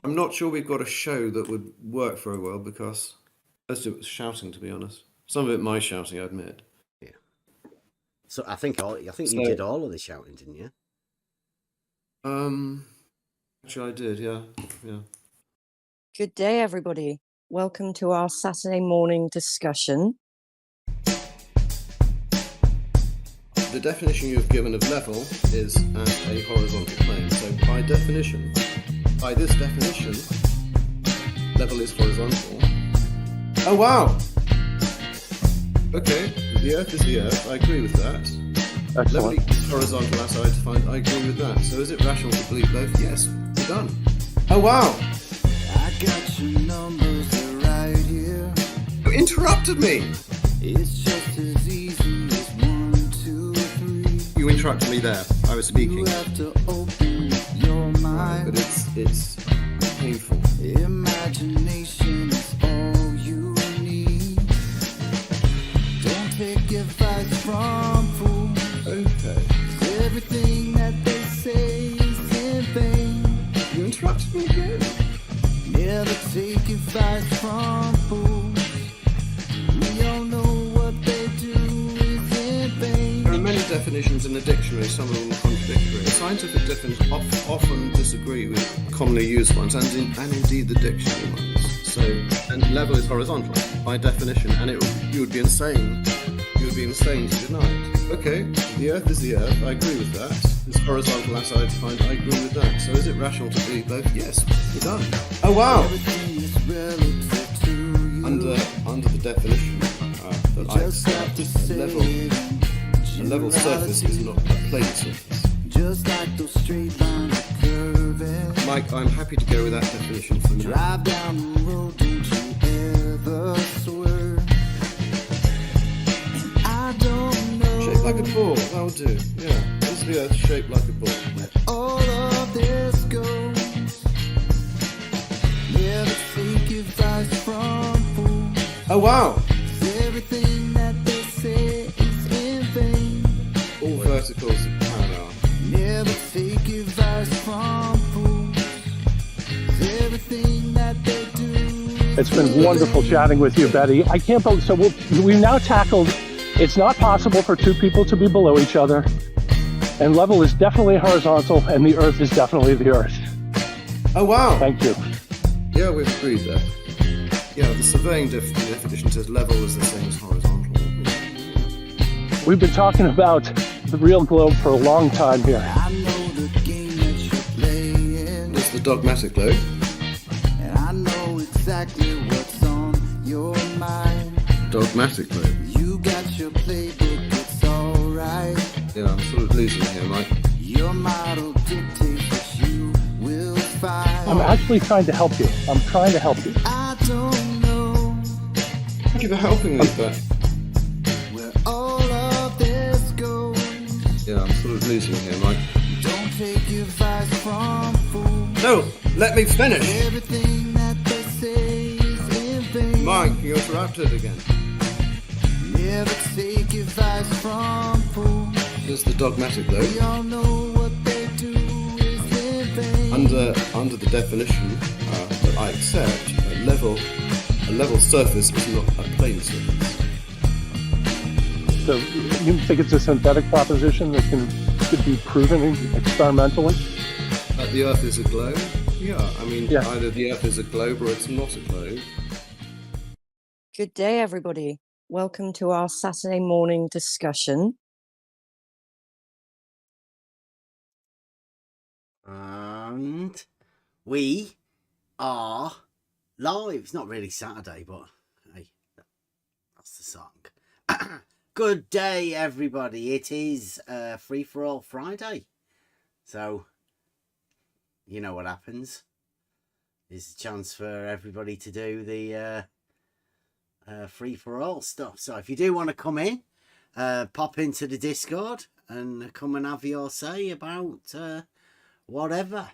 I'm not sure we've got a show that would work very well because most of it was shouting, to be honest. Some of it my shouting, I admit. Yeah. So I think you So- did all of the shouting, didn't you? Actually, I did, yeah. Good day, everybody. Welcome to our Saturday morning discussion. The definition you've given of level is as a horizontal plane. So by this definition, level is horizontal. Oh, wow! Okay, the Earth is the Earth. I agree with that. Level Excellent. equals horizontal as I defined. I agree with that. So is it rational to believe both? Yes, we're done. Oh, wow! I got your numbers, they're right here. You interrupted me! It's just as easy as 1, 2, 3. You interrupted me there. I was speaking. You have to open your mind. But it's painful. Imagination is all you need. Don't take advice from fools. Okay. Everything that they say is in vain. You interrupted me again. Never take advice from fools. We all know what they do is in vain. There are many definitions in the dictionary, some of them are contradictory. Scientific definitions often disagree with commonly used ones, and indeed the dictionary ones. So, and level is horizontal by definition, and you would be insane. You would be insane to deny it. Okay, the Earth is the Earth. I agree with that. It's horizontal as I defined. I agree with that. So, is it rational to believe both? Yes, we're done. Oh wow! Everything is relative to you. Under the definition that I Just have accept, to a say level surface is not a plane surface. just like those straight lines are curving. Mike, I'm happy to go with that definition for now. Drive down the road, don't you ever swerve. And I don't know Shaped like a ball, that'll do. Yeah, is the Earth shaped like a ball? where all of this goes. Never take advice from fools. Oh wow! Everything that they say is in vain. All verticals are parallel. Never take advice from fools. Everything that they do is It's been wonderful chatting with you, Betty. I can't believe, so we've now tackled, it's not possible for two people to be below each other. And level is definitely horizontal, and the Earth is definitely the Earth. Oh wow! Thank you. Yeah, we've agreed there. Yeah, the surveying definition says level is the same as horizontal. We've been talking about the real globe for a long time here. I know the game that you're playing, It's the dogmatic globe. and I know exactly what's on your mind. Dogmatic globe. You got your playbook, it's alright. Yeah, I'm sort of losing here, Mike. Your model dictates what you will find. I'm actually trying to help you. I'm trying to help you. I don't know Thank you for helping me, but where all of this goes. yeah, I'm sort of losing here, Mike. Don't take advice from fools. No, let me finish! Everything that they say is in vain. Mike, you interrupted again. Never take advice from fools. There's the dogmatic globe. We all know what they do is in vain. Under the definition that I accept, a level surface is not a plane surface. So you think it's a synthetic proposition that could be proven experimentally? That the Earth is a globe? Yeah, I mean, Yeah. either the Earth is a globe or it's not a globe. Good day, everybody. Welcome to our Saturday morning discussion. And we are live. It's not really Saturday, but hey, that's the song. Good day, everybody. It is Free for All Friday. So, you know what happens. There's a chance for everybody to do the free for all stuff. So if you do want to come in, pop into the Discord and come and have your say about whatever.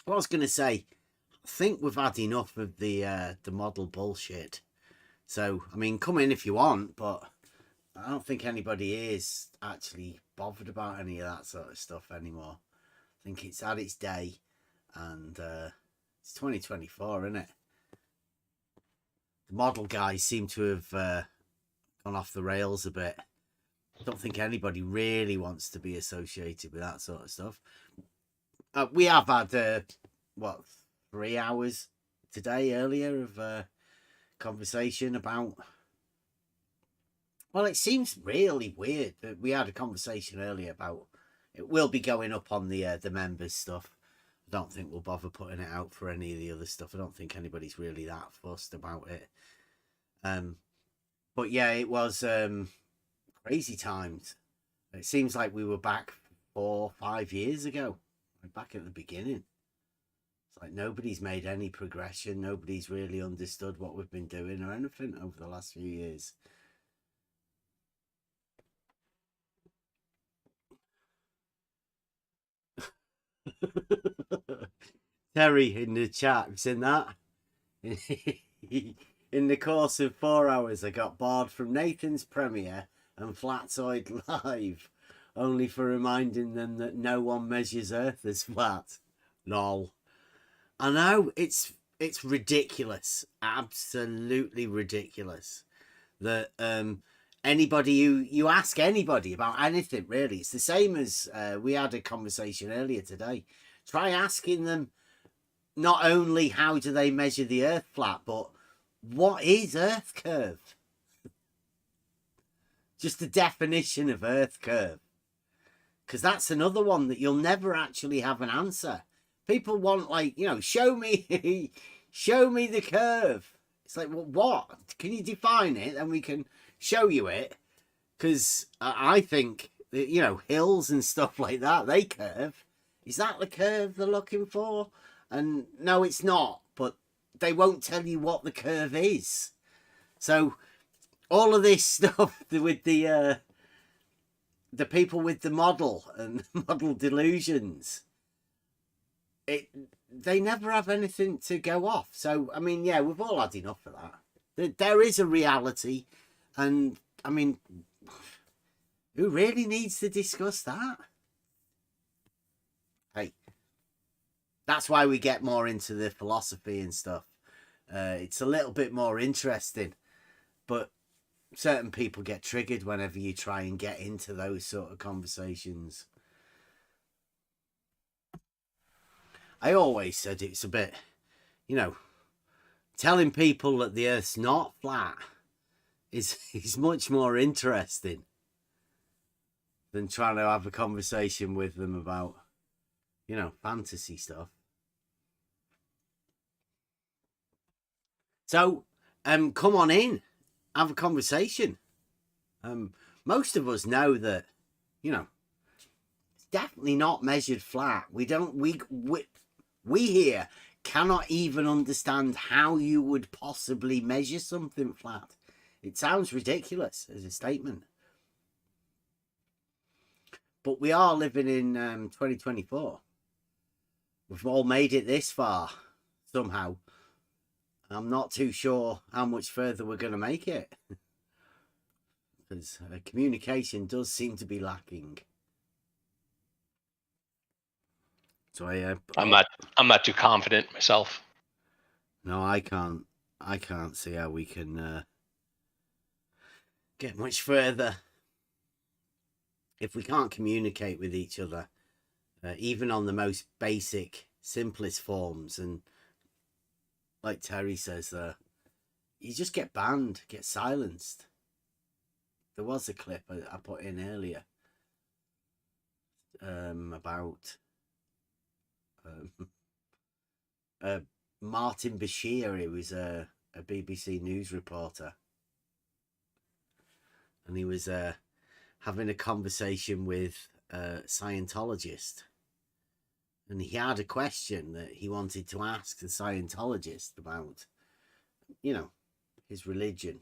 What I was going to say, I think we've had enough of the model bullshit. So, I mean, come in if you want, but I don't think anybody is actually bothered about any of that sort of stuff anymore. I think it's had its day. and it's 2024, isn't it? The model guys seem to have gone off the rails a bit. I don't think anybody really wants to be associated with that sort of stuff. We have had 3 hours today earlier of conversation about. Well, it seems really weird that we had a conversation earlier about. It will be going up on the members stuff. I don't think we'll bother putting it out for any of the other stuff. I don't think anybody's really that fussed about it. But yeah, it was crazy times. It seems like we were back 4 or 5 years ago, back at the beginning. It's like nobody's made any progression. Nobody's really understood what we've been doing or anything over the last few years. Terry in the chat, have you seen that? In the course of 4 hours, I got bored from Nathan's premiere and Flatzoid Live, only for reminding them that no one measures Earth as flat. Lol. I know, it's ridiculous, absolutely ridiculous that anybody you ask anybody about anything, really, it's the same as we had a conversation earlier today. Try asking them not only how do they measure the Earth flat, but what is Earth curve? Just the definition of Earth curve. Because that's another one that you'll never actually have an answer. People want, like, you know, show me the curve. It's like, well, what? Can you define it? Then we can show you it. Because I think, that, you know, hills and stuff like that, they curve. Is that the curve they're looking for? And no, it's not. But they won't tell you what the curve is. So all of this stuff with the people with the model and model delusions, they never have anything to go off. So, I mean, yeah, we've all had enough of that. There is a reality. And, I mean, who really needs to discuss that? Hey, that's why we get more into the philosophy and stuff. It's a little bit more interesting. But certain people get triggered whenever you try and get into those sort of conversations. I always said it's a bit, you know, telling people that the Earth's not flat is much more interesting than trying to have a conversation with them about, you know, fantasy stuff. So, come on in, have a conversation. Most of us know that, you know, it's definitely not measured flat. We here cannot even understand how you would possibly measure something flat. It sounds ridiculous as a statement. But we are living in 2024. We've all made it this far somehow. I'm not too sure how much further we're going to make it. Because communication does seem to be lacking. So I'm not too confident myself. No, I can't see how we can get much further if we can't communicate with each other, even on the most basic, simplest forms. And like Terry says, you just get banned, get silenced. There was a clip I put in earlier about Martin Bashir. He was a BBC News reporter, and he was having a conversation with a Scientologist, and he had a question that he wanted to ask the Scientologist about, you know, his religion.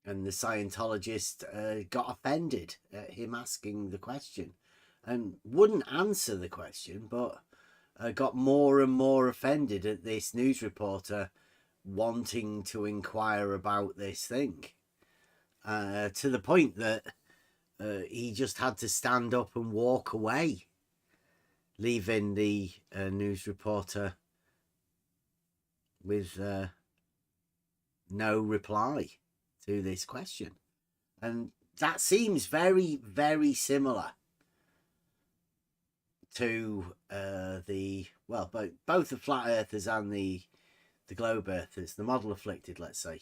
And the Scientologist got offended at him asking the question and wouldn't answer the question, but got more and more offended at this news reporter wanting to inquire about this thing, to the point that he just had to stand up and walk away. leaving the news reporter with no reply to this question. And that seems very, very similar to both the flat earthers and the globe earthers, the model afflicted, let's say.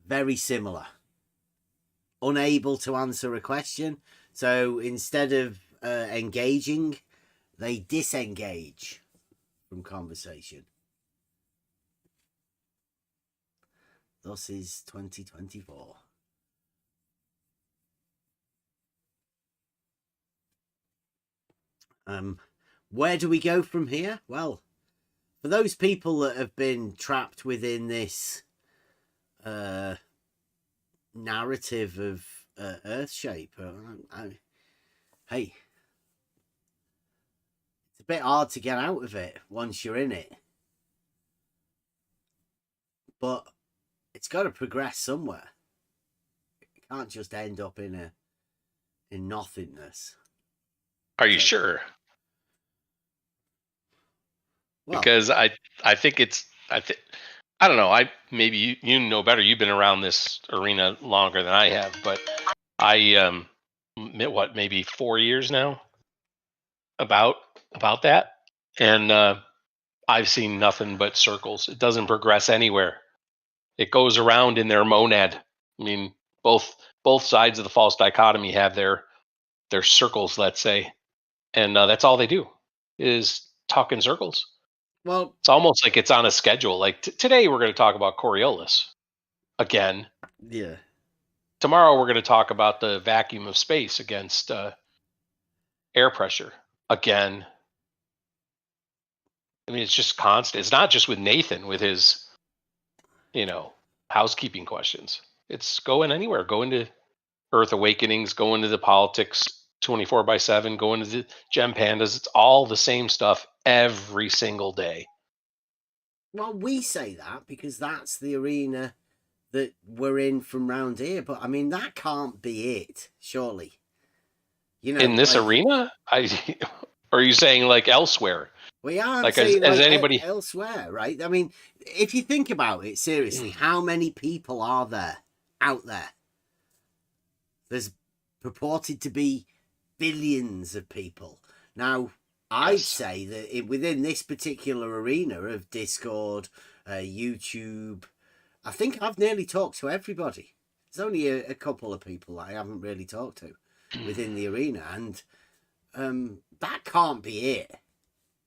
Very similar. Unable to answer a question. So instead of engaging, they disengage from conversation. Thus is 2024. Where do we go from here? Well, for those people that have been trapped within this narrative of Earth shape, hey, it's a bit hard to get out of it once you're in it, but it's got to progress somewhere. It can't just end up in nothingness. Are you sure? Well, Because I think it's I don't know. Maybe you know better. You've been around this arena longer than I have, but I maybe 4 years now about that, and I've seen nothing but circles. It doesn't progress anywhere. It goes around in their monad. I mean, both sides of the false dichotomy have their circles, let's say, and that's all they do is talk in circles. well, It's almost like it's on a schedule. Like today, we're going to talk about Coriolis again. yeah. Tomorrow, we're going to talk about the vacuum of space against air pressure again. I mean, it's just constant. It's not just with Nathan with his, housekeeping questions. It's going anywhere. Go into Earth Awakenings, go into the politics 24/7, go into the Gem Pandas. It's all the same stuff every single day. Well, we say that because that's the arena that we're in from round here. But I mean, that can't be it, surely. In this arena, are you saying like elsewhere? We are Like saying as like anybody elsewhere, right? I mean, if you think about it seriously, how many people are there out there? There's purported to be billions of people. Now, I'd say that within this particular arena of Discord, YouTube, I think I've nearly talked to everybody. There's only a couple of people that I haven't really talked to within the arena, and that can't be it.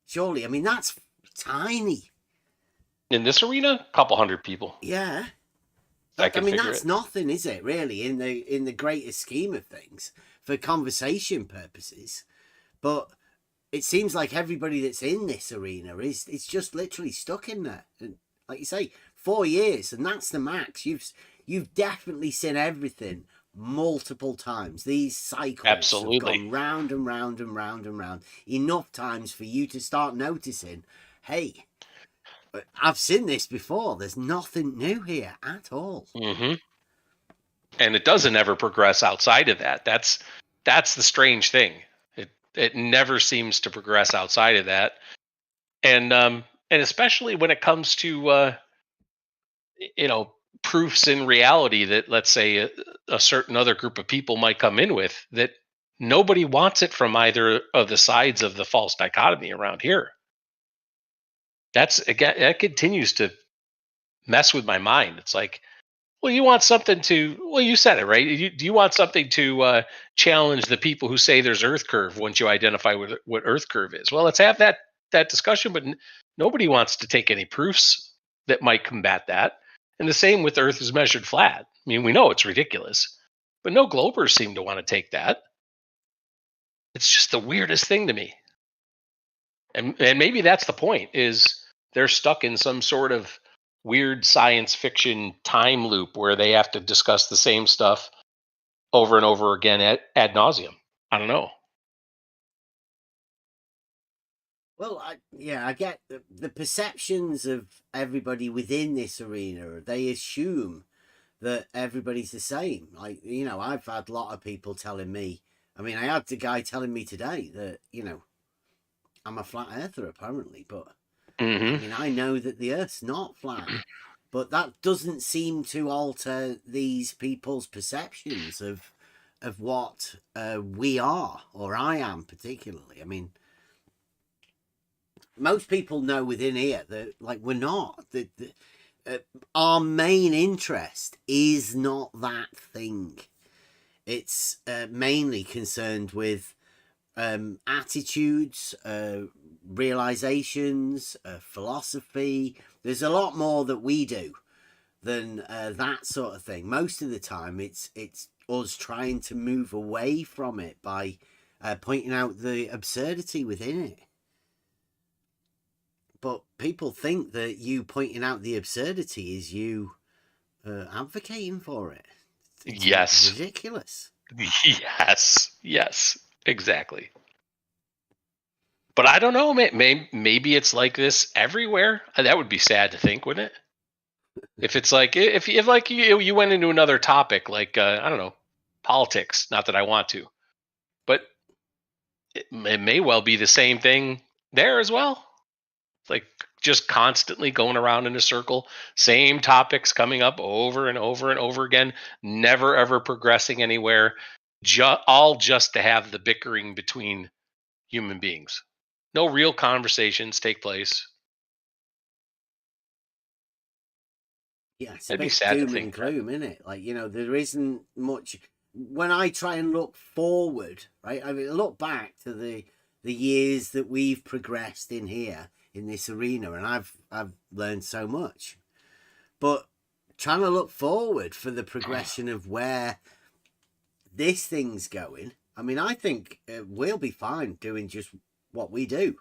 Surely, I mean, that's tiny. in this arena, a couple hundred people. Yeah. I I mean, figure that's it. nothing, is it? Really, in the greatest scheme of things, for conversation purposes. But it seems like everybody that's in this arena is just literally stuck in there. And like you say, 4 years, and that's the max. You've definitely seen everything multiple times. These cycles Absolutely. have gone round and round and round and round enough times for you to start noticing, hey, I've seen this before. There's nothing new here at all. Mm-hmm. And it doesn't ever progress outside of that. That's the strange thing. It never seems to progress outside of that. And especially when it comes to proofs in reality that, let's say, a certain other group of people might come in with, that nobody wants it from either of the sides of the false dichotomy around here. That continues to mess with my mind. It's like, well, you want something to, well, you said it, right? Do you want something to challenge the people who say there's Earth curve once you identify what Earth curve is? Well, let's have that discussion, but nobody wants to take any proofs that might combat that. And the same with Earth is measured flat. I mean, we know it's ridiculous, but no globers seem to want to take that. It's just the weirdest thing to me. And maybe that's the point, is they're stuck in some sort of weird science fiction time loop where they have to discuss the same stuff over and over again ad nauseum. I don't know. Well, I get the perceptions of everybody within this arena. They assume that everybody's the same. Like, I've had a lot of people telling me I mean, I had the guy telling me today that, you know, I'm a flat earther apparently, but I mean, I know that the Earth's not flat, but that doesn't seem to alter these people's perceptions of what we are, or I am particularly. I mean, most people know within here that, like, we're not. Our main interest is not that thing. It's mainly concerned with attitudes, realizations, philosophy. There's a lot more that we do than that sort of thing. Most of the time, it's us trying to move away from it by pointing out the absurdity within it. But people think that you pointing out the absurdity is you advocating for it. It's Yes. ridiculous. Yes, exactly. But I don't know, maybe it's like this everywhere. That would be sad to think, wouldn't it? If it's like if like you went into another topic like I don't know, politics. Not that I want to, but it may well be the same thing there as well. Like just constantly going around in a circle, same topics coming up over and over and over again, never ever progressing anywhere, all just to have the bickering between human beings. No real conversations take place. Yeah, it's a That'd be bit sad to doom and think. gloom, isn't it? Like, you know, there isn't much. When I try and look forward, right? I mean, look back to the years that we've progressed in here in this arena, and I've learned so much. But trying to look forward for the progression of where this thing's going, I mean, I think we'll be fine doing just what we do.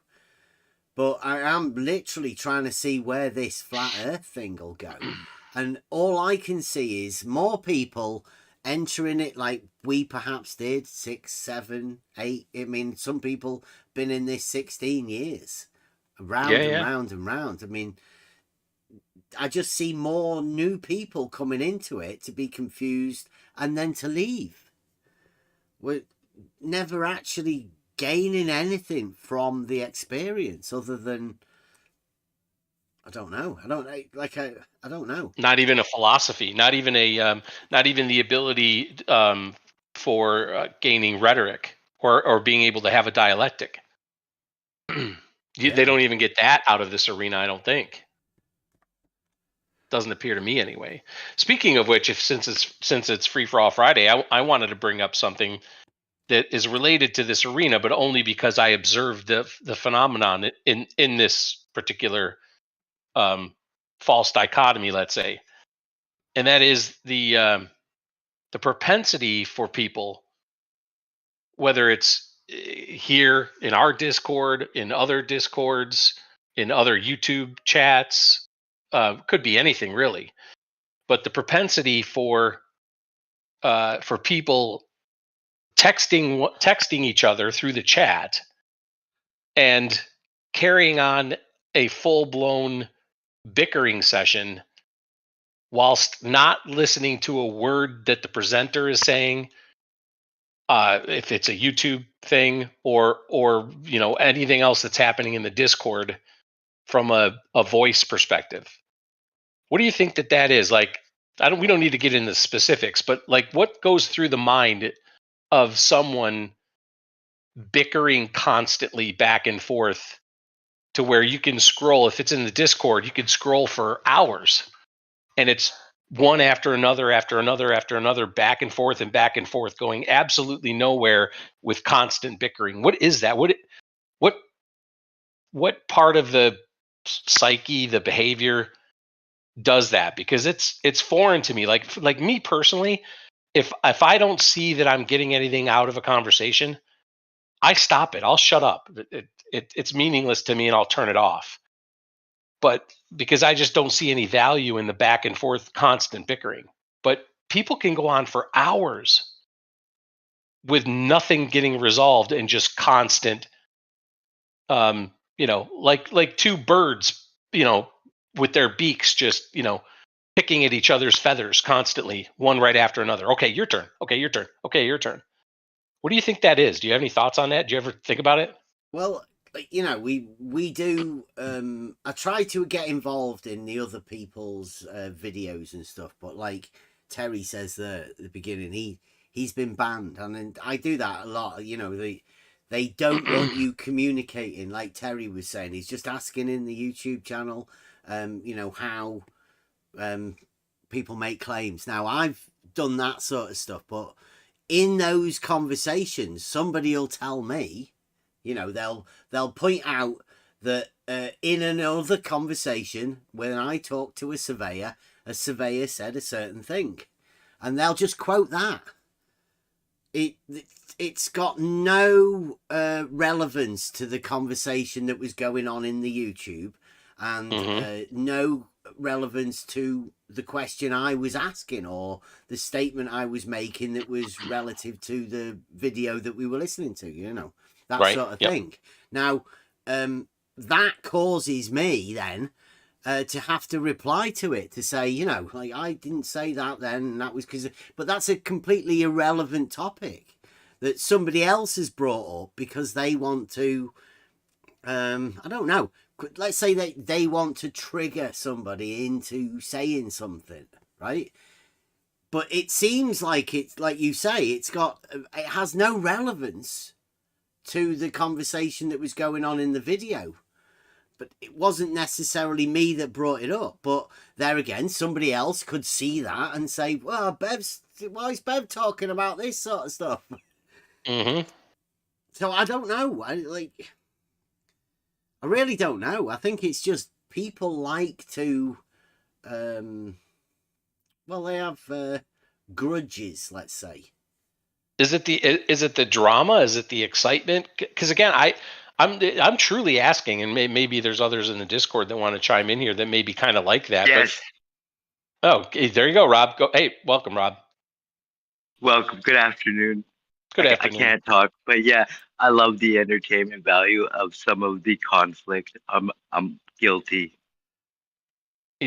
But I am literally trying to see where this flat earth thing will go. And all I can see is more people entering it like we perhaps did 6, 7, 8. I mean, some people been in this 16 years, round and round and round. I mean, I just see more new people coming into it to be confused and then to leave. We're never actually gaining anything from the experience other than I don't know. I don't know. Not even a philosophy, not even the ability for gaining rhetoric or being able to have a dialectic. They don't even get that out of this arena, I don't think. Doesn't appear to me anyway. Speaking of which, since it's Free for All Friday, I wanted to bring up something that is related to this arena, but only because I observed the phenomenon in this particular false dichotomy, let's say, and that is the propensity for people, whether it's here in our Discord, in other Discords, in other YouTube chats, could be anything really, but the propensity for people texting each other through the chat and carrying on a full-blown bickering session whilst not listening to a word that the presenter is saying, if it's a YouTube thing or anything else that's happening in the Discord from a voice perspective. What do you think that is? Like, we don't need to get into specifics, but like what goes through the mind of someone bickering constantly back and forth to where you can scroll, if it's in the Discord, you could scroll for hours and it's one after another, after another, after another, back and forth, going absolutely nowhere with constant bickering. What is that? What part of the psyche, the behavior does that? Because it's foreign to me. Like me personally, if I don't see that I'm getting anything out of a conversation, I stop it. I'll shut up. It's meaningless to me and I'll turn it off. But because I just don't see any value in the back and forth constant bickering. But people can go on for hours with nothing getting resolved and just constant like two birds, with their beaks just, picking at each other's feathers constantly, one right after another. Okay, your turn. Okay, your turn. Okay, your turn. What do you think that is? Do you have any thoughts on that? Do you ever think about it? Well, you know, we do. I try to get involved in the other people's videos and stuff, but like Terry says there at the beginning, he's been banned, and then I do that a lot. You know, they don't want you communicating, like Terry was saying. He's just asking in the YouTube channel, you know, how people make claims. Now, I've done that sort of stuff, but in those conversations, somebody will tell me, you know, they'll point out that in another conversation, when I talked to a surveyor said a certain thing, and they'll just quote that. It's got no relevance to the conversation that was going on in the YouTube, and no relevance to the question I was asking or the statement I was making that was relative to the video that we were listening to, you know, that Right. sort of Yep. thing. Now, that causes me then to have to reply to it, to say, you know, like, I didn't say that then, and that was because, but that's a completely irrelevant topic that somebody else has brought up because they want to, I don't know, let's say they want to trigger somebody into saying something, right? But it seems like it's, like you say, it has no relevance to the conversation that was going on in the video. But it wasn't necessarily me that brought it up. But there again, somebody else could see that and say, well, why is Bev talking about this sort of stuff? So I don't know. I really don't know. I think it's just people like to, well, they have grudges, let's say. Is it the drama? Is it the excitement? Because again, I'm truly asking, and maybe there's others in the Discord that want to chime in here that may be kind of like that. Yes. But, oh, okay, there you go, Rob. Go. Hey, welcome, Rob. Welcome. Good afternoon. Good I afternoon. can't talk, but yeah, I love the entertainment value of some of the conflict. I'm guilty.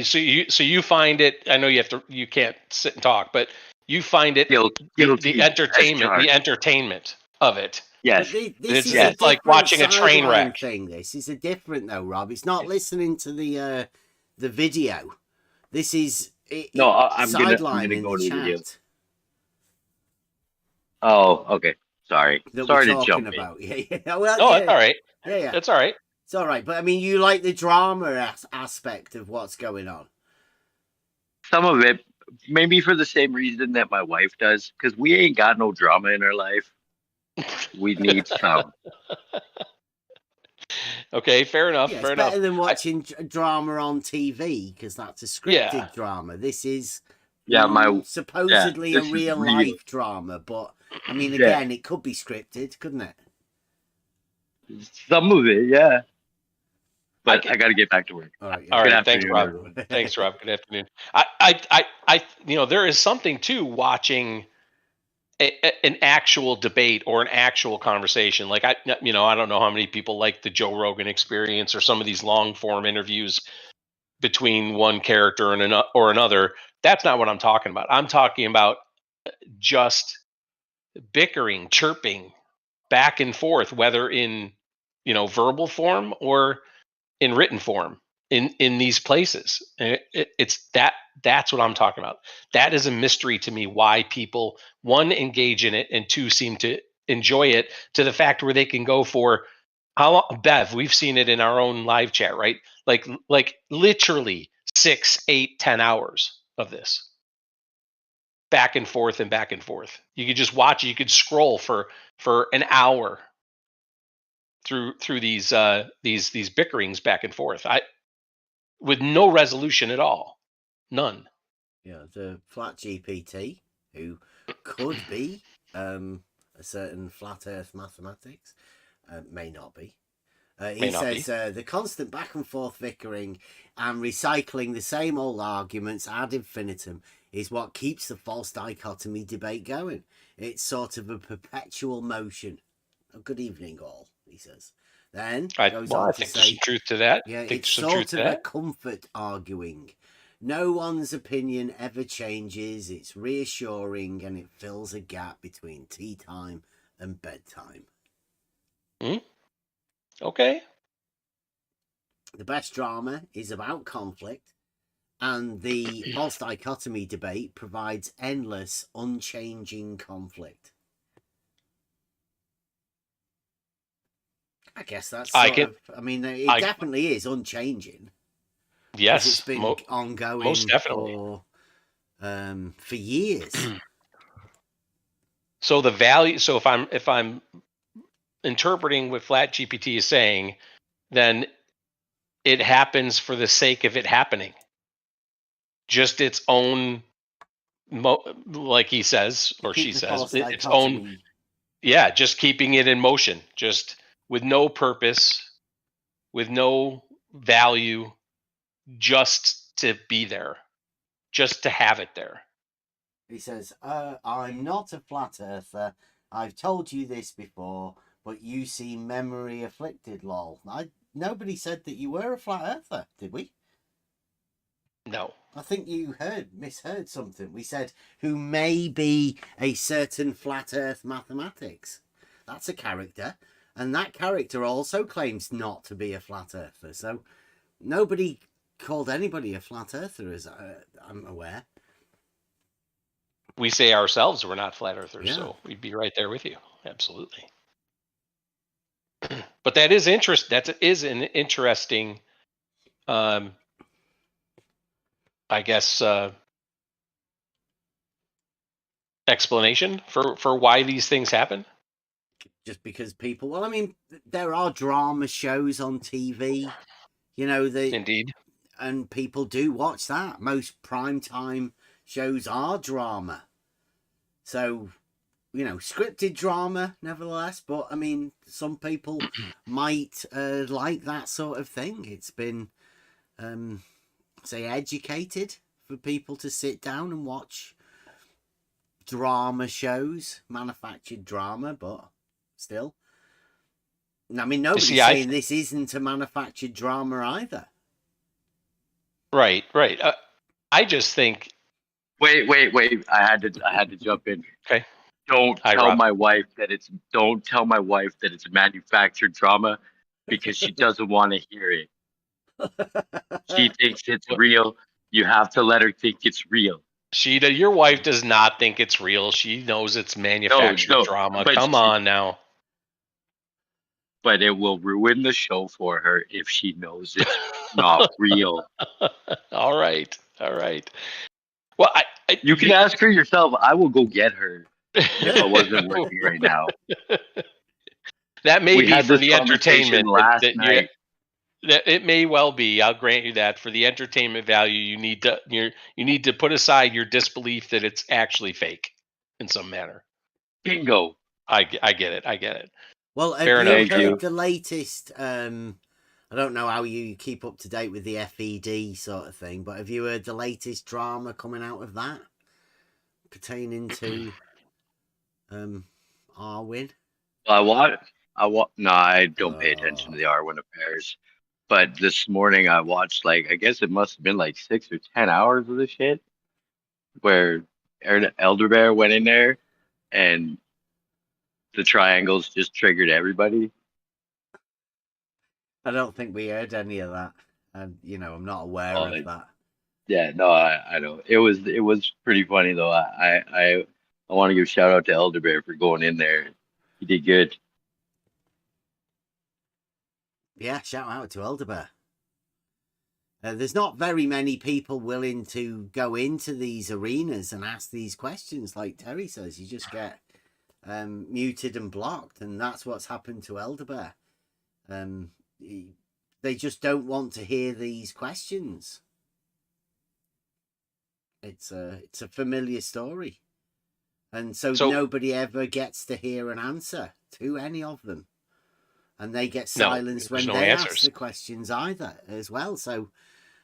So you find it. I know you can't sit and talk, but you find it Guilty the as entertainment charged. of it. Yes. But It's is a like different watching a train sideline wreck. thing. This is a different though, Rob. It's not listening to the video. This is No, I'm gonna sideline in go the to the video. chat Oh, okay. Sorry. that Sorry we're to talking jump in. about. Yeah. Well, Oh, yeah, that's all right. yeah. That's all right. It's all right. But I mean, you like the drama aspect of what's going on. Some of it, maybe for the same reason that my wife does, because we ain't got no drama in our life. We need some. Okay, fair enough. Yeah, fair it's enough. better than watching drama on TV because that's a scripted Yeah. drama. This is Yeah, supposedly this a is real real. life drama, but I mean, Yeah. again, it could be scripted, couldn't it? Some of it, yeah. But I I got to get back to work. All right. All Good right, thanks, afternoon, Rob. everyone. Thanks, Rob. Good afternoon. I there is something to watching an actual debate or an actual conversation. Like I don't know how many people like the Joe Rogan Experience or some of these long form interviews between one character and another. That's not what I'm talking about. I'm talking about just bickering, chirping back and forth, whether in verbal form or in written form in these places. And that's what I'm talking about. That is a mystery to me, why people, one, engage in it, and two, seem to enjoy it to the fact where they can go for how long. Bev, we've seen it in our own live chat, right? Like literally 6, 8, 10 hours of this back and forth and back and forth. You could just watch it. You could scroll for an hour through these bickerings back and forth. With no resolution at all. None. Yeah, the flat GPT, who could be a certain flat Earth mathematics, may not be. He says the constant back and forth bickering and recycling the same old arguments ad infinitum is what keeps the false dichotomy debate going. It's sort of a perpetual motion. Oh, good evening, all, he says. Then I goes think on to there's say, some truth to that. yeah, Think it's there's some truth sort to of a that. comfort arguing. No one's opinion ever changes. It's reassuring and it fills a gap between tea time and bedtime. Okay. The best drama is about conflict, and the false dichotomy debate provides endless, unchanging conflict. I guess that's it definitely is unchanging. Yes, it's been ongoing most definitely for years. So the value. So if I'm interpreting what Flat GPT is saying, then it happens for the sake of it happening. Just its own, like he says or she says, its own. Yeah, just keeping it in motion, just with no purpose, with no value, just to be there, just to have it there. He says, I'm not a flat earther. I've told you this before, but you seem memory afflicted, lol. Nobody said that you were a flat earther, did we? No. I think you misheard something. We said, who may be a certain flat earth mathematics. That's a character. And that character also claims not to be a flat earther. So nobody called anybody a flat earther, as I'm aware. We say ourselves we're not flat earthers, Yeah. so we'd be right there with you. Absolutely. But that is that is an interesting, I guess, explanation for why these things happen. Just because people, well, I mean, there are drama shows on TV, Indeed. And people do watch that. Most primetime shows are drama. So, scripted drama, nevertheless. But, I mean, some people might like that sort of thing. It's been, educated for people to sit down and watch drama shows, manufactured drama, but still. I mean, nobody's saying this isn't a manufactured drama either. Right. I just think. Wait! I had to jump in. Okay. Don't tell my wife that it's manufactured drama, because she doesn't want to hear it. She thinks it's real. You have to let her think it's real. Your wife does not think it's real. She knows it's manufactured drama. Come on now. But it will ruin the show for her if she knows it's not real. All right. Well, you can ask her yourself. I will go get her if I wasn't working right now. That may be for the entertainment last night. It may well be. I'll grant you that for the entertainment value, you need to put aside your disbelief that it's actually fake in some manner. Bingo. I get it. Well, have you heard the latest? I don't know how you keep up to date with the FED sort of thing, but have you heard the latest drama coming out of that pertaining to Arwin? No, I don't pay attention to the Arwin affairs. But this morning I watched, I guess it must have been 6 or 10 hours of the shit, where Elder Bear went in there and the triangles just triggered everybody. I don't think we heard any of that. And I'm not aware of that. Yeah, no, I know. It was pretty funny though. I want to give a shout out to Elder Bear for going in there. He did good. Yeah, shout out to Elder Bear. There's not very many people willing to go into these arenas and ask these questions, like Terry says. You just get muted and blocked, and that's what's happened to Elder Bear. They just don't want to hear these questions. It's a familiar story, and so nobody ever gets to hear an answer to any of them, and they get silenced when they ask the questions either as well. So,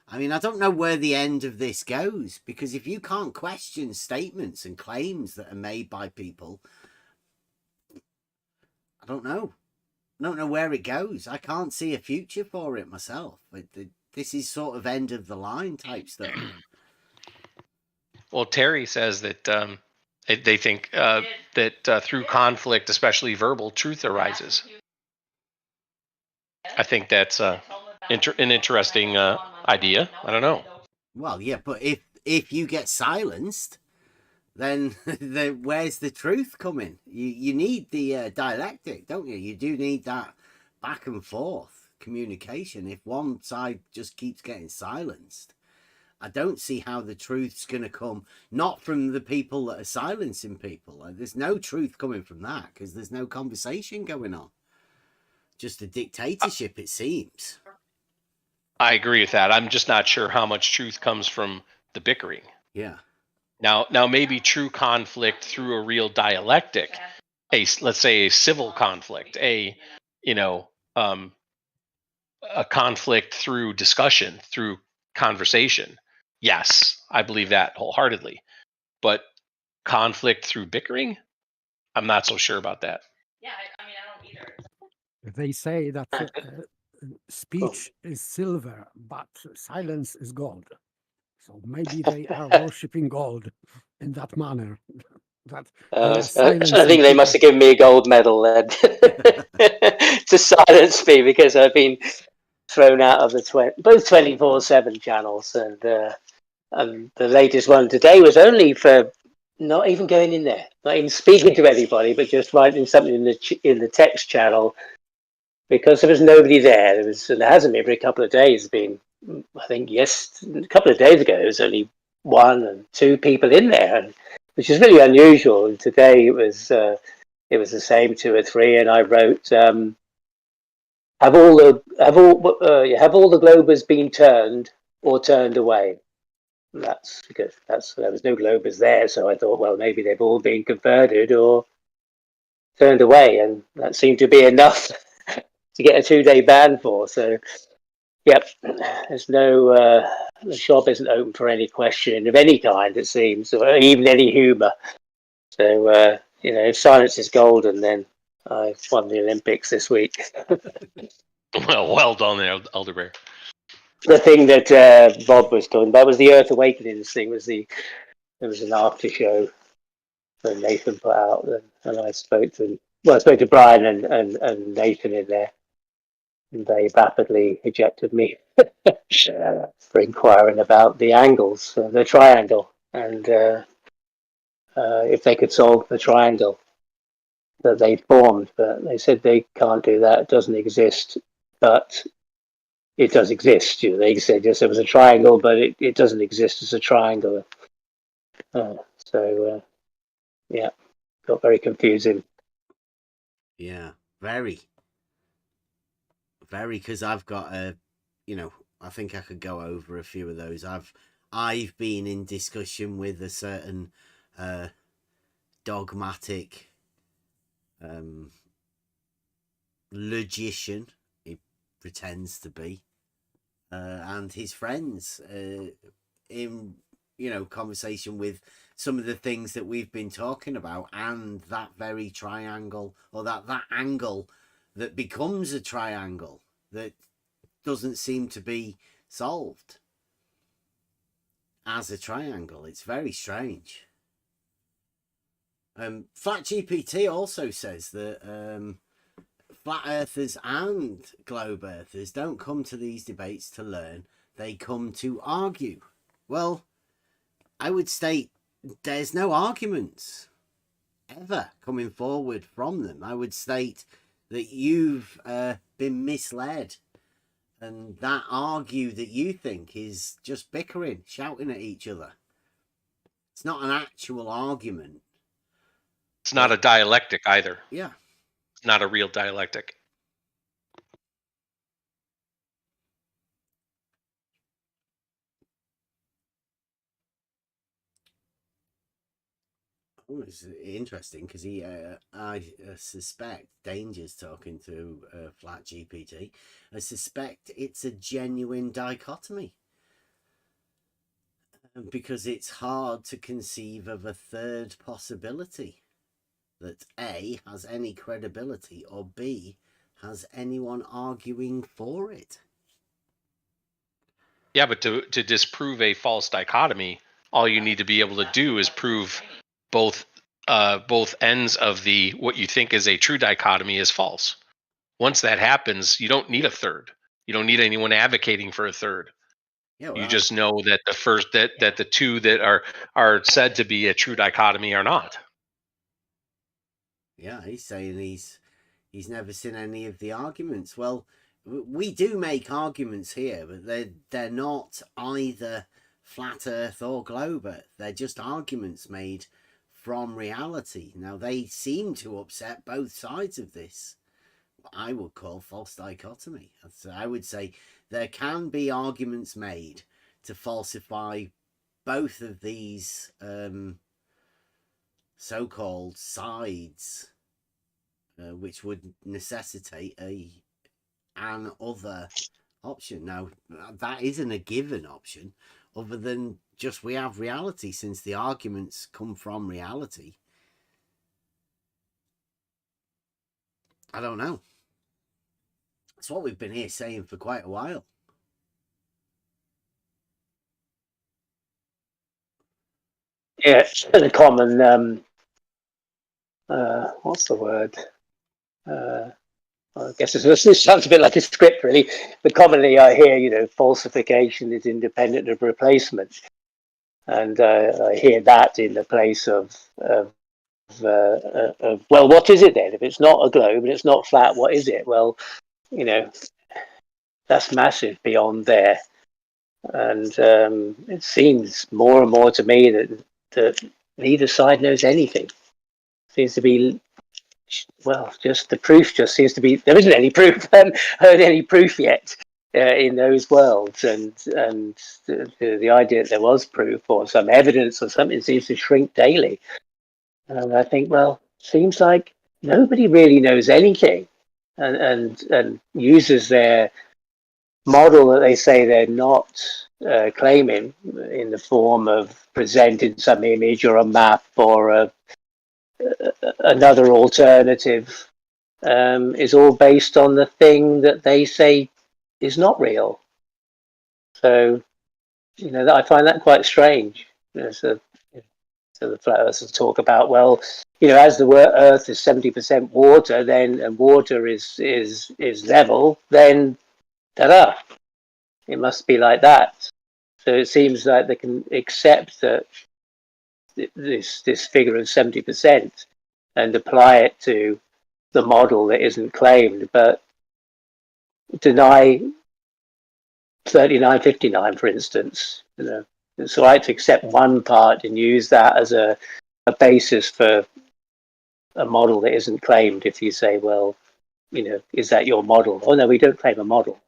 I mean, I don't know where the end of this goes, because if you can't question statements and claims that are made by people, I don't know where it goes. I can't see a future for it myself. This is sort of end of the line type stuff. Well, Terry says that They think that through conflict, especially verbal, truth arises. I think that's an interesting idea. I don't know. Well, yeah, but if you get silenced, then where's the truth coming? You need the dialectic, don't you? You do need that back and forth communication. If one side just keeps getting silenced, I don't see how the truth's going to come, not from the people that are silencing people. There's no truth coming from that because there's no conversation going on. Just a dictatorship, it seems. I agree with that. I'm just not sure how much truth comes from the bickering. Yeah. Now maybe true conflict through a real dialectic, let's say a civil conflict, a conflict through discussion, through conversation. Yes, I believe that wholeheartedly. But conflict through bickering, I'm not so sure about that. They say that speech is silver, but silence is gold. So maybe they are worshipping gold in that manner. That I think they must have given me a gold medal then to silence me because I've been thrown out of both 24/7 channels, and the latest one today was only for not even going in there, not even speaking to anybody, but just writing something in the text channel because there was nobody there. There hasn't been for a couple of days. Been, I think, a couple of days ago, there was only 1 and 2 people in there, and which is really unusual. And today it was the same 2 or 3, and I wrote, have all the globers been turned or turned away? And that's because there was no globers there, so I thought, well, maybe they've all been converted or turned away, and that seemed to be enough to get a 2-day ban for. So, yep, there's no the shop isn't open for any questioning of any kind, it seems, or even any humour. So, if silence is golden, then I won the Olympics this week. Well done there, Elder Bear. The thing that Bob was talking about was the Earth Awakenings thing. There was an after show that Nathan put out, and I spoke to Brian and Nathan in there, and they rapidly ejected me for inquiring about the angles, the triangle, and if they could solve the triangle that they formed. But they said they can't do that; it doesn't exist. But it does exist. They said yes, there was a triangle, but it doesn't exist as a triangle. Yeah, got very confusing. Yeah, very, because I've got I think I could go over a few of those. I've been in discussion with a certain dogmatic logician, he pretends to be, and his friends in conversation with some of the things that we've been talking about, and that very triangle, or that angle that becomes a triangle that doesn't seem to be solved as a triangle. It's very strange. Flat GPT also says that flat earthers and globe earthers don't come to these debates to learn, they come to argue. Well, I would state there's no arguments ever coming forward from them. I would state that you've been misled, and that argue that you think is just bickering, shouting at each other. It's not an actual argument. It's not a dialectic either. Yeah. Not a real dialectic. Oh, it's interesting because I suspect Danger's talking to Flat GPT. I suspect it's a genuine dichotomy, because it's hard to conceive of a third possibility that A has any credibility, or B has anyone arguing for it. Yeah, but to disprove a false dichotomy, all you need to be able to do is prove both both ends of the what you think is a true dichotomy is false. Once that happens, you don't need a third. You don't need anyone advocating for a third. Yeah, well, You just know that the first that the two that are said to be a true dichotomy are not. yeah, he's saying he's never seen any of the arguments. Well, we do make arguments here, but they're not either flat Earth or globe Earth. They're just arguments made from reality. Now they seem to upset both sides of this. I would call false dichotomy. So I would say there can be arguments made to falsify both of these so-called sides, which would necessitate an other option. Now, that isn't a given option, other than just we have reality, since the arguments come from reality. I don't know. That's what we've been here saying for quite a while. Yeah, the common what's the word? I guess this sounds a bit like a script, really. But commonly, I hear, falsification is independent of replacement, and I hear that in the place of well, what is it then? If it's not a globe and it's not flat, what is it? Well, that's massive beyond there, and it seems more and more to me that neither side knows anything. Seems to be, well, just the proof just seems to be there isn't any proof. I haven't heard any proof yet in those worlds, and the idea that there was proof or some evidence or something seems to shrink daily. And I think, well, seems like nobody really knows anything, and uses their model that they say they're not claiming in the form of presenting some image or a map or another alternative, is all based on the thing that they say is not real. So, I find that quite strange. So the flat earthers talk about, well, as the Earth is 70% water, and water is level, then ta-da, it must be like that. So it seems like they can accept that this figure of 70% and apply it to the model that isn't claimed, but deny 3959, for instance. It's all right to accept one part and use that as a basis for a model that isn't claimed. If you say, well, is that your model? Oh no, we don't claim a model,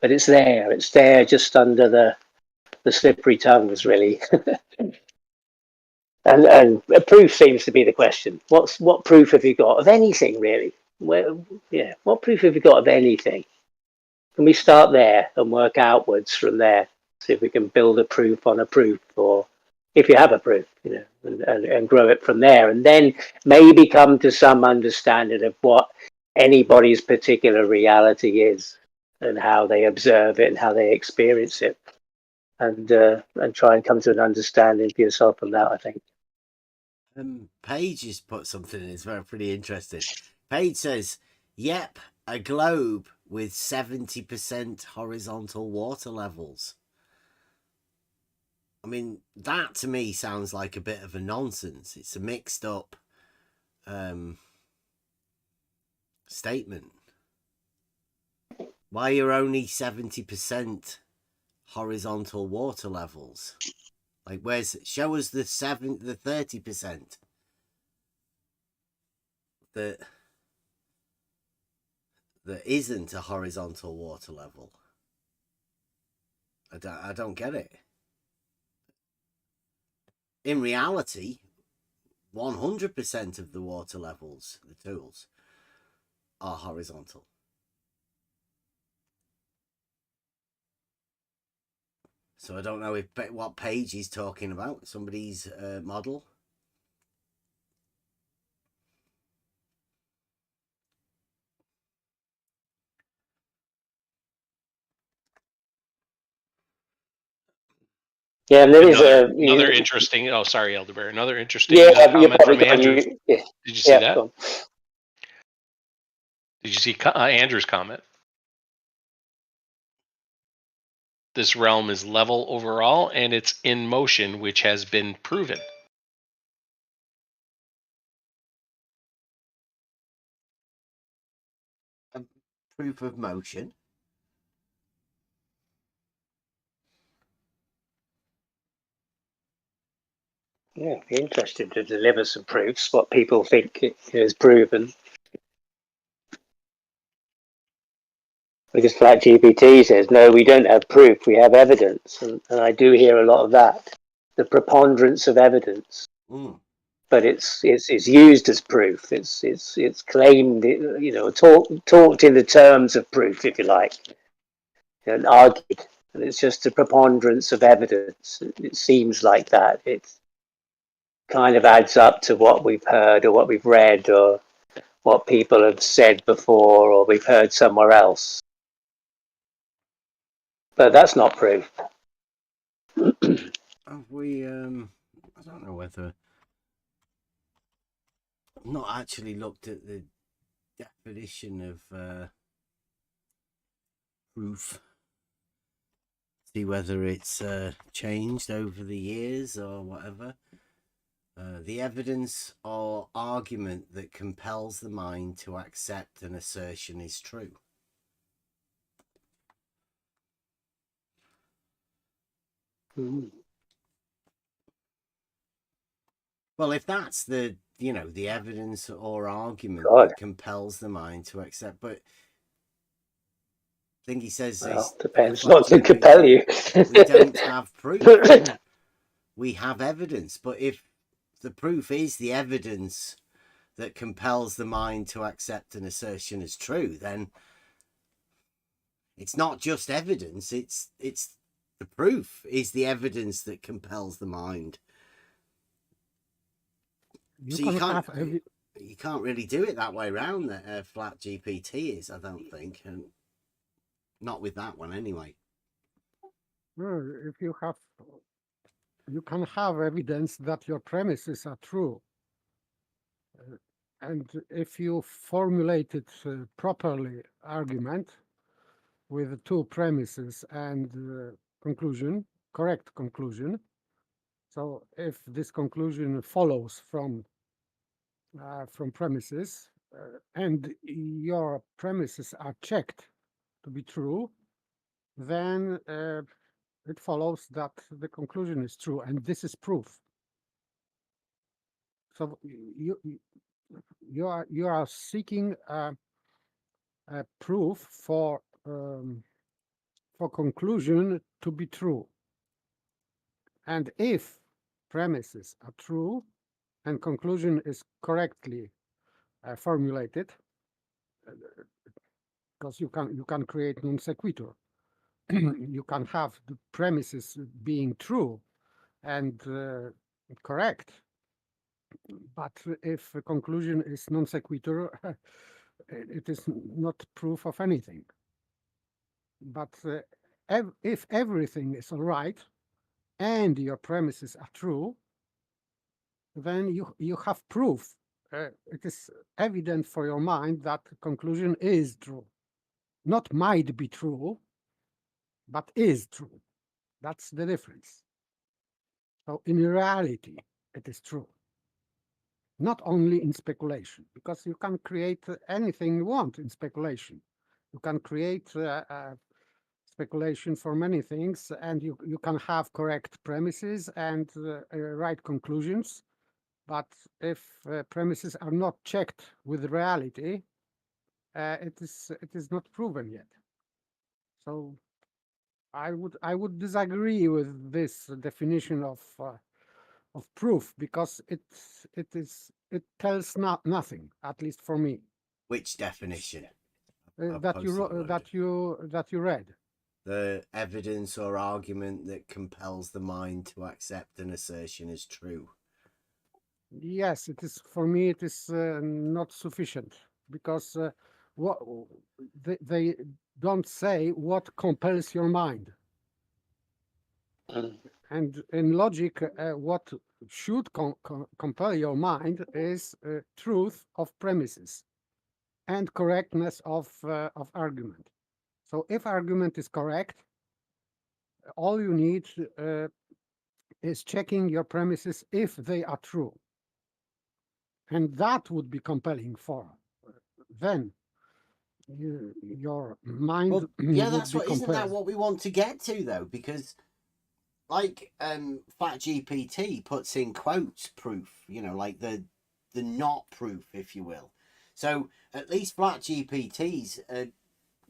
but it's there. It's there, just under the slippery tongues, really. and proof seems to be the question. What proof have you got of anything, really? What proof have you got of anything? Can we start there and work outwards from there? See if we can build a proof on a proof, or if you have a proof, and grow it from there, and then maybe come to some understanding of what anybody's particular reality is, and how they observe it and how they experience it, and try and come to an understanding for yourself from that, I think. Paige has put something in. It's very pretty interesting. Paige says, "Yep, a globe with 70% horizontal water levels." I mean, that to me sounds like a bit of a nonsense. It's a mixed up statement. Why are only 70% horizontal water levels? Like, show us the 30% that isn't a horizontal water level. I don't get it. In reality, 100% of the water levels, the tools, are horizontal. So I don't know what Page he's talking about. Somebody's model. Yeah, and there is another interesting. Oh, sorry, Elderbear. Another interesting yeah, but you're comment probably from got Andrew. yeah, Did you see yeah, that? go on. Did you see Andrew's comment? This realm is level overall, and it's in motion, which has been proven. Proof of motion. Yeah, be interested to deliver some proofs, what people think is proven. Because Flat GPT says, no, we don't have proof, we have evidence. And I do hear a lot of that, the preponderance of evidence. Mm. But it's used as proof. It's claimed, you know, talked in the terms of proof, if you like, and argued. And it's just a preponderance of evidence. It seems like that. It kind of adds up to what we've heard or what we've read or what people have said before or we've heard somewhere else. But that's not proof. Have we, I don't know whether, I've not actually looked at the definition of proof. See whether it's changed over the years or whatever. The evidence or argument that compels the mind to accept an assertion is true. Well, if that's the, you know, the evidence or argument God. that compels the mind to accept, but I think he says Well, this depends what to compel you. we don't have proof. We have evidence, but if the proof is the evidence that compels the mind to accept an assertion as true, then it's not just evidence, it's the proof is the evidence that compels the mind. So you can't really do it that way around that Flat GPT is, I don't think, and not with that one anyway. Well, if you have, you can have evidence that your premises are true. And if you formulate it properly, argument with two premises and conclusion, correct conclusion. So if this conclusion follows from premises and your premises are checked to be true, then it follows that the conclusion is true, and this is proof. So you are seeking a proof for conclusion to be true, and if premises are true and conclusion is correctly formulated, because you can create non sequitur. You can have the premises being true and correct, but if a conclusion is non sequitur, it is not proof of anything. But if everything is all right and your premises are true, then you have proof. It is evident for your mind that the conclusion is true. Not might be true, but is true. That's the difference. So in reality, it is true. Not only in speculation, because you can create anything you want in speculation. You can create speculation for many things, and you can have correct premises and right conclusions. But if premises are not checked with reality, it is not proven yet. So I would disagree with this definition of proof, because it tells nothing, at least for me. Which definition? That you read. The evidence or argument that compels the mind to accept an assertion as true. Yes, it is, for me it is not sufficient, because what they don't say what compels your mind. And in logic, what should compel your mind is truth of premises and correctness of argument. So if argument is correct, all you need is checking your premises if they are true. And that would be compelling for then your mind Well, yeah, would that's be what. Isn't that compelled. what we want to get to though? Because like GPT puts in quotes proof, you know, like the not proof, if you will. So at least GPT's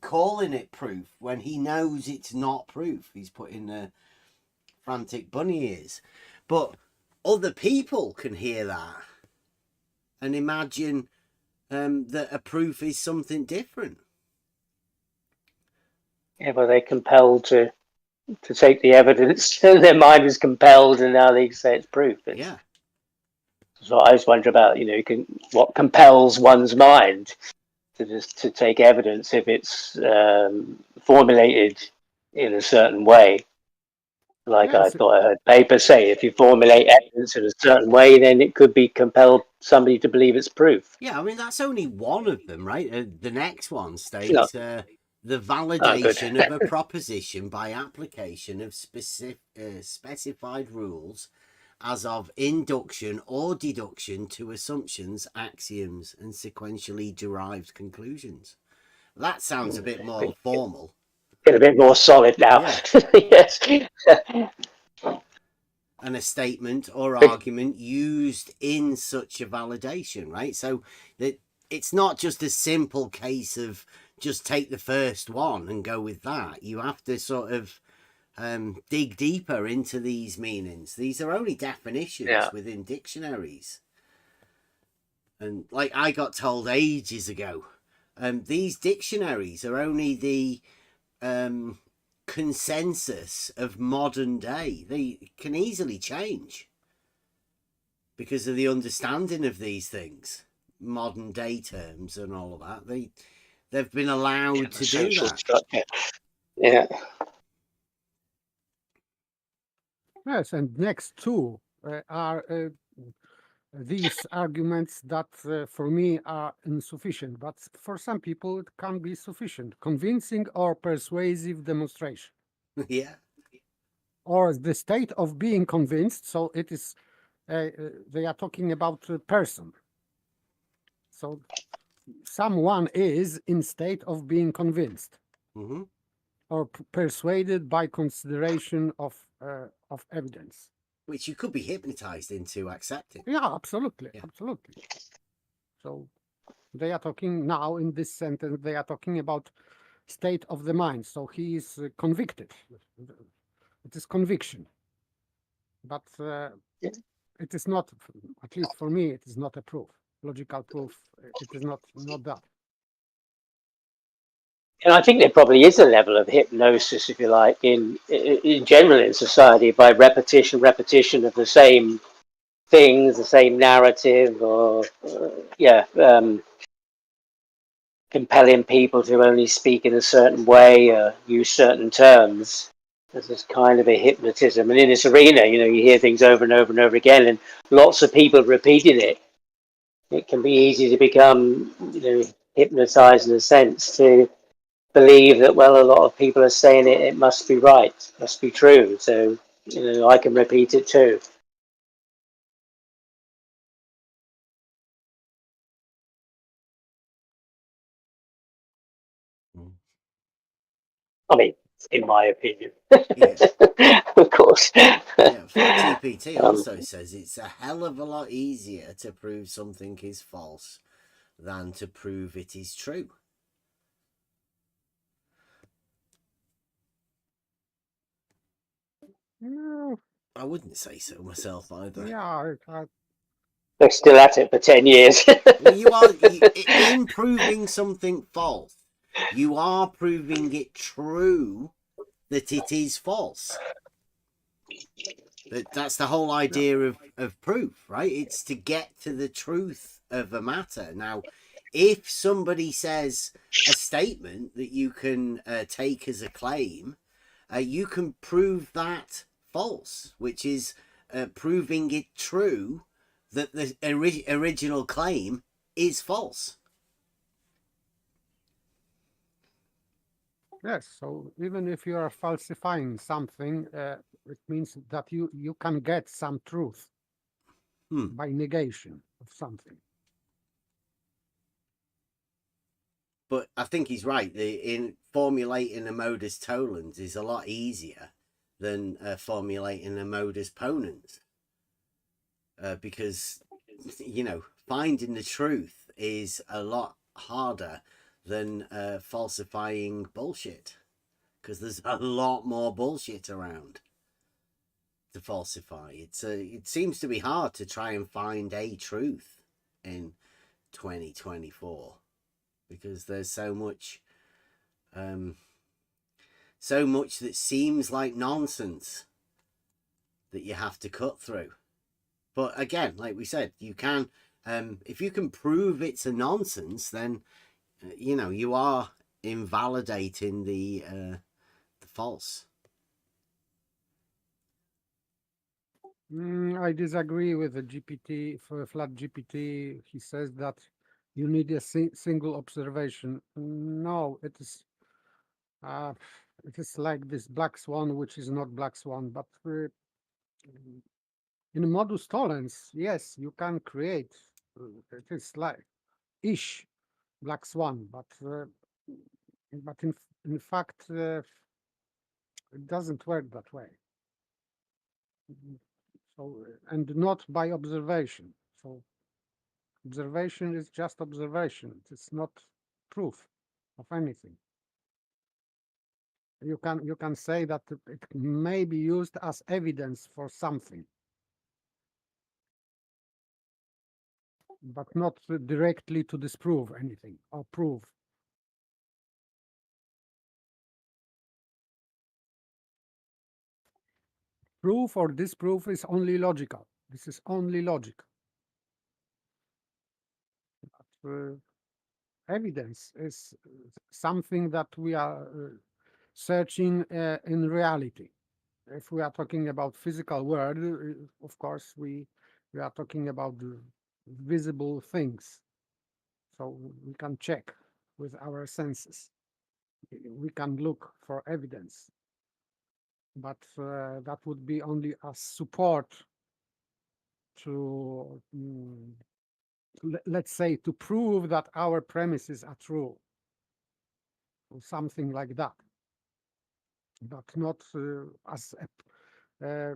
calling it proof when he knows it's not proof. He's putting the frantic bunny ears, but other people can hear that and imagine that a proof is something different. Yeah, but they're compelled to take the evidence, and their mind is compelled, and now they say it's proof. Yeah. So I always wonder about, what compels one's mind to take evidence if it's formulated in a certain way. Like I Yes, thought I heard papers say, if you formulate evidence in a certain way, then it could be compelled somebody to believe it's proof. Yeah, I mean, that's only one of them, right? The next one No. states the validation of a proposition by application of specified rules as of induction or deduction to assumptions, axioms, and sequentially derived conclusions. That sounds a bit more formal. Get a bit more solid now. Yeah. Yes. And a statement or argument used in such a validation, right? So that it's not just a simple case of just take the first one and go with that. You have to sort of dig deeper into these meanings. These are only definitions within dictionaries. And like I got told ages ago, these dictionaries are only the consensus of modern day. They can easily change because of the understanding of these things, modern day terms and all of that. They've been allowed to do that. Structure. Yeah. yes, and next two are these arguments that for me are insufficient, but for some people it can be sufficient. Convincing or persuasive demonstration. Yeah. Or the state of being convinced. So it is, they are talking about a person. So someone is in state of being convinced or persuaded by consideration of evidence. Which you could be hypnotized into accepting. Yeah, absolutely. Yeah. Absolutely. So they are talking now in this sentence, they are talking about state of the mind. So he is convicted. It is conviction. But it is not, at least for me, it is not a proof. Logical proof, it is not that. And I think there probably is a level of hypnosis, if you like, in general in society by repetition of the same things, the same narrative, or compelling people to only speak in a certain way or use certain terms. There's this kind of a hypnotism, and in this arena, you hear things over and over and over again, and lots of people repeating it. It can be easy to become, hypnotized in a sense to believe that, well, a lot of people are saying it must be right, must be true, so I can repeat it too. I mean, in my opinion. Of course. GPT also says it's a hell of a lot easier to prove something is false than to prove it is true. No. I wouldn't say so myself either. Yeah, they're still at it for 10 years. Well, you are in proving something false. You are proving it true that it is false. That's the whole idea of proof, right? It's to get to the truth of a matter. Now, if somebody says a statement that you can take as a claim, you can prove that false, which is proving it true that the original claim is false. Yes, so even if you are falsifying something, it means that you can get some truth by negation of something. But I think he's right. In formulating a modus tollens is a lot easier than formulating a modus ponens, because finding the truth is a lot harder than falsifying bullshit, because there's a lot more bullshit around to falsify. It seems to be hard to try and find a truth in 2024, because there's so much that seems like nonsense that you have to cut through. But again, like we said, you can if you can prove it's a nonsense, then you are invalidating the false. I disagree with the GPT, for flat GPT. He says that you need a single observation. No, it is like this black swan, which is not black swan, but in modus tollens, yes, you can create. It is like ish black swan, but in fact, it doesn't work that way. So, and not by observation. So observation is just observation. It's not proof of anything. You can say that it may be used as evidence for something, but not directly to disprove anything or prove. Proof or disproof is only logical. This is only logic. But, evidence is something that we are searching in reality. If we are talking about physical world, of course, we are talking about the visible things. So we can check with our senses. We can look for evidence. But that would be only a support to, let's say, to prove that our premises are true, or something like that, but not as a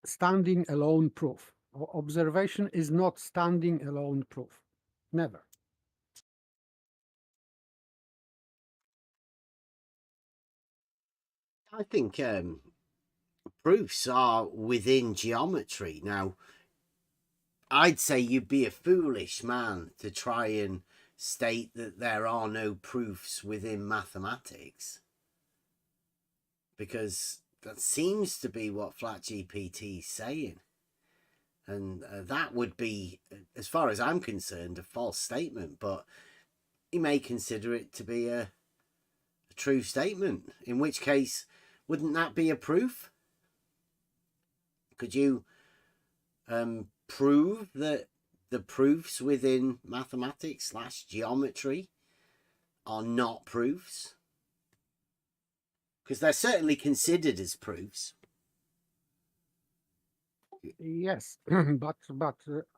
standing alone proof. Observation is not standing alone proof, never. I think proofs are within geometry. Now, I'd say you'd be a foolish man to try and state that there are no proofs within mathematics, because that seems to be what FlatGPT is saying. And that would be, as far as I'm concerned, a false statement, but you may consider it to be a true statement, in which case, wouldn't that be a proof? Could you prove that the proofs within mathematics / geometry are not proofs? Because they're certainly considered as proofs. Yes, but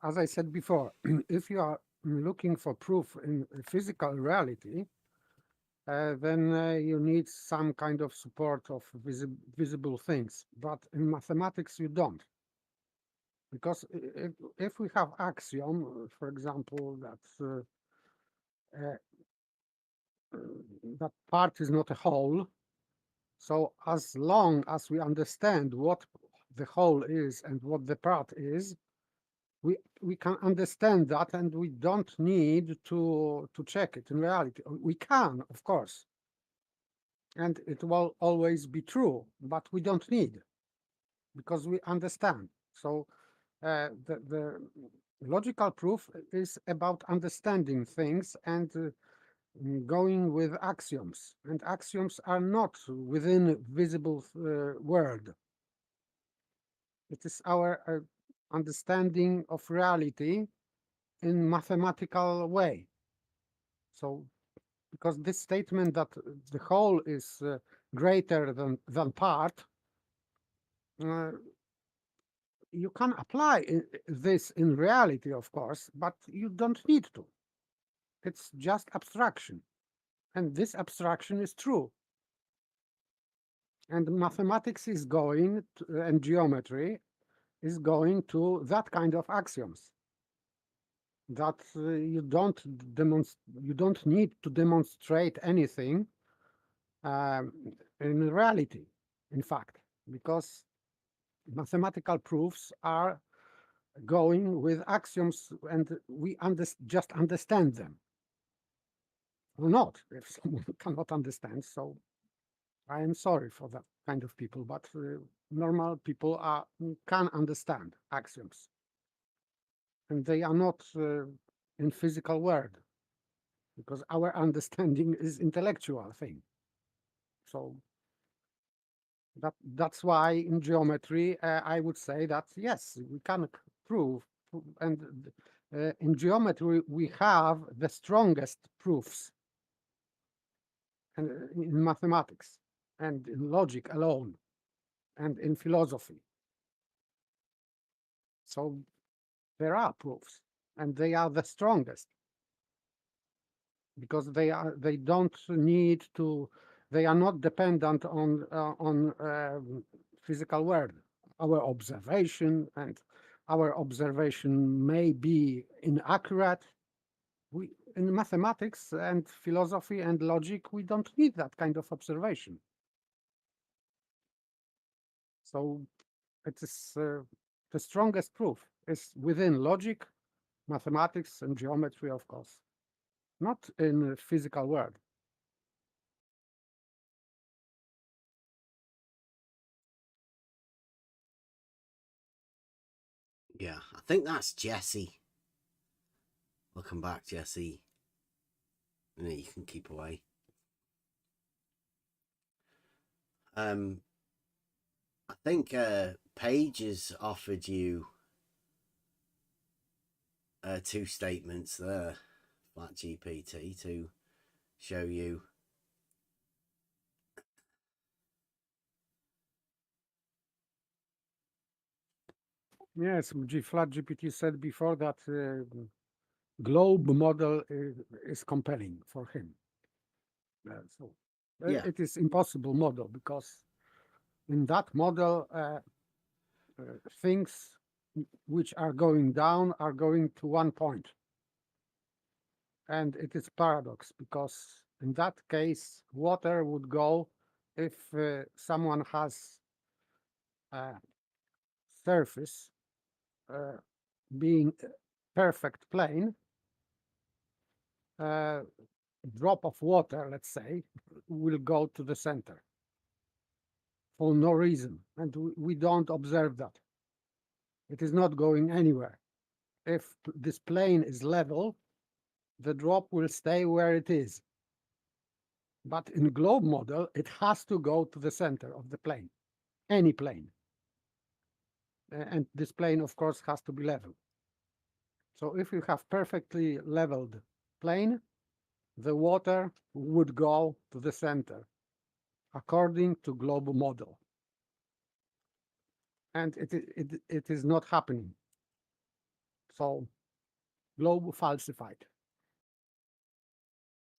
as I said before, if you are looking for proof in physical reality, then you need some kind of support of visible things. But in mathematics, you don't. Because if we have axiom, for example, that that part is not a whole, so as long as we understand what the whole is and what the part is, we can understand that, and we don't need to check it in reality. We can, of course, and it will always be true, but we don't need, because we understand. So the logical proof is about understanding things, and going with axioms, and axioms are not within visible world. It is our understanding of reality in mathematical way. So, because this statement that the whole is greater than part, you can apply this in reality, of course, but you don't need to. It's just abstraction, and this abstraction is true. And mathematics is going to, and geometry is going to that kind of axioms that you don't need to demonstrate anything in reality, in fact, because mathematical proofs are going with axioms, and we just understand them or not. If someone cannot understand, so I am sorry for that kind of people, but normal people can understand axioms, and they are not in physical world, because our understanding is intellectual thing. So that's why in geometry I would say that yes, we can prove, and in geometry we have the strongest proofs, and in mathematics and in logic alone and in philosophy. So there are proofs, and they are the strongest, because they don't need to, they are not dependent on physical world. Our observation, and our observation may be inaccurate. We, in mathematics and philosophy and logic, we don't need that kind of observation. So it is the strongest proof is within logic, mathematics, and geometry, of course, not in the physical world. Yeah, I think that's Jesse. Welcome back, Jesse. No, you can keep away. I think Paige has offered you two statements there, Flat GPT, to show you. Yes, Flat GPT said before that globe model is compelling for him. So Yeah. it is impossible model, because in that model things which are going down are going to one point, and it is paradox, because in that case water would go, if someone has a surface being perfect plane, drop of water, let's say, will go to the center for no reason, and we don't observe that. It is not going anywhere. If this plane is level, the drop will stay where it is. But in globe model, it has to go to the center of the plane, any plane. And this plane, of course, has to be level. So if you have perfectly leveled plane, the water would go to the center, according to globe model. And it is not happening. So globe falsified.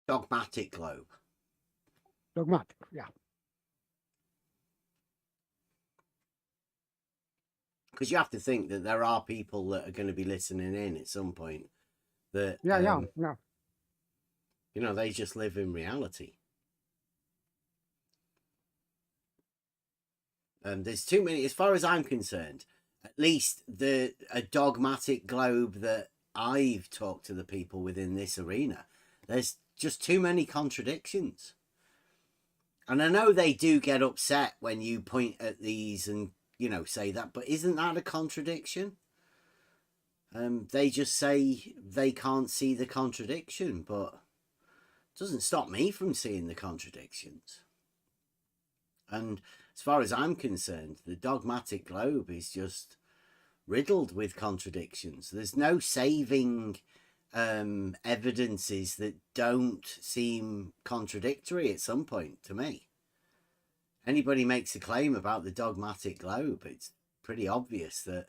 Dogmatic globe. Dogmatic, yeah. Because you have to think that there are people that are going to be listening in at some point that, Yeah. you know, they just live in reality. There's too many, as far as I'm concerned, at least a dogmatic globe that I've talked to the people within this arena, there's just too many contradictions. And I know they do get upset when you point at these and, you know, say that, but isn't that a contradiction? They just say they can't see the contradiction, but doesn't stop me from seeing the contradictions. And as far as I'm concerned, the dogmatic globe is just riddled with contradictions. There's no saving evidences that don't seem contradictory at some point to me. Anybody makes a claim about the dogmatic globe, it's pretty obvious that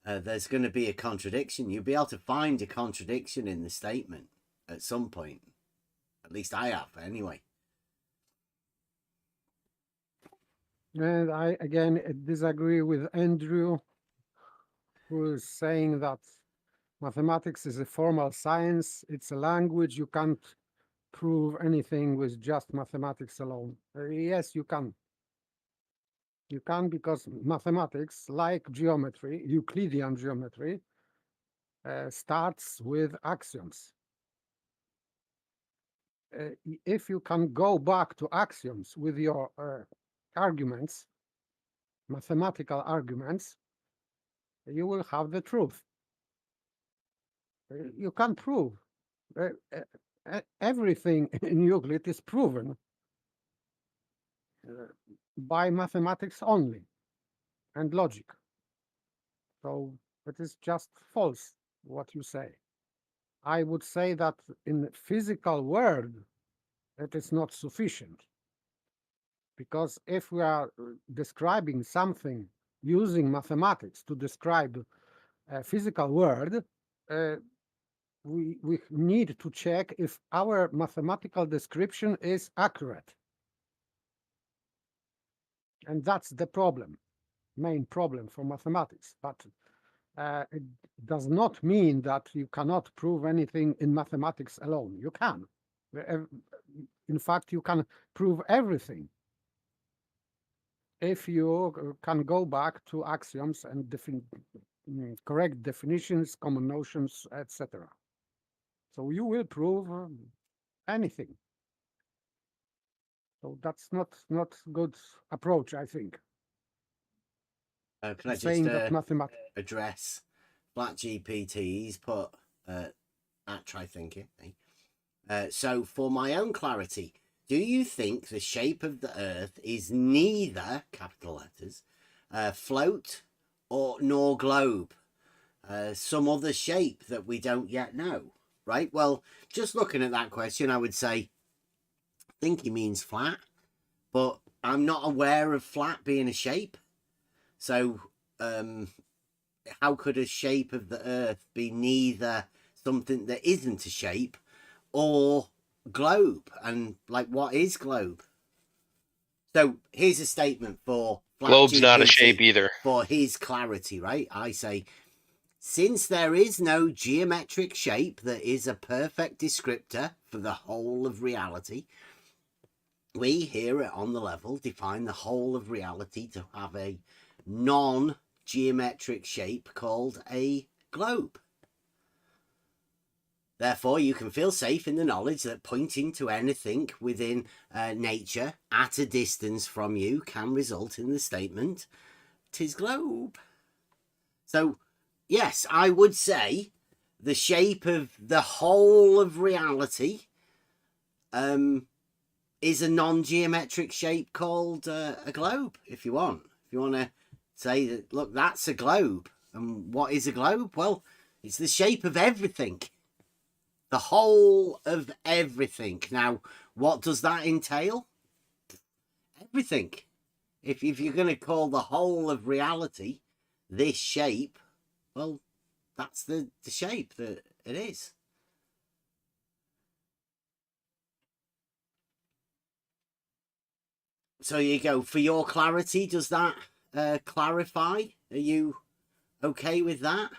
there's going to be a contradiction. You'll be able to find a contradiction in the statement at some point. At least I have, anyway. And I again disagree with Andrew, who is saying that mathematics is a formal science. It's a language. You can't prove anything with just mathematics alone. Yes, you can. You can, because mathematics, like geometry, Euclidean geometry, starts with axioms. If you can go back to axioms with your arguments, mathematical arguments, you will have the truth. You can prove. Everything in Euclid is proven by mathematics only and logic. So it is just false what you say. I would say that in the physical world, it is not sufficient. Because if we are describing something using mathematics to describe a physical world, we need to check if our mathematical description is accurate. And that's the problem, main problem for mathematics. But it does not mean that you cannot prove anything in mathematics alone. You can. In fact, you can prove everything if you can go back to axioms and correct definitions, common notions, etc. So you will prove anything. So that's not good approach, I think. Can I Saying just that mathematics address Flat GPT's put at try thinking. So for my own clarity, do you think the shape of the Earth is neither, capital letters, float or nor globe? Some other shape that we don't yet know, right? Well, just looking at that question, I would say, I think he means flat, but I'm not aware of flat being a shape. So how could a shape of the Earth be neither something that isn't a shape or globe? And like, what is globe? So here's a statement for Flat Globe's GPT not a shape either. for his clarity, right? I say, since there is no geometric shape that is a perfect descriptor for the whole of reality, we here at On the Level define the whole of reality to have a non-geometric shape called a globe. Therefore, you can feel safe in the knowledge that pointing to anything within nature at a distance from you can result in the statement, "'Tis globe." So, yes, I would say the shape of the whole of reality is a non-geometric shape called a globe, if you want. If you want to say that, look, that's a globe. And what is a globe? Well, it's the shape of everything. The whole of everything. Now, what does that entail? Everything. If you're going to call the whole of reality this shape, well, that's the shape that it is. So you go, for your clarity, does that clarify? Are you okay with that?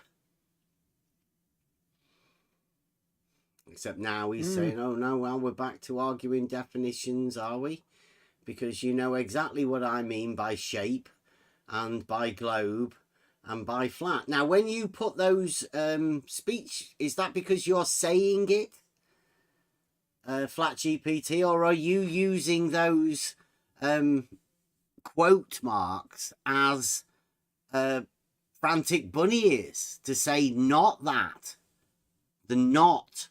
Except now he's saying, oh no, well, we're back to arguing definitions, are we? Because you know exactly what I mean by shape and by globe and by flat. Now, when you put those speech, is that because you're saying it, Flat GPT, or are you using those quote marks as frantic bunny ears to say not that, the not?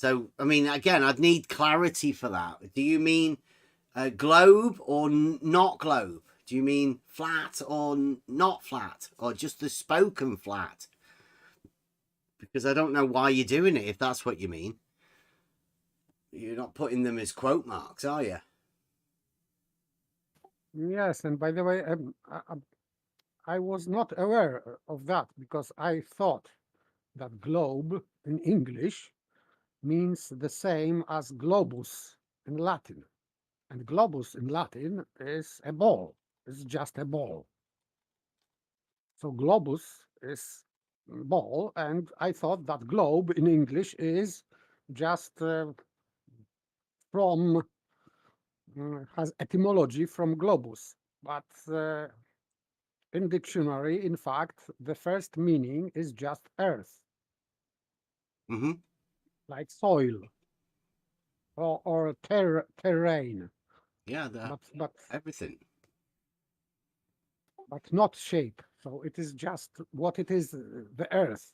So, I mean, again, I'd need clarity for that. Do you mean globe or not globe? Do you mean flat or not flat? Or just the spoken flat? Because I don't know why you're doing it, if that's what you mean. You're not putting them as quote marks, are you? Yes, and by the way, I was not aware of that because I thought that globe in English means the same as globus in Latin. And globus in Latin is a ball. It's just a ball. So globus is ball, and I thought that globe in English is just from has etymology from globus, but in dictionary, in fact, the first meaning is just earth, Mm-hmm. like soil or terrain. Yeah, But everything. but not shape. So it is just what it is, the earth.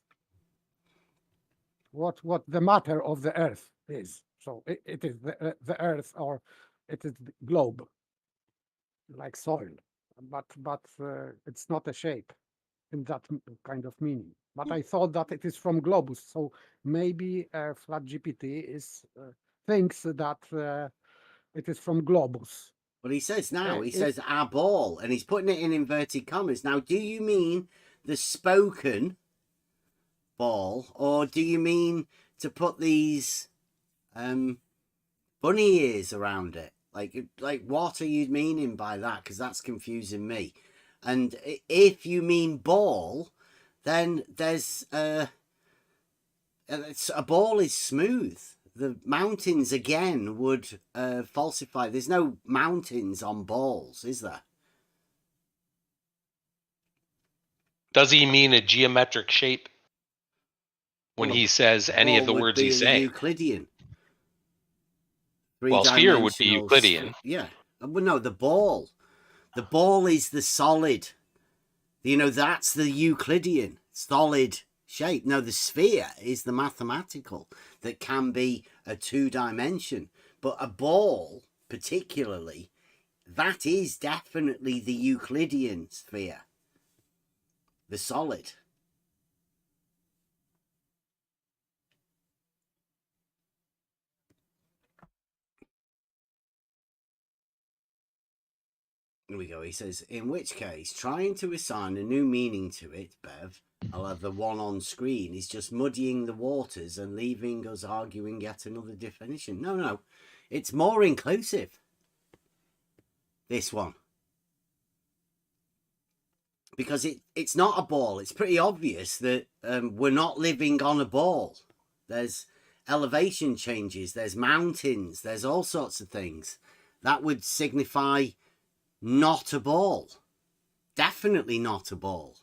What the matter of the earth is. So it is the earth, or it is the globe, like soil. But it's not a shape in that kind of meaning. But I thought that it is from globus. So maybe Flat GPT is thinks that it is from globus. But he says now, he If says our ball, and he's putting it in inverted commas. Now, do you mean the spoken ball, or do you mean to put these bunny ears around it? Like what are you meaning by that? Because that's confusing me. And if you mean ball, then there's a ball is smooth. The mountains again would falsify. There's no mountains on balls, is there? Does he mean a geometric shape when he says any of the words he's saying? Euclidean. Well, sphere would be Euclidean. Yeah. Well, no, the ball. The ball is the solid. You know, that's the Euclidean solid shape. No, the sphere is the mathematical that can be a 2-dimension. But a ball, particularly, that is definitely the Euclidean sphere. The solid. Here we go. He says, in which case, trying to assign a new meaning to it, Bev, I'll have the one on screen, is just muddying the waters and leaving us arguing yet another definition. No. It's more inclusive. This one. Because it's not a ball. It's pretty obvious that we're not living on a ball. There's elevation changes. There's mountains. There's all sorts of things. That would signify not a ball. Definitely not a ball.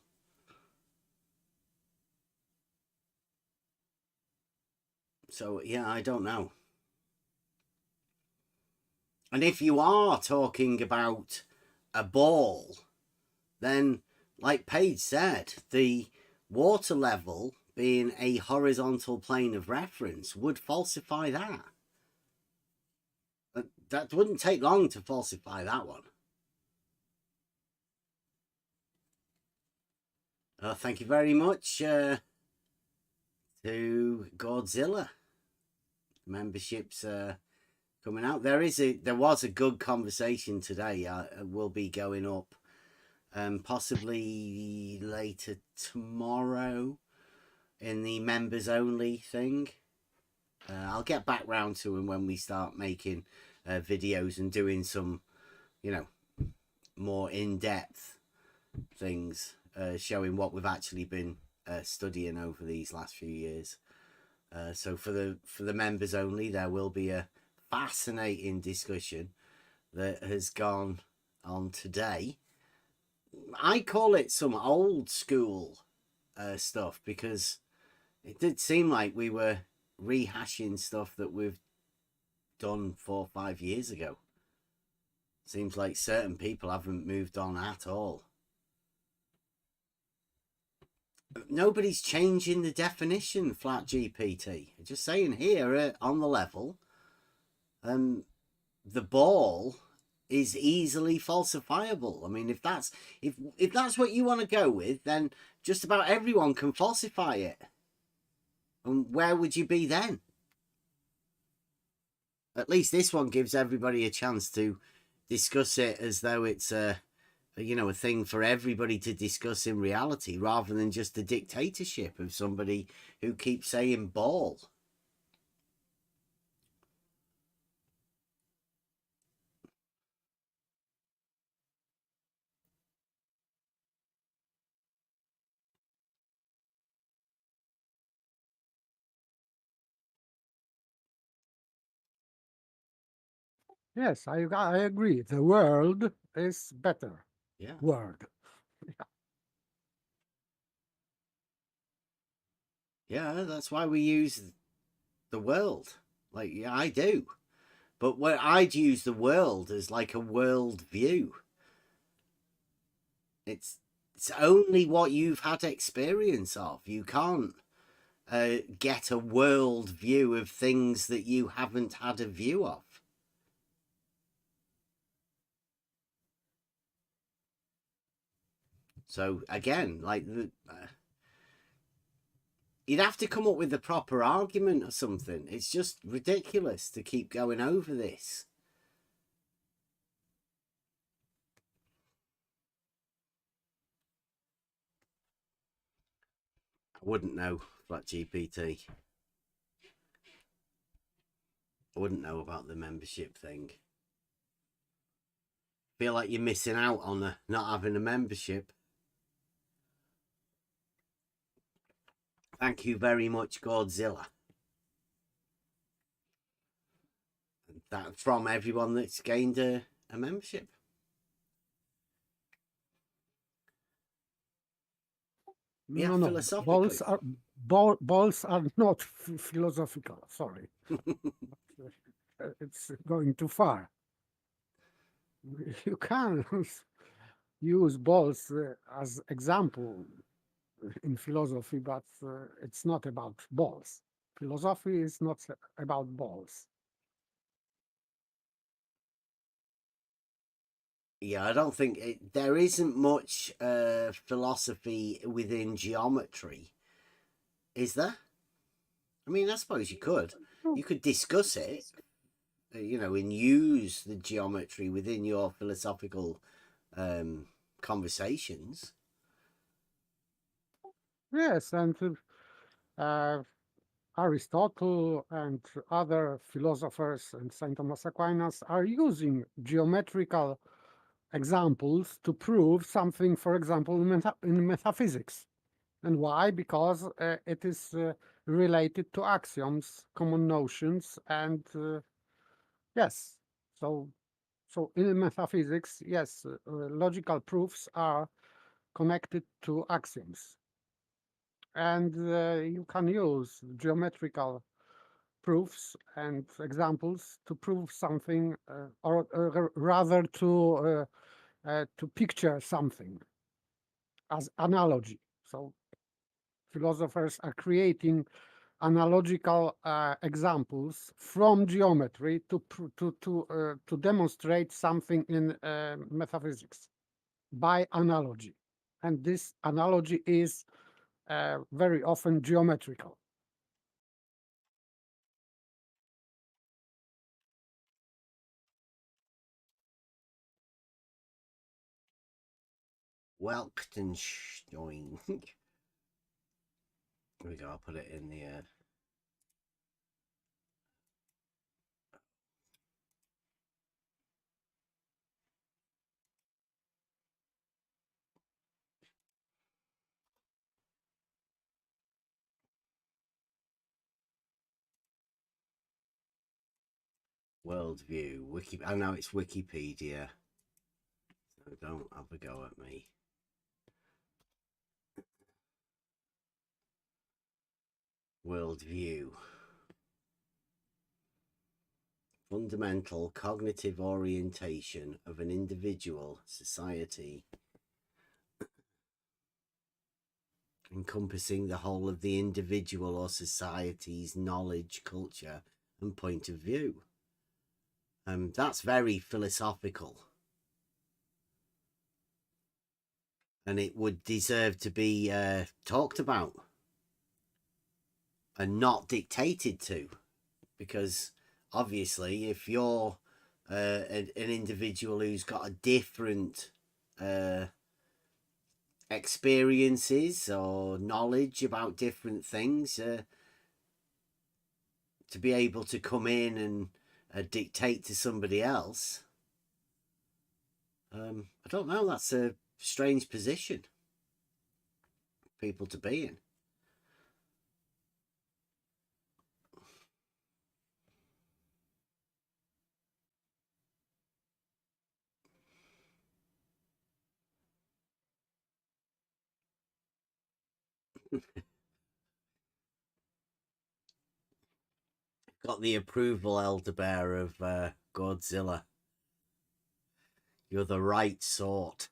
So, yeah, I don't know. And if you are talking about a ball, then, like Paige said, the water level being a horizontal plane of reference would falsify that. That wouldn't take long to falsify that one. Thank you very much to Godzilla. Memberships coming out. There was a good conversation today. Will be going up possibly later tomorrow in the members only thing. I'll get back round to them when we start making videos and doing some, more in-depth things, showing what we've actually been studying over these last few years. So for the members only, there will be a fascinating discussion that has gone on today. I call it some old school stuff because it did seem like we were rehashing stuff that we've done 4 or 5 years ago. Seems like certain people haven't moved on at all. nobody's changing the definition, flat GPT. Just saying here on the level, the ball is easily falsifiable. I mean, if that's what you want to go with, then just about everyone can falsify it. And where would you be then? At least this one gives everybody a chance to discuss it as though it's a thing for everybody to discuss in reality, rather than just the dictatorship of somebody who keeps saying ball. Yes, I agree. The world is better. Yeah. Word. Yeah, that's why we use the world. Like, yeah, I do. But where I'd use the world as like a world view. It's only what you've had experience of. You can't get a world view of things that you haven't had a view of. So again, like you'd have to come up with a proper argument or something. It's just ridiculous to keep going over this. I wouldn't know, Flat GPT. I wouldn't know about the membership thing. Feel like you're missing out on not having a membership. Thank you very much, Godzilla. That from everyone that's gained a membership. Yeah, No, philosophically. balls are not philosophical. Sorry, it's going too far. You can use balls as example in philosophy, but it's not about balls. Philosophy is not about balls. Yeah, I don't think there isn't much philosophy within geometry, is there? I mean, I suppose you could. You could discuss it, and use the geometry within your philosophical conversations. Yes, and Aristotle and other philosophers and Saint Thomas Aquinas are using geometrical examples to prove something, for example, in metaphysics. And why? Because it is related to axioms, common notions, and yes, so in metaphysics, yes, logical proofs are connected to axioms, and you can use geometrical proofs and examples to prove something, or rather to picture something as analogy. So philosophers are creating analogical examples from geometry to demonstrate something in metaphysics by analogy, and this analogy is very often geometrical. Welkenstein. Here we go. I'll put it in the. Worldview. I know it's Wikipedia. So don't have a go at me. Worldview. Fundamental cognitive orientation of an individual, society, encompassing the whole of the individual or society's knowledge, culture, and point of view. That's very philosophical. And it would deserve to be talked about and not dictated to. Because obviously, if you're an individual who's got a different experiences or knowledge about different things, to be able to come in and dictate to somebody else, I don't know, that's a strange position for people to be in. Got the approval, Elder Bear, of Godzilla. You're the right sort.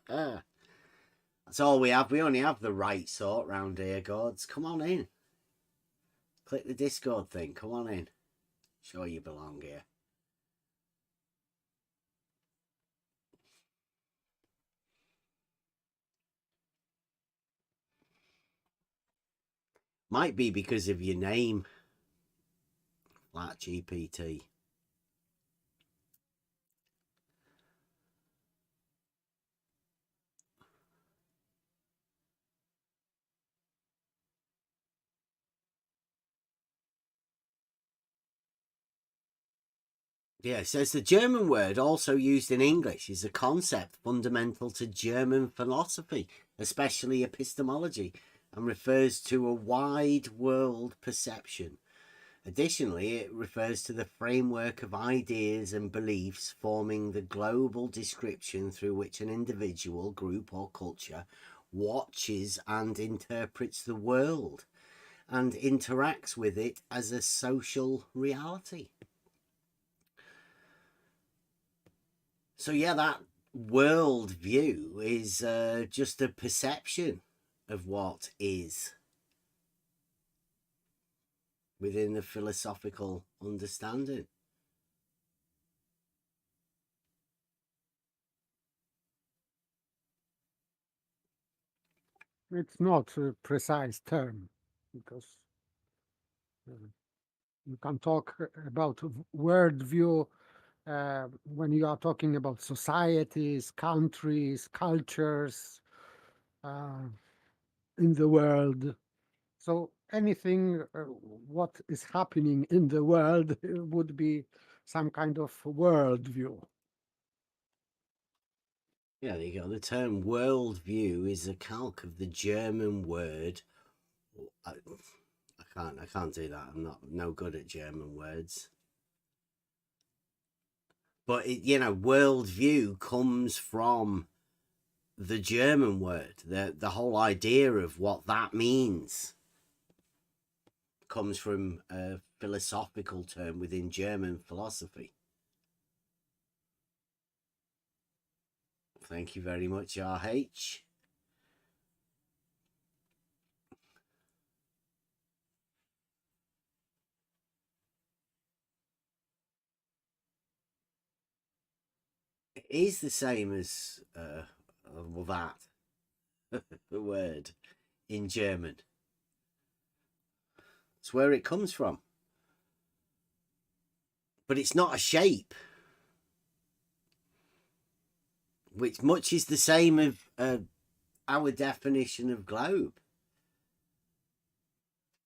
That's all we have. We only have the right sort round here, Gods. Come on in. Click the Discord thing. Come on in. Sure you belong here. Might be because of your name, Flat GPT. Yeah, it says the German word also used in English is a concept fundamental to German philosophy, especially epistemology, and refers to a wide world perception. Additionally, it refers to the framework of ideas and beliefs forming the global description through which an individual, group, or culture watches and interprets the world and interacts with it as a social reality. So yeah, that world view is just a perception of what is within the philosophical understanding. It's not a precise term because you can talk about worldview when you are talking about societies, countries, cultures in the world. So anything what is happening in the world would be some kind of worldview. Yeah, there you go. The term worldview is a calque of the German word. I can't do that. I'm no good at German words. But worldview comes from the German word. The whole idea of what that means comes from a philosophical term within German philosophy. Thank you very much, RH. It is the same as that the word in German. It's where it comes from. But it's not a shape, which much is the same of our definition of globe.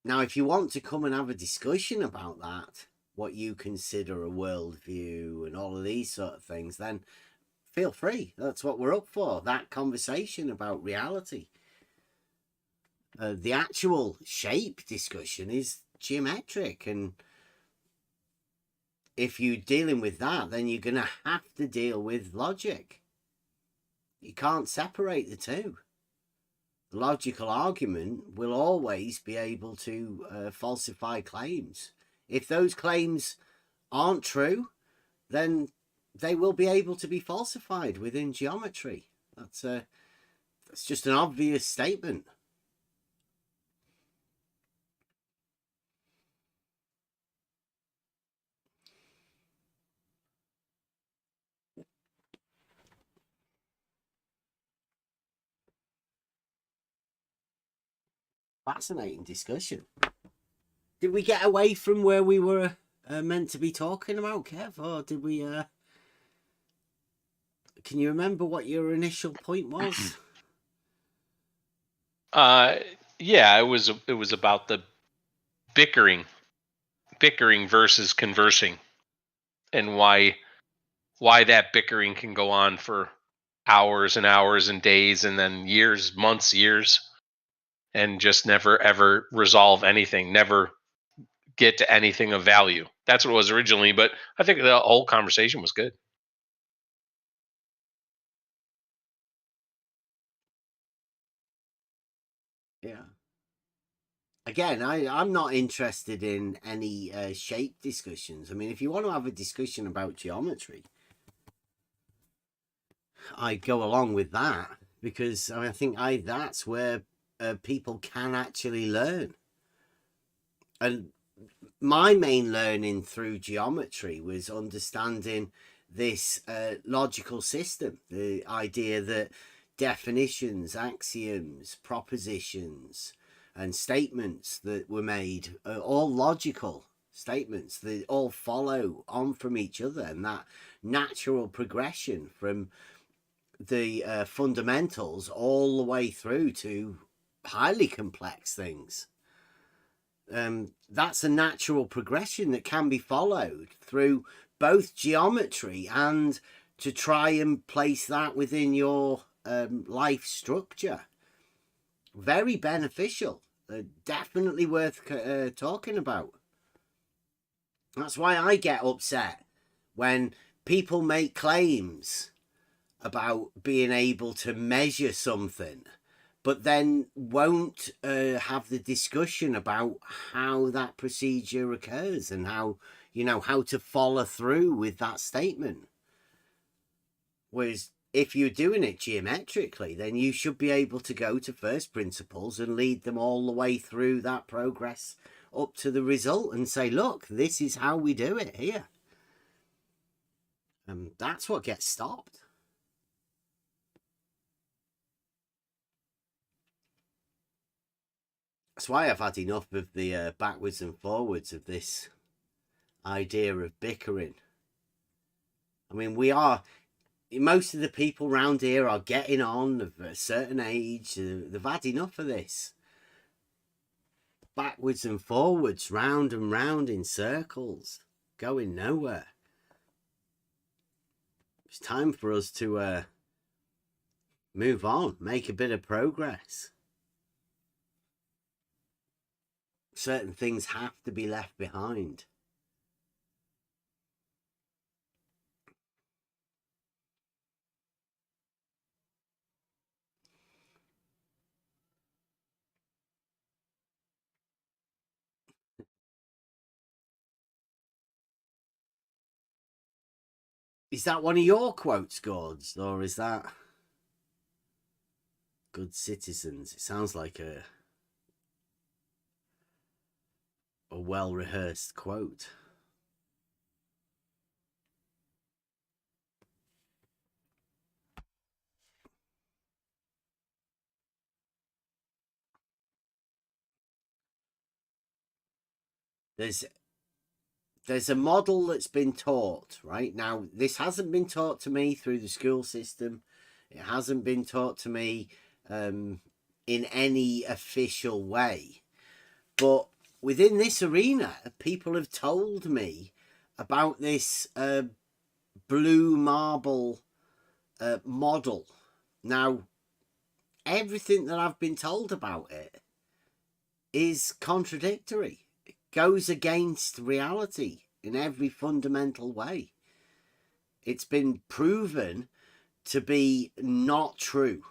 Now, if you want to come and have a discussion about that, what you consider a worldview and all of these sort of things, then feel free. That's what we're up for, that conversation about reality. The actual shape discussion is geometric, and if you're dealing with that, then you're going to have to deal with logic. You can't separate the two. The logical argument will always be able to falsify claims. If those claims aren't true, then they will be able to be falsified within geometry. That's It's just an obvious statement. Fascinating discussion. Did we get away from where we were meant to be talking about, Kev? Or did we... Can you remember what your initial point was? Yeah, it was about the bickering versus conversing, and why that bickering can go on for hours and hours and days and then years, months, years, and just never ever resolve anything, never get to anything of value. That's what it was originally, but I think the whole conversation was good. Yeah. Again, I'm not interested in any shape discussions. I mean, if you want to have a discussion about geometry, I go along with that, because I think that's where people can actually learn. And my main learning through geometry was understanding this logical system, the idea that definitions, axioms, propositions, and statements that were made are all logical statements that all follow on from each other, and that natural progression from the fundamentals all the way through to highly complex things. That's a natural progression that can be followed through both geometry and to try and place that within your life structure. Very beneficial. Definitely worth talking about. That's why I get upset when people make claims about being able to measure something, but then won't have the discussion about how that procedure occurs and how to follow through with that statement. Whereas if you're doing it geometrically, then you should be able to go to first principles and lead them all the way through that progress up to the result and say, look, this is how we do it here. And that's what gets stopped. That's why I've had enough of the backwards and forwards of this idea of bickering. I mean, most of the people around here are getting on of a certain age. They've had enough of this. Backwards and forwards, round and round in circles, going nowhere. It's time for us to move on, make a bit of progress. Certain things have to be left behind. Is that one of your quotes, Gords, or is that Good Citizens? It sounds like a well-rehearsed quote. There's a model that's been taught, right? Now, this hasn't been taught to me through the school system. It hasn't been taught to me in any official way. But within this arena, people have told me about this blue marble model. Now, everything that I've been told about it is contradictory. It goes against reality in every fundamental way. It's been proven to be not true,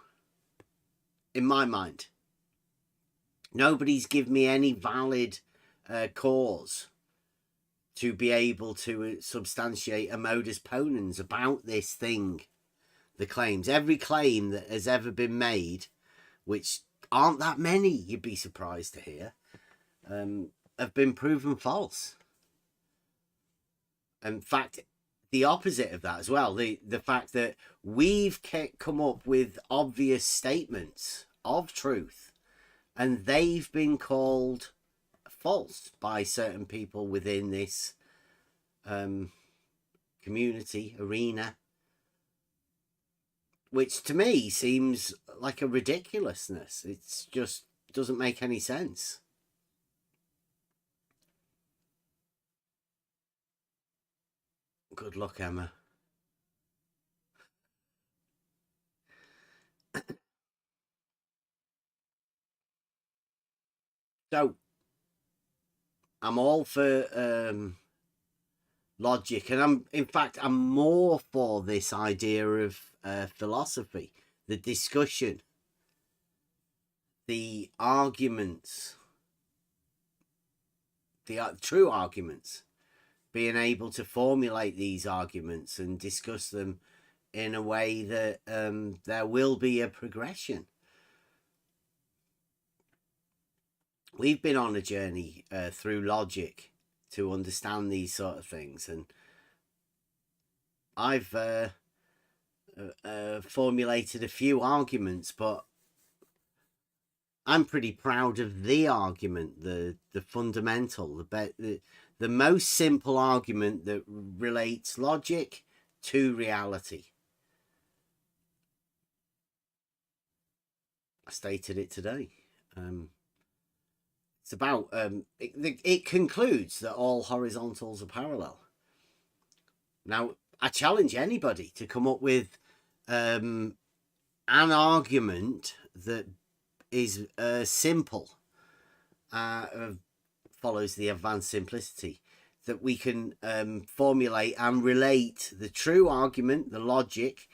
in my mind. Nobody's given me any valid cause to be able to substantiate a modus ponens about this thing the claims. Every claim that has ever been made, which aren't that many, you'd be surprised to hear, have been proven false. In fact, the opposite of that as well, the fact that we've come up with obvious statements of truth and they've been called false by certain people within this community arena, which to me seems like a ridiculousness. It's just doesn't make any sense. Good luck, Emma. So, I'm all for logic, and I'm more for this idea of philosophy, the discussion, the arguments, the true arguments, being able to formulate these arguments and discuss them in a way that there will be a progression. We've been on a journey through logic to understand these sort of things, and I've formulated a few arguments, but I'm pretty proud of the argument, the fundamental, the most simple argument that relates logic to reality. I stated it today. It's about it concludes that all horizontals are parallel. Now, I challenge anybody to come up with an argument that is simple, follows the advanced simplicity, that we can formulate and relate the true argument, the logic,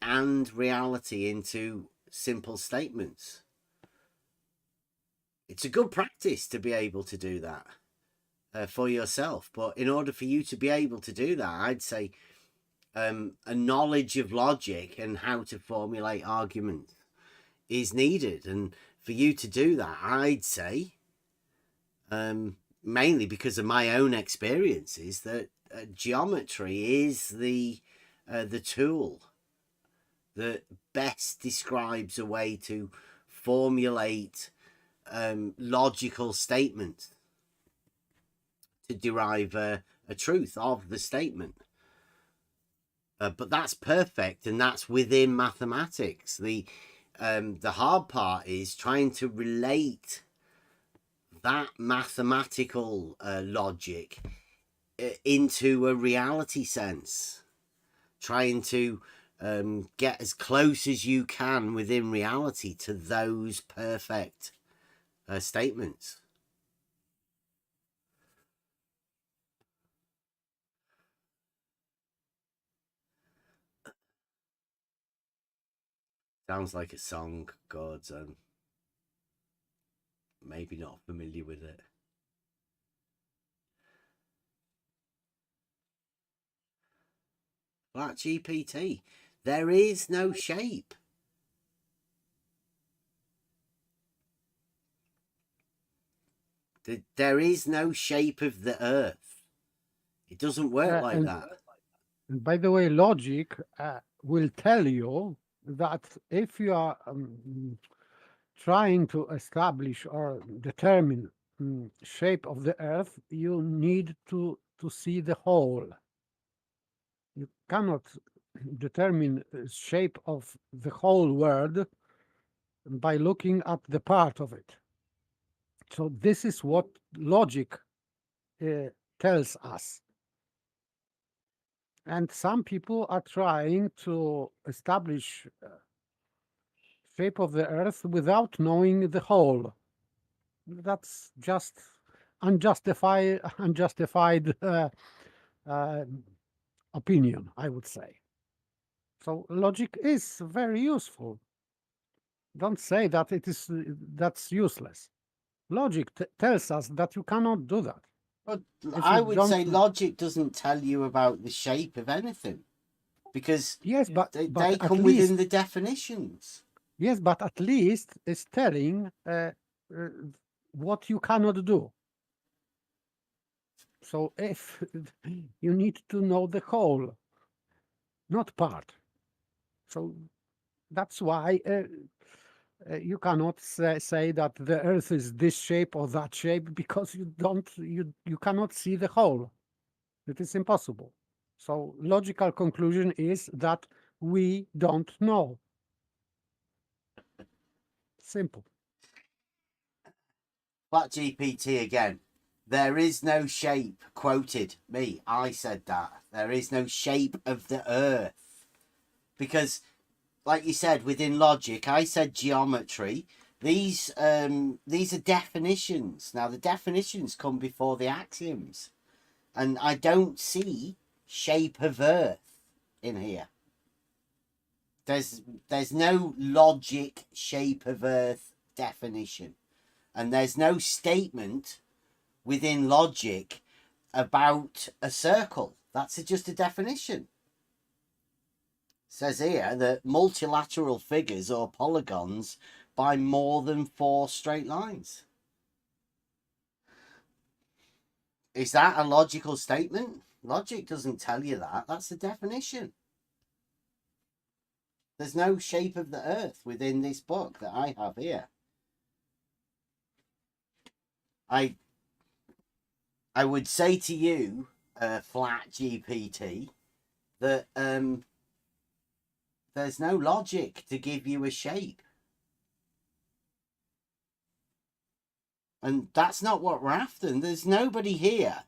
and reality into simple statements. It's a good practice to be able to do that for yourself. But in order for you to be able to do that, I'd say a knowledge of logic and how to formulate arguments is needed. And for you to do that, I'd say, mainly because of my own experiences, that geometry is the tool that best describes a way to formulate logical statements to derive a truth of the statement. But that's perfect, and that's within mathematics. The hard part is trying to relate that mathematical logic into a reality sense, trying to get as close as you can within reality to those perfect statements. Sounds like a song, God's maybe not familiar with it. Flat GPT. There is no shape. There is no shape of the earth. It doesn't work like that. And by the way, logic will tell you that if you are trying to establish or determine shape of the earth, you need to see the whole. You cannot determine shape of the whole world by looking at the part of it. So this is what logic tells us. And some people are trying to establish shape of the earth without knowing the whole. That's just unjustified opinion, I would say. So logic is very useful. Don't say that that's useless. Logic tells us that you cannot do that. But I would say logic doesn't tell you about the shape of anything, because Yes, but they at come least within the definitions. yes, but at least it's telling what you cannot do. So if you need to know the whole, not part. So that's why you cannot say that the Earth is this shape or that shape, because you cannot see the whole. It is impossible. So logical conclusion is that we don't know. Simple. But GPT again. There is no shape. Quoted me. I said that. There is no shape of the Earth. Because, like you said, within logic, I said geometry. These are definitions. Now, the definitions come before the axioms. And I don't see shape of Earth in here. There's no logic shape of Earth definition. And there's no statement within logic about a circle. That's just a definition. It says here that multilateral figures or polygons by more than 4 straight lines. Is that a logical statement? Logic doesn't tell you that. That's the definition. There's no shape of the Earth within this book that I have here. I would say to you, flat GPT, that there's no logic to give you a shape. And that's not what we're after. There's nobody here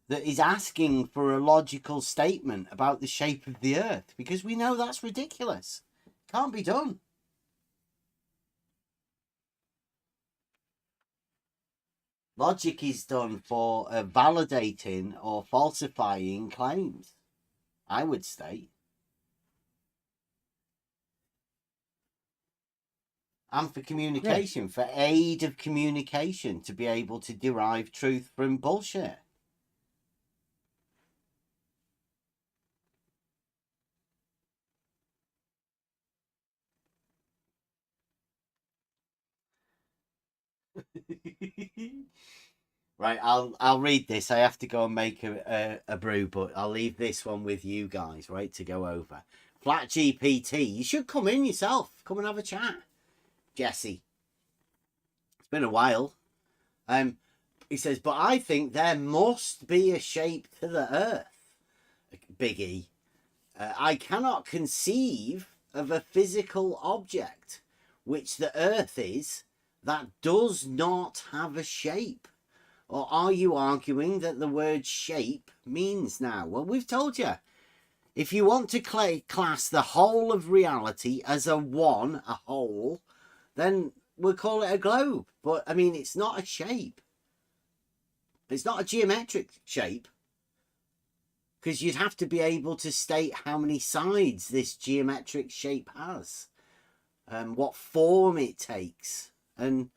that is asking for a logical statement about the shape of the Earth, because we know that's ridiculous. Can't be done. Logic is done for validating or falsifying claims, I would state. And for communication, for aid of communication, to be able to derive truth from bullshit. Right, I'll read this. I have to go and make a brew, but I'll leave this one with you guys, right, to go over. Flat GPT, you should come in yourself. Come and have a chat, Jesse. It's been a while. He says, but I think there must be a shape to the Earth, Big E. I cannot conceive of a physical object, which the Earth is, that does not have a shape. Or are you arguing that the word shape means now? Well, we've told you. If you want to class the whole of reality as a whole, then we'll call it a globe. But, I mean, it's not a shape. It's not a geometric shape. Because you'd have to be able to state how many sides this geometric shape has. What form it takes. And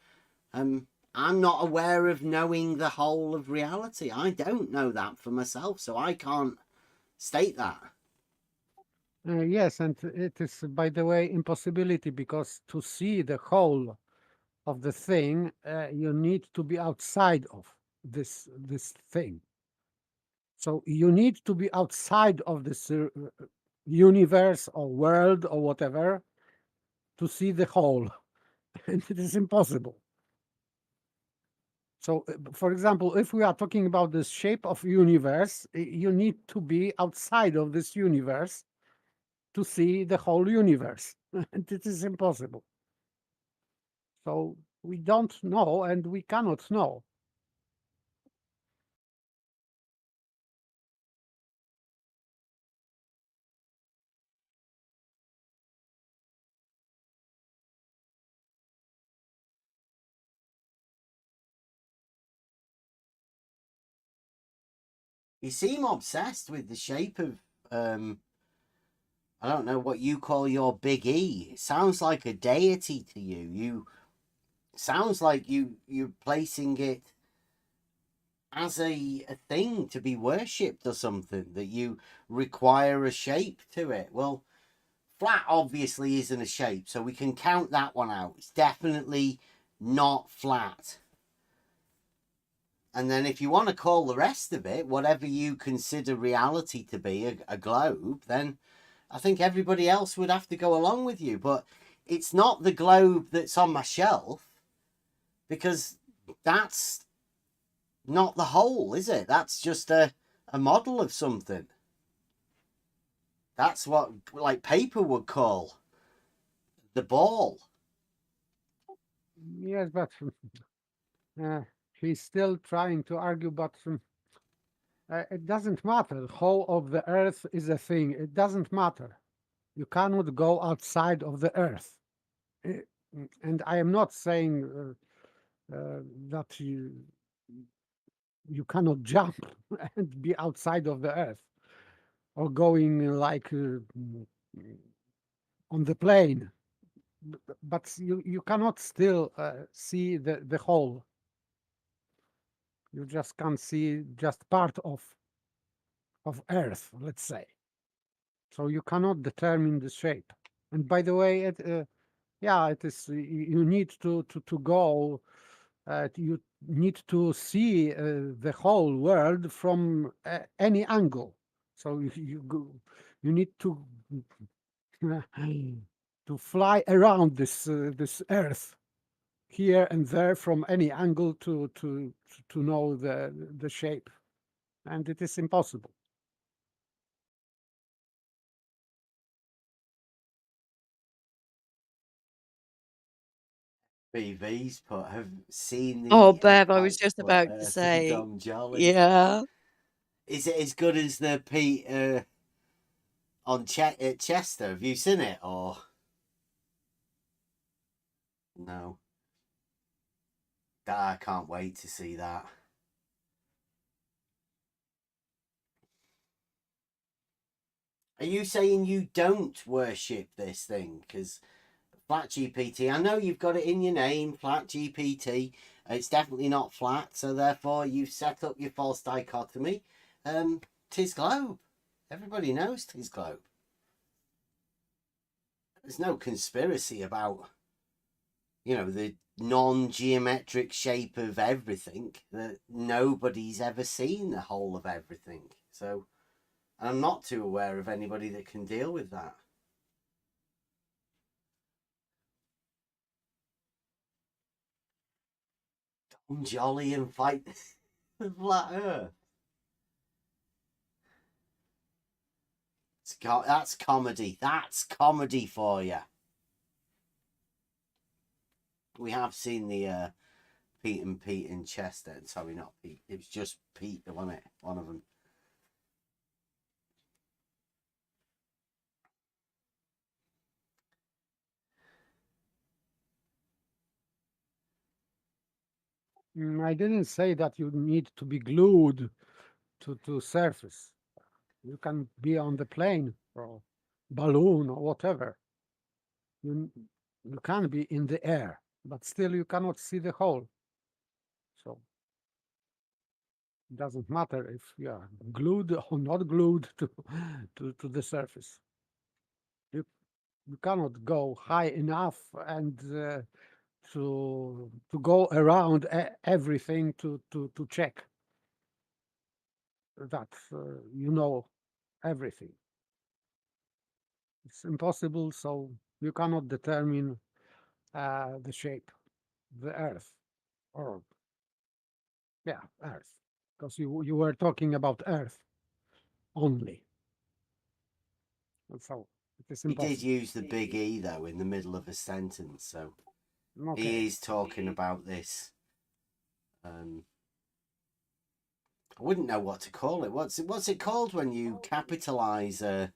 I'm not aware of knowing the whole of reality. I don't know that for myself, so I can't state that. Yes, and it is, by the way, impossibility, because to see the whole of the thing, you need to be outside of this thing. So you need to be outside of this universe or world or whatever to see the whole, and it is impossible. So, for example, if we are talking about the shape of universe, you need to be outside of this universe to see the whole universe, and it is impossible. So we don't know, and we cannot know. You seem obsessed with the shape of, I don't know what you call your Big E. It sounds like a deity to you. Sounds like you're placing it as a thing to be worshipped or something, that you require a shape to it. Well, flat obviously isn't a shape, so we can count that one out. It's definitely not flat. And then if you want to call the rest of it, whatever you consider reality to be, a globe, then I think everybody else would have to go along with you. But it's not the globe that's on my shelf, because that's not the whole, is it? That's just a model of something. That's what, like, paper would call the ball. Yes, but he's still trying to argue, but it doesn't matter. The whole of the earth is a thing. It doesn't matter. You cannot go outside of the earth. And I am not saying that you cannot jump and be outside of the earth, or going like on the plane, but you cannot still see the whole. You just can't see just part of earth, let's say. So you cannot determine the shape. And by the way, yeah, it is, you need to go, you need to see the whole world from any angle. So you need to to fly around this earth here and there from any angle to know the shape, and it is impossible. BV's put, have seen the Oh, Bev, I was flight just for about to Earth and say, Dom Jolly. yeah. Is it as good as the Pete on Chester? Have you seen it, or no? I can't wait to see that. Are you saying you don't worship this thing? Because Flat GPT, I know you've got it in your name, Flat GPT. It's definitely not flat, so therefore you've set up your false dichotomy. Tis globe. Everybody knows tis globe. There's no conspiracy about, you know, the non-geometric shape of everything, that nobody's ever seen the whole of everything. So I'm not too aware of anybody that can deal with that. Tom Jolly and fight the flat earth. That's comedy. That's comedy for you. We have seen the Pete in Chester. Sorry, not Pete. It was just Pete, wasn't it? One of them. I didn't say that you need to be glued to surface. You can be on the plane or balloon or whatever. You can be in the air, but still you cannot see the whole. So it doesn't matter if you are glued or not glued to the surface. You cannot go high enough and to go around everything to check that you know everything. It's impossible, so you cannot determine the shape, the Earth, or yeah, Earth, because you were talking about Earth only, and so it is He impossible. did use the big E though in the middle of a sentence, so Okay. he is talking about this. I wouldn't know what to call it. What's it called when you capitalize a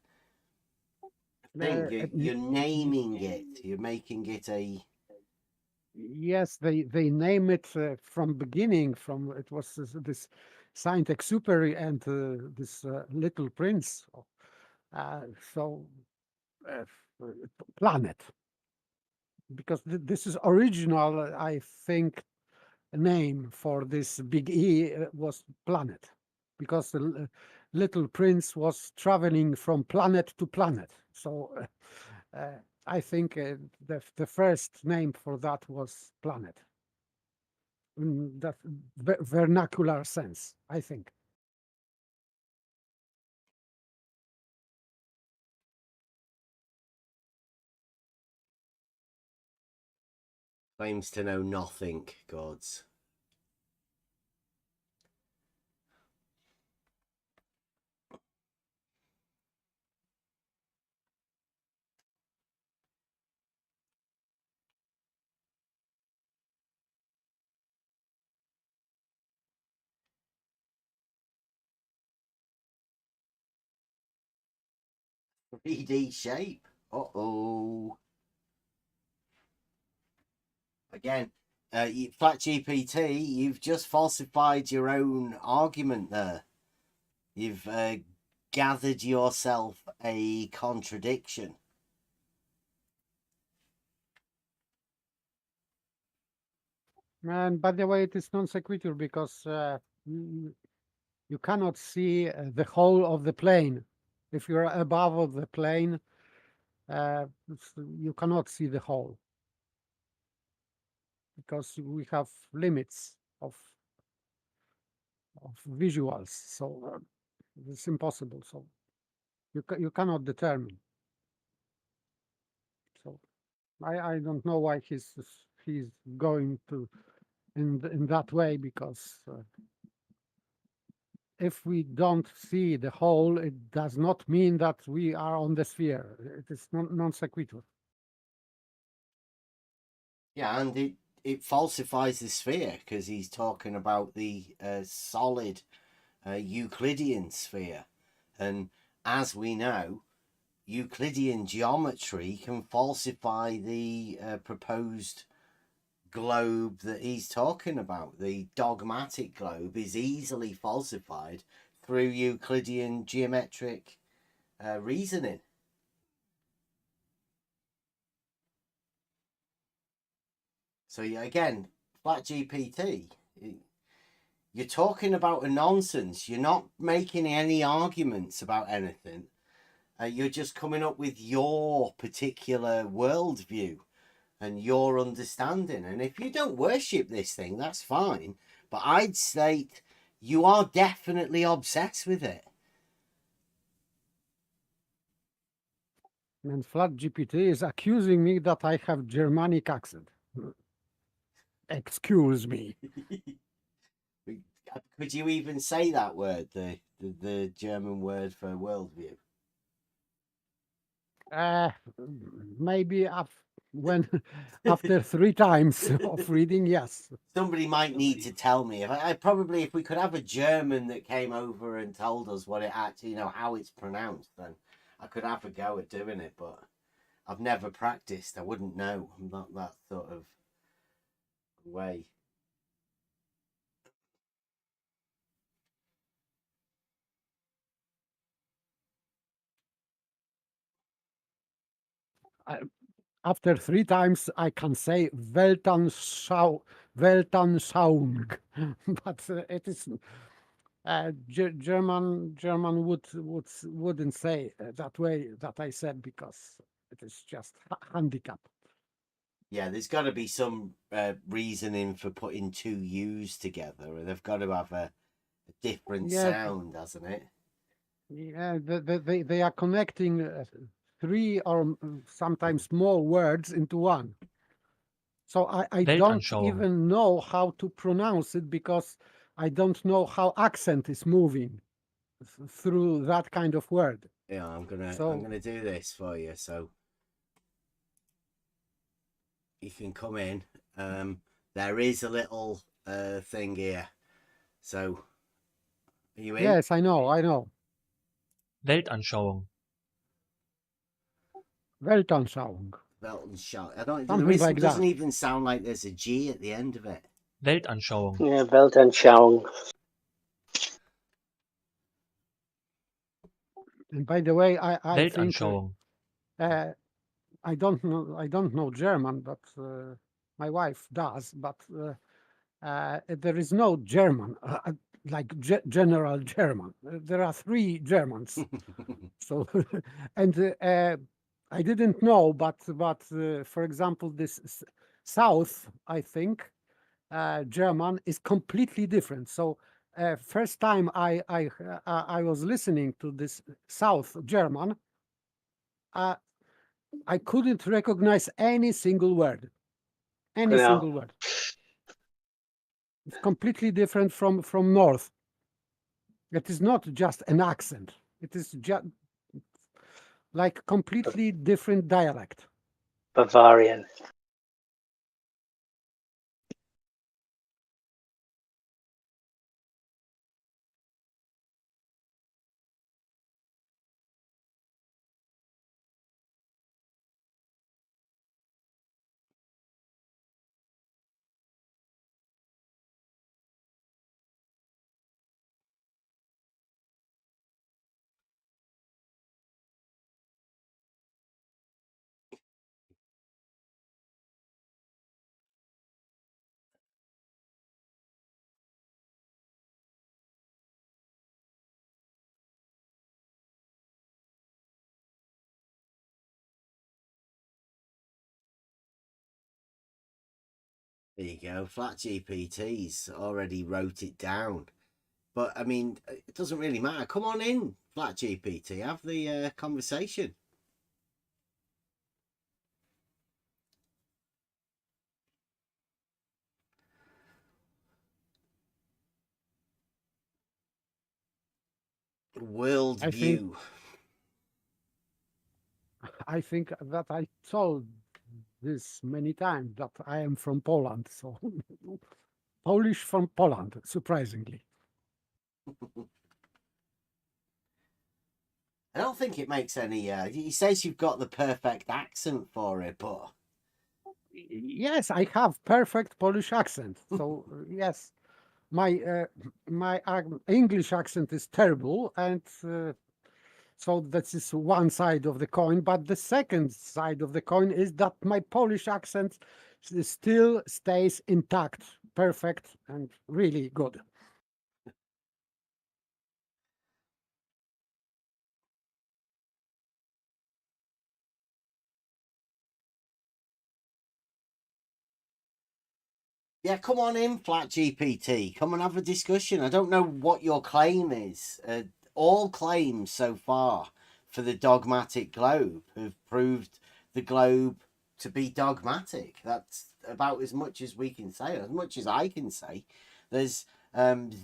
thing? You're naming it. You're making it a. Yes, they name it from beginning. From it was this Saint-Exupéry and this Little Prince. So uh, planet, because this is original. I think name for this big E was planet, because the little prince was traveling from planet to planet. So I think the first name for that was planet, in that vernacular sense, I think. Claims to know nothing, gods. Three-D shape. Uh-oh. Again, Flat GPT, you've just falsified your own argument there. You've gathered yourself a contradiction. And by the way, it is non sequitur because you cannot see the whole of the plane. If you're above of the plane, you cannot see the whole, because we have limits of visuals. So it's impossible. So you cannot determine. So I don't know why he's going to in that way, because if we don't see the whole, it does not mean that we are on the sphere. It is non sequitur. Yeah, and it falsifies the sphere, because he's talking about the solid Euclidean sphere. And as we know, Euclidean geometry can falsify the proposed globe that he's talking about. The dogmatic globe is easily falsified through Euclidean geometric reasoning. So again, Flat GPT, you're talking about a nonsense. You're not making any arguments about anything. You're just coming up with your particular worldview and your understanding. And if you don't worship this thing, that's fine. But I'd state you are definitely obsessed with it. And Flat GPT is accusing me that I have Germanic accent. Excuse me. Could you even say that word, the German word for worldview? Maybe when after 3 times of reading, yes. Somebody might need to tell me. If we could have a German that came over and told us what it actually, how it's pronounced, then I could have a go at doing it. But I've never practiced. I wouldn't know. I'm not that sort of way. After 3 times, I can say Weltanschauung, but it is German wouldn't say that way that I said, because it is just handicap. Yeah, there's got to be some reasoning for putting 2 U's together, and they've got to have a different sound, hasn't it? Yeah, they are connecting 3 or sometimes more words into one. So I don't even know how to pronounce it, because I don't know how accent is moving through that kind of word. Yeah, I'm gonna do this for you, so you can come in. There is a little thing here. So, are you in? Yes, I know. Weltanschauung. Weltanschauung. Weltanschauung. I don't. Something like doesn't that. even sound like there's a G at the end of it. Weltanschauung. Yeah, Weltanschauung. And by the way, I think Weltanschauung. I don't know German, but my wife does. But there is no German, like general German. There are three Germans. So, and I didn't know, but for example, this South, I think, German is completely different. So, first time I was listening to this South German, I couldn't recognize any single word. Any No. single word. It's completely different from North. It is not just an accent. It is just like completely different dialect. Bavarian. There you go. Flat GPT's already wrote it down. But I mean, it doesn't really matter. Come on in, Flat GPT. Have the conversation. World I think view. I think that I told this many times that I am from Poland, so Polish from Poland, surprisingly. I don't think it makes any. He says you've got the perfect accent for it, but Yes, I have perfect Polish accent. So yes, my English accent is terrible, and so that is one side of the coin. But the second side of the coin is that my Polish accent still stays intact, perfect, and really good. yeah, come on in, Flat GPT. Come and have a discussion. I don't know what your claim is. All claims so far for the dogmatic globe have proved the globe to be dogmatic. That's about as much as we can say, as much as I can say. There's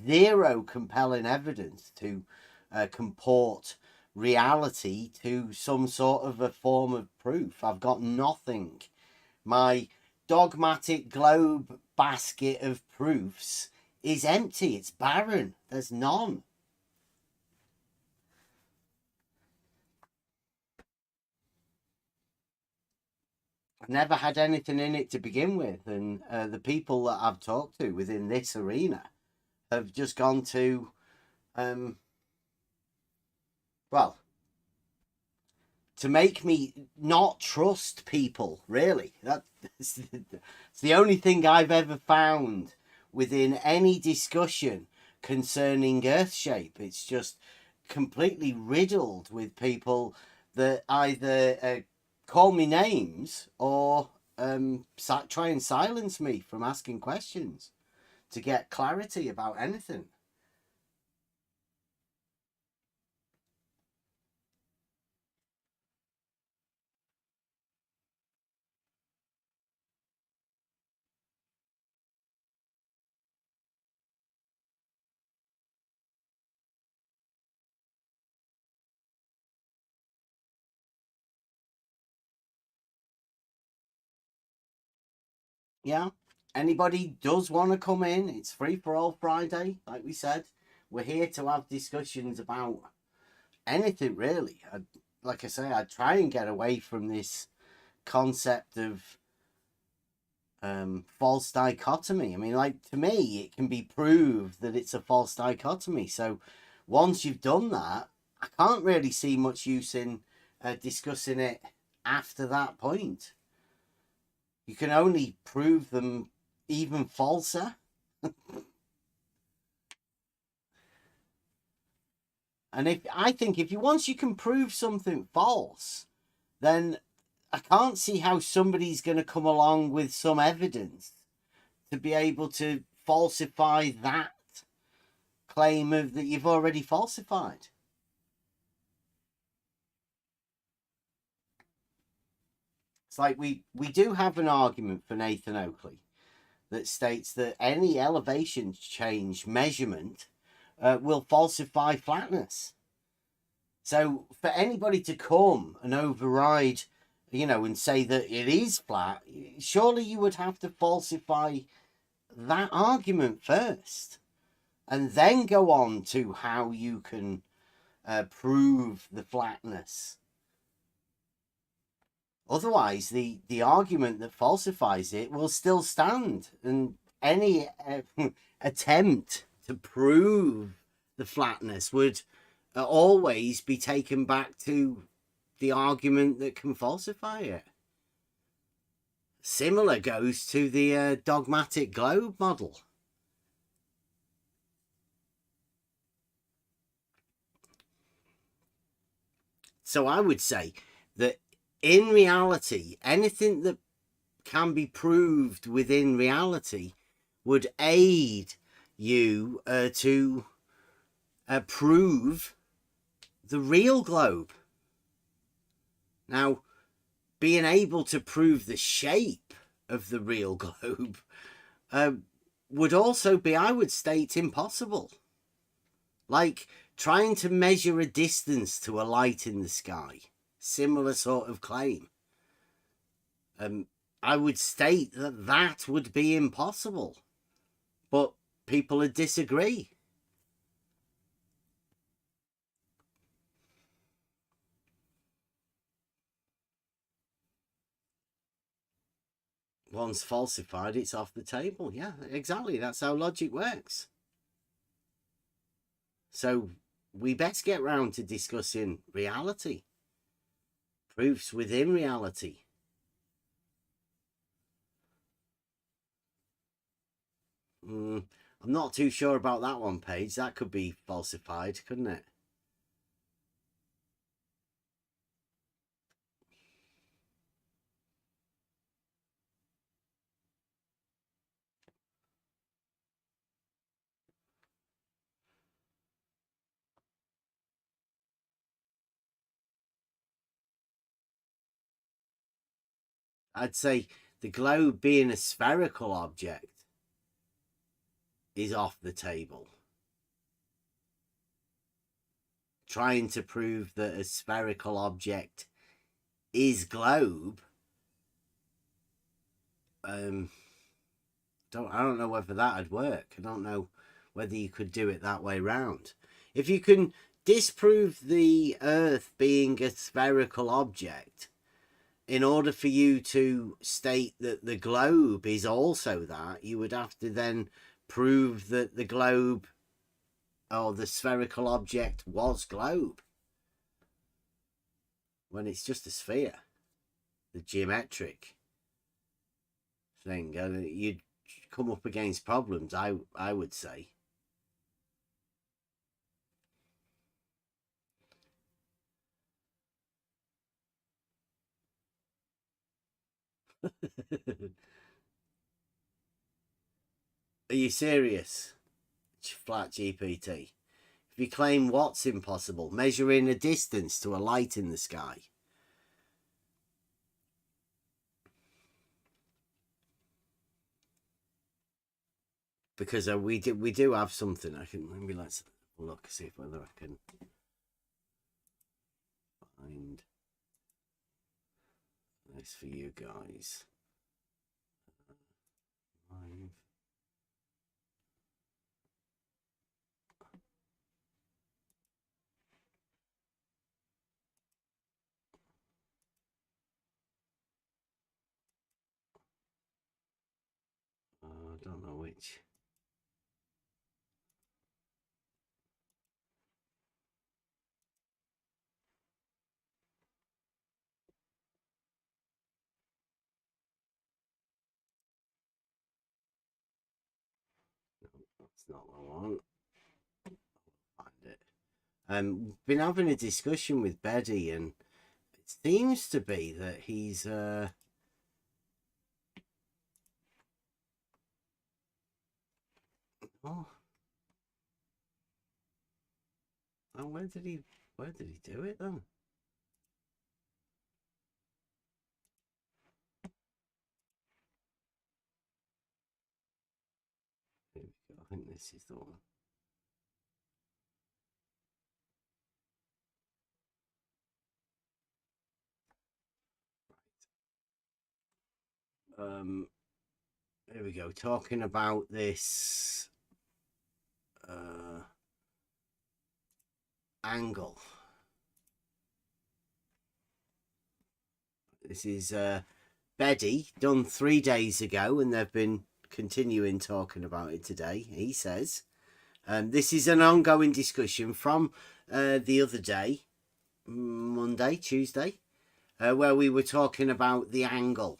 zero compelling evidence to comport reality to some sort of a form of proof. I've got nothing. My dogmatic globe basket of proofs is empty. It's barren. There's none. I've never had anything in it to begin with, and the people that I've talked to within this arena have just gone to, well, to make me not trust people. Really, that's the only thing I've ever found within any discussion concerning Earth shape. It's just completely riddled with people that either call me names or try and silence me from asking questions to get clarity about anything. Yeah, anybody does want to come in, it's free for all Friday, like we said. We're here to have discussions about anything really. Like I say, I try and get away from this concept of false dichotomy. I mean, like, to me, it can be proved that it's a false dichotomy. So once you've done that, I can't really see much use in discussing it after that point. You can only prove them even falser. And I think if once you can prove something false, then I can't see how somebody's going to come along with some evidence to be able to falsify that claim that you've already falsified. It's like we do have an argument for Nathan Oakley that states that any elevation change measurement will falsify flatness. So for anybody to come and override, and say that it is flat, surely you would have to falsify that argument first and then go on to how you can prove the flatness. Otherwise, the argument that falsifies it will still stand, and any attempt to prove the flatness would always be taken back to the argument that can falsify it. Similar goes to the dogmatic globe model. So I would say that in reality, anything that can be proved within reality would aid you to prove the real globe. Now, being able to prove the shape of the real globe would also be, I would state, impossible. Like trying to measure a distance to a light in the sky. Similar sort of claim. I would state that would be impossible. But people would disagree. Once falsified, it's off the table. Yeah, exactly. That's how logic works. So we best get round to discussing reality. Proofs within reality. I'm not too sure about that one, Paige. That could be falsified, couldn't it? I'd say the globe being a spherical object is off the table. Trying to prove that a spherical object is globe, I don't know whether that'd work. I don't know whether you could do it that way round. If you can disprove the Earth being a spherical object, in order for you to state that the globe is also that, you would have to then prove that the globe or the spherical object was globe, when it's just a sphere. The geometric thing, you'd come up against problems, I would say. Are you serious? Flat GPT. If you claim what's impossible, measuring a distance to a light in the sky. Because we do have something. Maybe let's look, see whether I can find this for you guys. Live. I don't know which. No, that's not the one. Find it. Been having a discussion with Betty, and it seems to be that he's oh, where did he do it then? Here we go. I think this is the one. Here we go. Talking about this angle. This is Betty, done 3 days ago, and they've been continuing talking about it today. He says, this is an ongoing discussion from the other day, Monday, Tuesday, where we were talking about the angle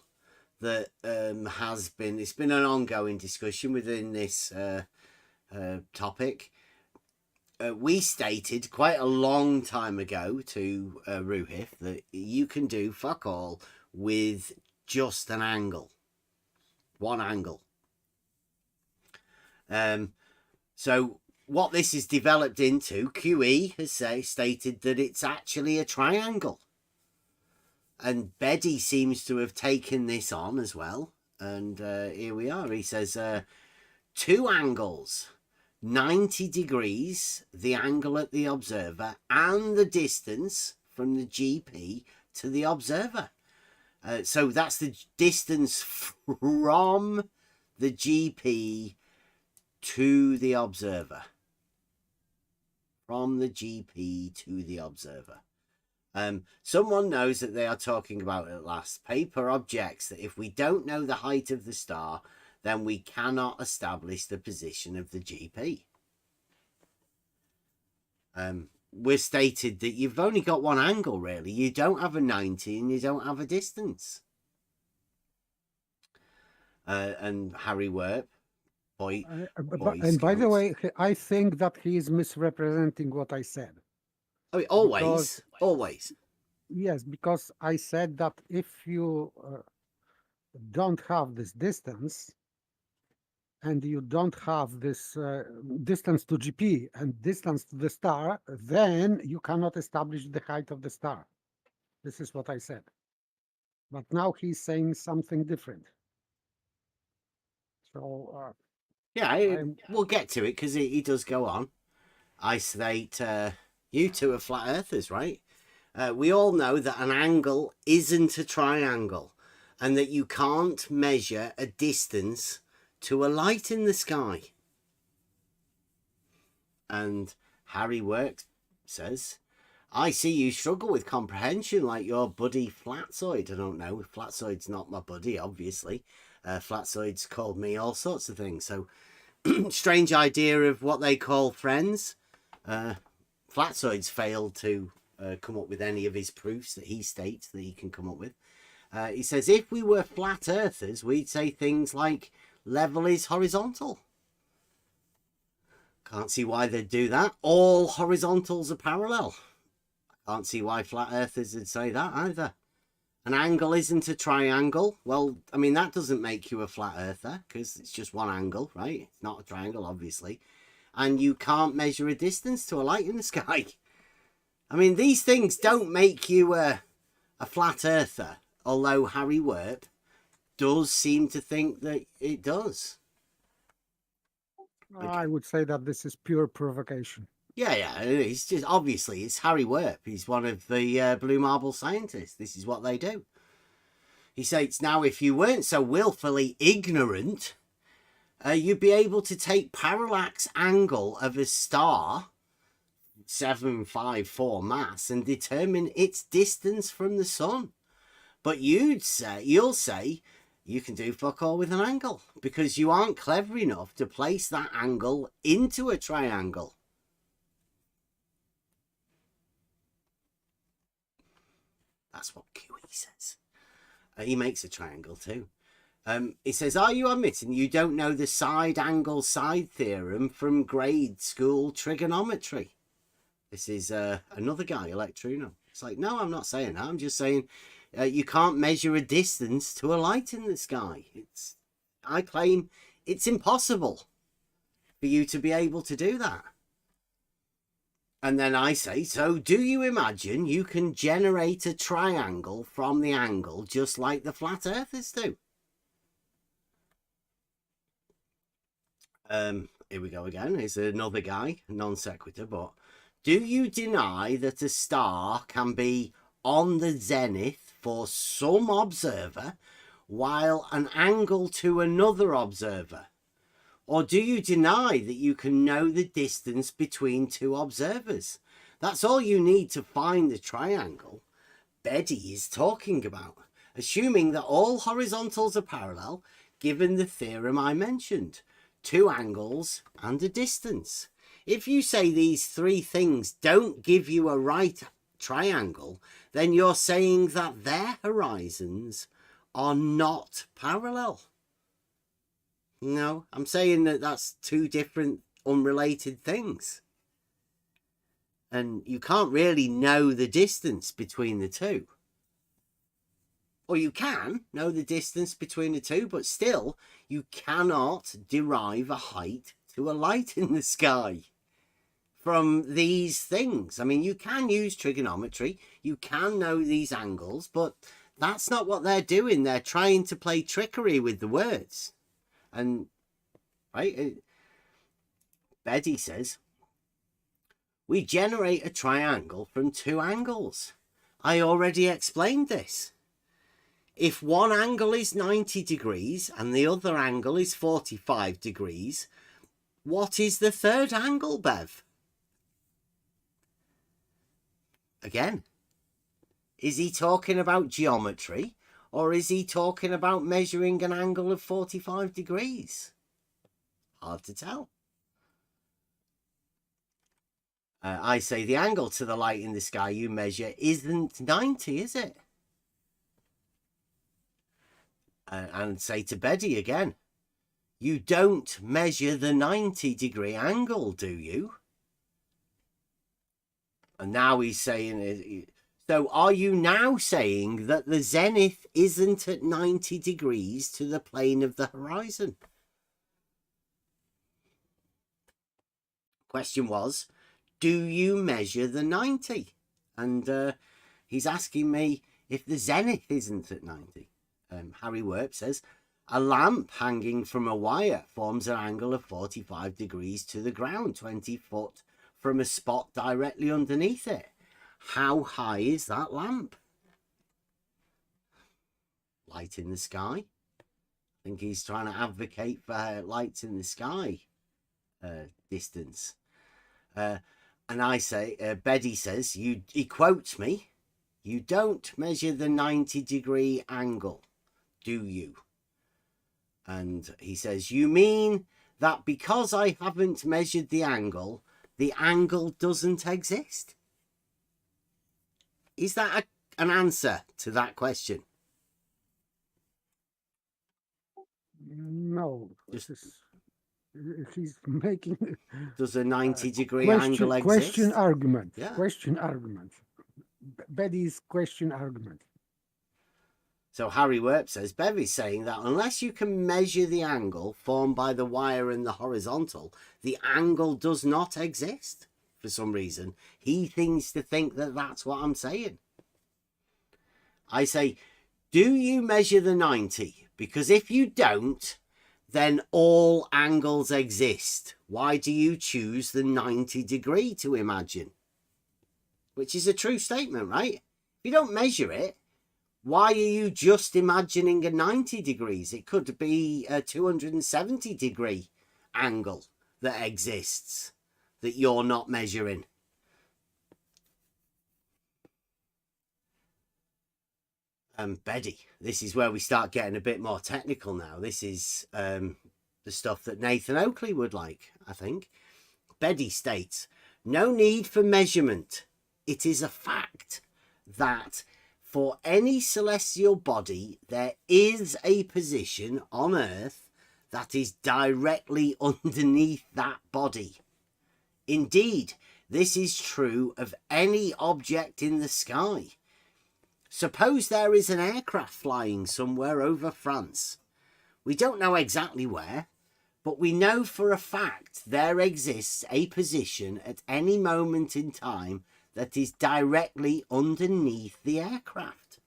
that it's been an ongoing discussion within this topic. We stated quite a long time ago to Ruhif that you can do fuck all with just an angle, one angle. So what this is developed into, QE has stated that it's actually a triangle. And Betty seems to have taken this on as well. And here we are. He says, two angles, 90 degrees, the angle at the observer, and the distance from the GP to the observer. So that's the distance from the GP to the observer. From the GP to the observer. Someone knows that they are talking about at last. Paper objects that if we don't know the height of the star, then we cannot establish the position of the GP. We're stated that you've only got one angle, really. You don't have a 90 and you don't have a distance. And Harry Werp, and by the way, I think that he is misrepresenting what I said. Oh, always, always. Yes, because I said that if you don't have this distance, and you don't have this distance to GP and distance to the star, then you cannot establish the height of the star. This is what I said. But now he's saying something different. So, we'll get to it because he does go on. I state, you two are flat earthers, right? We all know that an angle isn't a triangle and that you can't measure a distance to a light in the sky. And Harry Works says, I see you struggle with comprehension like your buddy Flatzoid. I don't know, Flatzoid's not my buddy, obviously. Flatzoid's called me all sorts of things. So, strange idea of what they call friends. Flatzoid's failed to come up with any of his proofs that he states that he can come up with. He says, if we were flat earthers, we'd say things like, level is horizontal. Can't see why they'd do that. All horizontals are parallel. Can't see why flat earthers would say that either. An angle isn't a triangle. Well, I mean, that doesn't make you a flat earther because it's just one angle, right? It's not a triangle, obviously. And you can't measure a distance to a light in the sky. I mean, these things don't make you a flat earther, although Harry Werp does seem to think that it does. I would say that this is pure provocation. Yeah, it's just obviously it's Harry Werp. He's one of the Blue Marble scientists. This is what they do. He states, now if you weren't so willfully ignorant, you'd be able to take parallax angle of a star, 754 mass, and determine its distance from the sun. But you'll say you can do fuck all with an angle because you aren't clever enough to place that angle into a triangle. That's what QE says. He makes a triangle too. He says, are you admitting you don't know the side angle side theorem from grade school trigonometry? This is another guy, Electruno. It's like, no, I'm not saying that. I'm just saying you can't measure a distance to a light in the sky. I claim it's impossible for you to be able to do that. And then I say, so do you imagine you can generate a triangle from the angle just like the flat earthers do? Here we go again. Here's another guy, non sequitur, but do you deny that a star can be on the zenith for some observer while an angle to another observer? Or do you deny that you can know the distance between two observers? That's all you need to find the triangle Betty is talking about, assuming that all horizontals are parallel, given the theorem I mentioned, 2 angles and a distance. If you say these 3 things don't give you a right triangle, then you're saying that their horizons are not parallel. No, I'm saying that that's 2 different unrelated things. And you can't really know the distance between the 2. Or you can know the distance between the 2, but still you cannot derive a height to a light in the sky from these things. I mean, you can use trigonometry, you can know these angles, but that's not what they're doing. They're trying to play trickery with the words. And right, Betty says, we generate a triangle from 2 angles. I already explained this. If one angle is 90 degrees and the other angle is 45 degrees, what is the third angle, Bev? Again, is he talking about geometry or is he talking about measuring an angle of 45 degrees? Hard to tell. I say the angle to the light in the sky you measure isn't 90, is it? And say to Betty again, you don't measure the 90-degree angle, do you? And now he's saying, so are you now saying that the zenith isn't at 90 degrees to the plane of the horizon? Question was, do you measure the 90? And he's asking me if the zenith isn't at 90. Harry Werp says, a lamp hanging from a wire forms an angle of 45 degrees to the ground, 20 foot from a spot directly underneath it. How high is that lamp? Light in the sky. I think he's trying to advocate for lights in the sky distance. And I say, Betty says, he quotes me, you don't measure the 90-degree angle, do you? And he says, you mean that because I haven't measured the angle doesn't exist? Is that an answer to that question? No. He's making... Does a 90-degree angle exist? Question argument. Yeah. Question argument. Betty's question argument. So Harry Werp says, Bevy's saying that unless you can measure the angle formed by the wire and the horizontal, the angle does not exist for some reason. He seems to think that that's what I'm saying. I say, do you measure the 90? Because if you don't, then all angles exist. Why do you choose the 90 degree to imagine? Which is a true statement, right? If you don't measure it, why are you just imagining a 90 degrees? It could be a 270 degree angle that exists that you're not measuring. Betty, this is where we start getting a bit more technical now. This is the stuff that Nathan Oakley would like, I think. Betty states, no need for measurement. It is a fact that for any celestial body, there is a position on Earth that is directly underneath that body. Indeed, This is true of any object in the sky. Suppose there is an aircraft flying somewhere over France. We don't know exactly where, but we know for a fact there exists a position at any moment in time that is directly underneath the aircraft.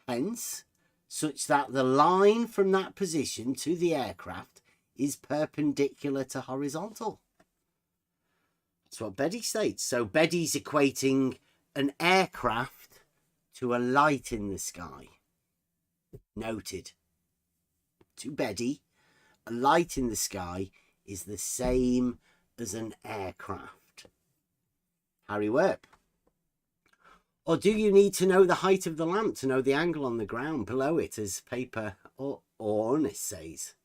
Hence, such that the line from that position to the aircraft is perpendicular to horizontal. That's what Betty states. So Betty's equating an aircraft to a light in the sky. Noted. To Betty, a light in the sky is the same as an aircraft. Harry Werp. Or do you need to know the height of the lamp to know the angle on the ground below it, as Paper or Honest says?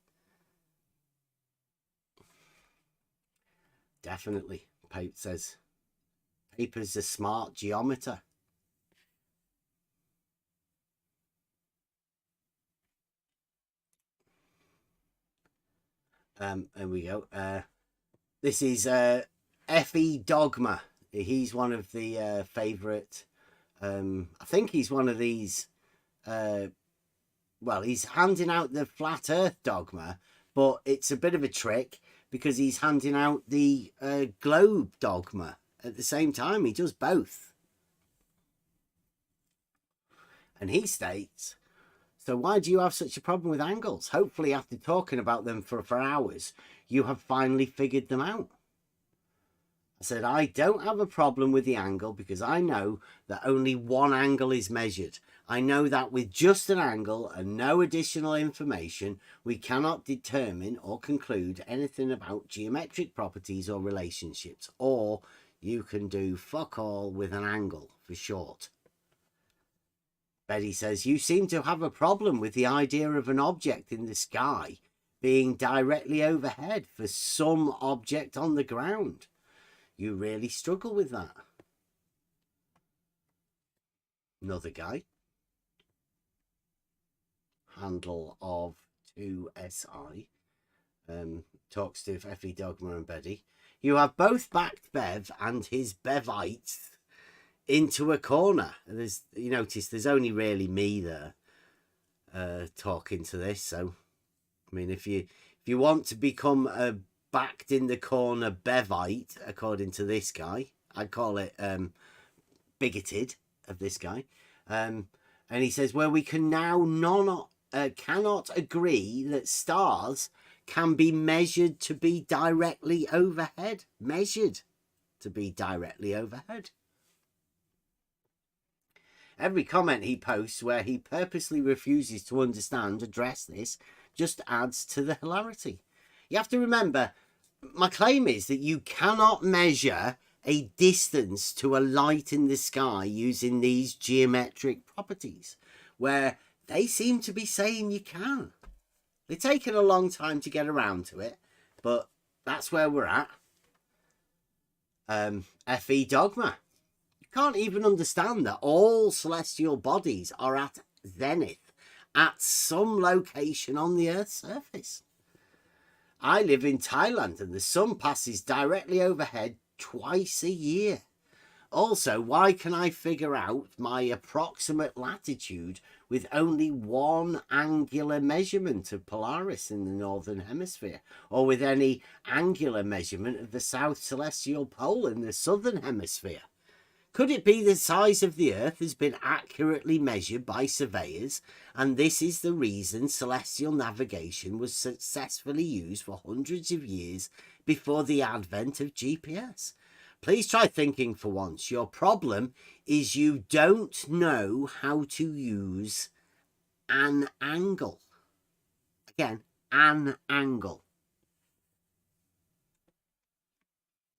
Definitely, Paper says. Paper's a smart geometer. There we go. This is F.E. Dogma. He's one of the favourite. I think he's one of these. Well, he's handing out the flat Earth dogma, but it's a bit of a trick because he's handing out the globe dogma at the same time. He does both. And he states, so why do you have such a problem with angles? Hopefully after talking about them for hours, you have finally figured them out. I said, I don't have a problem with the angle because I know that only one angle is measured. I know that with just an angle and no additional information, we cannot determine or conclude anything about geometric properties or relationships, or you can do fuck all with an angle for short. Betty says, you seem to have a problem with the idea of an object in the sky being directly overhead for some object on the ground. You really struggle with that. Another guy. Handle of 2SI. Talks to F.E. Dogma and Betty. You have both backed Bev and his Bevites into a corner. You notice there's only really me there talking to this. So, I mean, if you want to become a backed in the corner Bevite, according to this guy, I'd call it bigoted of this guy. And he says, well, we can now cannot agree that stars can be measured to be directly overhead. Measured to be directly overhead. Every comment he posts where he purposely refuses to address this, just adds to the hilarity. You have to remember, my claim is that you cannot measure a distance to a light in the sky using these geometric properties, where they seem to be saying you can. They're taking a long time to get around to it, but that's where we're at. F.E. Dogma. Can't even understand that all celestial bodies are at zenith at some location on the Earth's surface. I live in Thailand and the sun passes directly overhead twice a year. Also, why can I figure out my approximate latitude with only one angular measurement of Polaris in the northern hemisphere, or with any angular measurement of the south celestial pole in the southern hemisphere? Could it be the size of the Earth has been accurately measured by surveyors, and this is the reason celestial navigation was successfully used for hundreds of years before the advent of GPS? Please try thinking for once. Your problem is you don't know how to use an angle. Again, an angle.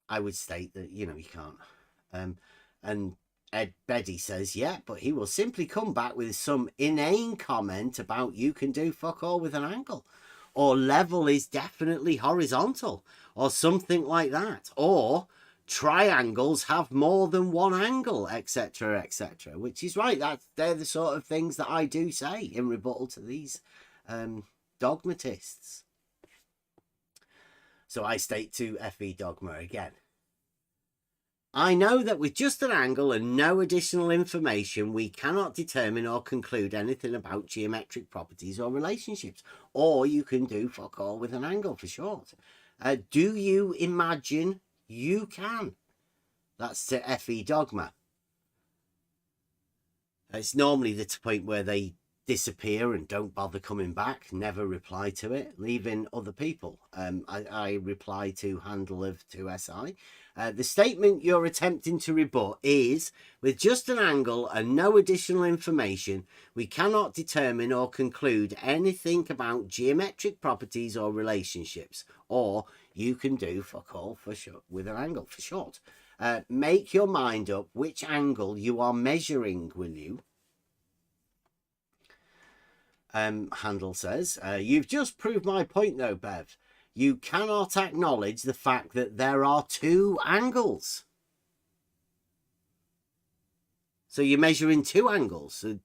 I would state that, you can't. And Ed Beddy says, yeah, but he will simply come back with some inane comment about you can do fuck all with an angle, or level is definitely horizontal, or something like that, or triangles have more than one angle, etc., etc., which is right. They're the sort of things that I do say in rebuttal to these dogmatists. So I state to F.E. Dogma again. I know that with just an angle and no additional information, we cannot determine or conclude anything about geometric properties or relationships. Or you can do fuck all with an angle for short. Do you imagine you can? That's to FE Dogma. It's normally the point where they disappear and don't bother coming back, never reply to it, leaving other people. I reply to handle of 2SI. The statement you're attempting to rebut is, with just an angle and no additional information, we cannot determine or conclude anything about geometric properties or relationships. Or you can do fuck all for short, with an angle for short. Make your mind up which angle you are measuring, will you? Handel says, you've just proved my point though, Bev. You cannot acknowledge the fact that there are two angles. So you're measuring two angles. So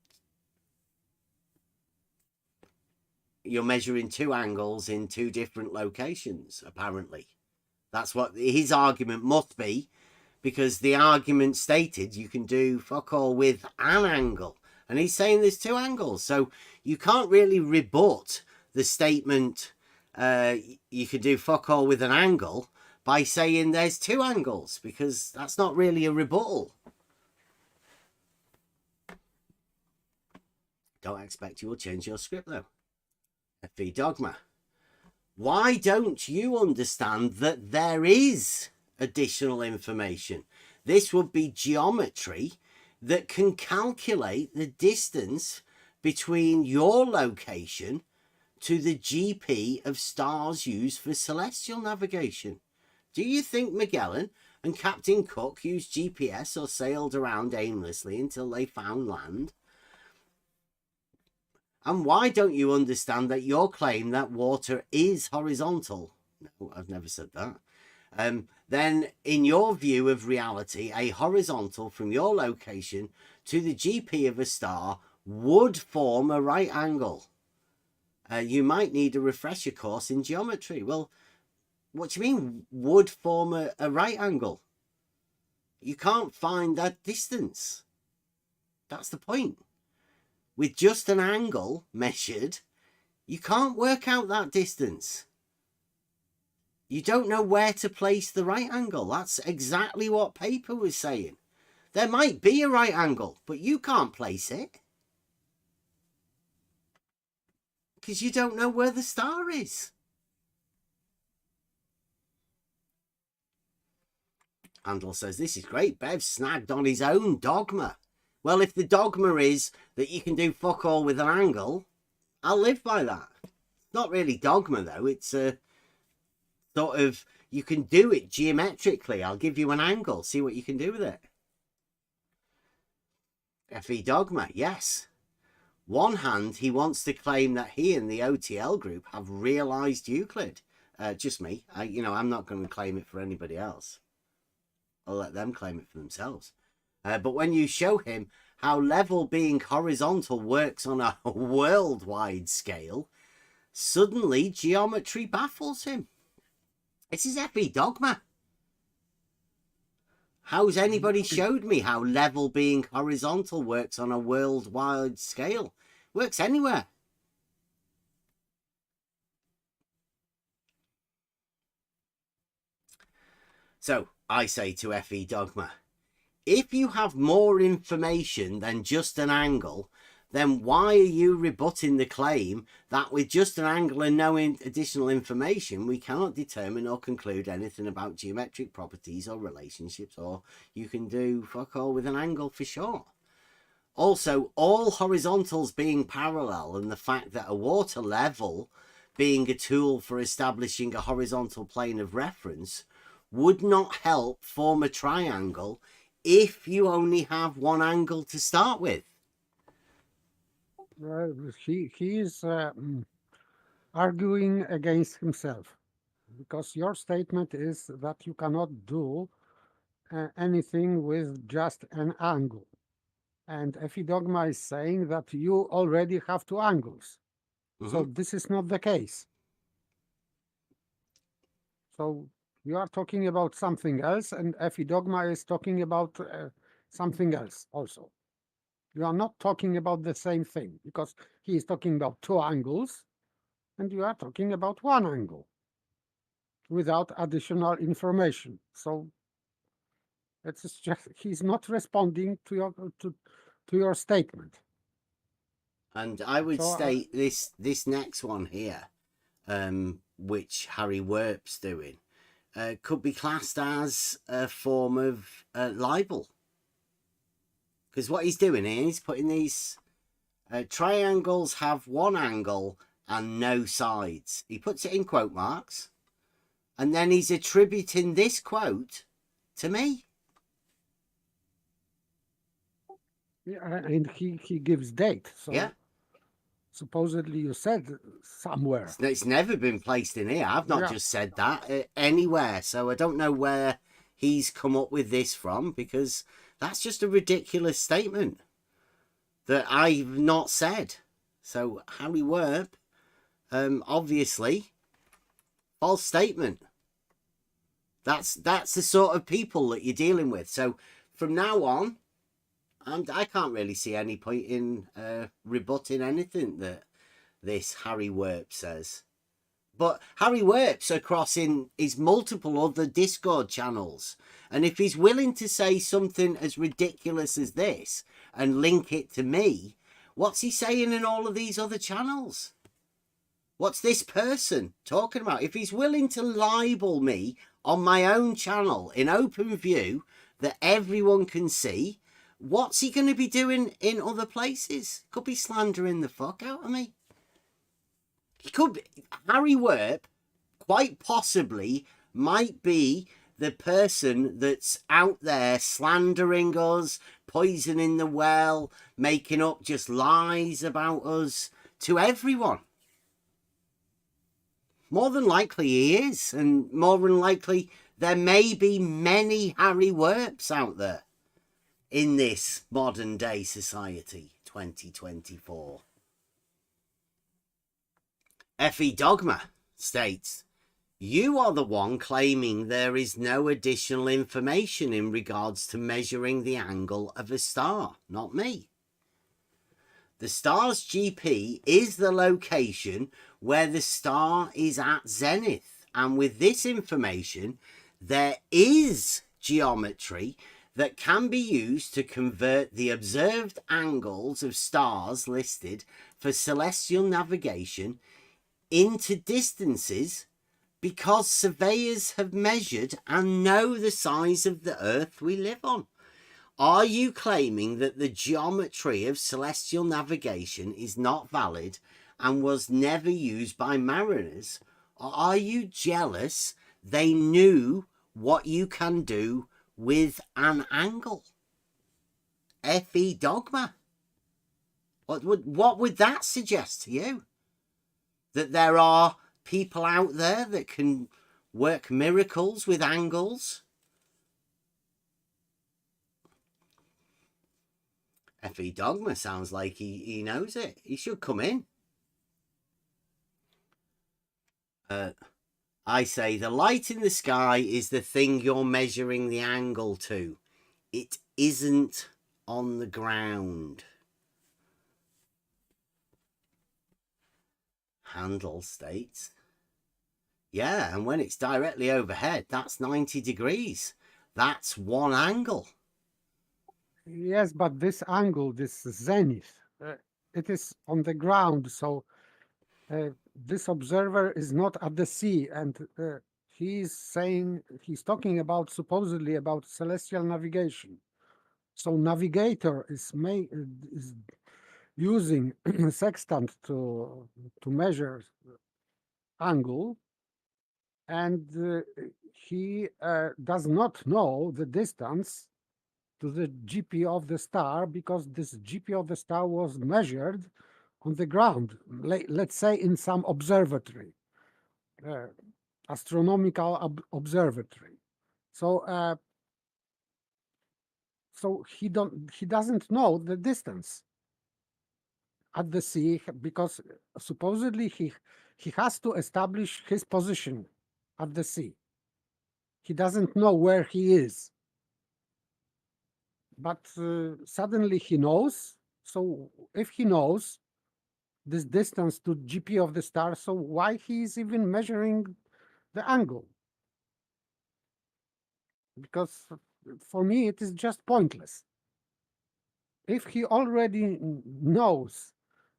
you're measuring two angles in two different locations, apparently. That's what his argument must be, because the argument stated you can do fuck all with an angle. And he's saying there's two angles. So you can't really rebut the statement you can do fuck all with an angle by saying there's two angles, because that's not really a rebuttal. Don't expect you will change your script though. FE Dogma. Why don't you understand that there is additional information? This would be geometry that can calculate the distance between your location to the GP of stars used for celestial navigation. Do you think Magellan and Captain Cook used GPS or sailed around aimlessly until they found land? And why don't you understand that your claim that water is horizontal? No, I've never said that. Then in your view of reality, a horizontal from your location to the GP of a star would form a right angle. You might need a refresher course in geometry. Well, what do you mean would form a right angle? You can't find that distance. That's the point. With just an angle measured, you can't work out that distance. You don't know where to place the right angle. That's exactly what paper was saying. There might be a right angle, but you can't place it, because you don't know where the star is. Handel says, this is great. Bev snagged on his own dogma. Well, if the dogma is that you can do fuck all with an angle, I'll live by that. It's not really dogma, though. It's a sort of, you can do it geometrically. I'll give you an angle. See what you can do with it. FE Dogma, yes. One hand, he wants to claim that he and the OTL group have realized Euclid. Just me. I'm not going to claim it for anybody else. I'll let them claim it for themselves. But when you show him how level being horizontal works on a worldwide scale, suddenly geometry baffles him. This is FE Dogma. How's anybody showed me how level being horizontal works on a worldwide scale? Works anywhere. So I say to FE Dogma, if you have more information than just an angle, then why are you rebutting the claim that with just an angle and no additional information, we cannot determine or conclude anything about geometric properties or relationships, or you can do fuck all with an angle for short? Also, all horizontals being parallel and the fact that a water level being a tool for establishing a horizontal plane of reference would not help form a triangle if you only have one angle to start with. He is arguing against himself, because your statement is that you cannot do anything with just an angle. And FE Dogma is saying that you already have two angles. So this is not the case. So You are talking about something else, and Effie Dogma is talking about something else also. You are not talking about the same thing, because he is talking about two angles, and you are talking about one angle without additional information. So it's just he's not responding to your statement. And I would So state this next one here, which Harry Werp's doing, could be classed as a form of libel. Because what he's doing here, he's putting these triangles have one angle and no sides. He puts it in quote marks, and then he's attributing this quote to me. yeah, and he gives date. So Yeah. supposedly you said somewhere. It's never been placed in here. I've not Yeah. just said that anywhere. So I don't know where he's come up with this from, because that's just a ridiculous statement that I've not said. So Harry Werp, obviously, false statement. That's the sort of people that you're dealing with. So from now on, I can't really see any point in rebutting anything that this Harry Werp says. But Harry Werp's across in his multiple other Discord channels. And if he's willing to say something as ridiculous as this and link it to me, what's he saying in all of these other channels? What's this person talking about? If he's willing to libel me on my own channel in open view that everyone can see, what's he going to be doing in other places? Could be slandering the fuck out of me. He could be, Harry Werp quite possibly might be the person that's out there slandering us, poisoning the well, making up just lies about us to everyone. More than likely he is, and more than likely there may be many Harry Werps out there in this modern day society, 2024. Effie Dogma states, you are the one claiming there is no additional information in regards to measuring the angle of a star, not me. The star's GP is the location where the star is at zenith, and with this information, there is geometry that can be used to convert the observed angles of stars listed for celestial navigation into distances, because surveyors have measured and know the size of the Earth we live on. Are you claiming that the geometry of celestial navigation is not valid and was never used by mariners? Or are you jealous they knew what you can do with an angle? Effie Dogma. What would that suggest to you? That there are people out there that can work miracles with angles? Effie Dogma sounds like he knows it. He should come in. I say the light in the sky is the thing you're measuring the angle to. It isn't on the ground. Handel states, yeah, and when it's directly overhead, that's 90 degrees. That's one angle. Yes, but this angle, this zenith, it is on the ground. So this observer is not at the sea, and he's talking about supposedly about celestial navigation. So navigator is using sextant to measure angle, and he does not know the distance to the GP of the star, because this GP of the star was measured on the ground, let's say in some observatory, astronomical observatory. So so he doesn't know the distance at the sea, because supposedly he has to establish his position at the sea. he doesn't know where he is. But suddenly he knows. So if he knows this distance to GP of the star, so why he is even measuring the angle? Because for me it is just pointless. If he already knows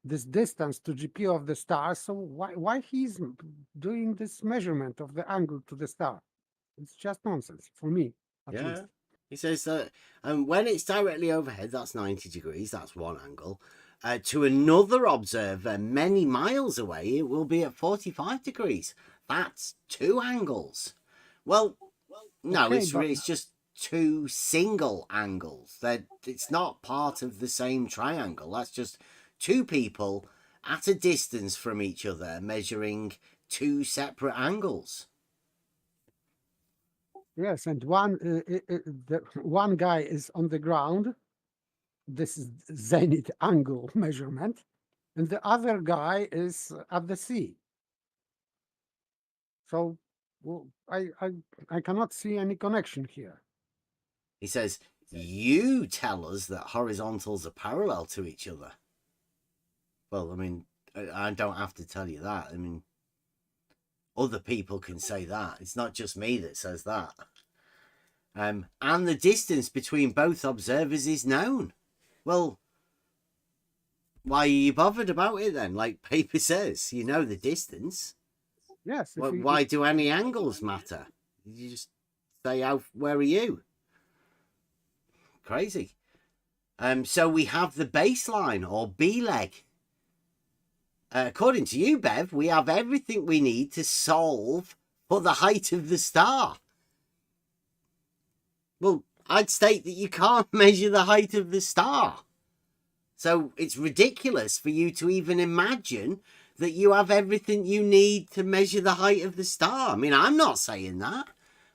this distance to GP of the star, so why he's doing this measurement of the angle to the star? It's just nonsense for me, at least. He says that when it's directly overhead, that's 90 degrees, that's one angle. To another observer many miles away, it will be at 45 degrees. That's two angles. Well, no, Okay, it's just two single angles. It's not part of the same triangle. That's just two people at a distance from each other measuring two separate angles. Yes, and one guy is on the ground. This is zenith angle measurement, and the other guy is at the sea. So well, I cannot see any connection here. He says, you tell us that horizontals are parallel to each other. Well, I mean, I don't have to tell you that. I mean, other people can say that. It's not just me that says that. And the distance between both observers is known. Well, why are you bothered about it then? Like paper says, you know the distance. Yes. Why do any angles matter? You just say, where are you? Crazy. So we have the baseline or B leg. According to you, Bev, we have everything we need to solve for the height of the star. Well, I'd state that you can't measure the height of the star. So it's ridiculous for you to even imagine that you have everything you need to measure the height of the star. I mean, I'm not saying that,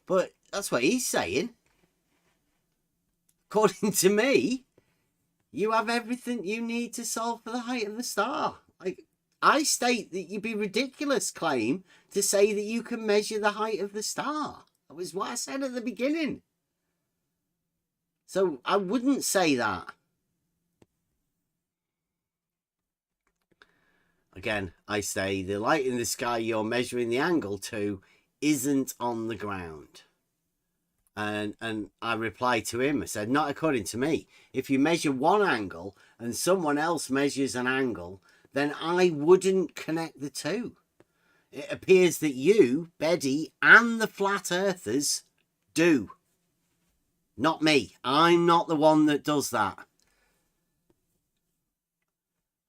but that's what he's saying. According to me, you have everything you need to solve for the height of the star. Like, I state that you'd be ridiculous claim to say that you can measure the height of the star. That was what I said at the beginning. So I wouldn't say that. Again, I say the light in the sky you're measuring the angle to isn't on the ground. And I replied to him, I said, not according to me. If you measure one angle and someone else measures an angle, then I wouldn't connect the two. It appears that you, Betty, and the flat earthers do. Not me. I'm not the one that does that.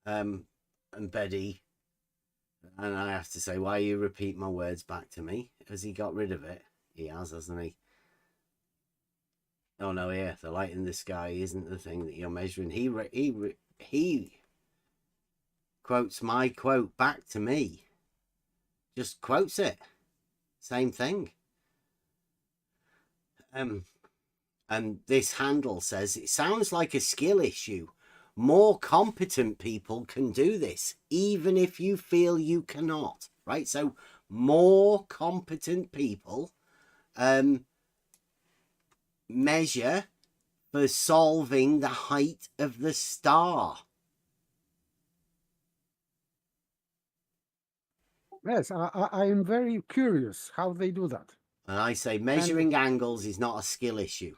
And Betty, and I have to say, why you repeat my words back to me? Has he got rid of it? He has, hasn't he? Oh no, yeah, the light in the sky isn't the thing that you're measuring. He quotes my quote back to me. Just quotes it. Same thing. And this handle says, it sounds like a skill issue. More competent people can do this, even if you feel you cannot, right? So more competent people measure for solving the height of the star. Yes, I am very curious how they do that. And I say measuring angles is not a skill issue.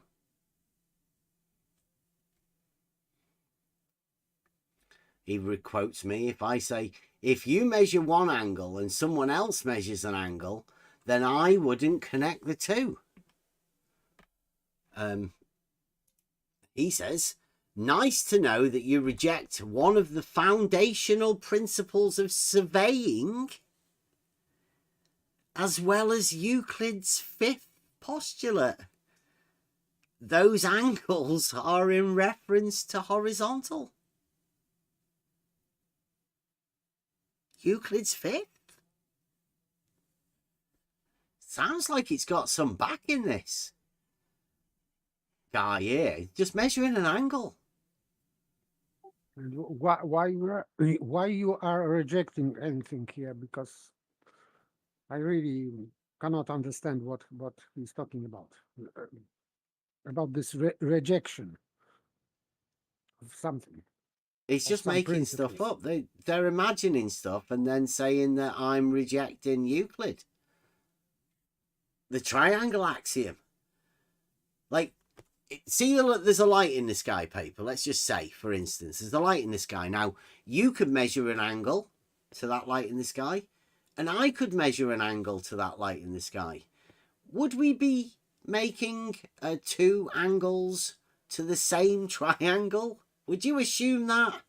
He quotes me if I say, if you measure one angle and someone else measures an angle, then I wouldn't connect the two. He says, nice to know that you reject one of the foundational principles of surveying, as well as Euclid's fifth postulate. Those angles are in reference to horizontal. Euclid's fifth? Sounds like it's got some back in this guy here. Just measuring an angle. And why you are rejecting anything here? Because I really cannot understand what he's talking about this rejection of something. He's Of just some making stuff principles. up. They're imagining stuff and then saying that I'm rejecting Euclid. The triangle axiom. Like, see, there's a light in the sky, paper. Let's just say, for instance, there's a light in the sky. Now, you could measure an angle to that light in the sky, and I could measure an angle to that light in the sky. Would we be making two angles to the same triangle? Would you assume that?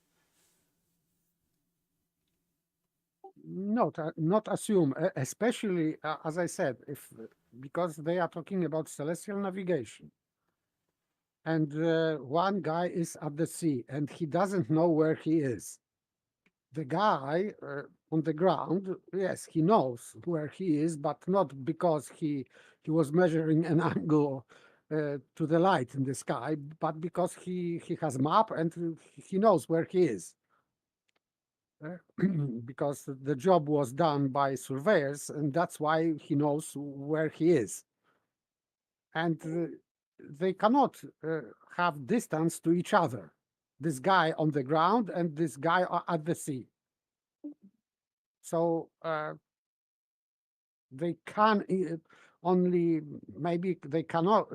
Not assume, especially as I said, because they are talking about celestial navigation, and one guy is at the sea and he doesn't know where he is. The guy on the ground, yes, he knows where he is, but not because he was measuring an angle to the light in the sky, but because he has map and he knows where he is. Because the job was done by surveyors, and that's why he knows where he is. And they cannot have distance to each other. This guy on the ground and this guy at the sea. So they can only, maybe they can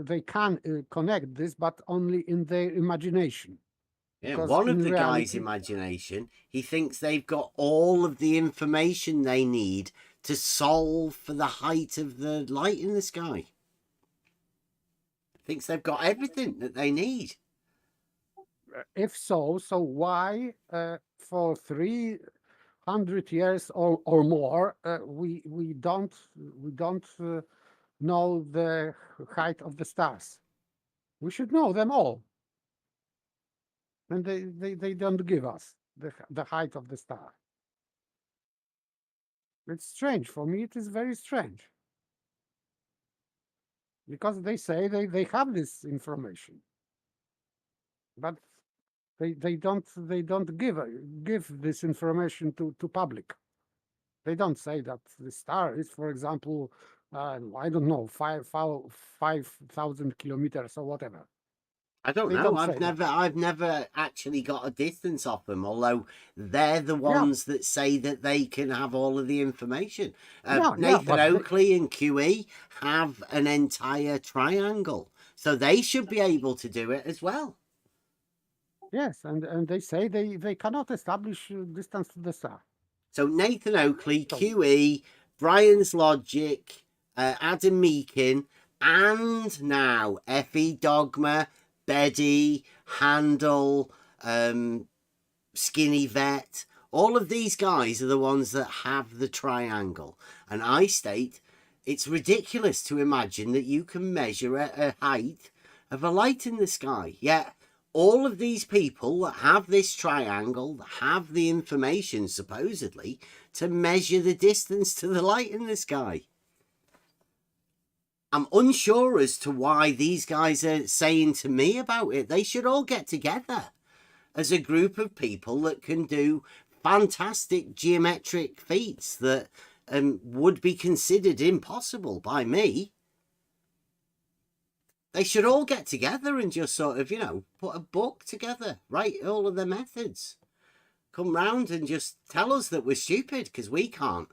connect this, but only in their imagination. Yeah, Because one of in the guys' reality- imagination, he thinks they've got all of the information they need to solve for the height of the light in the sky. Thinks they've got everything that they need. If so, why for 300 years or more we don't know the height of the stars? We should know them all, and they don't give us the height of the star. It's strange for me. It is very strange, because they say they have this information, but they don't give this information to public. They don't say that the star is, for example, I don't know, 5,000 kilometers or whatever. I don't They know. don't say that. I've never actually got a distance off them, although they're the ones that say that they can have all of the information. Nathan but Oakley and QE have an entire triangle, so they should be able to do it as well. Yes, and they say they cannot establish distance to the star. So Nathan Oakley, QE, Brian's Logic, Adam Meakin, and now Effie Dogma, Beddy, Handel, Skinny Vet. All of these guys are the ones that have the triangle. And I state it's ridiculous to imagine that you can measure a height of a light in the sky. Yet all of these people that have this triangle, that have the information supposedly to measure the distance to the light in the sky. I'm unsure as to why these guys are saying to me about it. They should all get together as a group of people that can do fantastic geometric feats that would be considered impossible by me. They should all get together and just sort of, put a book together, write all of their methods. Come round and just tell us that we're stupid because we can't.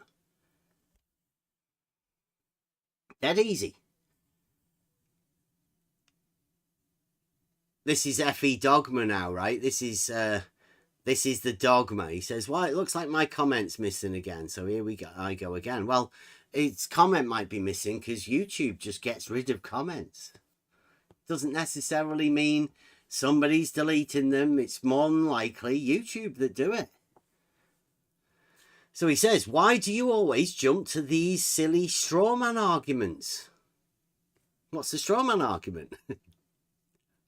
Dead easy. This is FE Dogma now, right? This is the Dogma. He says, well, it looks like my comment's missing again. So here we go. I go again. Well, its comment might be missing because YouTube just gets rid of comments. Doesn't necessarily mean somebody's deleting them. It's more than likely YouTube that do it. So he says, why do you always jump to these silly straw man arguments? What's the straw man argument?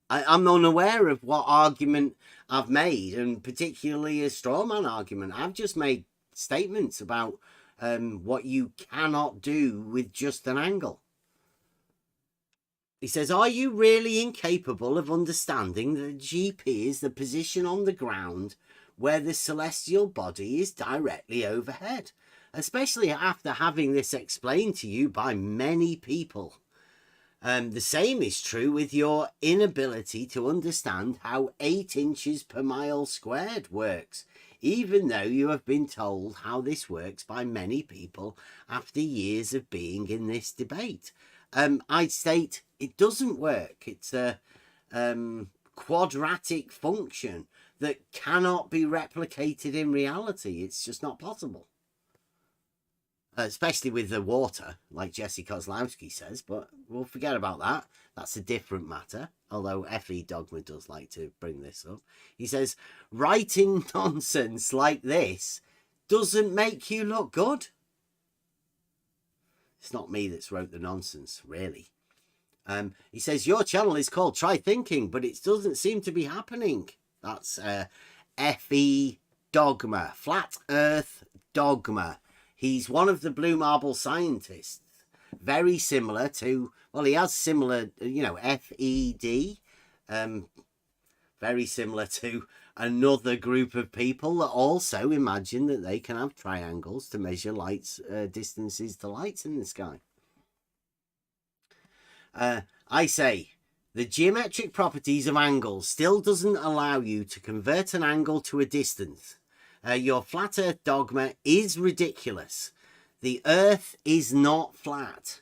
I'm unaware of what argument I've made, and particularly a straw man argument. I've just made statements about what you cannot do with just an angle. He says, are you really incapable of understanding that GP is the position on the ground where the celestial body is directly overhead? especially after having this explained to you by many people. The same is true with your inability to understand how 8 inches per mile squared works, even though you have been told how this works by many people after years of being in this debate. I'd state it doesn't work. It's a quadratic function that cannot be replicated in reality. It's just not possible. Especially with the water, like Jesse Kozlowski says, but we'll forget about that. That's a different matter, although F.E. Dogma does like to bring this up. He says, writing nonsense like this doesn't make you look good. It's not me that's wrote the nonsense, really. He says, your channel is called Try Thinking, but it doesn't seem to be happening. That's F.E. Dogma, Flat Earth Dogma. He's one of the Blue Marble scientists, very similar to, well, he has similar, FED, very similar to another group of people that also imagine that they can have triangles to measure lights, distances to lights in the sky. I say, the geometric properties of angles still doesn't allow you to convert an angle to a distance. Your flat earth dogma is ridiculous. The earth is not flat.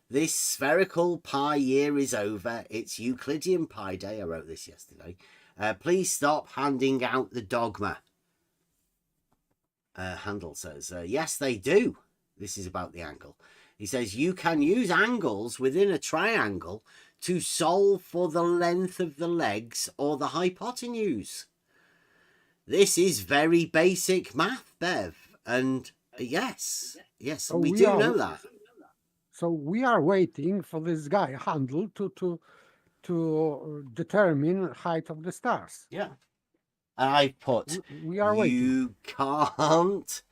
This spherical pi year is over. It's Euclidean pi day. I wrote this yesterday. Please stop handing out the dogma. Handel says, yes, they do. This is about the angle. He says, you can use angles within a triangle to solve for the length of the legs or the hypotenuse. This is very basic math, Bev. And yes, so we do know that. So we are waiting for this guy, Handel, to determine height of the stars. Yeah. I put, We are waiting. you can't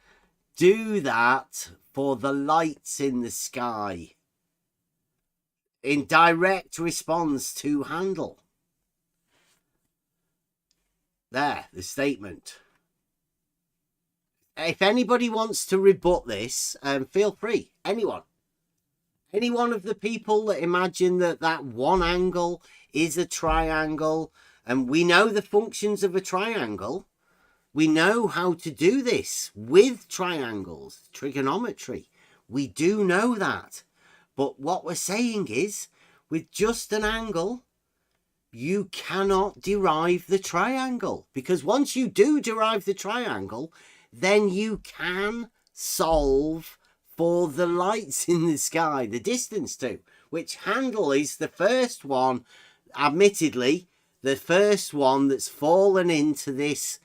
do that for the lights in the sky. In direct response to Handel. There, the statement. If anybody wants to rebut this, feel free. Anyone. Any one of the people that imagine that one angle is a triangle, and we know the functions of a triangle. We know how to do this with triangles, trigonometry. We do know that. But what we're saying is, with just an angle, you cannot derive the triangle, because once you do derive the triangle, then you can solve for the lights in the sky, the distance to, which Handel is the first one, admittedly, the first one that's fallen into this,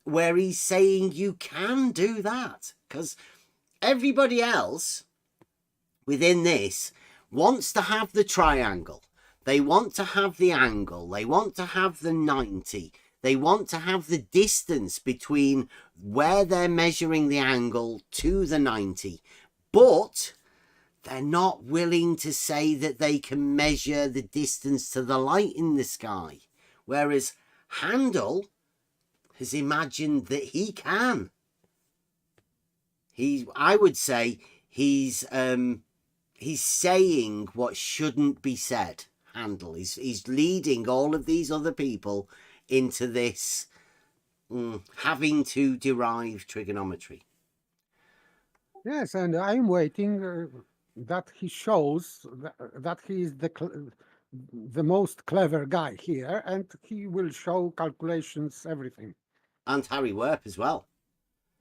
where he's saying you can do that, because everybody else within this wants to have the triangle. They want to have the angle. They want to have the 90. They want to have the distance between where they're measuring the angle to the 90. But they're not willing to say that they can measure the distance to the light in the sky. Whereas Handel has imagined that he can. I would say he's saying what shouldn't be said. Handel. He's leading all of these other people into this having to derive trigonometry. Yes, and I'm waiting that he shows that he is the most clever guy here, and he will show calculations, everything. And Harry Werp as well.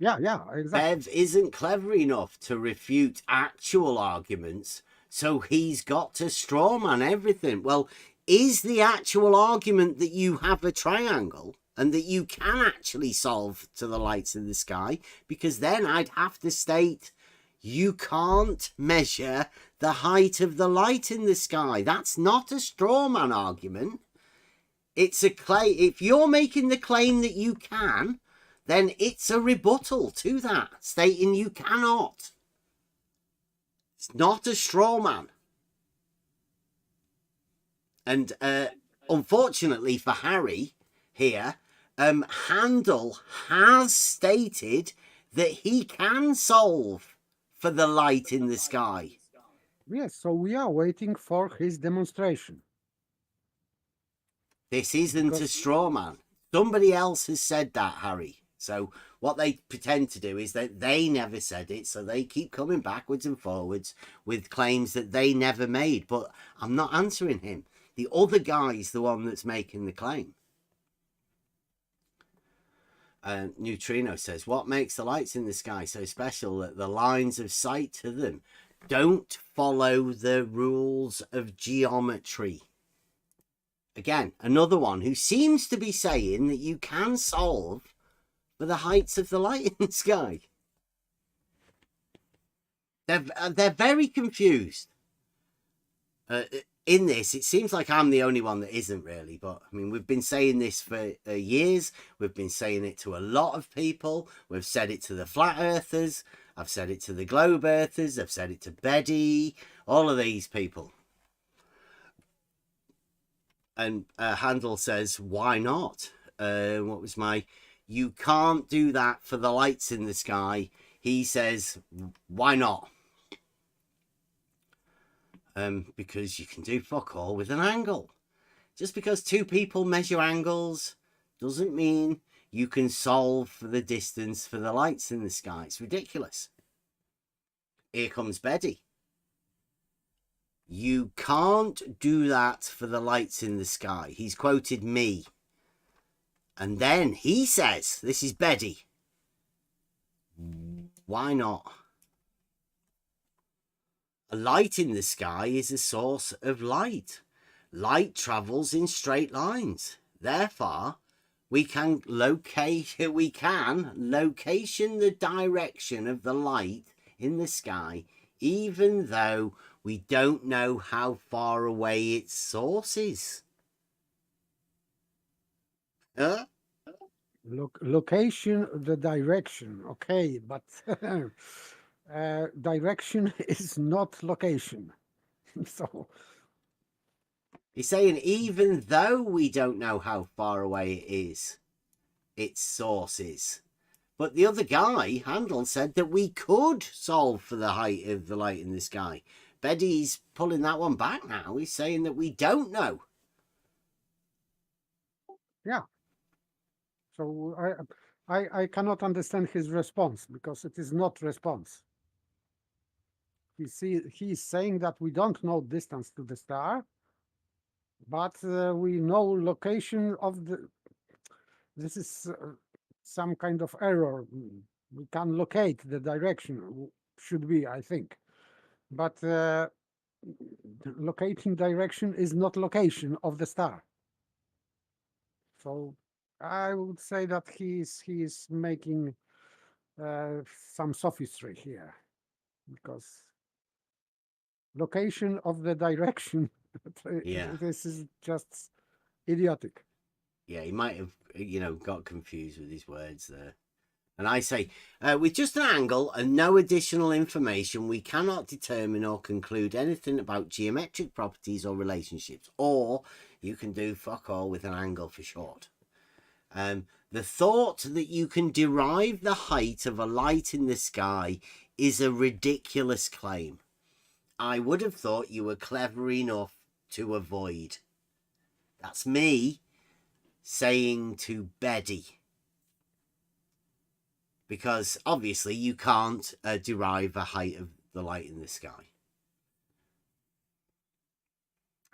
Yeah, exactly. Bev isn't clever enough to refute actual arguments, so he's got to strawman everything. Well, is the actual argument that you have a triangle and that you can actually solve to the lights in the sky? Because then I'd have to state you can't measure the height of the light in the sky. That's not a strawman argument. It's a claim. If you're making the claim that you can, then it's a rebuttal to that, stating you cannot. It's not a straw man. And unfortunately for Harry here, Handel has stated that he can solve for the light in the sky. Yes, so we are waiting for his demonstration. This isn't a Because- straw man. Somebody else has said that, Harry. So what they pretend to do is that they never said it, so they keep coming backwards and forwards with claims that they never made. But I'm not answering him. The other guy's the one that's making the claim. Neutrino says, what makes the lights in the sky so special that the lines of sight to them don't follow the rules of geometry? Again, another one who seems to be saying that you can solve for the heights of the light in the sky. They're very confused. In this, it seems like I'm the only one that isn't really, but I mean, we've been saying this for years. We've been saying it to a lot of people. We've said it to the flat earthers. I've said it to the globe earthers. I've said it to Betty, all of these people. And Handel says, why not? What was my, you can't do that for the lights in the sky. He says, why not? Because you can do fuck all with an angle. Just because two people measure angles doesn't mean you can solve for the distance for the lights in the sky. It's ridiculous. Here comes Betty. You can't do that for the lights in the sky. He's quoted me. And then he says, this is Betty. Why not? A light in the sky is a source of light. Light travels in straight lines. Therefore, we can location the direction of the light in the sky, even though we don't know how far away its source is. Location, the direction, okay, but direction is not location. So he's saying even though we don't know how far away it is, its source is. But the other guy, Handel, said that we could solve for the height of the light in the sky. Betty's pulling that one back now. He's saying that we don't know. yeah. So I cannot understand his response because it is not response. He's saying that we don't know distance to the star, but we know location of the. This is some kind of error. We can locate the direction. Should be, I think, but locating direction is not location of the star. So I would say that he's making some sophistry here, because location of the direction, Yeah. this is just idiotic. Yeah, he might have, got confused with his words there. And I say, with just an angle and no additional information, we cannot determine or conclude anything about geometric properties or relationships. Or you can do fuck all with an angle for short. The thought that you can derive the height of a light in the sky is a ridiculous claim. I would have thought you were clever enough to avoid. That's me saying to Betty. Because obviously you can't derive the height of the light in the sky.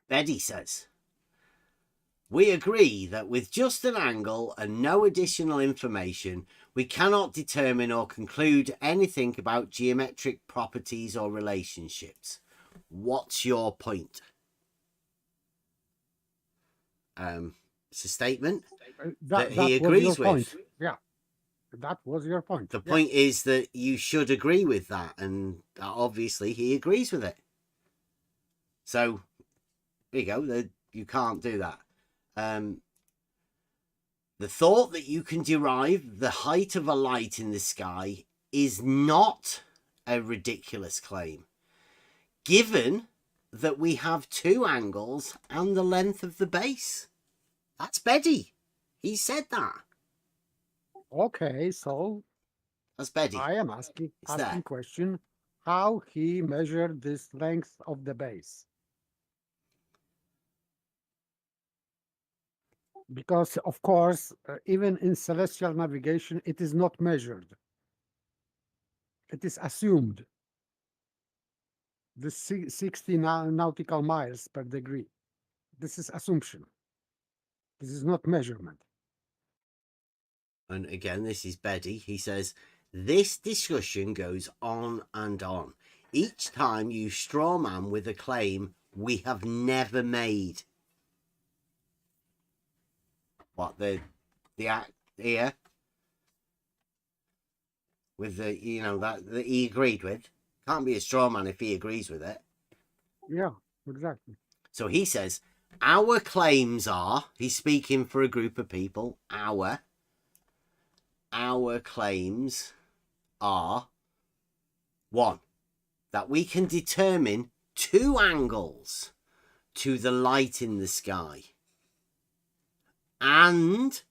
Betty says, we agree that with just an angle and no additional information, we cannot determine or conclude anything about geometric properties or relationships. What's your point? It's a statement that he agrees with. Point. Yeah, that was your point. The point is that you should agree with that, and obviously he agrees with it. So, there you go. You can't do that. The thought that you can derive the height of a light in the sky is not a ridiculous claim, given that we have two angles and the length of the base. That's Betty. He said that. Okay, so That's Betty. I am asking It's there. question how he measured this length of the base. Because of course, even in celestial navigation, it is not measured. It is assumed. The 60 nautical miles per degree. This is assumption. This is not measurement. And again, this is Betty. He says, this discussion goes on and on. Each time you straw man with a claim we have never made. What, the act here? With the, you know, that he agreed with. Can't be a straw man if he agrees with it. Yeah, exactly. So he says, our claims are, he's speaking for a group of people, our claims are, 1, that we can determine 2 angles to the light in the sky. And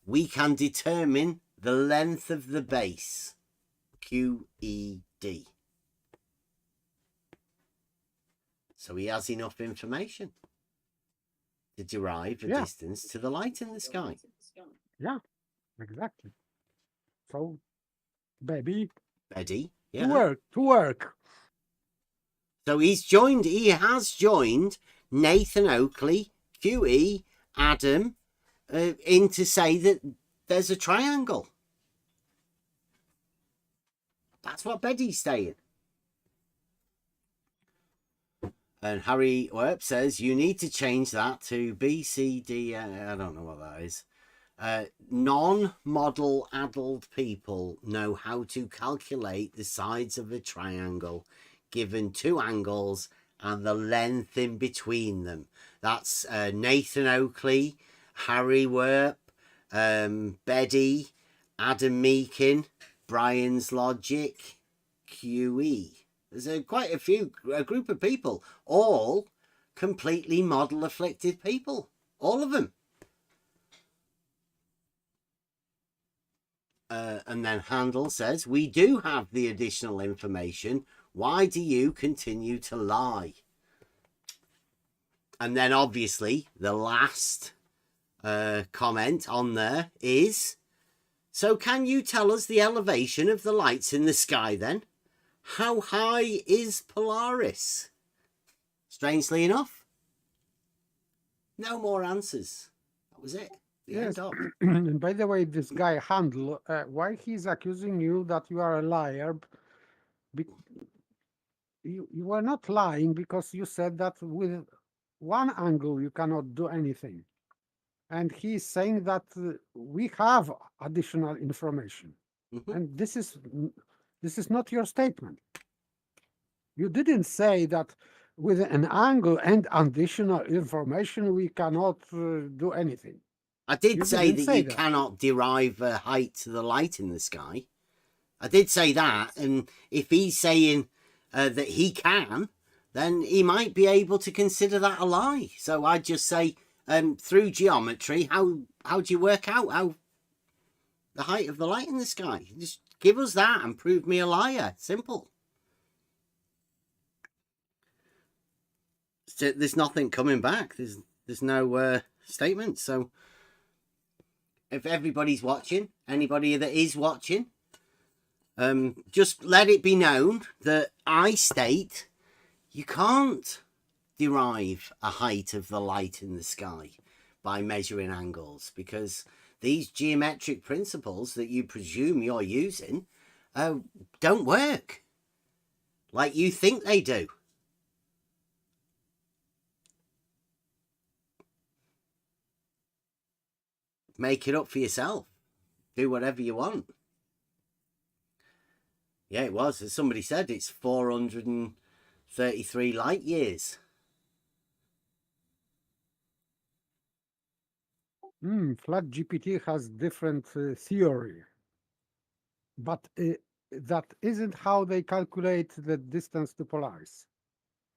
we can determine the length of the base, QED. So he has enough information to derive a distance to the light in the sky. Yeah, exactly. So, Betty, yeah. To work. So he has joined Nathan Oakley, QE, Adam, in to say that there's a triangle. That's what Betty's saying. And Harry Werp says, you need to change that to BCD. I don't know what that is. Non-model adult people know how to calculate the sides of a triangle given 2 angles and the length in between them. That's Nathan Oakley, Harry Werp, Betty, Adam Meakin, Brian's Logic, QE. There's quite a group of people, all completely model afflicted people, all of them. And then Handel says, we do have the additional information. Why do you continue to lie? And then obviously the last comment on there is, so can you tell us the elevation of the lights in the sky then? How high is Polaris? Strangely enough, no more answers. That was it. Yes. And by the way, this guy Handel, why he's accusing you that you are a liar? You are not lying because you said that with 1 angle you cannot do anything. And he's saying that we have additional information. And this is not your statement. You didn't say that with an angle and additional information we cannot do anything. I did say that you cannot derive a height to the light in the sky. I did say that, and if he's saying that he can, then he might be able to consider that a lie. So I'd just say, through geometry, how do you work out how the height of the light in the sky? Just give us that and prove me a liar. Simple. So there's nothing coming back. There's no statement. So if everybody's watching, anybody that is watching, just let it be known that I state you can't derive a height of the light in the sky by measuring angles, because these geometric principles that you presume you're using don't work like you think they do. Make it up for yourself. Do whatever you want. Yeah, it was. As somebody said, it's 433 light years. Flat GPT has different theory. But that isn't how they calculate the distance to Polaris.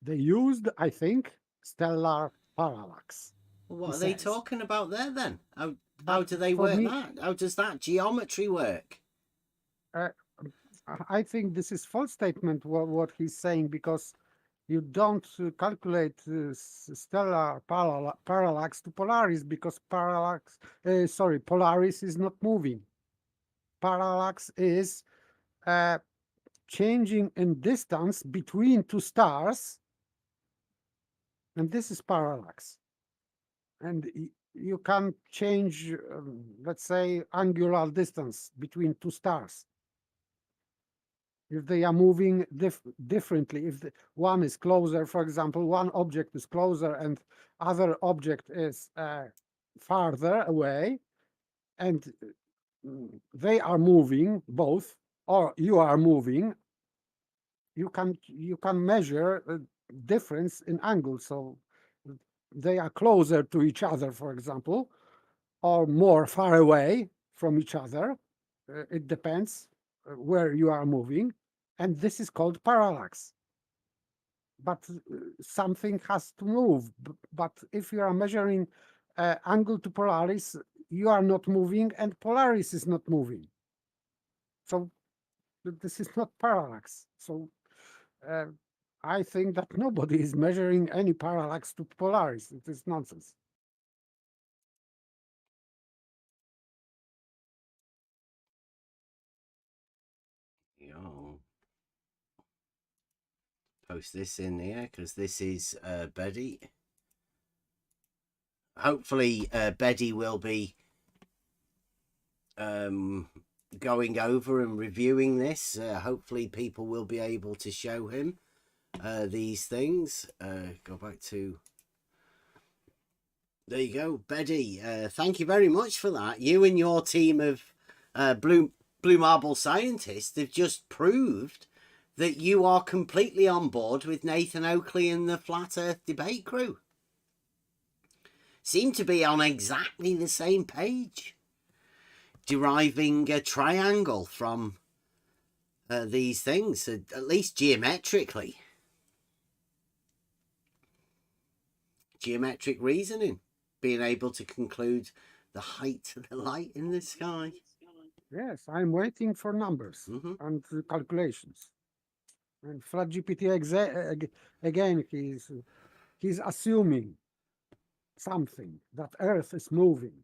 They used, I think, stellar parallax. Well, what are they talking about there then? How do they work that? How does that geometry work? I think this is false statement what he's saying, because you don't calculate stellar parallax to Polaris, because Polaris is not moving. Parallax is changing in distance between two stars, and this is parallax. And you can change, let's say, angular distance between two stars if they are moving differently. If one is closer, for example, one object is closer and other object is farther away, and they are moving both, or you are moving, you can measure a difference in angle. So they are closer to each other, for example, or more far away from each other. It depends where you are moving, and this is called parallax. But something has to move. But if you are measuring angle to Polaris, you are not moving, and Polaris is not moving. So this is not parallax. So I think that nobody is measuring any parallax to Polaris. It is nonsense. Yo. Post this in here because this is Betty. Hopefully Betty will be going over and reviewing this. Hopefully people will be able to show him these things. Go back to, there you go, Betty. Thank you very much for that. You and your team of blue marble scientists have just proved that you are completely on board with Nathan Oakley and the Flat Earth debate crew. Seem to be on exactly the same page, deriving a triangle from these things, at least geometrically. Geometric reasoning, being able to conclude the height of the light in the sky. Yes, I'm waiting for numbers and calculations. And Flat GPT again, he's assuming something, that Earth is moving.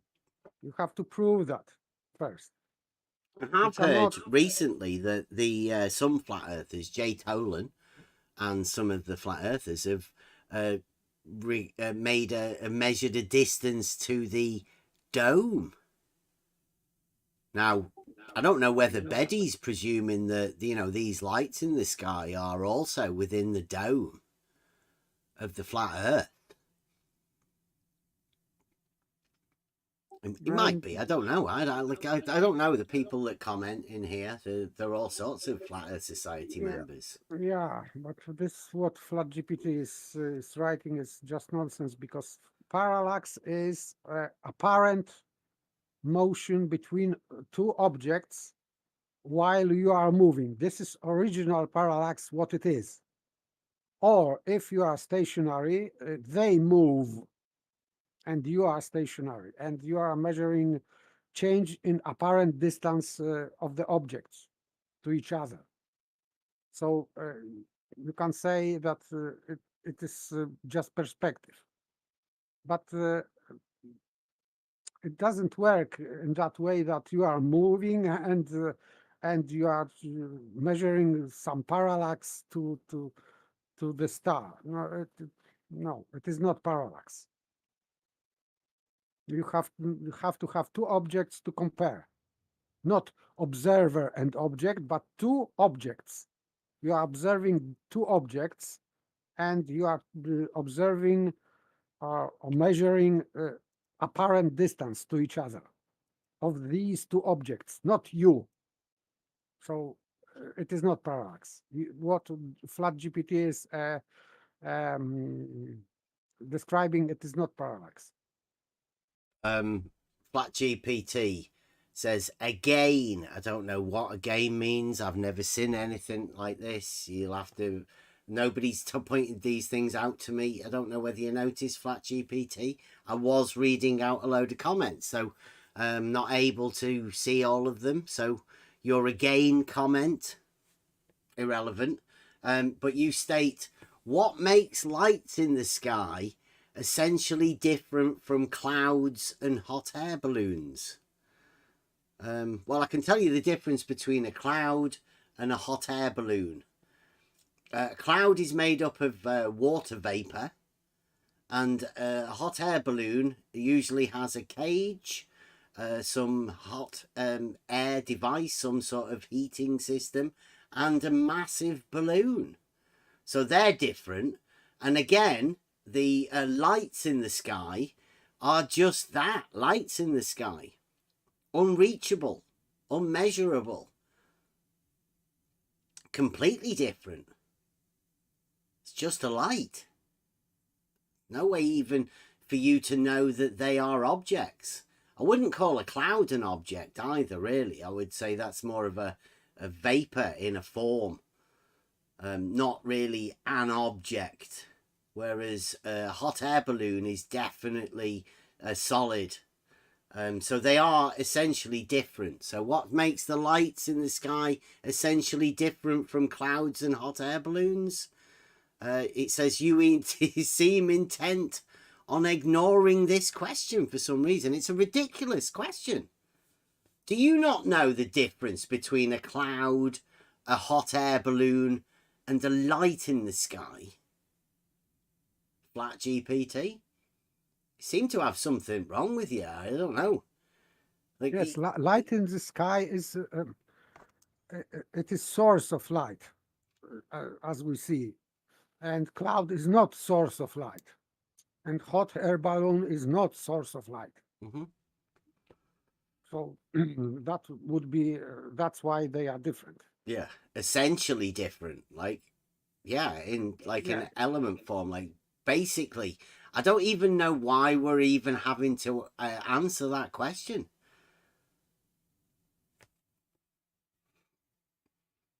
You have to prove that first. I have heard recently that the some flat earthers, Jay Tolan, and some of the flat earthers have measured a distance to the dome. Now, I don't know whether Betty's presuming that, you know, these lights in the sky are also within the dome of the flat Earth. It might be. I don't know. I don't know the people that comment in here. There are all sorts of Flat Earth Society members. Yeah, but this what Flat GPT is writing is just nonsense, because parallax is apparent motion between two objects while you are moving. This is original parallax, what it is. Or if you are stationary, they move and you are stationary, and you are measuring change in apparent distance of the objects to each other. So you can say that it is just perspective, but it doesn't work in that way, that you are moving and you are measuring some parallax to the star. No, it is not parallax. You have to have two objects to compare, not observer and object, but two objects. You are observing two objects, and you are observing or measuring apparent distance to each other of these two objects, not you. So it is not parallax. What Flat GPT is describing, it is not parallax. Flat GPT says again. I don't know what again means. I've never seen anything like this. You'll have to. Nobody's pointed these things out to me. I don't know whether you noticed, Flat GPT. I was reading out a load of comments, so I'm not able to see all of them. So your again comment irrelevant. But you state, what makes lights in the sky essentially different from clouds and hot air balloons? Well, I can tell you the difference between a cloud and a hot air balloon. A cloud is made up of water vapor, and a hot air balloon usually has a cage, some hot air device, some sort of heating system, and a massive balloon. So they're different. And again, the lights in the sky are just that, lights in the sky. Unreachable, unmeasurable, completely different. It's just a light. No way even for you to know that they are objects. I wouldn't call a cloud an object either, really. I would say that's more of a vapor in a form, not really an object. Whereas a hot air balloon is definitely a solid. So they are essentially different. So what makes the lights in the sky essentially different from clouds and hot air balloons? It says you seem intent on ignoring this question for some reason. It's a ridiculous question. Do you not know the difference between a cloud, a hot air balloon, and a light in the sky? Flat GPT? You seem to have something wrong with you. I don't know. Like, Yes, light in the sky is it is source of light, as we see, and cloud is not source of light, and hot air balloon is not source of light. mm-hmm. So that would be that's why they are different. Yeah, essentially different. Like, yeah, in like an element form. Like, basically, I don't even know why we're even having to answer that question.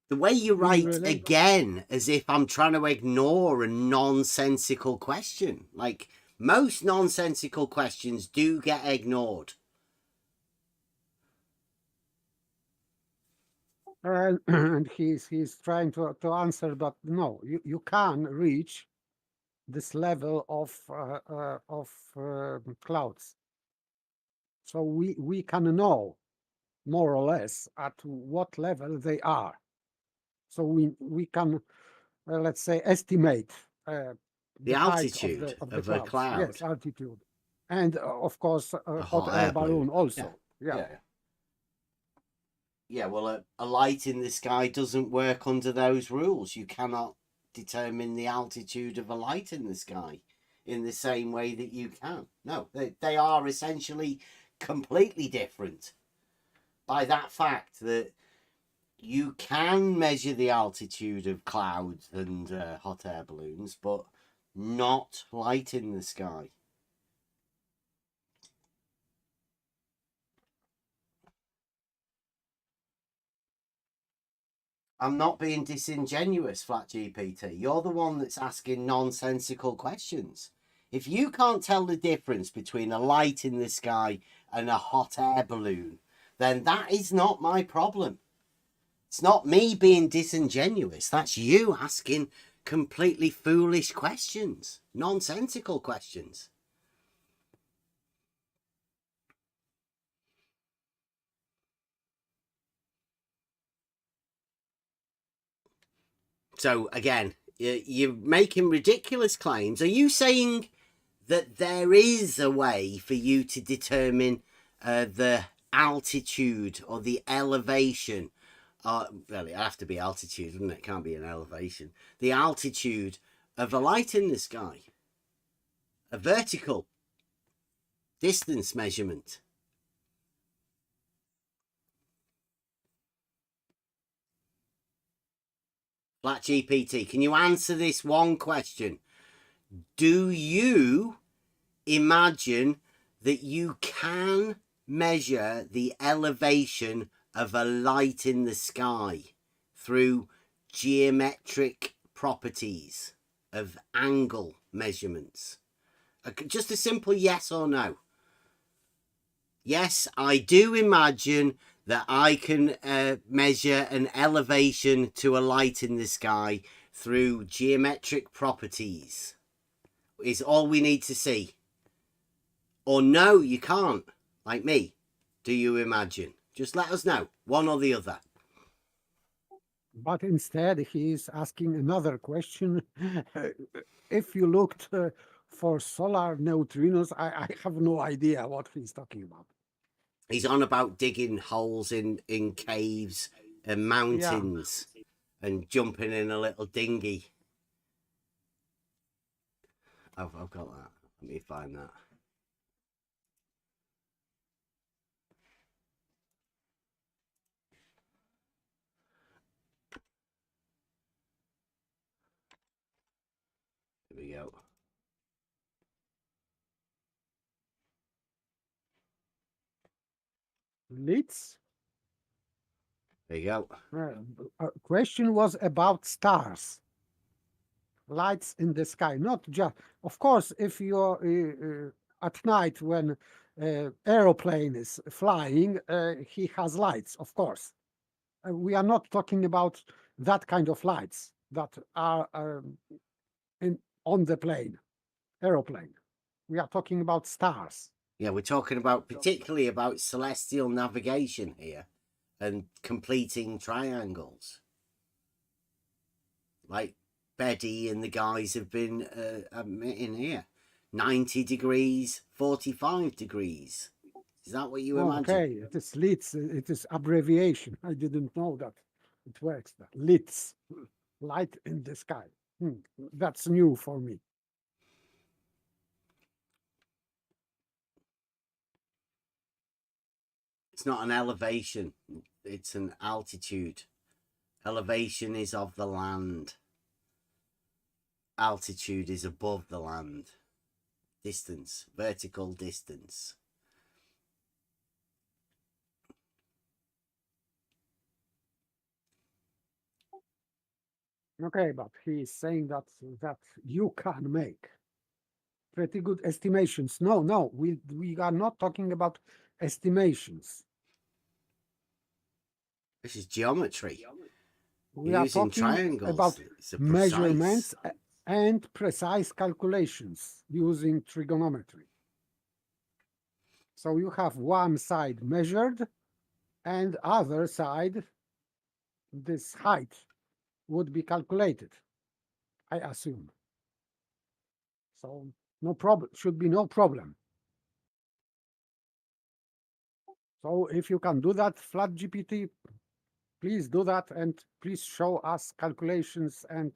The way you write again, as if I'm trying to ignore a nonsensical question. Like, most nonsensical questions do get ignored. And he's trying to answer that no, you can reach this level of clouds. So we can know more or less at what level they are. So we can let's say estimate the altitude of a cloud. Yes, altitude, and of course hot air balloon also. Yeah, well, a light in the sky doesn't work under those rules. You cannot determine the altitude of a light in the sky in the same way that you can. No, they are essentially completely different by that fact that you can measure the altitude of clouds and hot air balloons, but not light in the sky. I'm not being disingenuous, Flat GPT. You're the one that's asking nonsensical questions. If you can't tell the difference between a light in the sky and a hot air balloon, then that is not my problem. It's not me being disingenuous. That's you asking completely foolish questions, nonsensical questions. So again, you're making ridiculous claims. Are you saying that there is a way for you to determine the altitude or the elevation? Well, it'd have to be altitude, wouldn't it? It can't be an elevation. The altitude of a light in the sky. A vertical distance measurement. Flat GPT, can you answer this one question? Do you imagine that you can measure the elevation of a light in the sky through geometric properties of angle measurements? Just a simple yes or no. Yes, I do imagine that I can measure an elevation to a light in the sky through geometric properties is all we need to see. Or no, you can't, like me. Do you imagine? Just let us know, one or the other. But instead, he is asking another question. If you looked for solar neutrinos, I have no idea what he's talking about. He's on about digging holes in caves and mountains and jumping in a little dinghy. I've got that. Let me find that. Here we go. Lights? There you go. Question was about stars. Lights in the sky, not just, of course, if you're at night when aeroplane is flying, he has lights, of course. We are not talking about that kind of lights that are on the plane, aeroplane. We are talking about stars. Yeah, we're talking about particularly about celestial navigation here and completing triangles. Like Betty and the guys have been admitting here. 90 degrees, 45 degrees. Is that what you imagine? Okay, it is LITS, it is abbreviation. I didn't know that it works. That LITS, light in the sky. That's new for me. It's not an elevation, it's an altitude. Elevation is of the land. Altitude is above the land. Distance, vertical distance. Okay, but he is saying that you can make pretty good estimations. No, we are not talking about estimations. This is geometry. We are using talking triangles. about It's a measurements and precise calculations using trigonometry. So you have one side measured and other side, this height would be calculated, I assume. So no problem, should be no problem. So if you can do that, Flat GPT, please do that and please show us calculations and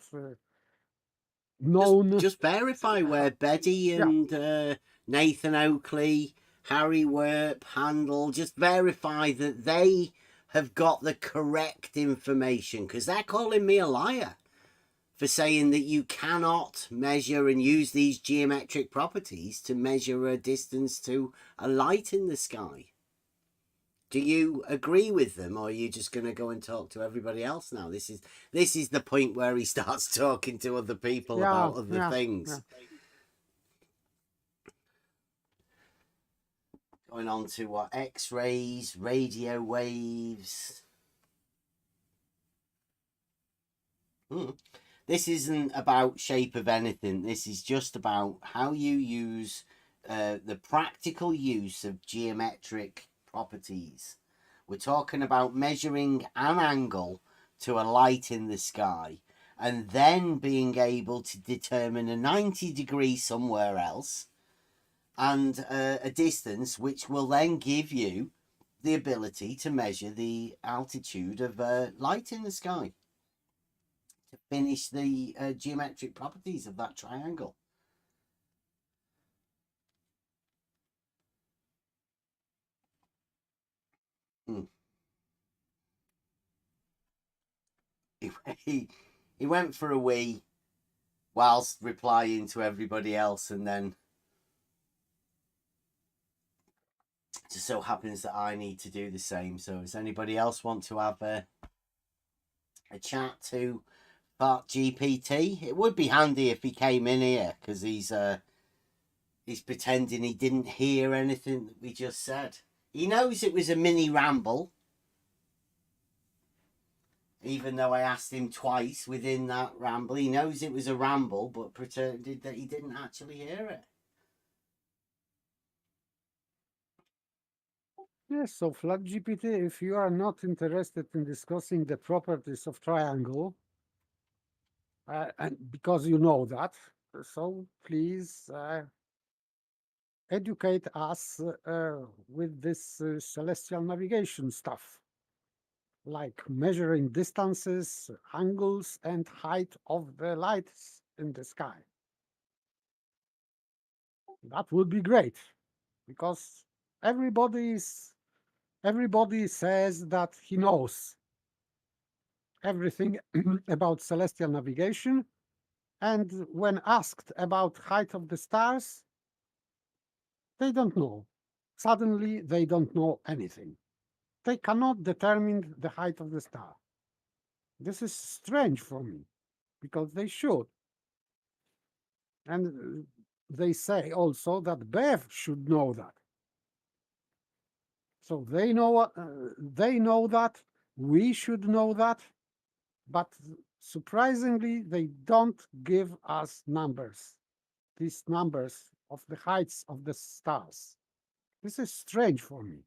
known. Just verify where Betty and Nathan Oakley, Harry Werp, Handel, just verify that they have got the correct information, because they're calling me a liar for saying that you cannot measure and use these geometric properties to measure a distance to a light in the sky. Do you agree with them, or are you just going to go and talk to everybody else now? This is the point where he starts talking to other people about other things. Going on to what? X-rays, radio waves. This isn't about shape of anything. This is just about how you use the practical use of geometric properties. We're talking about measuring an angle to a light in the sky and then being able to determine a 90 degree somewhere else and a distance which will then give you the ability to measure the altitude of light in the sky to finish the geometric properties of that triangle. He went for a wee whilst replying to everybody else, and then it just so happens that I need to do the same. So does anybody else want to have a chat to Bart GPT? It would be handy if he came in here, because he's pretending he didn't hear anything that we just said. He knows it was a mini ramble, Even though I asked him twice within that ramble. He knows it was a ramble, but pretended that he didn't actually hear it. Yes, so Flat GPT, if you are not interested in discussing the properties of triangle, and because you know that, so please educate us with this celestial navigation stuff, like measuring distances, angles, and height of the lights in the sky. That would be great, because everybody says that he knows everything about celestial navigation, and when asked about height of the stars, they don't know. Suddenly, they don't know anything. They cannot determine the height of the star. This is strange for me, because they should. And they say also that Bev should know that. So they know that, we should know that, but surprisingly, they don't give us numbers, these numbers of the heights of the stars. This is strange for me.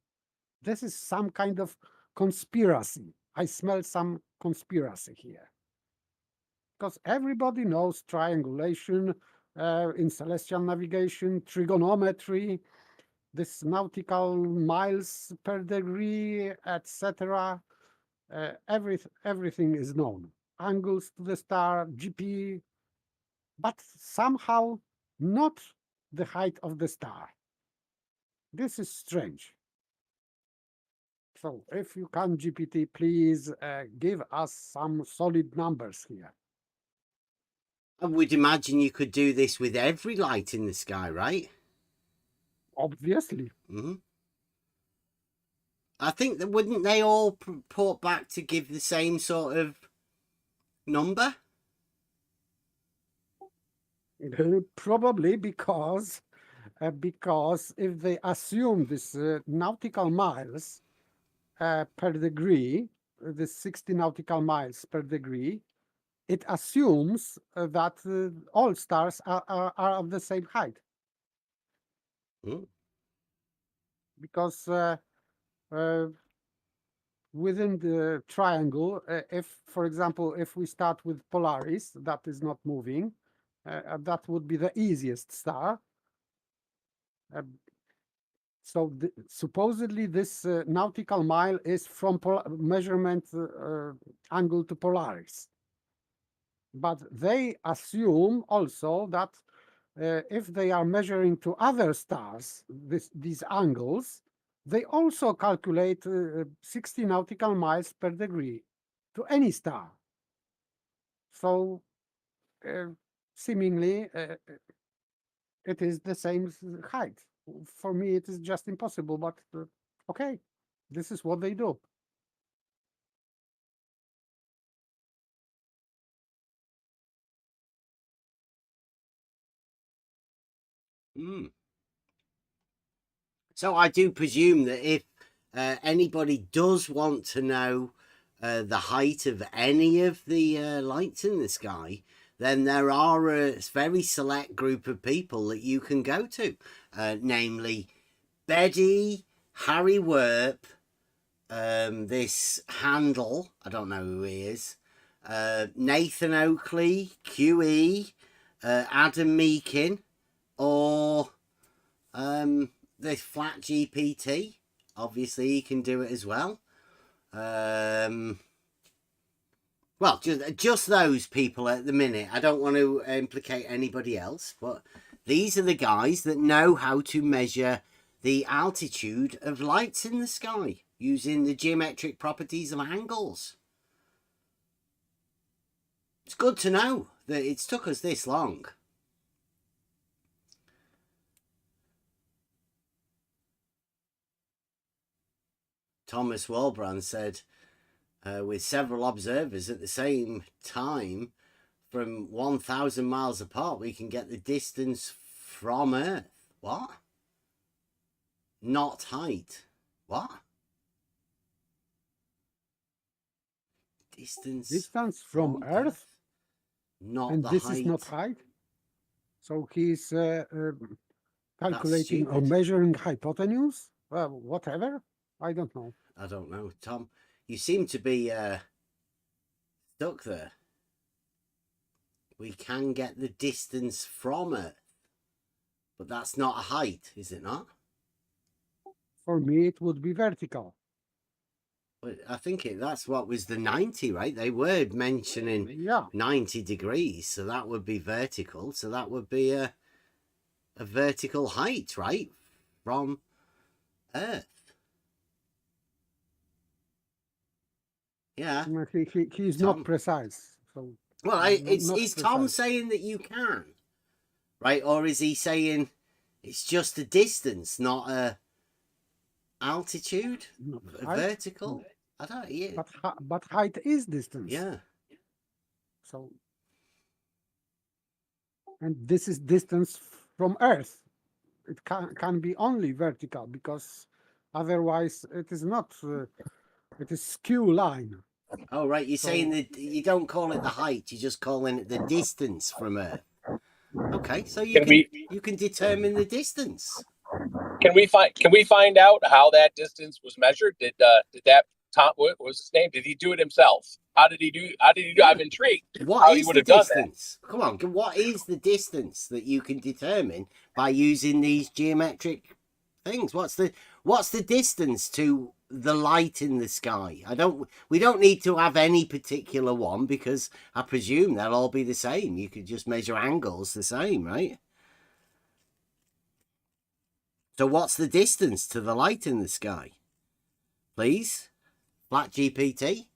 This is some kind of conspiracy. I smell some conspiracy here. Because everybody knows triangulation in celestial navigation, trigonometry, this nautical miles per degree, etc. Everything is known. Angles to the star, GP, but somehow not the height of the star. This is strange. So if you can, GPT, please give us some solid numbers here. I would imagine you could do this with every light in the sky, right? Obviously. Mm-hmm. I think that wouldn't they all purport back to give the same sort of number? Probably because if they assume this nautical miles per degree, the 60 nautical miles per degree, it assumes that all stars are of the same height. Mm. Because within the triangle, if, for example, if we start with Polaris, that is not moving, that would be the easiest star. So supposedly this nautical mile is from measurement angle to Polaris. But they assume also that if they are measuring to other stars these angles, they also calculate 60 nautical miles per degree to any star. So seemingly it is the same height. For me, it is just impossible, but okay, this is what they do. Mm. So I do presume that if anybody does want to know the height of any of the lights in the sky, then there are a very select group of people that you can go to, namely Betty, Harry Werp, this Handel, I don't know who he is, Nathan Oakley, QE, Adam Meakin, or this Flat GPT. Obviously, he can do it as well. Well, just those people at the minute. I don't want to implicate anybody else, but these are the guys that know how to measure the altitude of lights in the sky using the geometric properties of angles. It's good to know that it's took us this long. Thomas Walbrand said, with several observers at the same time from 1,000 miles apart, we can get the distance from Earth. What? Not height. What? Distance from Earth, not and the this height. is not height. So he's calculating or stupid. measuring hypotenuse. Whatever. I don't know. I don't know, Tom. You seem to be stuck there. We can get the distance from Earth, but that's not a height, is it not? For me, it would be vertical. But I think that's what was the 90, right? They were mentioning 90 degrees, so that would be vertical. So that would be a vertical height, right? From Earth. Yeah. He's not precise. So well, is Tom saying that you can, right? Or is he saying it's just a distance, not a altitude, vertical? I don't. Yeah. But height is distance. Yeah. So, and this is distance from Earth. It can be only vertical because otherwise it is not. It is skew line. Oh, right. You're saying that you don't call it the height, you're just calling it the distance from Earth. Okay, so you can determine the distance. Can we find out how that distance was measured? Did that Tom, what was his name? Did he do it himself? How did he do? I'm intrigued. What is the distance? Come on, what is the distance that you can determine by using these geometric things? What's the distance to the light in the sky? We don't need to have any particular one because I presume they'll all be the same. You could just measure angles the same, right? So what's the distance to the light in the sky? Please, Flat GPT.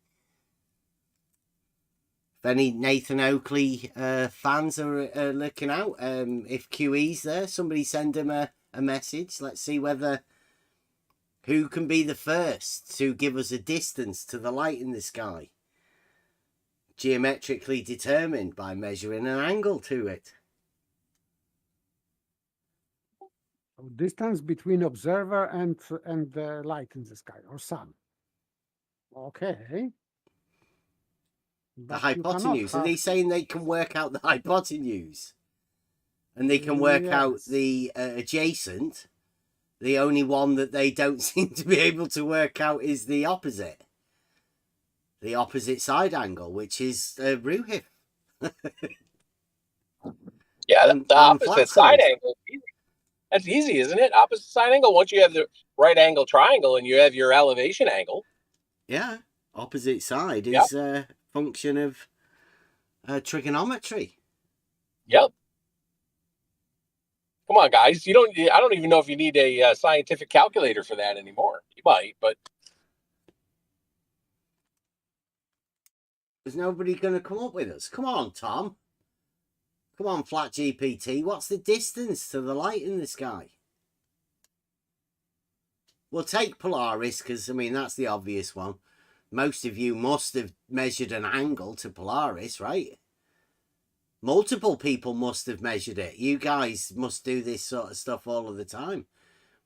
If any Nathan Oakley fans are looking out, if QE's there, somebody send him a message. Let's see who can be the first to give us a distance to the light in the sky, geometrically determined by measuring an angle to it. Distance between observer and the light in the sky or sun. Okay. The hypotenuse. Are they saying they can work out the hypotenuse? And they can work out the adjacent? The only one that they don't seem to be able to work out is the opposite. The opposite side angle, which is Ruhif. Yeah, the opposite side angle. That's easy, isn't it? Opposite side angle. Once you have the right angle triangle and you have your elevation angle. Yeah, opposite side is a function of trigonometry. Yep. Come on, guys. I don't even know if you need a scientific calculator for that anymore. You might, but there's nobody going to come up with us. Come on, Tom. Come on, Flat GPT. What's the distance to the light in the sky? We'll take Polaris because, I mean, that's the obvious one. Most of you must have measured an angle to Polaris, right? Multiple people must have measured it. You guys must do this sort of stuff all of the time.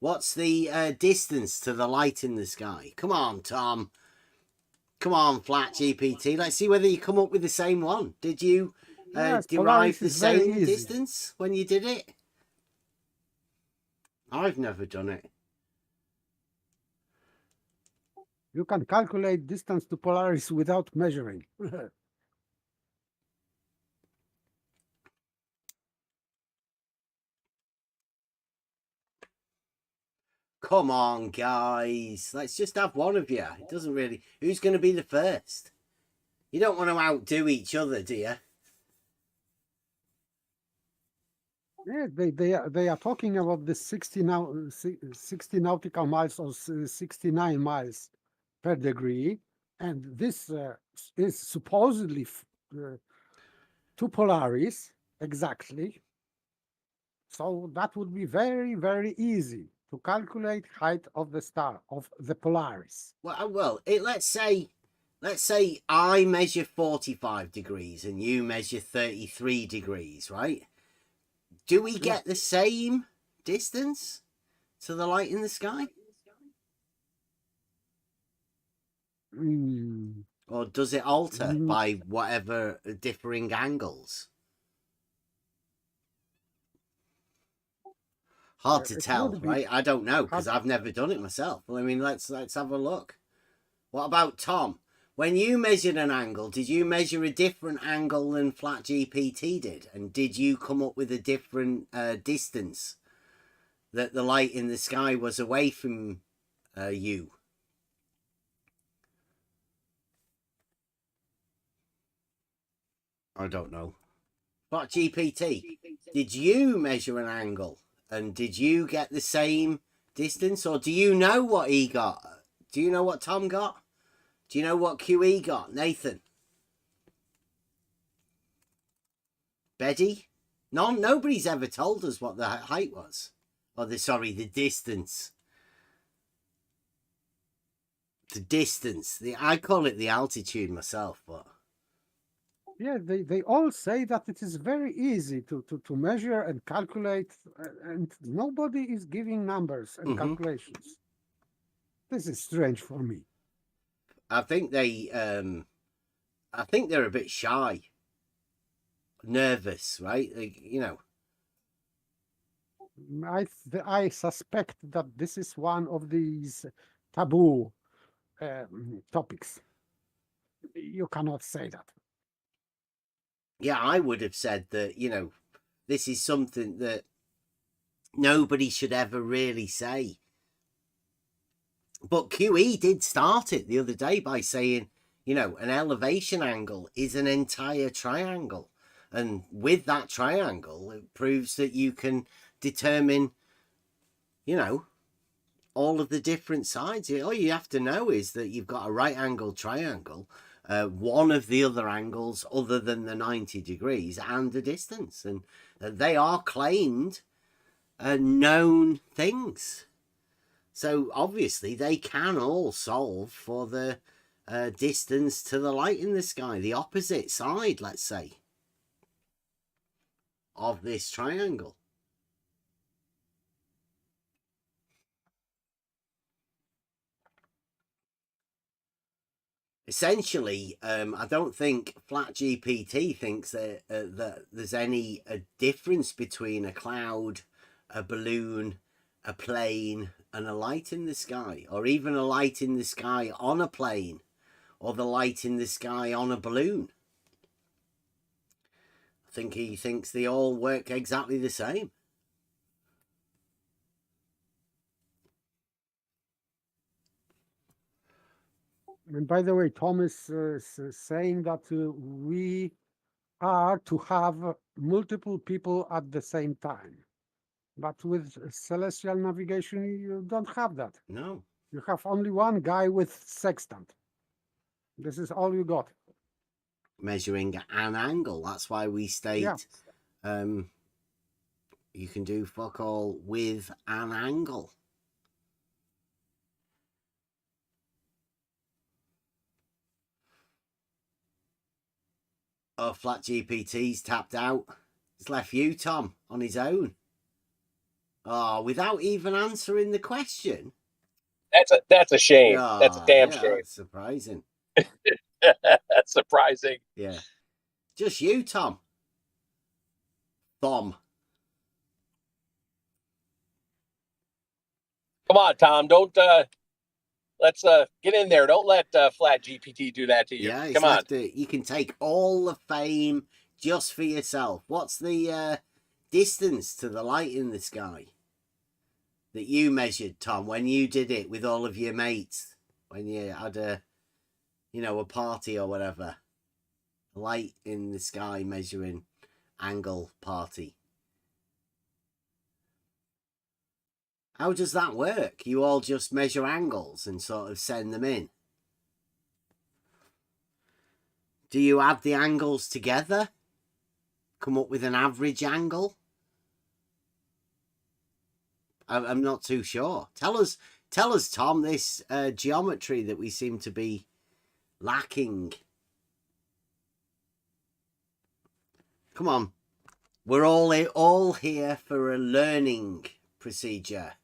What's the distance to the light in the sky? Come on, Tom. Come on, Flat GPT. Let's see whether you come up with the same one. Did you derive the same distance when you did it? I've never done it. You can calculate distance to Polaris without measuring. Come on, guys. Let's just have one of you. It doesn't really... Who's going to be the first? You don't want to outdo each other, do you? Yeah, they are talking about the 60 nautical miles or 69 miles per degree, and this is supposedly to Polaris exactly. So that would be very, very easy to calculate height of the star of the Polaris. Well, let's say I measure 45 degrees and you measure 33 degrees, right? Do we get the same distance to the light in the sky? Or does it alter Mm, by whatever differing angles? Hard to it tell, would be right? I don't know because hard. I've never done it myself. Well, I mean, let's have a look. What about Tom? When you measured an angle, did you measure a different angle than Flat GPT did? And did you come up with a different distance that the light in the sky was away from you? I don't know. Flat GPT, did you measure an angle? And did you get the same distance? Or do you know what he got? Do you know what Tom got? Do you know what QE got? Nathan? Betty? Nobody's ever told us what the height was. Or the distance. The distance. I call it the altitude myself, but Yeah, they all say that it is very easy to measure and calculate, and nobody is giving numbers and calculations. This is strange for me. I think they're a bit shy, nervous, right? Like, you know. I suspect that this is one of these taboo topics. You cannot say that. Yeah, I would have said that, this is something that nobody should ever really say. But QE did start it the other day by saying, an elevation angle is an entire triangle. And with that triangle, it proves that you can determine, all of the different sides. All you have to know is that you've got a right angle triangle, one of the other angles other than the 90 degrees, and the distance. And they are claimed known things. So obviously they can all solve for the distance to the light in the sky, the opposite side, let's say, of this triangle. Essentially, I don't think Flat GPT thinks that there's any difference between a cloud, a balloon, a plane, and a light in the sky, or even a light in the sky on a plane, or the light in the sky on a balloon. I think he thinks they all work exactly the same. And by the way, Tom is saying that we are to have multiple people at the same time. But with celestial navigation, you don't have that. No. You have only one guy with sextant. This is all you got. Measuring an angle. That's why we state you can do fuck all with an angle. Oh, Flat GPT's tapped out. It's left you, Tom, on his own. Oh, without even answering the question. That's a shame. Oh, that's a damn shame. That's surprising. That's surprising. Yeah. Just you, Tom. Come on, Tom. Don't let's get in there. Don't let Flat GPT do that to you. Yeah, come on. You can take all the fame just for yourself. What's the distance to the light in the sky that you measured, Tom, when you did it with all of your mates, when you had a party or whatever? Light in the sky measuring angle party. How does that work? You all just measure angles and sort of send them in? Do you add the angles together? Come up with an average angle? I'm not too sure. Tell us, Tom, this geometry that we seem to be lacking. Come on. We're all here for a learning procedure.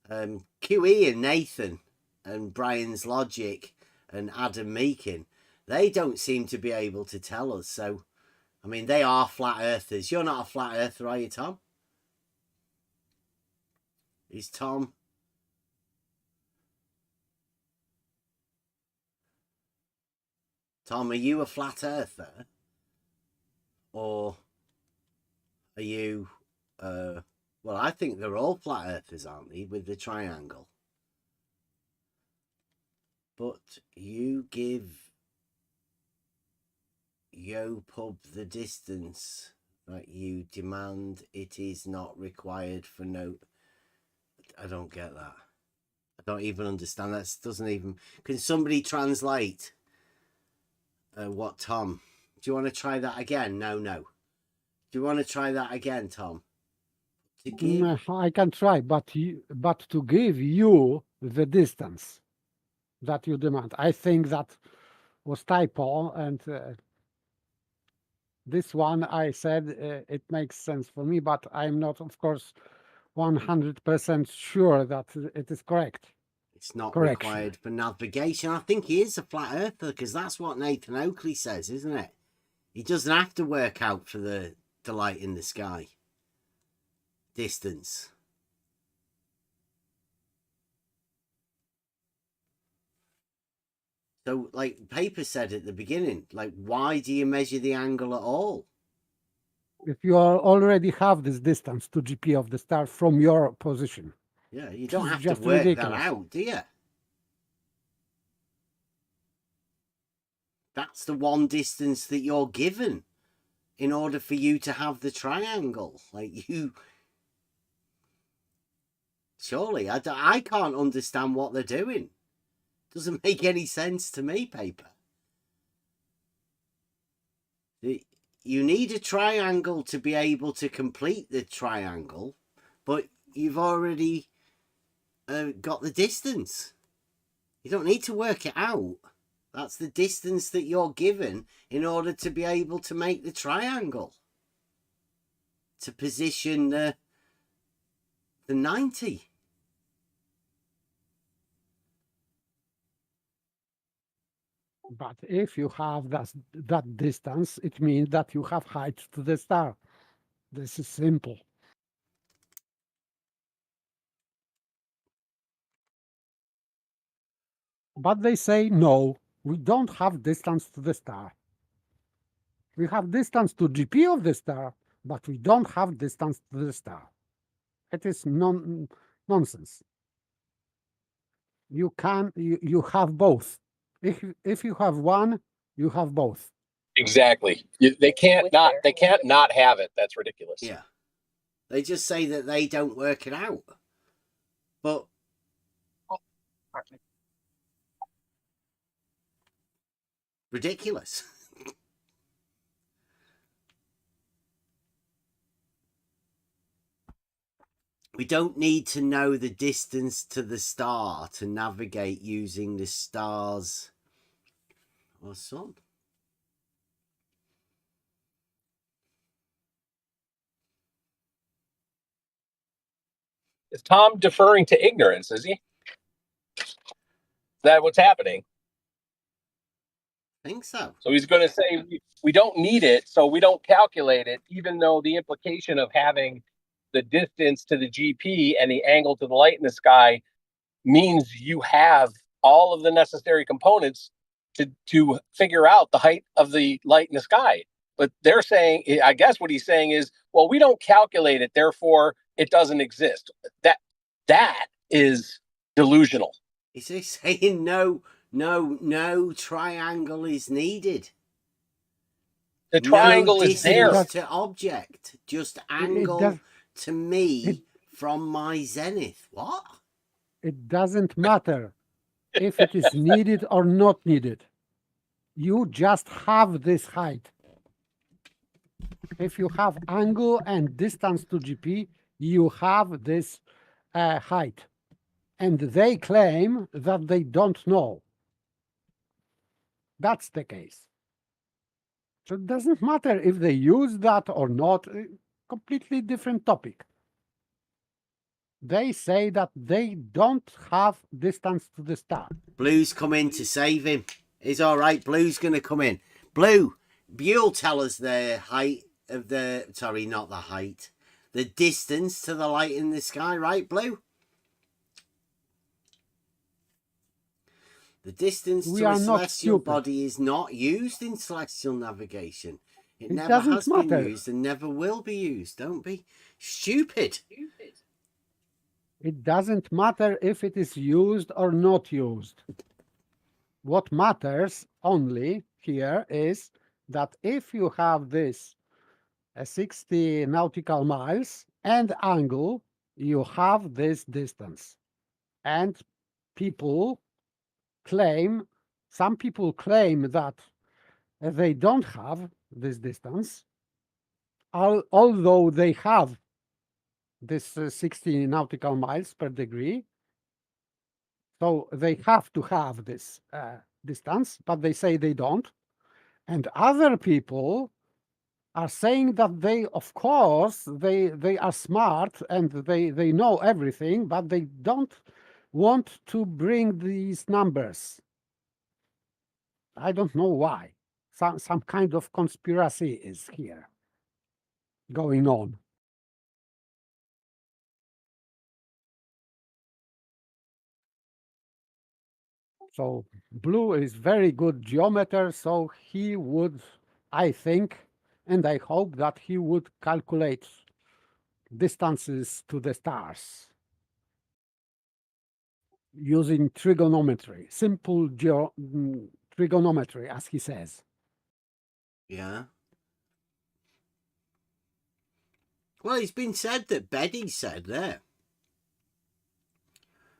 QE and Nathan and Brian's Logic and Adam Meakin, they don't seem to be able to tell us. So, I mean, they are flat earthers. You're not a flat earther, are you, Tom? Is Tom? Tom, are you a flat earther? Or are you, well, I think they're all flat earthers, aren't they, with the triangle? But you give YoPub the distance that you demand. It is not required for no... I don't get that. I don't even understand. That doesn't even... Can somebody translate what, Tom? Do you want to try that again? No. Do you want to try that again, Tom? To give... I can try, but to give you the distance that you demand. I think that was typo, and this one I said it makes sense for me, but I'm not, of course, 100% sure that it is correct. It's not Correction. required for navigation. I think he is a flat earther, because that's what Nathan Oakley says, isn't it? He doesn't have to work out for the light in the sky. Distance. So, like Paper said at the beginning, like, why do you measure the angle at all? If you already have this distance to GP of the star from your position. Yeah, you don't It's have to just work ridiculous. that out, do you? That's the one distance that you're given in order for you to have the triangle. Like, you... Surely, I can't understand what they're doing. Doesn't make any sense to me, Paper. You need a triangle to be able to complete the triangle, but you've already got the distance. You don't need to work it out. That's the distance that you're given in order to be able to make the triangle. To position the 90. But if you have that distance, it means that you have height to the star. This is simple. But they say, no, we don't have distance to the star. We have distance to GP of the star, but we don't have distance to the star. It is nonsense. You have both. If you have one, you have both. Exactly. They can't not have it. That's ridiculous. Yeah. They just say that they don't work it out. But ridiculous. We don't need to know the distance to the star to navigate using the stars or sun. Is Tom deferring to ignorance, is he? Is that what's happening? I think so. So he's going to say we don't need it, so we don't calculate it, even though the implication of having the distance to the GP and the angle to the light in the sky means you have all of the necessary components to figure out the height of the light in the sky. But they're saying, I guess what he's saying is, well, we don't calculate it, therefore it doesn't exist. That is delusional. Is he saying no triangle is needed? The triangle is there. Distance to object, just angle to me from my zenith. What? It doesn't matter if it is needed or not needed. You just have this height. If you have angle and distance to GP, you have this height. And they claim that they don't know. That's the case. So it doesn't matter if they use that or not. Completely different topic. They say that they don't have distance to the star. Blue's come in to save him. It's all right. Blue's going to come in. Blue, you'll tell us the height of the... Sorry, not the height. The distance to the light in the sky, right, Blue? The distance We to a are not celestial stupid. body is not used in celestial navigation. It It never doesn't has been matter. used and never will be used. Don't be stupid. It doesn't matter if it is used or not used. What matters only here is that if you have this 60 nautical miles and angle, you have this distance. And people claim, some people claim that they don't have this distance, although they have this 60 nautical miles per degree. So they have to have this distance, but they say they don't. And other people are saying that they, of course, they are smart and they know everything, but they don't want to bring these numbers. I don't know why. Some kind of conspiracy is here going on. So Blue is very good geometer, so he would, I think, and I hope that he would calculate distances to the stars using trigonometry, simple trigonometry, as he says. Yeah. Well, it's been said that Betty said there.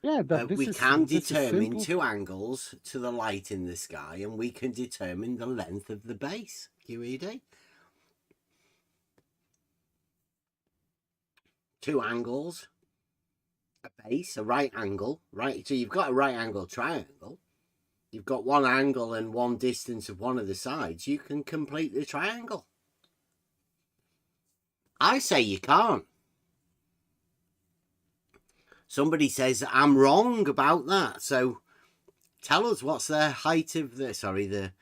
Yeah, that we can this determine two angles to the light in the sky, and we can determine the length of the base. QED. Two angles, a base, a right angle, right? So you've got a right angle triangle. You've got one angle and one distance of one of the sides. You can complete the triangle. I say you can't. Somebody says I'm wrong about that. So tell us what's the height of the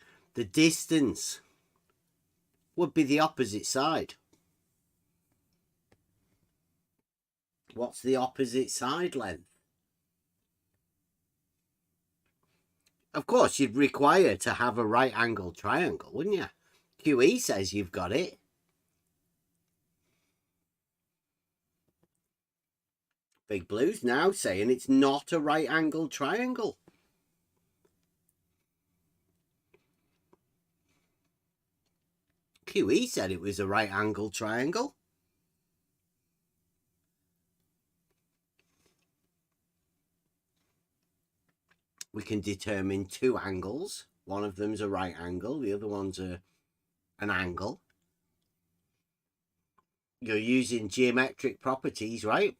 distance would be the opposite side. What's the opposite side length? Of course, you'd require to have a right angle triangle, wouldn't you? QE says you've got it. Big Blue's now saying it's not a right angle triangle. QE said it was a right angle triangle. We can determine two angles. One of them's a right angle, the other one's an angle. You're using geometric properties, right?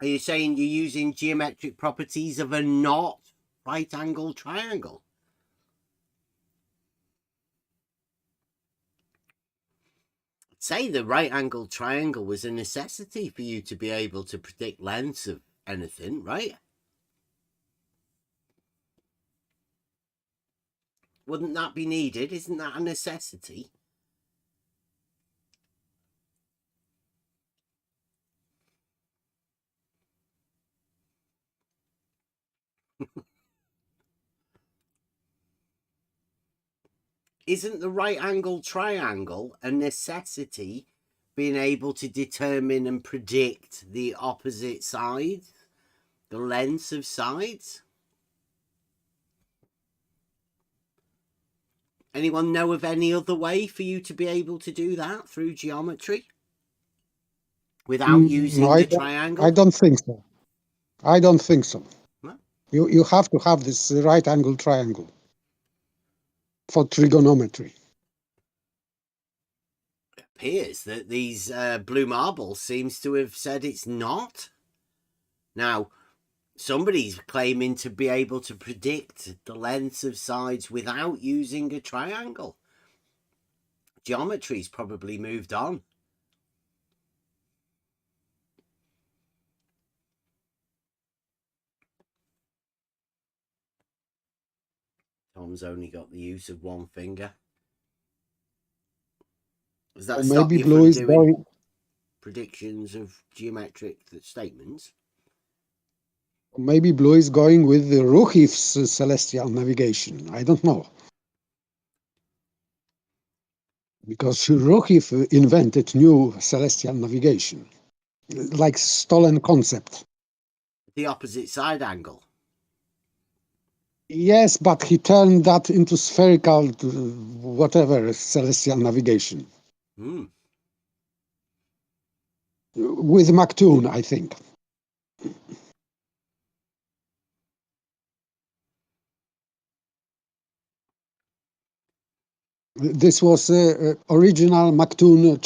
Are you saying you're using geometric properties of a not right angle triangle? I'd say the right angle triangle was a necessity for you to be able to predict lengths of anything, right? Wouldn't that be needed? Isn't that a necessity? Isn't the right angle triangle a necessity, being able to determine and predict the opposite sides, the lengths of sides? Anyone know of any other way for you to be able to do that through geometry without using the triangle? I don't think so. I don't think so. No? You have to have this right angle triangle for trigonometry. It appears that these blue marbles seems to have said it's not. Now, somebody's claiming to be able to predict the lengths of sides without using a triangle. Geometry's probably moved on. Tom's only got the use of one finger. Does that Or stop maybe you blue from is doing going. predictions of geometric statements? Maybe blue is going with the Ruhif's celestial navigation. I don't know. Because Ruhif invented new celestial navigation, like stolen concept. The opposite side angle. Yes, but he turned that into spherical, whatever, celestial navigation. Hmm. With Mactoon, I think. This was original Mactoon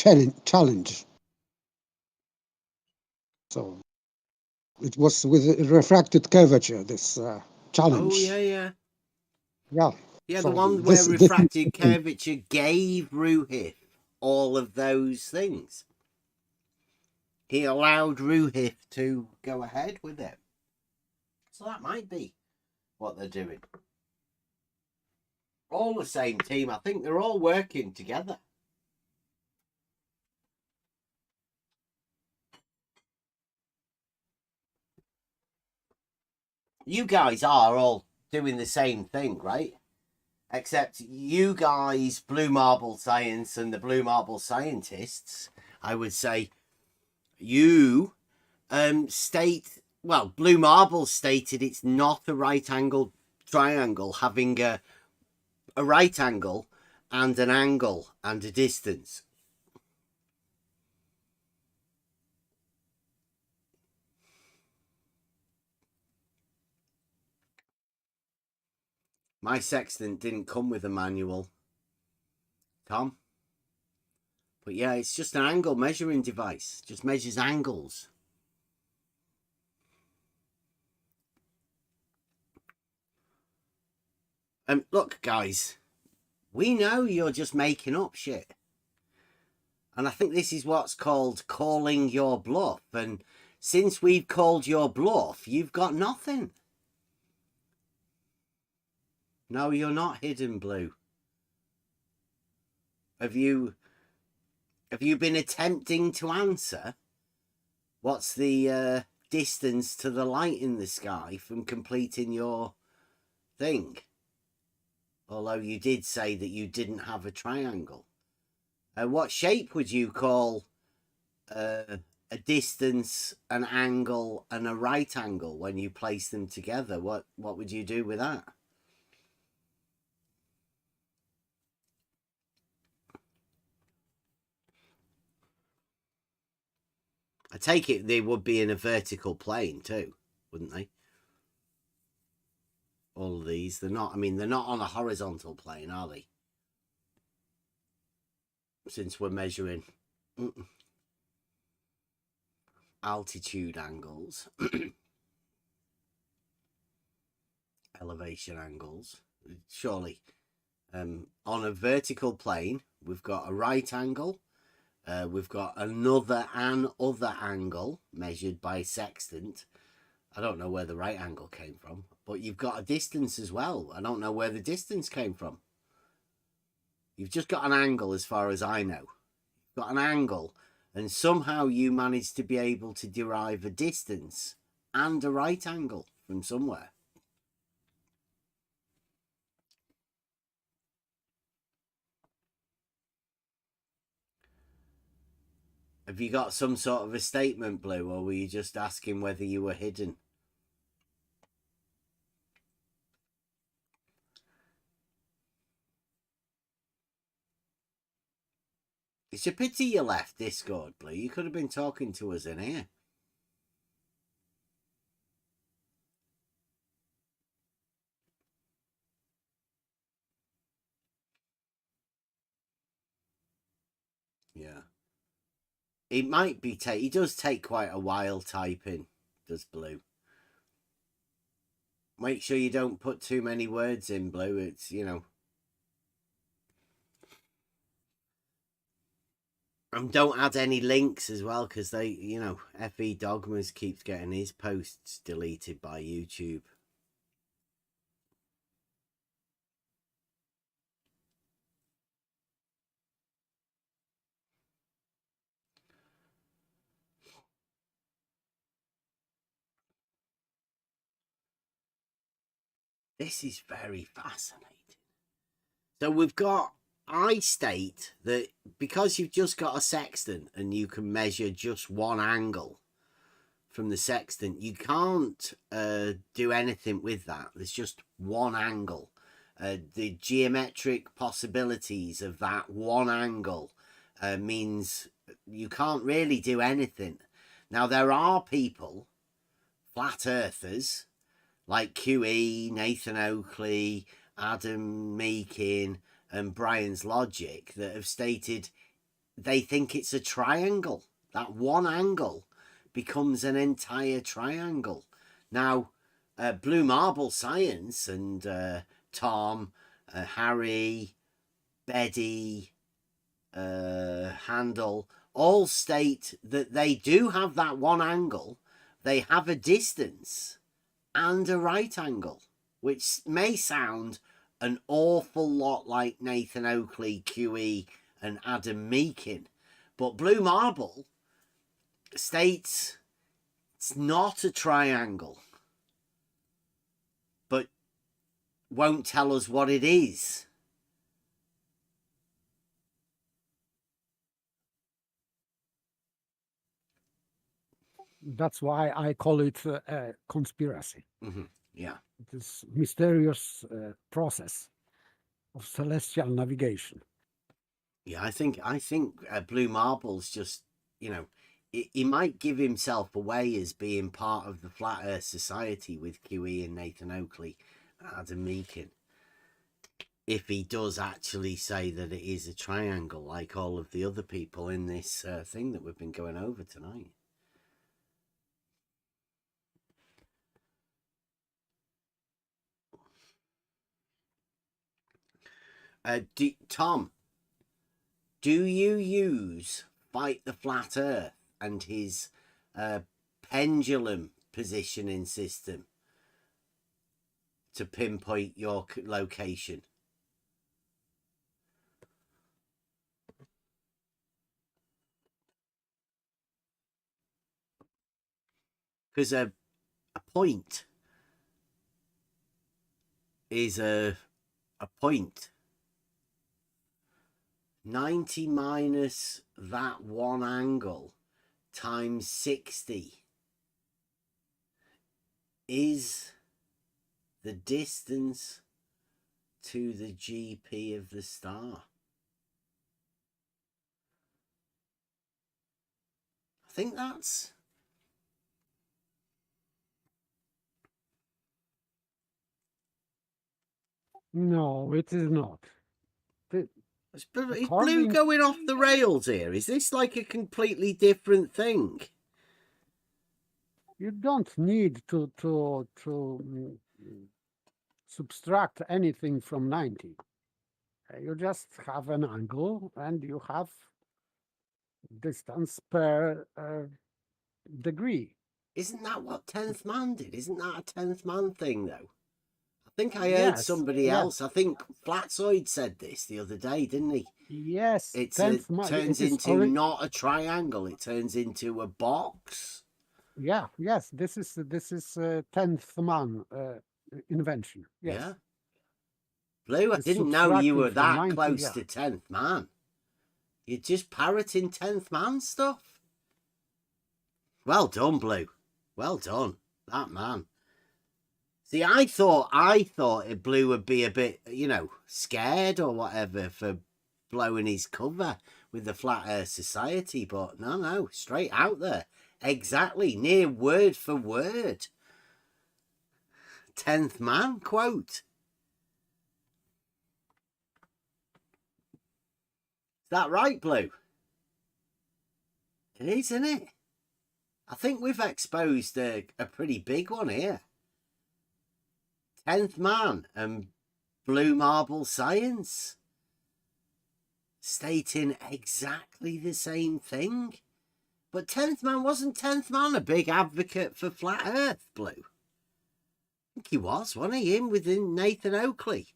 challenge. So it was with refracted curvature, this challenge. Oh, yeah. Yeah. Yeah, So the one where this refracted curvature gave Ruhif all of those things. He allowed Ruhif to go ahead with it. So that might be what they're doing. All the same team. I think they're all working together. You guys are all doing the same thing, right? Except you guys, Blue Marble Science and the Blue Marble Scientists, I would say, you state, well, Blue Marble stated it's not a right angle triangle having a right angle and an angle and a distance. My sextant didn't come with a manual, Tom. But yeah, it's just an angle measuring device. Just measures angles. Look, guys, we know you're just making up shit. And I think this is what's called calling your bluff. And since we've called your bluff, you've got nothing. No, you're not hidden, Blue. Have you been attempting to answer? What's the distance to the light in the sky from completing your thing? Although you did say that you didn't have a triangle. What shape would you call a distance, an angle, and a right angle when you place them together? What would you do with that? I take it they would be in a vertical plane too, wouldn't they? All of these, they're not. I mean, they're not on a horizontal plane, are they? Since we're measuring altitude angles, elevation angles, surely. On a vertical plane, we've got a right angle. We've got another angle measured by sextant. I don't know where the right angle came from, but you've got a distance as well. I don't know where the distance came from. You've just got an angle as far as I know. You've got an angle, and somehow you managed to be able to derive a distance and a right angle from somewhere. Have you got some sort of a statement, Blue, or were you just asking whether you were hidden? It's a pity you left Discord, Blue. You could have been talking to us in here. Yeah. It might be he does take quite a while typing, does Blue. Make sure you don't put too many words in, Blue. It's, you know. And don't add any links as well, because they, you know, FE Dogmas keeps getting his posts deleted by YouTube. This is very fascinating. So we've got, I state that because you've just got a sextant and you can measure just one angle from the sextant, you can't do anything with that. There's just one angle. The geometric possibilities of that one angle means you can't really do anything. Now, there are people, flat earthers, like QE, Nathan Oakley, Adam Meakin, and Brian's Logic, that have stated they think it's a triangle. That one angle becomes an entire triangle. Now, Blue Marble Science and Tom, Harry, Betty, Handel all state that they do have that one angle. They have a distance and a right angle, which may sound an awful lot like Nathan Oakley, QE, and Adam Meakin. But Blue Marble states it's not a triangle, but won't tell us what it is. That's why I call it a conspiracy. Mm-hmm. Yeah. This mysterious process of celestial navigation. Yeah, I think Blue Marble's just, you know, he might give himself away as being part of the Flat Earth Society with QE and Nathan Oakley, Adam Meakin, if he does actually say that it is a triangle, like all of the other people in this thing that we've been going over tonight. Tom, do you use Fight the Flat Earth and his pendulum positioning system to pinpoint your location? Because a point is a point. 90 minus that one angle times 60 is the distance to the GP of the star. I think that's... No, it is not. Is Blue going off the rails here? Is this like a completely different thing? You don't need to subtract anything from 90. You just have an angle and you have distance per degree. Isn't that what 10th Man did? Isn't that a 10th Man thing, though? I think I heard somebody else. I think Flatzoid said this the other day, didn't he? Yes. It turns into not a triangle. It turns into a box. Yeah. Yes. This is 10th Man invention. Yes. Yeah. Blue, I didn't know you were that close to 10th Man. You're just parroting 10th Man stuff. Well done, Blue. Well done. That man. See, I thought Blue would be a bit, you know, scared or whatever for blowing his cover with the Flat Earth Society, but no, straight out there. Exactly, near word for word. 10th Man quote. Is that right, Blue? It is, isn't it? I think we've exposed a pretty big one here. 10th Man and Blue Marble Science stating exactly the same thing. But 10th Man, wasn't 10th Man a big advocate for Flat Earth, Blue? I think he was, wasn't he? Him within Nathan Oakley.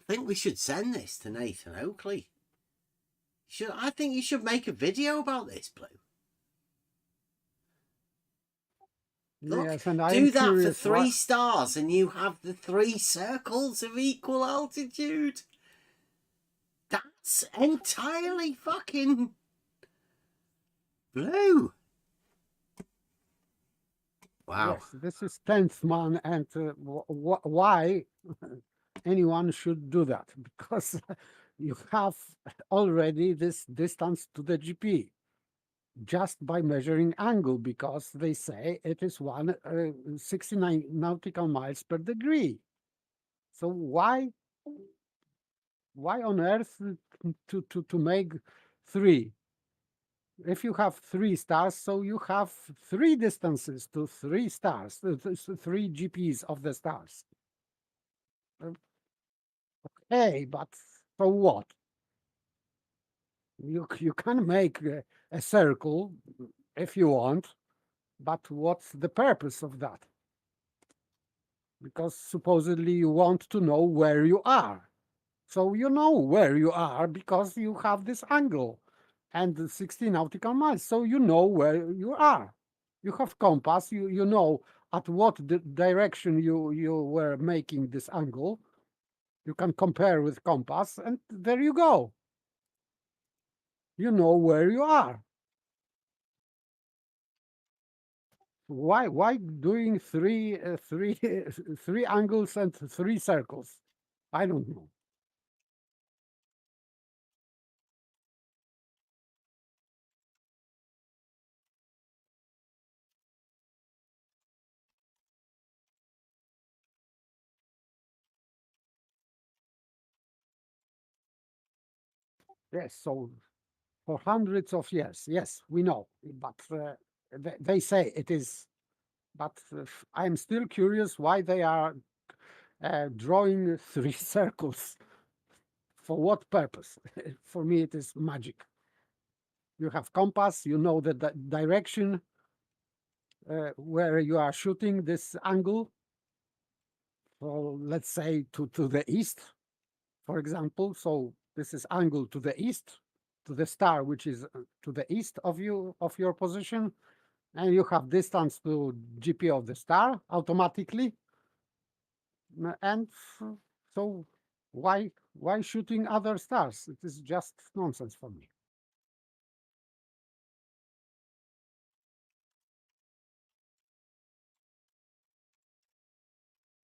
I think we should send this to Nathan Oakley. I think you should make a video about this, Blue. Look, Yes, and I am do that for curious why. 3 stars and you have the 3 circles of equal altitude. That's entirely fucking blue. Wow. Yes, this is 10th man, and why anyone should do that? Because you have already this distance to the GP just by measuring angle, because they say it is 69 nautical miles per degree. So why on earth to make 3? If you have 3 stars, so you have 3 distances to 3 stars, 3 GPs of the stars. Hey, but for what? You can make a circle if you want, but what's the purpose of that? Because supposedly you want to know where you are. So you know where you are because you have this angle and the 60 nautical miles. So you know where you are. You have compass, you know at what direction you were making this angle. You can compare with compass, and there you go. You know where you are. Why doing three angles and 3 circles? I don't know. Yes, so for hundreds of years, yes, we know, but they say it is. But I'm still curious why they are drawing 3 circles. For what purpose? For me, it is magic. You have compass, you know the direction where you are shooting this angle. So let's say to the east, for example. So this is angle to the east, to the star, which is to the east of your position, and you have distance to GP of the star automatically. And so why shooting other stars? It is just nonsense for me.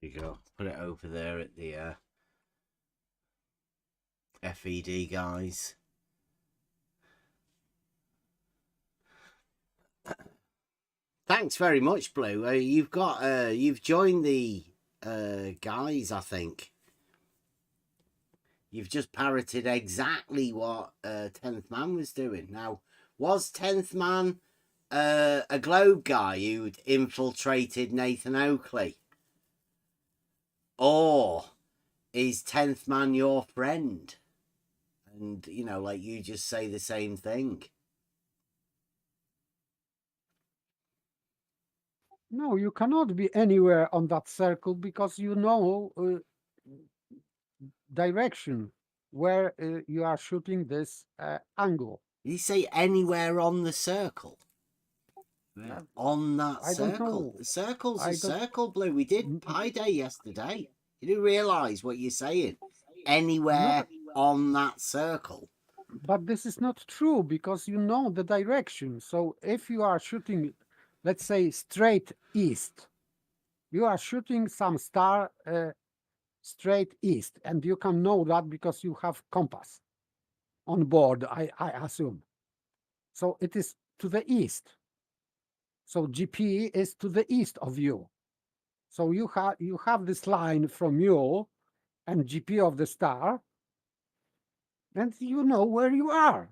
There you go. Put it over there at the FED guys. Thanks very much, Blue. You've joined the guys, I think. You've just parroted exactly what 10th Man was doing. Now, was 10th Man a globe guy who'd infiltrated Nathan Oakley? Or is 10th Man your friend? And, you know, like you just say the same thing. No, you cannot be anywhere on that circle because you know direction where you are shooting this angle. You say anywhere on the circle? On that I don't circle. know. The circle's I a don't. circle, Blue. We did Pi Day yesterday. You do realise what you're saying? No, Anywhere on that circle. but this is not true because you know the direction. So if you are shooting, let's say straight east, you are shooting some star straight east, and you can know that because you have compass on board, I assume. So it is to the east. So GP is to the east of you. So you have this line from you and GP of the star, and you know where you are.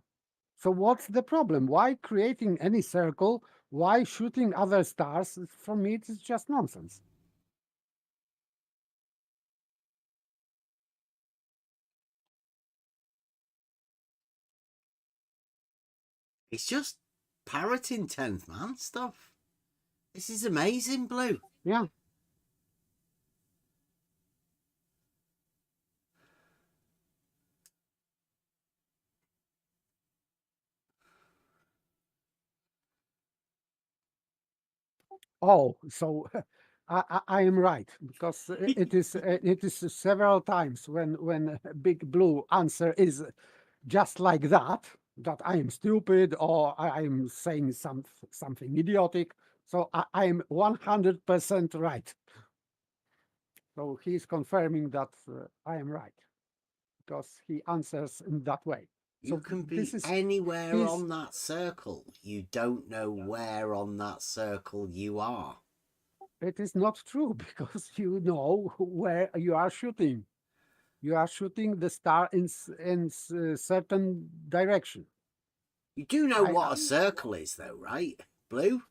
So what's the problem? Why creating any circle? Why shooting other stars? For me, it's just nonsense. It's just parroting 10th Man stuff. This is amazing, Blue. Yeah. Oh, so I am right, because it is several times when Big Blue answer is just like that, that I am stupid or I am saying something idiotic. So I am 100% right. So he's confirming that I am right, because he answers in that way. You So can this be is anywhere his. on that circle. You don't know where on that circle you are. It is not true, because you know where you are shooting. You are shooting the star in certain direction. You do know I, what a circle is, though, right, Blue?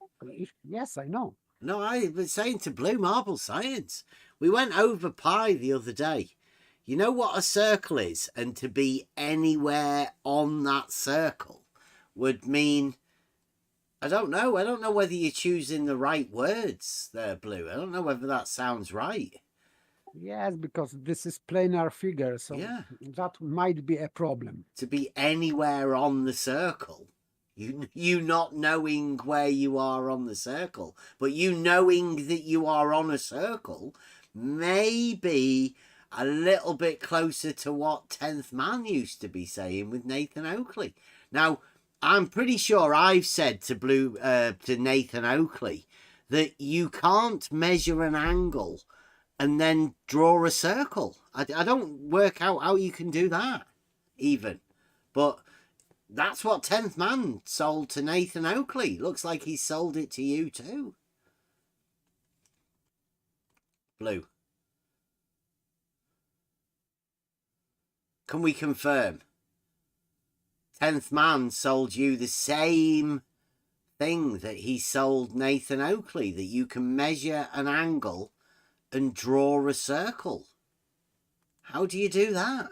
yes, I know. No, I've been saying to Blue Marble Science. We went over pi the other day. You know what a circle is, and to be anywhere on that circle would mean, I don't know. I don't know whether you're choosing the right words there, Blue. I don't know whether that sounds right. Yes, because this is planar figure, so Yeah. that might be a problem. To be anywhere on the circle. You not knowing where you are on the circle, but you knowing that you are on a circle may be a little bit closer to what 10th Man used to be saying with Nathan Oakley. Now, I'm pretty sure I've said to Nathan Oakley that you can't measure an angle and then draw a circle. I don't work out how you can do that, even. But that's what 10th Man sold to Nathan Oakley. Looks like he sold it to you too. Blue. Can we confirm? 10th Man sold you the same thing that he sold Nathan Oakley, that you can measure an angle and draw a circle. How do you do that?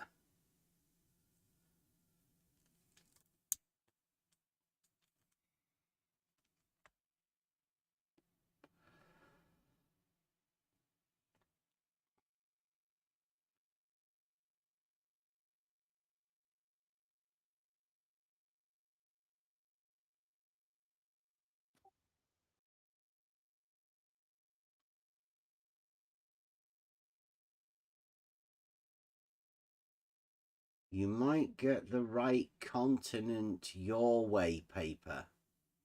You might get the right continent your way, paper.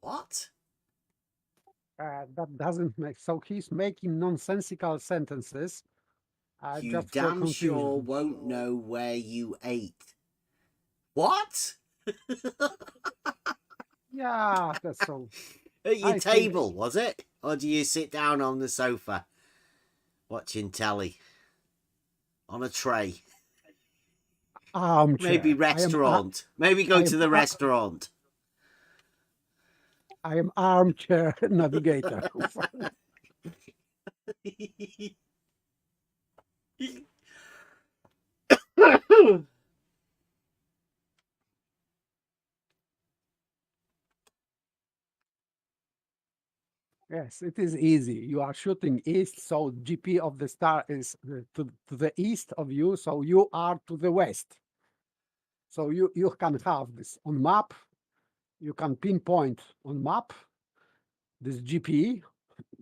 What? That doesn't make, so he's making nonsensical sentences You just for damn sure confusion. won't know where you ate. What? Yeah, that's so. At your I think table, was it? Or do you sit down on the sofa watching telly? On a tray? armchair. Maybe restaurant. Maybe go to the restaurant. I am armchair navigator. Yes, it is easy. You are shooting east, so GP of the star is to the east of you, so you are to the west. So you can have this on map. You can pinpoint on map this GP,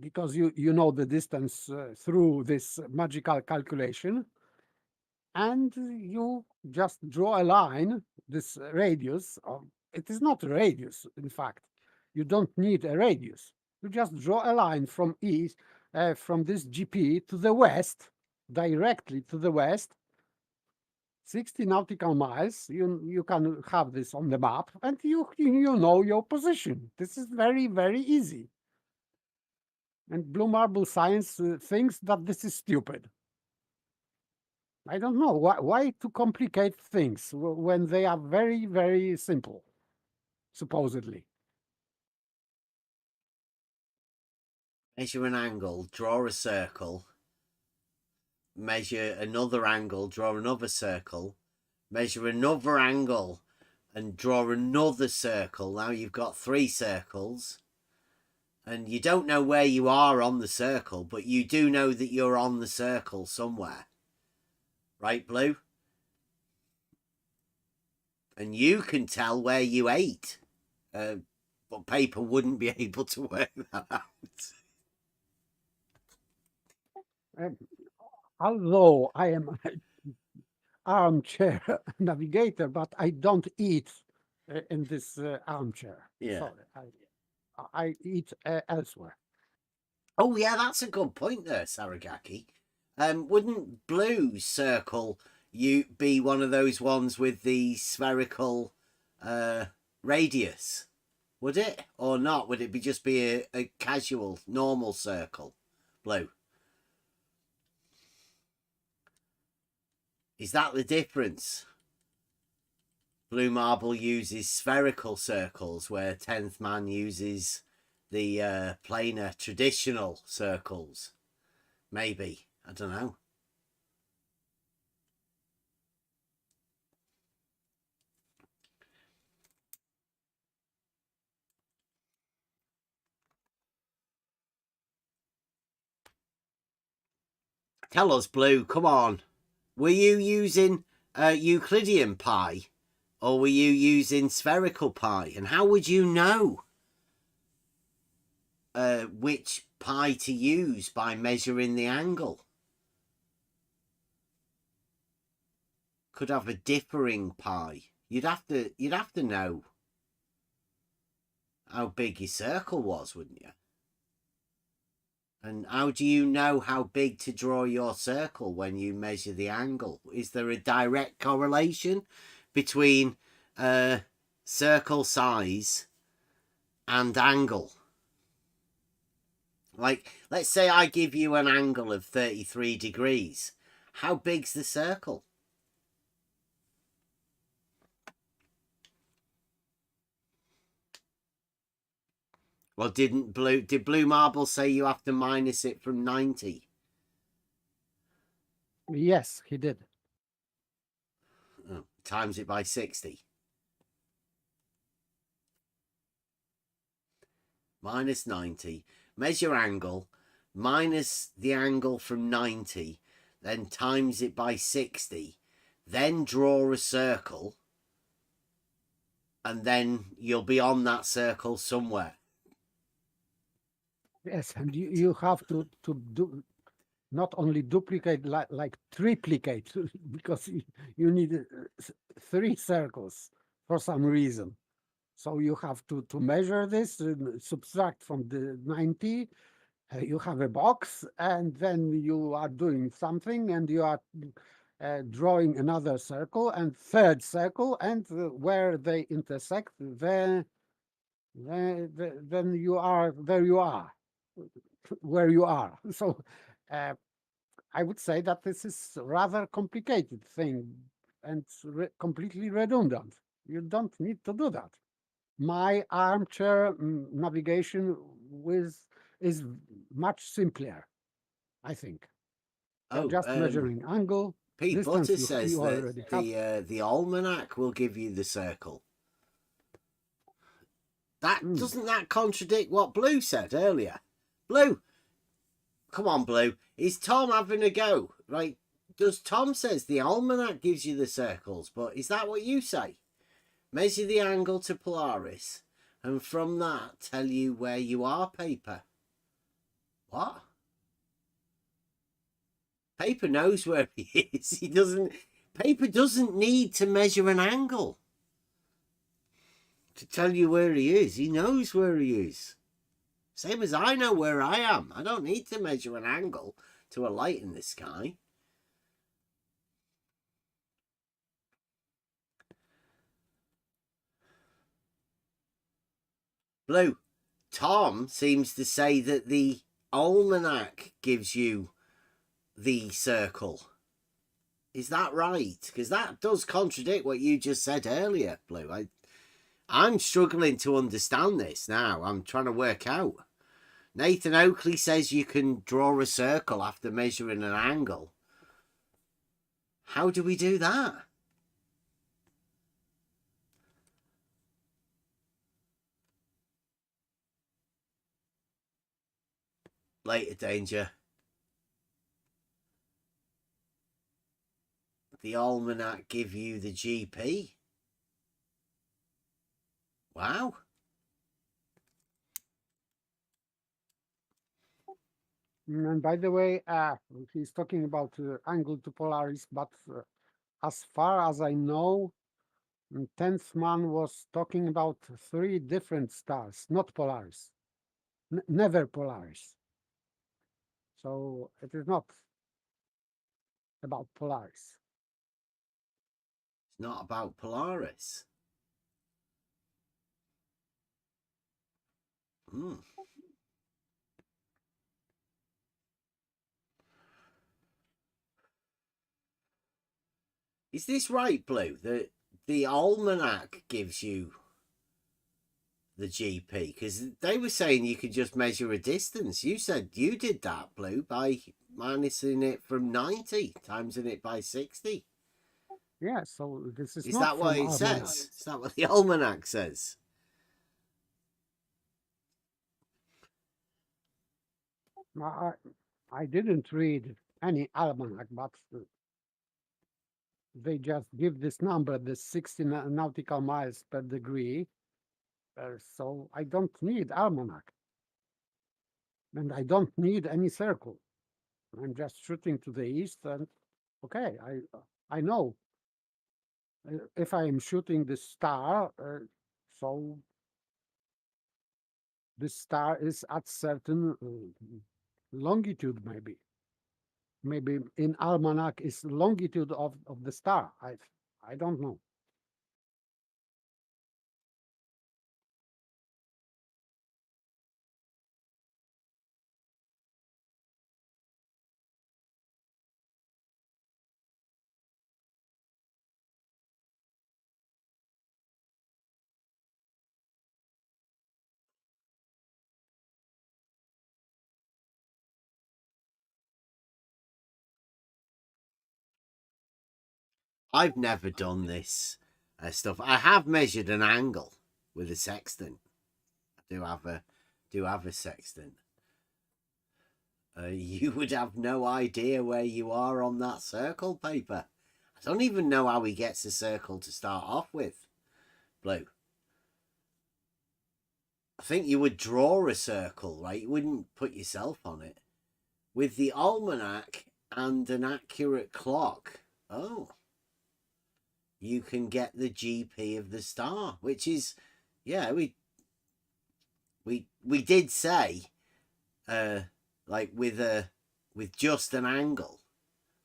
because you know the distance through this magical calculation, and you just draw a line, this radius. It is not a radius, in fact. You don't need a radius. You just draw a line from east, from this GP to the west, directly to the west, 60 nautical miles. You can have this on the map, and you know your position. This is very, very easy. And Blue Marble Science thinks that this is stupid. I don't know why to complicate things when they are very, very simple, supposedly. Measure an angle, draw a circle. Measure another angle, draw another circle. Measure another angle and draw another circle. Now you've got 3 circles. And you don't know where you are on the circle, but you do know that you're on the circle somewhere. Right, Blue? And you can tell where you ate. But paper wouldn't be able to work that out. Um, although I am an armchair navigator, but I don't eat in this armchair. Yeah. Sorry, I eat elsewhere. Oh yeah, that's a good point there, Saragaki. Wouldn't blue circle you be one of those ones with the spherical radius? Would it or not? Would it be just be a casual, normal circle? Blue. Is that the difference? Blue marble uses spherical circles, where 10th man uses the planar traditional circles. Maybe. I don't know. Tell us, Blue. Come on. Were you using Euclidean pi, or were you using spherical pi? And how would you know which pi to use by measuring the angle? Could have a differing pi. You'd have to know how big your circle was, wouldn't you? And how do you know how big to draw your circle when you measure the angle? Is there a direct correlation between circle size and angle? Like, let's say I give you an angle of 33 degrees. How big's the circle? Well, did Blue Marble say you have to minus it from 90? Yes, he did. Oh, times it by 60. Minus 90. Measure angle, minus the angle from 90, then times it by 60, then draw a circle, and then you'll be on that circle somewhere. Yes, and you have to do not only duplicate, like triplicate, because you need 3 circles for some reason. So you have to measure this, subtract from the 90, you have a box, and then you are doing something, and you are drawing another circle and third circle, and where they intersect, then you are where you are. Where you are. So I would say that this is a rather complicated thing and completely redundant. You don't need to do that. My armchair navigation is much simpler, I think. Oh, Just measuring angle, Pete distance. Butter says you already that the almanac will give you the circle. That doesn't that contradict what Blue said earlier? Blue, come on, Blue. Is Tom having a go? Right? Does Tom says the almanac gives you the circles, but is that what you say? Measure the angle to Polaris, and from that tell you where you are, Paper. What? Paper knows where he is. He doesn't. Paper doesn't need to measure an angle to tell you where he is. He knows where he is. Same as I know where I am. I don't need to measure an angle to a light in the sky. Blue, Tom seems to say that the almanac gives you the circle. Is that right? Because that does contradict what you just said earlier, Blue. I'm struggling to understand this now. I'm trying to work out. Nathan Oakley says you can draw a circle after measuring an angle. How do we do that? Later, Danger. The almanac give you the GP? Wow. And by the way, he's talking about angle to Polaris, but as far as I know, 10th man was talking about 3 different stars, not Polaris, never Polaris. So it is not about Polaris. It's not about Polaris. Hmm. Is this right, Blue? The almanac gives you the GP, because they were saying you could just measure a distance. You said you did that, Blue, by minusing it from 90, timesing it by 60. Yeah, so this is Is not that what from it almanac. says? Is that what the almanac says? I didn't read any almanac, but they just give this number, the 60 nautical miles per degree. So I don't need almanac. And I don't need any circle. I'm just shooting to the east, and okay, I know if I am shooting the star, so this star is at certain longitude, maybe in almanac is longitude of the star. I don't know. I've never done this stuff. I have measured an angle with a sextant. I do have a sextant. You would have no idea where you are on that circle paper. I don't even know how he gets a circle to start off with, Blue. I think you would draw a circle, right? You wouldn't put yourself on it. With the almanac and an accurate clock, oh, you can get the GP of the star, which is, yeah, we did say, like with just an angle,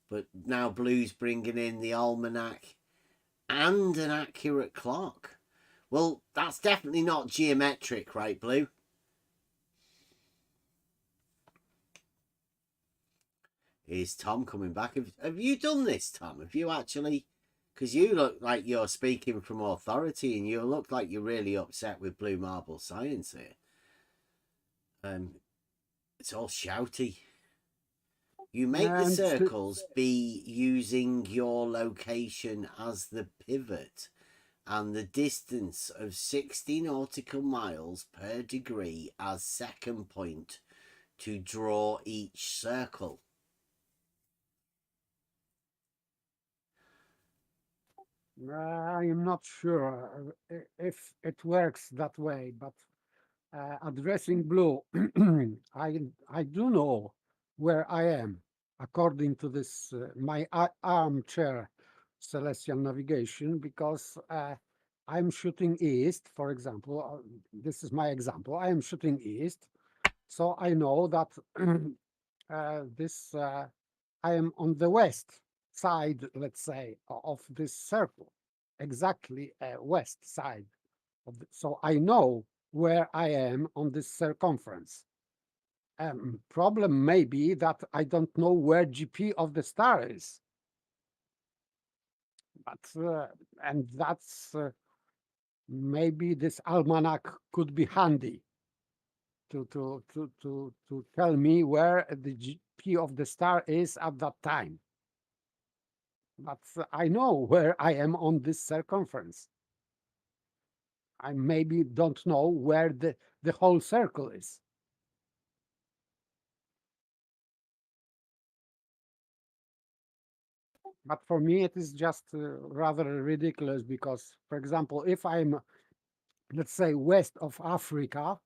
but now Blue's bringing in the almanac and an accurate clock. Well, that's definitely not geometric, right, Blue? Is Tom coming back? Have you done this, Tom? Have you actually? Because you look like you're speaking from authority, and you look like you're really upset with Blue Marble Science here. It's all shouty. You make the circles be using your location as the pivot and the distance of 60 nautical miles per degree as second point to draw each circle. I am not sure if it works that way, but addressing Blue, I do know where I am according to this my armchair celestial navigation, because I'm shooting east, for example. This is my example. I am shooting east, so I know that this I am on the west side, let's say, of this circle, exactly west side of so I know where I am on this circumference. Problem may be that I don't know where GP of the star is, but and that's maybe this almanac could be handy to tell me where the GP of the star is at that time. But I know where I am on this circumference. I maybe don't know where the whole circle is. But for me, it is just rather ridiculous because, for example, if I'm, let's say, west of Africa,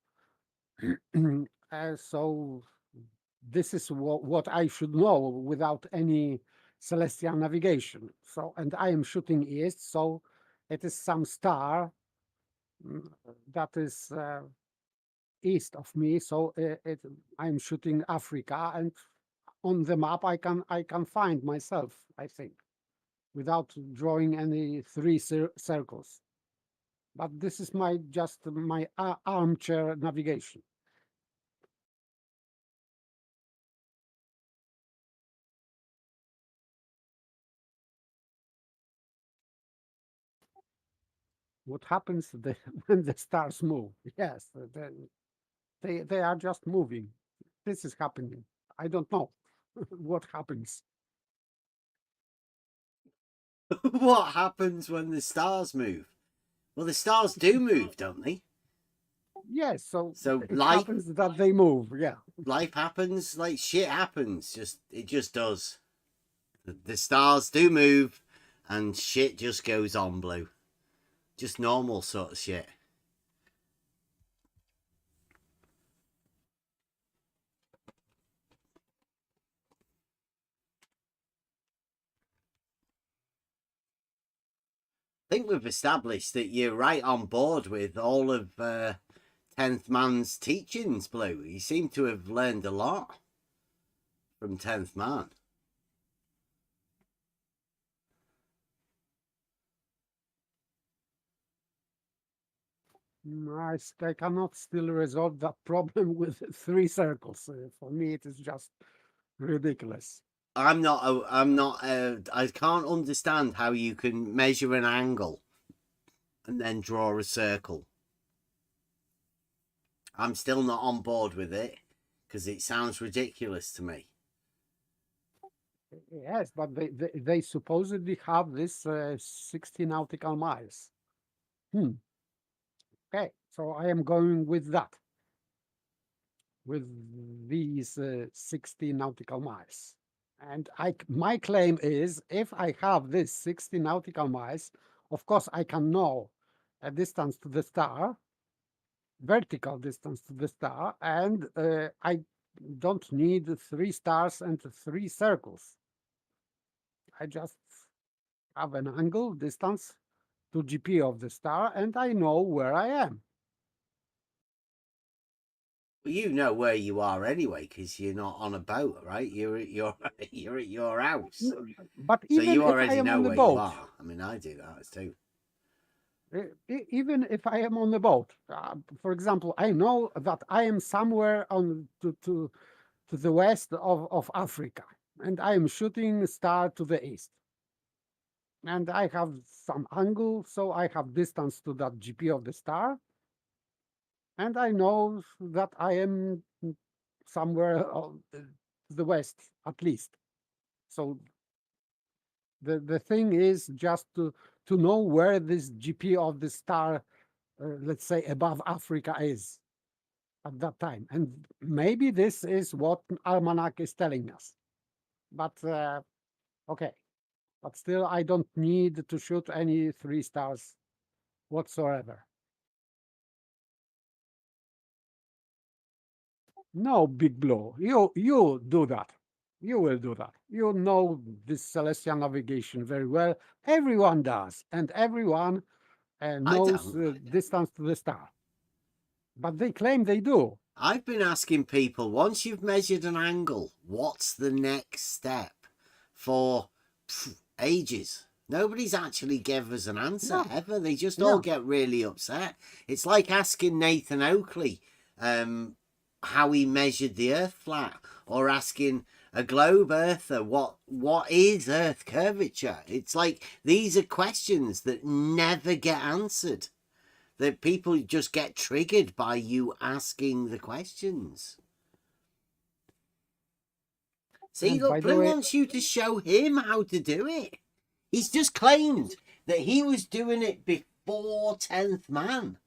so this is what I should know without any celestial navigation. So, and I am shooting east, so it is some star that is east of me. So I'm shooting Africa, and on the map I can find myself, I think, without drawing any three circles. But this is just my armchair navigation. What happens when the stars move? Yes, they are just moving. This is happening. I don't know what happens. What happens when the stars move? Well, the stars do move, don't they? Yes, so it life happens that they move. Yeah, life happens, like shit happens. It just does. The stars do move, and shit just goes on, Blue. Just normal sort of shit. I think we've established that you're right on board with all of 10th Man's teachings, Blue. You seem to have learned a lot from 10th Man. I cannot still resolve that problem with three circles. For me, it is just ridiculous. I can't understand how you can measure an angle and then draw a circle. I'm still not on board with it because it sounds ridiculous to me. Yes, but they supposedly have this 60 nautical miles. Okay, so I am going with that, with these 60 nautical miles. And my claim is, if I have this 60 nautical miles, of course I can know a distance to the star, vertical distance to the star, and I don't need three stars and three circles. I just have an angle, distance to GP of the star, and I know where I am. Well, you know where you are anyway because you're not on a boat, right? You're at your you're at your house. But so even you if already I am know on the where boat, you are. I mean, I do that too. Even if I am on the boat, for example, I know that I am somewhere on to the west of Africa, and I am shooting star to the east. And I have some angle, so I have distance to that GP of the star. And I know that I am somewhere to the west, at least. So the thing is just to know where this GP of the star, let's say above Africa, is at that time. And maybe this is what Almanac is telling us. But okay. But still, I don't need to shoot any three stars whatsoever. No, Big Blue, you do that. You will do that. You know this celestial navigation very well. Everyone does, and everyone knows the distance to the star. But they claim they do. I've been asking people, once you've measured an angle, what's the next step for ages? Nobody's actually given us an answer ever. They just all get really upset. It's like asking Nathan Oakley how he measured the Earth flat, or asking a globe earther what is Earth curvature. It's like these are questions that never get answered. That people just get triggered by you asking the questions. See, look, Blue wants you to show him how to do it. He's just claimed that he was doing it before 10th Man.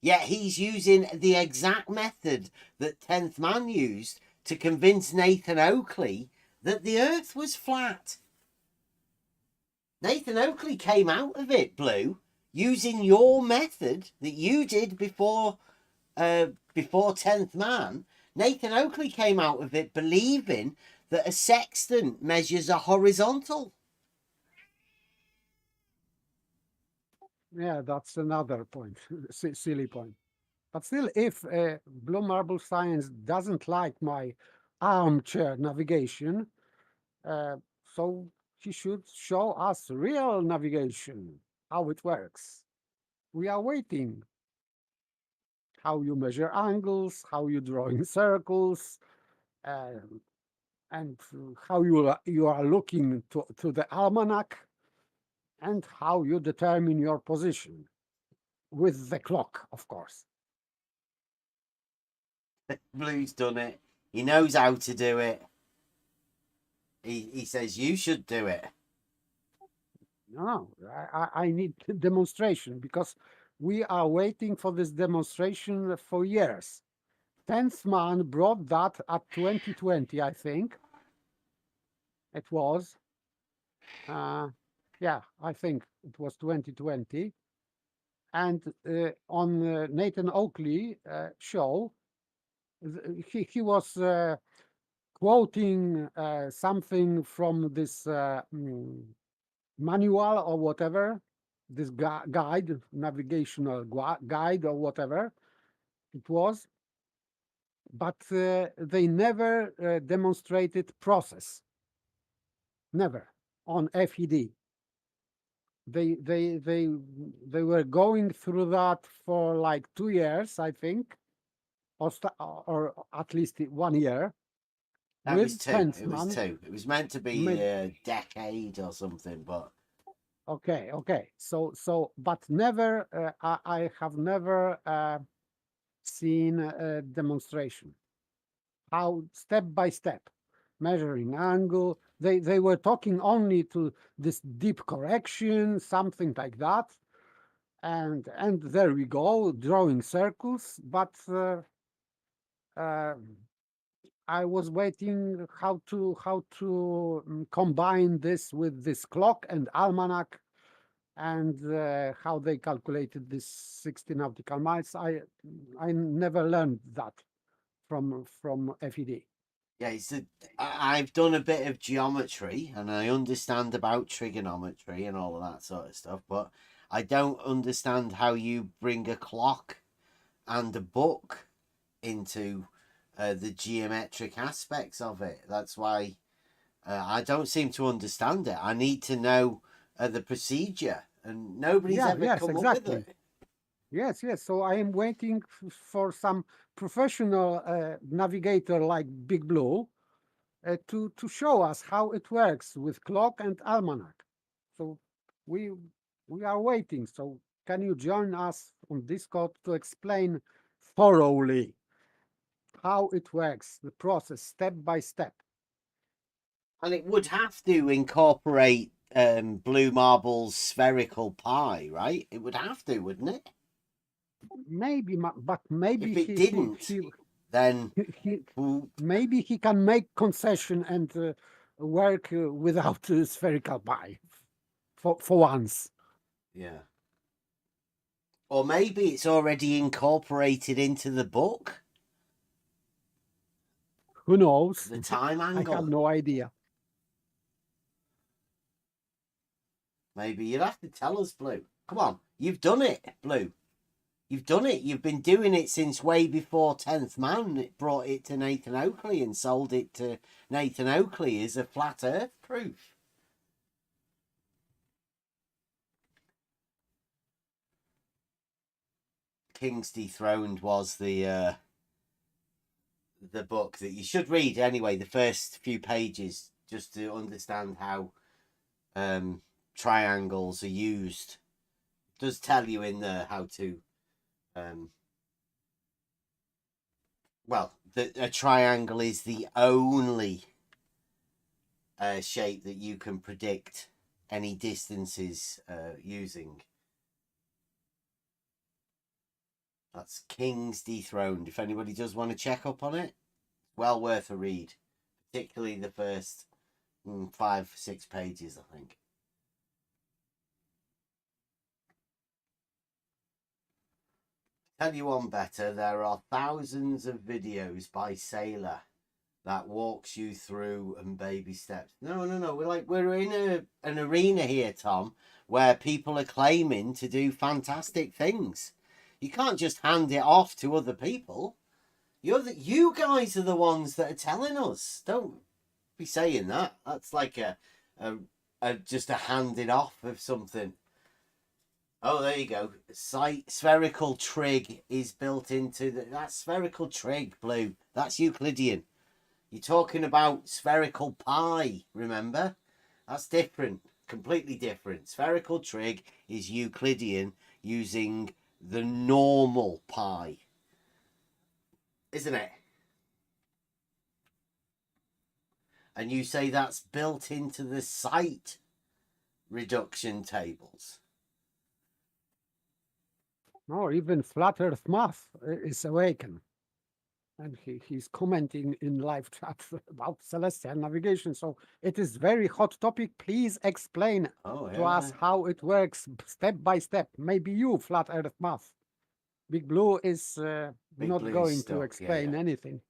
Yet he's using the exact method that 10th Man used to convince Nathan Oakley that the Earth was flat. Nathan Oakley came out of it, Blue, using your method that you did before 10th Man Nathan Oakley came out with it believing that a sextant measures a horizontal. Yeah, that's another point, silly point. But still, if Blue Marble Science doesn't like my armchair navigation, so he should show us real navigation, how it works. We are waiting. How you measure angles, how you draw in circles, and how you are looking to the almanac, and how you determine your position with the clock, of course. Blue's done it. He knows how to do it. He says you should do it. No, I need demonstration because we are waiting for this demonstration for years. 10th man brought that at 2020, I think. It was. Yeah, I think it was 2020. And on Nathan Oakley show, he was quoting something from this manual or whatever, this guide, navigational guide or whatever it was, but they never demonstrated process. Never on FED. They were going through that for like 2 years, I think, or at least 1 year. That was two. Tenth It was man. two. It was meant to be a decade or something, but okay. So, but never. I have never seen a demonstration. How step by step, measuring angle. They were talking only to this deep correction, something like that, and there we go, drawing circles. But I was waiting how to combine this with this clock and almanac, and how they calculated this 60 nautical miles. I never learned that from FED. yeah, I've done a bit of geometry and I understand about trigonometry and all of that sort of stuff, but I don't understand how you bring a clock and a book into the geometric aspects of it. That's why I don't seem to understand it. I need to know the procedure, and nobody's ever come up with it. Yes. So I am waiting for some professional navigator like Big Blue to show us how it works with clock and almanac. So we are waiting. So can you join us on Discord to explain thoroughly how it works, the process step by step? And it would have to incorporate Blue Marble's spherical pie, right? It would have to, wouldn't it? Maybe, but maybe if it didn't, then maybe he can make concession and work without spherical pie for once. Yeah. Or maybe it's already incorporated into the book. Who knows? The time angle. I have no idea. Maybe you'll have to tell us, Blue. Come on, you've done it, Blue. You've done it. You've been doing it since way before 10th Man. It brought it to Nathan Oakley and sold it to Nathan Oakley as a flat earth proof. King's Dethroned was the book that you should read anyway, the first few pages, just to understand how triangles are used. It does tell you in there how to well, a triangle is the only shape that you can predict any distances using. That's King's Dethroned. If anybody does want to check up on it, well worth a read. Particularly the first 5-6 pages, I think. Tell you one better, there are thousands of videos by Sailor that walks you through and baby steps. No. We're in an arena here, Tom, where people are claiming to do fantastic things. You can't just hand it off to other people. You guys are the ones that are telling us. Don't be saying that. That's like just a handing off of something. Oh, there you go. Spherical trig is built into that spherical trig, Blue. That's Euclidean. You're talking about spherical pi, remember? That's different, completely different. Spherical trig is Euclidean using the normal pi, isn't it? And you say that's built into the site reduction tables. No, even flat earth math is awakened. And he's commenting in live chat about celestial navigation. So it is very hot topic. Please explain to us how it works step by step. Maybe you, flat earth math. Big Blue is not going to explain anything.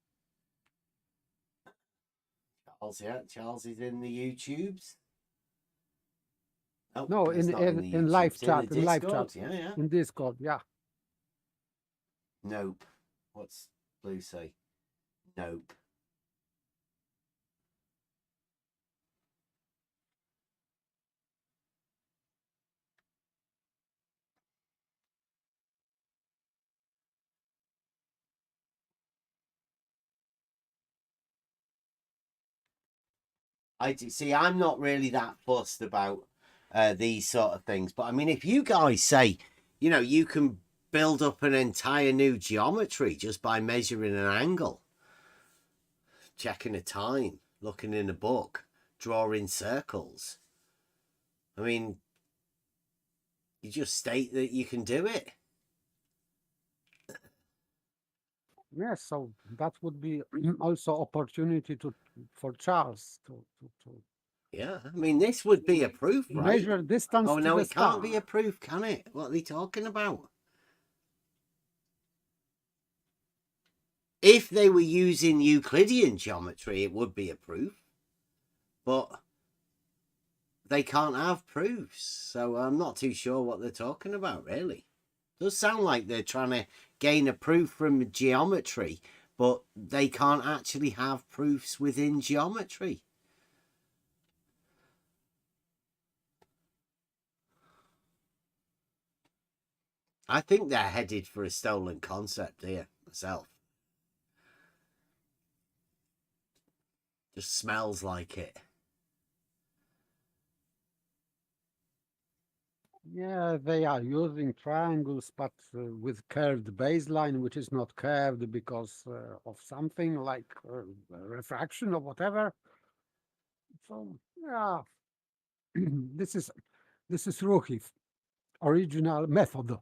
Charles is in the YouTubes. Oh, No, in live chat, in live chat, yeah. in Discord, yeah. Nope. What's Blue say? Nope. I'm not really that fussed about these sort of things, but I mean, if you guys say, you can build up an entire new geometry just by measuring an angle, checking a time, looking in a book, drawing circles. I mean, you just state that you can do it. Yes, so that would be also opportunity for Charles to Yeah, I mean, this would be a proof, right? measure distance. Oh, no, to the it can't star. be a proof, can it? What are they talking about? If they were using Euclidean geometry, it would be a proof. But they can't have proofs, so I'm not too sure what they're talking about, really. It does sound like they're trying to gain a proof from geometry, but they can't actually have proofs within geometry. I think they're headed for a stolen concept here, myself. Just smells like it. Yeah, they are using triangles, but with curved baseline, which is not curved because of something like refraction or whatever. So yeah, this is Ruhif original method.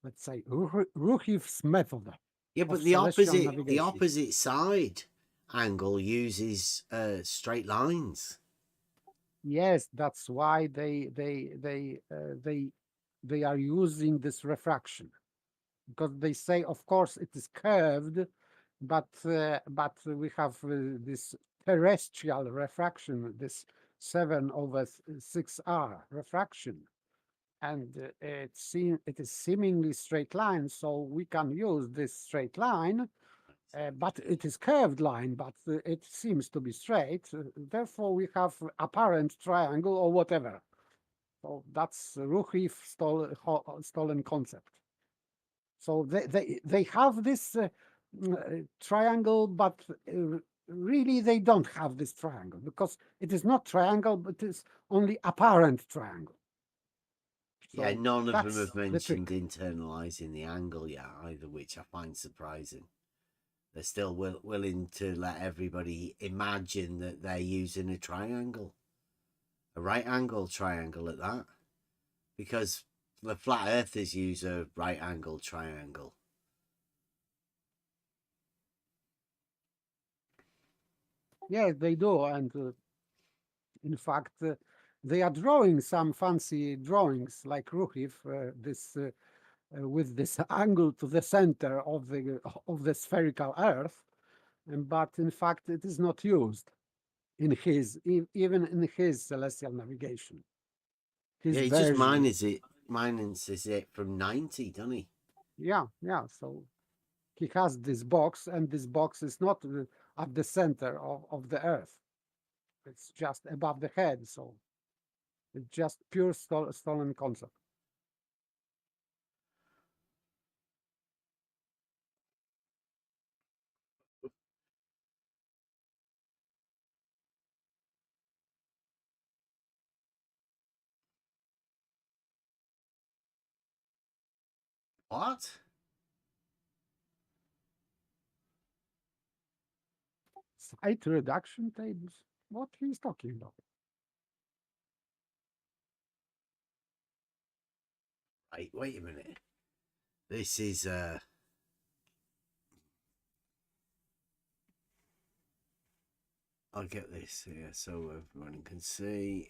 Let's say Ruhif's method. Yeah, but the opposite side angle uses straight lines. Yes, that's why they are using this refraction, because they say, of course, it is curved, but we have this terrestrial refraction, this 7/6R refraction, and it is seemingly straight line, so we can use this straight line. But it is curved line, but it seems to be straight. Therefore, we have apparent triangle or whatever. So that's Ruhif stolen concept. So they have this triangle, but really they don't have this triangle because it is not triangle, but it is only apparent triangle. So yeah, none of them have mentioned internalizing the angle yet either, which I find surprising. They're still willing to let everybody imagine that they're using a triangle, a right angle triangle at that, because the flat earthers use a right angle triangle. Yes, they do, and in fact, they are drawing some fancy drawings like Ruhif, this with this angle to the center of the spherical Earth, but in fact it is not used in his even in his celestial navigation. His Yeah, he just version. minuses it from 90, doesn't he? Yeah. So he has this box, and this box is not at the center of the Earth. It's just above the head, so it's just pure stolen concept. What? Site reduction tables? What he's talking about? Right, wait a minute. This is I'll get this here so everyone can see.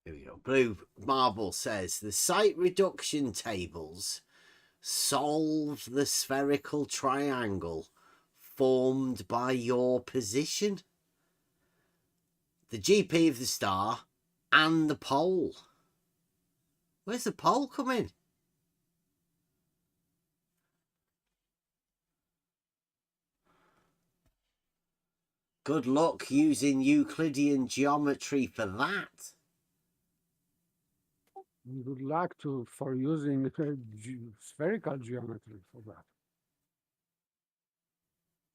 Here we go. Blue Marble says the site reduction tables solve the spherical triangle formed by your position, the GP of the star, and the pole. Where's the pole come in? Good luck using Euclidean geometry for that. Good luck for using spherical geometry for that.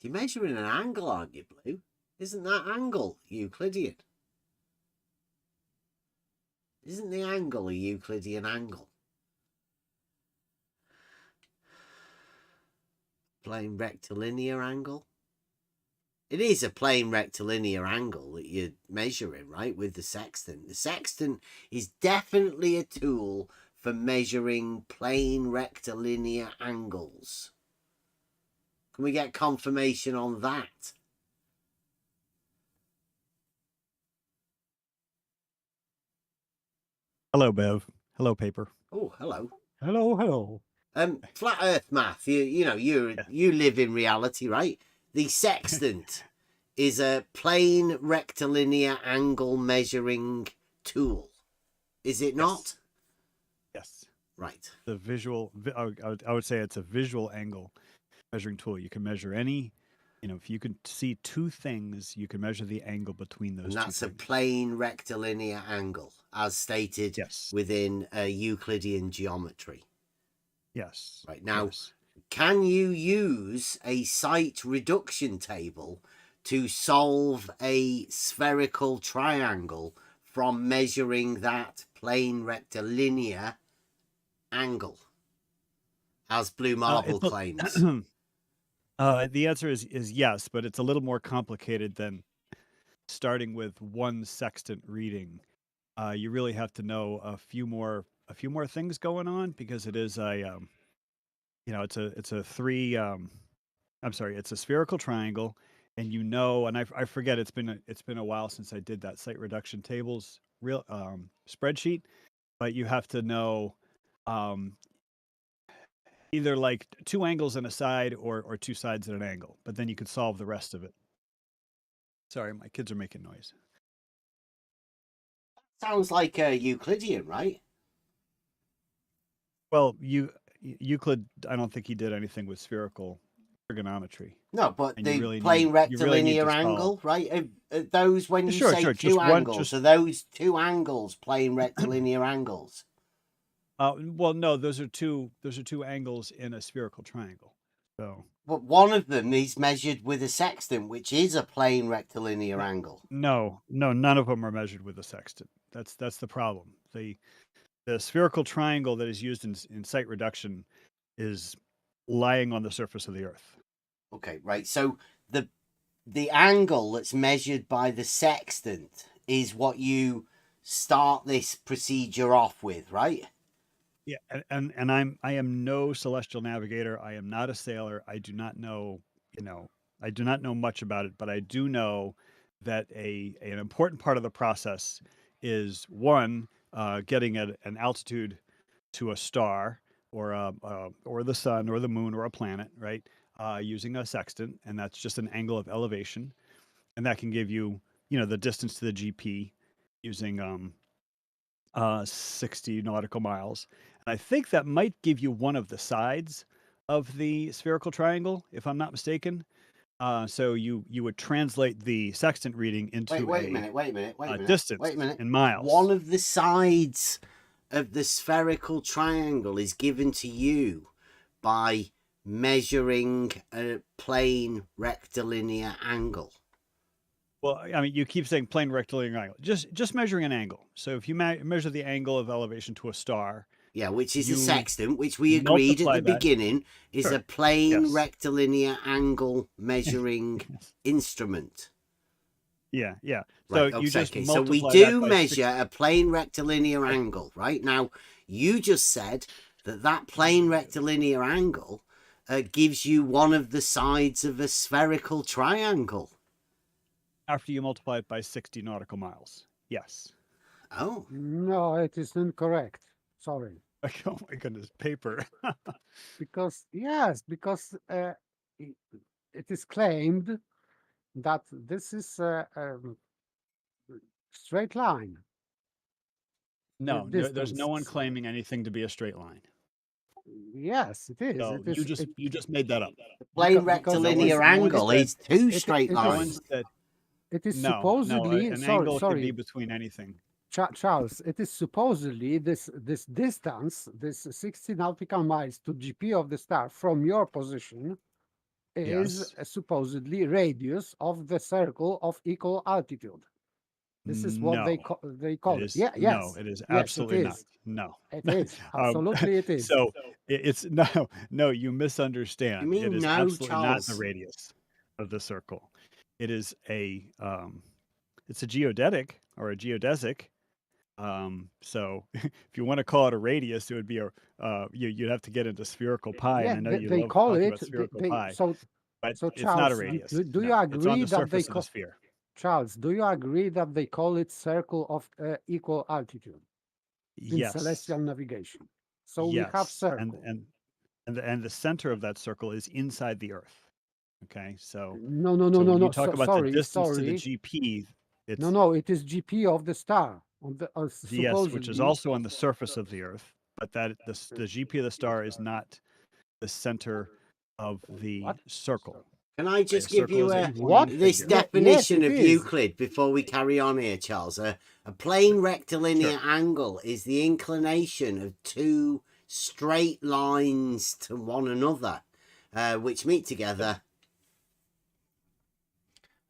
You're measuring an angle, aren't you, Blue? Isn't that angle Euclidean? Isn't the angle a Euclidean angle? Plane rectilinear angle? It is a plane rectilinear angle that you're measuring, right, with the sextant. The sextant is definitely a tool for measuring plane rectilinear angles. Can we get confirmation on that? Hello, Bev. Hello, Paper. Oh, hello. Hello. Flat Earth math. You live in reality, right? The sextant is a plane rectilinear angle measuring tool. Is it not? Yes. Right. The visual. I would say it's a visual angle measuring tool. You can measure any. If you can see two things, you can measure the angle between those. And that's two a things. plane rectilinear angle, as stated within Euclidean geometry. Yes. Right. Now, yes. Can you use a site reduction table to solve a spherical triangle from measuring that plane rectilinear angle, as Blue Marble claims? The answer is yes, but it's a little more complicated than starting with one sextant reading. You really have to know a few more things going on, because it is it's a three. It's a spherical triangle, and and I forget, it's been a while since I did that site reduction tables spreadsheet, but you have to know either like two angles and a side, or two sides at an angle, but then you could solve the rest of it. Sorry, my kids are making noise. Sounds like Euclidean, right? Well, Euclid, I don't think he did anything with spherical trigonometry. No, but And the plane rectilinear angle, right? Are those, when you say two angles, are those two angles plane rectilinear angles? Well, no, those are two angles in a spherical triangle. So, but one of them is measured with a sextant, which is a plane rectilinear angle. No, none of them are measured with a sextant. That's the problem. The spherical triangle that is used in site reduction is lying on the surface of the Earth. Okay, right. So the angle that's measured by the sextant is what you start this procedure off with, right? Yeah, and I am no celestial navigator. I am not a sailor. I do not know, I do not know much about it, but I do know that an important part of the process is one, getting at an altitude to a star or the sun or the moon or a planet, right? Using a sextant, and that's just an angle of elevation, and that can give you, the distance to the GP using 60 nautical miles. And I think that might give you one of the sides of the spherical triangle, if I'm not mistaken. So you would translate the sextant reading into Wait a minute. distance Wait a minute. in miles. One of the sides of the spherical triangle is given to you by measuring a plane rectilinear angle. Well, I mean, you keep saying plane rectilinear angle. Just measuring an angle. So if you measure the angle of elevation to a star, yeah, which is a you sextant, which we agreed at multiply the that. beginning is Sure. a plane Yes. rectilinear angle measuring instrument. Yeah. Right, So you just okay. So we multiply do that by measure a plane rectilinear angle, right? Now, you just said that plane rectilinear angle gives you one of the sides of a spherical triangle. after you multiply it by 60 nautical miles. Yes. Oh. No, it is incorrect. Sorry. Oh my goodness, paper. Because it is claimed that this is a straight line. No, with there's no one distance. claiming anything to be a straight line. Yes, it is. So you just made that up. The plane Because rectilinear no one angle said- is two straight No one lines. said it is no. supposedly An sorry, angle sorry. can be between anything. Charles, it is supposedly this distance, this 60 nautical miles to GP of the star from your position is supposedly radius of the circle of equal altitude. This is what they call it. Yeah, yes. No, it is Yes, absolutely it not. is. No. It is. Absolutely it is. So it's no, you misunderstand. You mean it is no, absolutely not the Charles? radius of the circle. It is it's a geodetic or a geodesic. So if you want to call it a radius, it would be you'd have to get into spherical pi. Yeah, And I know you they love call talking it about spherical pi, but so it's not a Charles, radius. do you No, it's on agree the that they surface of the sphere. Charles, do you agree that they call it circle of equal altitude in Yes. celestial navigation? So yes. we have circle. And the center of that circle is inside the Earth. Okay, so No. when you talk about Sorry, the distance to the sorry. GP, it's No. It is GP of the star. yes, which is supposedly. also on the surface of the Earth, but that the GP of the star is not the center of the circle. Can I just give circle you is a What? point this figure. definition Yes, of it is. Euclid before we carry on here, Charles? A plane rectilinear angle is the inclination of two straight lines to one another, which meet together.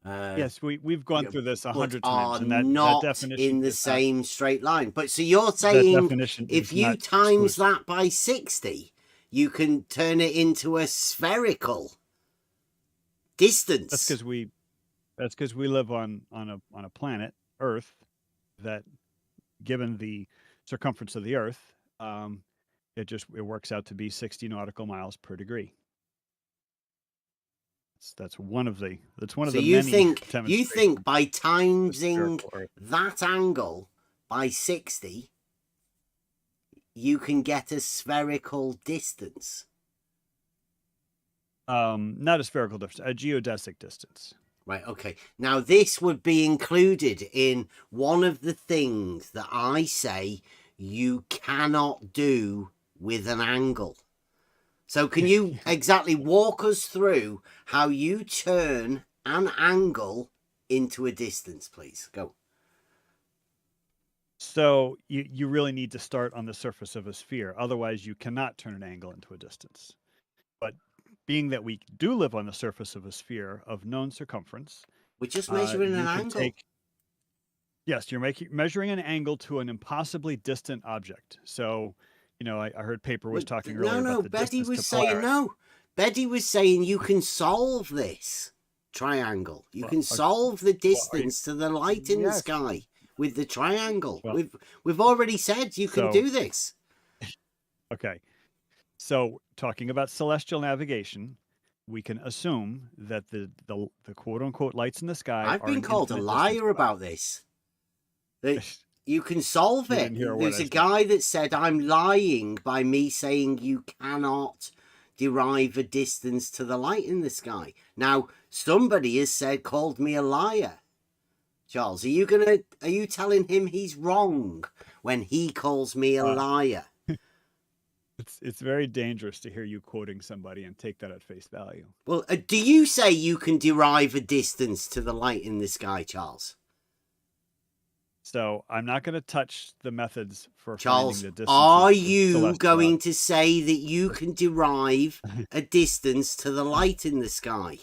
Yes, we've gone through this 100 but times, are and that not definition in the is not- same straight line. But so you're that saying definition if is you not times exclusive. that by 60, you can turn it into a spherical distance. That's because we live on a planet, Earth, that, given the circumference of the Earth, it works out to be 60 nautical miles per degree. That's one of the So you many think demonstrations by of timesing spherical Earth. that angle by 60, you can get a spherical distance? Not a spherical distance, a geodesic distance. Right, okay. Now, this would be included in one of the things that I say you cannot do with an angle. So can you exactly walk us through how you turn an angle into a distance, please? Go. So you really need to start on the surface of a sphere. Otherwise, you cannot turn an angle into a distance. But being that we do live on the surface of a sphere of known circumference, we're just measuring an angle. Yes, you're measuring an angle to an impossibly distant object. So, I heard Paper was talking earlier about the Betty distance was to saying Polaris. no. Betty was saying you can solve this triangle. You can solve the distance to the light in the sky with the triangle. We've already said you can do this. Okay. So talking about celestial navigation, we can assume that the quote unquote lights in the sky I've are been an called a infinite distance liar away. about this. That you can solve You it. didn't hear a word There's I a said. guy that said I'm lying by me saying you cannot derive a distance to the light in the sky. Now, somebody has called me a liar. Charles, are you telling him he's wrong when he calls me a liar? It's very dangerous to hear you quoting somebody and take that at face value. Well, do you say you can derive a distance to the light in the sky, Charles? So I'm not going to touch the methods for Charles, finding the distances. are of you celestial going to say that you can derive a distance to the light in the sky?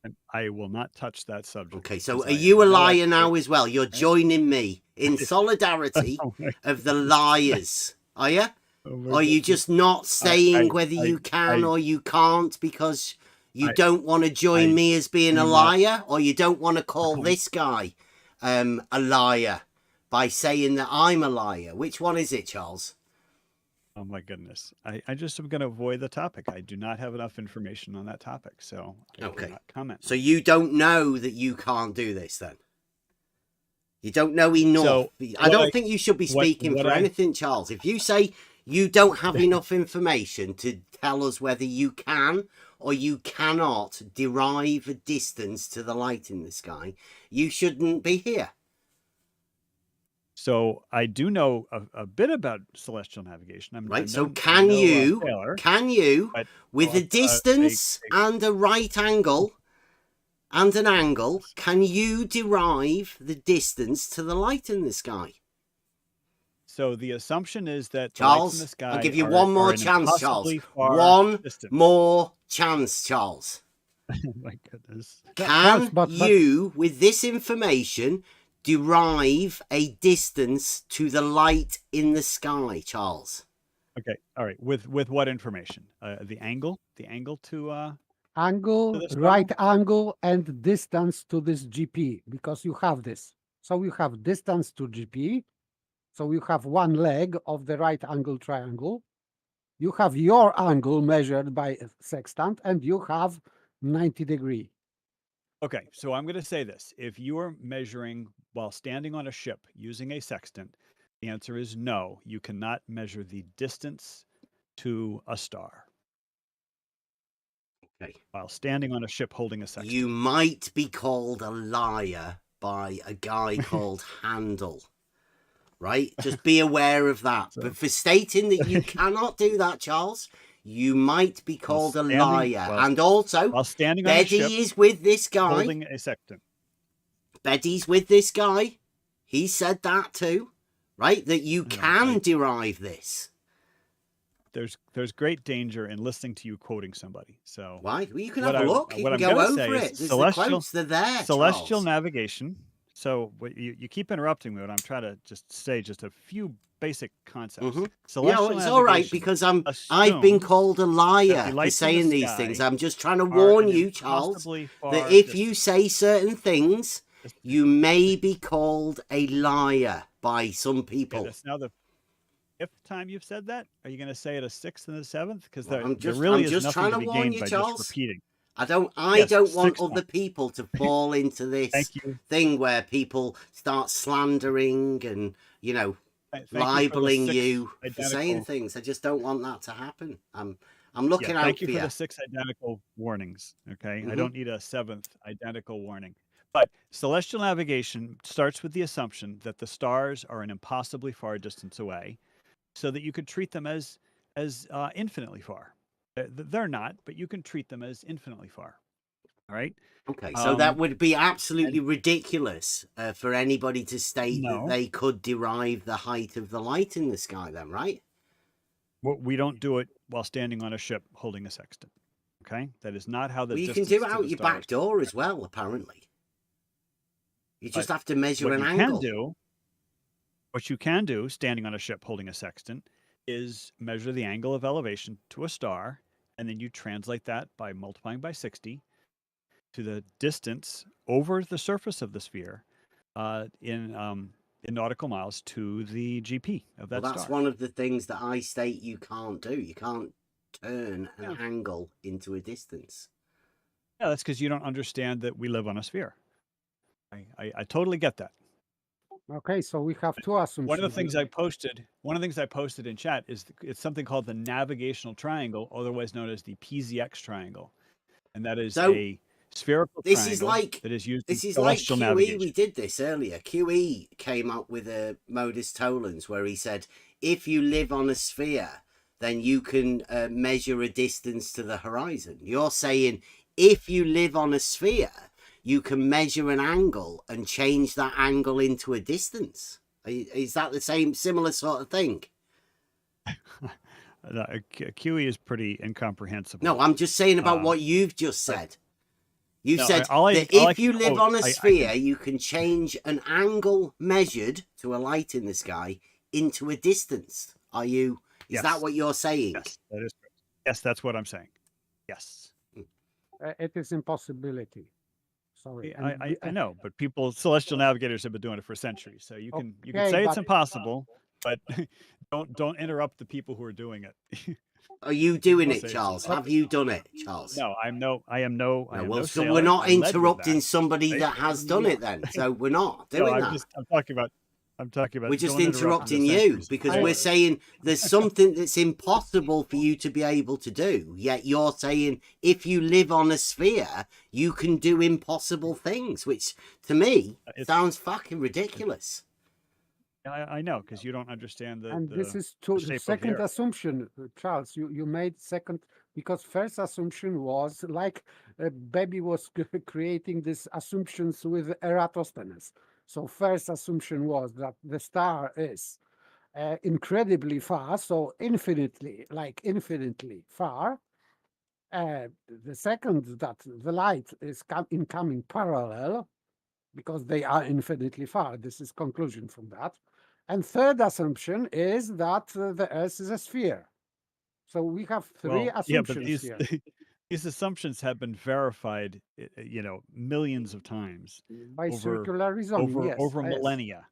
And I will not touch that subject. Okay, so because are I you a am no liar expert. now as well? You're joining me in solidarity Oh my of the goodness. liars, are you? Oh my Or are you goodness. just not saying whether I- you can or you can't because you I- don't want to join I me as being do a not- liar, or you don't want to call this guy a liar by saying that I'm a liar? Which one is it, Charles? Oh my goodness. I just am going to avoid the topic. I do not have enough information on that topic, so I will not comment. So you don't know that you can't do this then? You don't know enough. So I don't think you should be speaking for anything, Charles. If you say you don't have enough information to tell us whether you can or you cannot derive a distance to the light in the sky, you shouldn't be here. So I do know a bit about celestial navigation. Right. So can you, but, with a distance and a right angle and an angle, can you derive the distance to the light in the sky? So the assumption is that Charles, lights in the sky I'll give you are, one more are an chance, Charles. impossibly far One distance. more chance, Charles. Oh my goodness. Can you, with this information, derive a distance to the light in the sky, Charles? Okay. All right. With what information? The angle to angle, right angle, and distance to this GP, because you have this. So you have distance to GP. So you have one leg of the right angle triangle. You have your angle measured by a sextant, and you have 90 degree. Okay, so I'm going to say this. If you are measuring while standing on a ship using a sextant, the answer is no. You cannot measure the distance to a star. Okay. While standing on a ship holding a sextant. You might be called a liar by a guy called Handel. Right? Just be aware of that. But for stating that you cannot do that, Charles, you might be called a liar. And also, while standing on a ship, Betty is with this guy. Holding a sextant. Betty's with this guy. He said that too, right? That you can derive this. There's great danger in listening to you quoting somebody. So why? Well, you can have a look. You can go over it. There's the quotes. They're there. Celestial Charles. navigation. So you keep interrupting me when I'm trying to just say just a few basic concepts. Yeah, it's all right because I've been called a liar for saying these things. I'm just trying to warn you, Charles, that if you say certain things, you may be called a liar by some people. Okay, that's now the fifth time you've said that. Are you going to say it a sixth and a seventh? Because I'm just nothing trying to to be warn gained you, by Charles. just repeating. I don't want other people to fall into this thing where people start slandering and, libeling you for saying things. I just don't want that to happen. I'm looking out for you. Thank you for the 6 identical warnings. Okay. I don't need a 7th identical warning. But celestial navigation starts with the assumption that the stars are an impossibly far distance away, so that you could treat them as infinitely far. They're not, but you can treat them as infinitely far. All right. Okay, so that would be absolutely ridiculous for anybody to state that they could derive the height of the light in the sky then, right? Well, we don't do it while standing on a ship holding a sextant. Okay? That is not how you can do it out your back door as well, apparently. You just have to measure an angle. What you can do, standing on a ship holding a sextant, is measure the angle of elevation to a star, and then you translate that by multiplying by 60 to the distance over the surface of the sphere in in nautical miles to the GP of that Well, that's star. one of the things that I state you can't do. You can't turn an angle into a distance. Yeah, that's because you don't understand that we live on a sphere. I totally get that. Okay, so we have two assumptions. One of the things I posted in chat is it's something called the navigational triangle, otherwise known as the PZX triangle, and that is a spherical triangle that is used in celestial QE. navigation. We did this earlier. QE came up with a modus tollens where he said, if you live on a sphere, then you can measure a distance to the horizon. You're saying if you live on a sphere, you can measure an angle and change that angle into a distance. Is that the similar sort of thing? QE is pretty incomprehensible. No, I'm just saying about what you've just said. You've said that if you live on a sphere, you can change an angle measured to a light in the sky into a distance. Is that what you're saying? Yes, that is correct. Yes, that's what I'm saying. Yes. It is impossibility. Sorry. I know, but celestial navigators have been doing it for centuries. So you can say it's impossible, but don't interrupt the people who are doing it. Are you doing it, Charles? Have you done it, Charles? No, I am no. Well, so we're not interrupting somebody that has done it then. So we're not doing that. I'm talking about. We're just interrupting you because we're saying there's something that's impossible for you to be able to do. Yet you're saying if you live on a sphere, you can do impossible things, which to me sounds fucking ridiculous. I know, because you don't understand the. And this is the second assumption, Charles. You made second, because first assumption was like Baby was creating these assumptions with Eratosthenes. So first assumption was that the star is incredibly far, so infinitely far. The second, that the light is incoming parallel, because they are infinitely far. This is conclusion from that. And third assumption is that the Earth is a sphere. So we have three assumptions here. These assumptions have been verified, millions of times by circular reasoning, over millennia.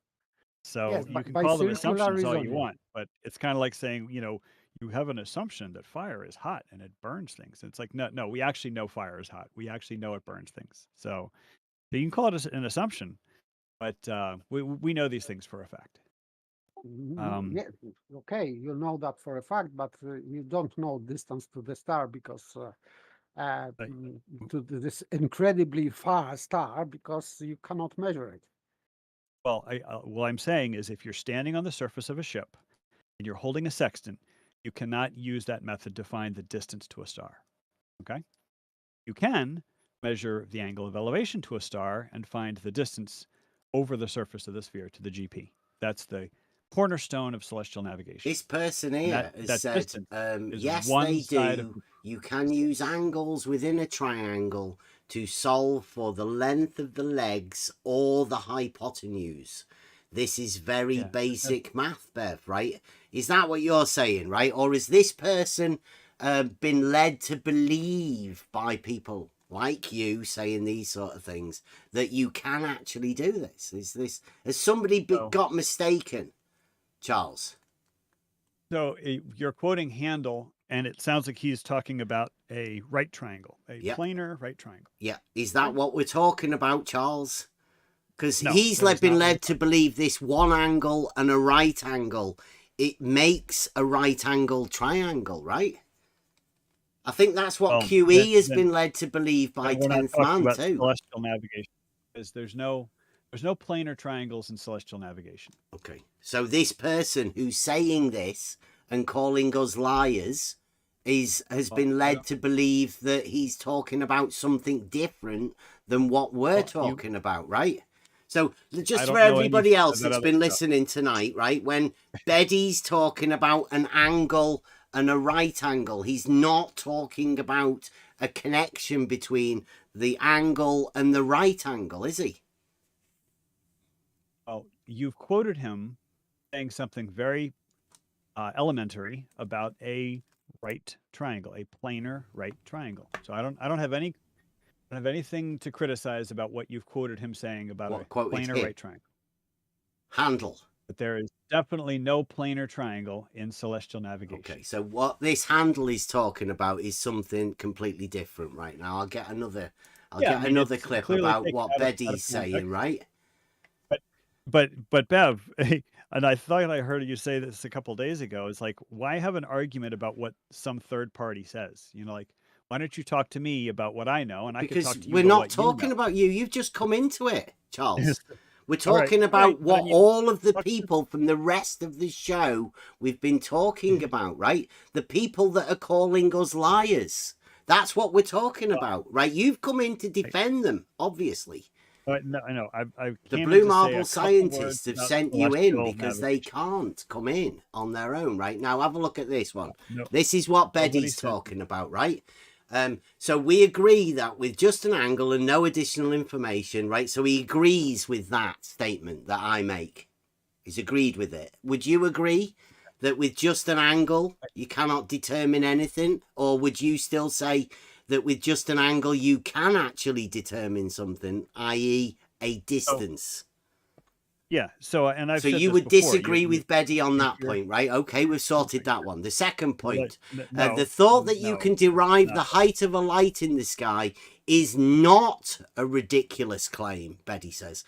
So yes, you can call them assumptions all you want, but it's kind of like saying, you have an assumption that fire is hot and it burns things. It's like, no, we actually know fire is hot. We actually know it burns things. So you can call it an assumption, but we know these things for a fact. Yeah, okay, you know that for a fact, but you don't know distance to the star because to this incredibly far star, because you cannot measure it. Well, what I'm saying is, if you're standing on the surface of a ship and you're holding a sextant, you cannot use that method to find the distance to a star. Okay, you can measure the angle of elevation to a star and find the distance over the surface of the sphere to the GP. That's the cornerstone of celestial navigation. This person here has said, yes, they do. You can use angles within a triangle to solve for the length of the legs or the hypotenuse. This is very basic math, Bev, right? Is that what you're saying, right? Or is this person been led to believe by people like you saying these sort of things that you can actually do this? Has somebody got mistaken, Charles? So you're quoting Handel, and it sounds like he's talking about a right triangle, a planar right triangle. Yeah. Is that what we're talking about, Charles? Because he's been led to believe this one angle and a right angle, it makes a right angle triangle, right? I think that's what QE has been led to believe by 10th Man too. Celestial navigation, because there's no planar triangles in celestial navigation. Okay, so this person who's saying this and calling us liars has been led to believe that he's talking about something different than what we're talking about, right? So just for everybody else that's been listening tonight, right? When Beddy's talking about an angle and a right angle, he's not talking about a connection between the angle and the right angle, is he? Well, you've quoted him saying something very elementary about a right triangle, a planar right triangle. So I don't have anything to criticize about what you've quoted him saying about a planar right triangle. Handle. But there is definitely no planar triangle in celestial navigation. Okay, so what this handle is talking about is something completely different right now. I'll get another clip about what Betty's saying, right? But Bev, and I thought I heard you say this a couple days ago. It's like, why have an argument about what some third party says? You know, like, why don't you talk to me about what I know, and I can talk to you we're about not what talking you know. about you. You've just come into it, Charles. We're All right, talking all about right, but what I mean, all of the people from the rest of the show we've been talking about, right? The people that are calling us liars. That's what we're talking about, right? You've come in to defend them, obviously. No, I know. I The came in Blue to say Marble a couple scientists words have about sent you in celestial because they navigation. can't come in on their own, right? Now, have a look at this one. No, This is what nobody Betty's said. talking about, right? So we agree that with just an angle and no additional information, right? So he agrees with that statement that I make. He's agreed with it. Would you agree that with just an angle, you cannot determine anything? Or would you still say that with just an angle, you can actually determine something, i.e. a distance? Yeah. So, and I've So said you this would before. disagree with Betty on that point, right? Okay, we've sorted that one. The second point, No, the thought that you no, can derive no. the height of a light in the sky is not a ridiculous claim, Betty says,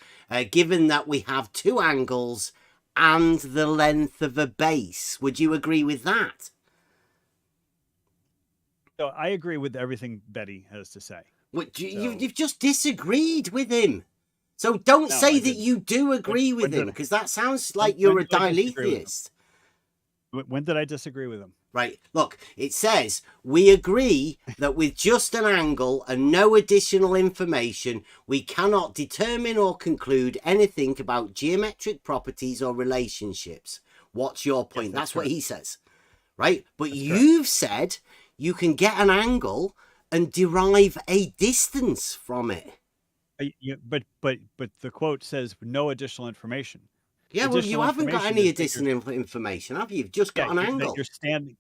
given that we have two angles and the length of a base. Would you agree with that? So I agree with everything Betty has to say. What, you've just disagreed with him. So don't say that you do agree with him, because that sounds like you're a diletheist. When did I disagree with him? Right, look, it says, we agree that with just an angle and no additional information, we cannot determine or conclude anything about geometric properties or relationships. What's your point? That's what he says, right? But you've said you can get an angle and derive a distance from it. But the quote says no additional information. Yeah, well, you haven't got any additional information, have you? You've just got an angle. That you're standing.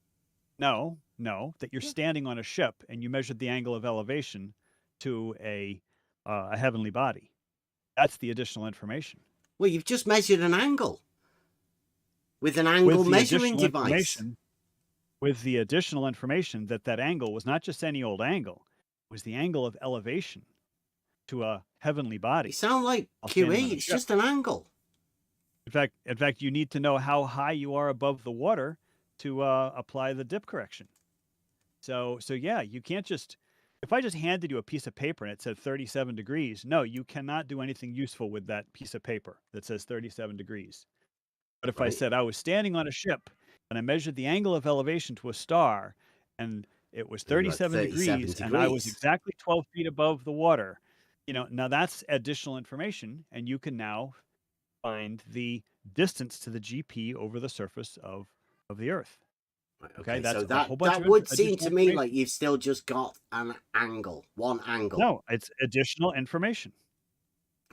No, that you're standing on a ship and you measured the angle of elevation to a heavenly body. That's the additional information. Well, you've just measured an angle with an angle measuring device. With the additional information that angle was not just any old angle, it was the angle of elevation to a heavenly body. You sound like QE. It's just an angle. In fact, you need to know how high you are above the water to apply the dip correction. So yeah, you can't just, if I just handed you a piece of paper and it said 37 degrees, no, you cannot do anything useful with that piece of paper that says 37 degrees. But if I said I was standing on a ship and I measured the angle of elevation to a star and it was 37 degrees and I was exactly 12 feet above the water, now that's additional information, and you can now find the distance to the GP over the surface of the Earth. Okay, that's so that would seem to me like you've still just got an angle, one angle. No, it's additional information.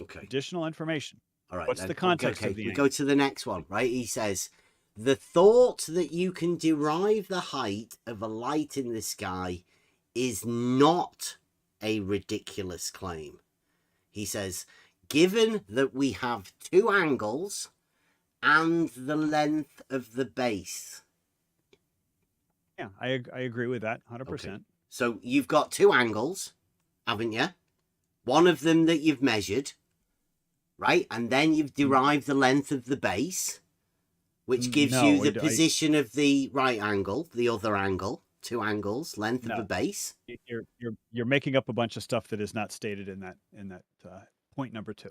Okay. Additional information. All right. What's the context of the angle? We go to the next one, right? He says, the thought that you can derive the height of a light in the sky is not a ridiculous claim. He says, given that we have two angles and the length of the base. Yeah, I agree with that 100%. Okay. So you've got two angles, haven't you? One of them that you've measured, right? And then you've derived the length of the base, which gives you the position of the right angle, the other angle, two angles, length of the base. You're making up a bunch of stuff that is not stated in that point number 2.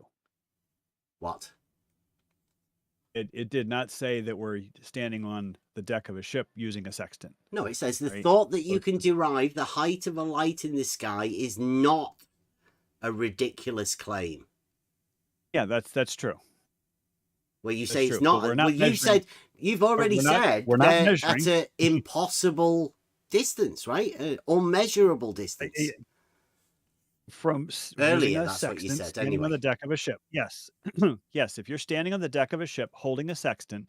What? It did not say that we're standing on the deck of a ship using a sextant. No, it says the thought that you can derive the height of a light in the sky is not a ridiculous claim. Yeah, that's true. Well, you say it's not. Well, you've already said we're not measuring at an impossible distance, right? Unmeasurable distance. From earlier, that's what you said. Standing anyway, on the deck of a ship. Yes, yes. If you're standing on the deck of a ship holding a sextant,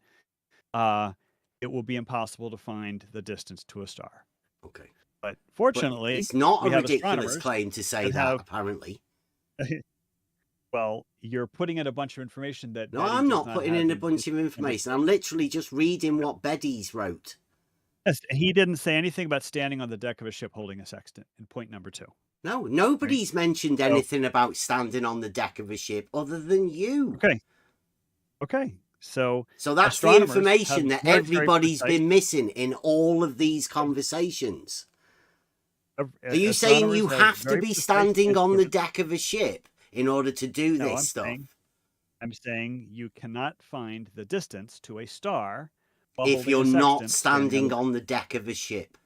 it will be impossible to find the distance to a star. Okay, but fortunately, it's not a ridiculous claim to say that. Apparently, Well, you're putting in a bunch of information that No, Betty I'm does not not putting have in a in bunch of his information. I'm literally just reading what Betty's wrote. Yes, he didn't say anything about standing on the deck of a ship holding a sextant in point number 2. No, nobody's mentioned So- anything about standing on the deck of a ship other than you. Okay. So that's the astronomers information have that very, very everybody's precise- been missing in all of these conversations. Are you saying you astronomers have to very be precise standing on the instruments. deck of a ship in order to do No, this stuff? I'm saying you cannot find the distance to a star while If holding you're a not sextant standing on the deck of a ship.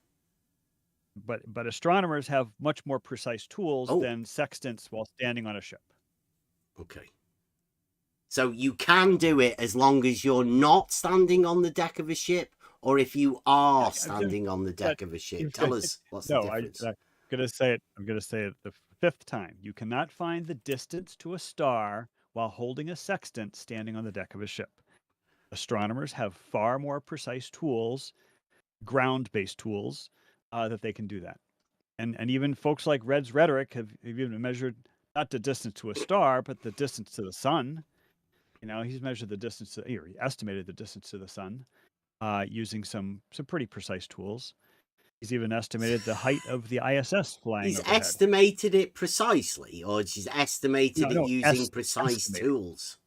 But astronomers have much more precise tools Oh. than sextants while standing on a ship. Okay. So you can do it as long as you're not standing on the deck of a ship, or if you are standing on the deck of a ship. Tell us what's the difference. I'm gonna say it. I'm gonna say it the 5th time. You cannot find the distance to a star while holding a sextant standing on the deck of a ship. Astronomers have far more precise tools, ground-based tools, that they can do that. And even folks like Red's Rhetoric have even measured not the distance to a star, but the distance to the sun. He's measured the distance or he estimated the distance to the sun using some pretty precise tools. He's even estimated the height of the ISS flying He's overhead. estimated it precisely, or he's estimated it using precise tools?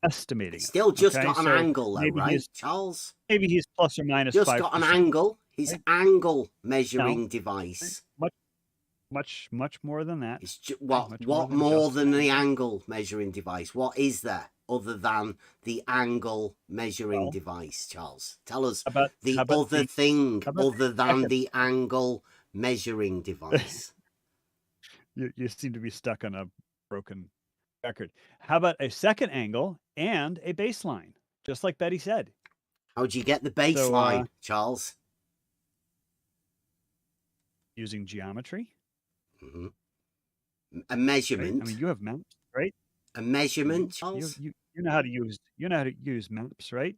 Estimating. Still just okay? got an So angle, though, maybe right, Charles? Maybe he's plus or minus just 5%. got an angle. His right? angle measuring device. Much more than that. What more than the angle measuring device? What is there other than the angle measuring device, Charles? Tell us the other thing other than the angle measuring device. You seem to be stuck on a broken record. How about a second angle and a baseline, just like Betty said? How'd you get the baseline, Charles? Using geometry. Mm-hmm. A measurement. Right? I mean, you have maps, right? A measurement, Charles. You know how to use maps, right?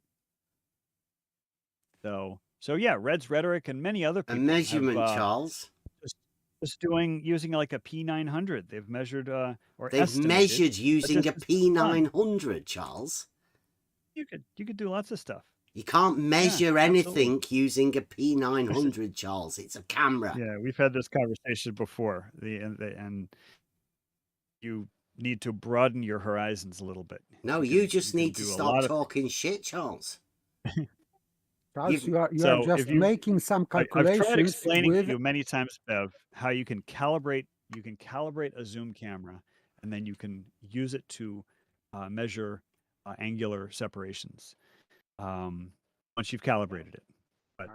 So yeah, Red's Rhetoric and many other people. A measurement, have, Charles. Just using like a P900. They've measured or they've estimated measured using a P900, Charles. You could do lots of stuff. You can't measure anything using a P900, Charles. It's a camera. Yeah, we've had this conversation before. And you need to broaden your horizons a little bit. No, you just need to stop talking shit, Charles. Charles, you are just making some calculations. I've tried explaining to you many times, Bev, how you can calibrate a zoom camera, and then you can use it to measure angular separations. Once you've calibrated it. But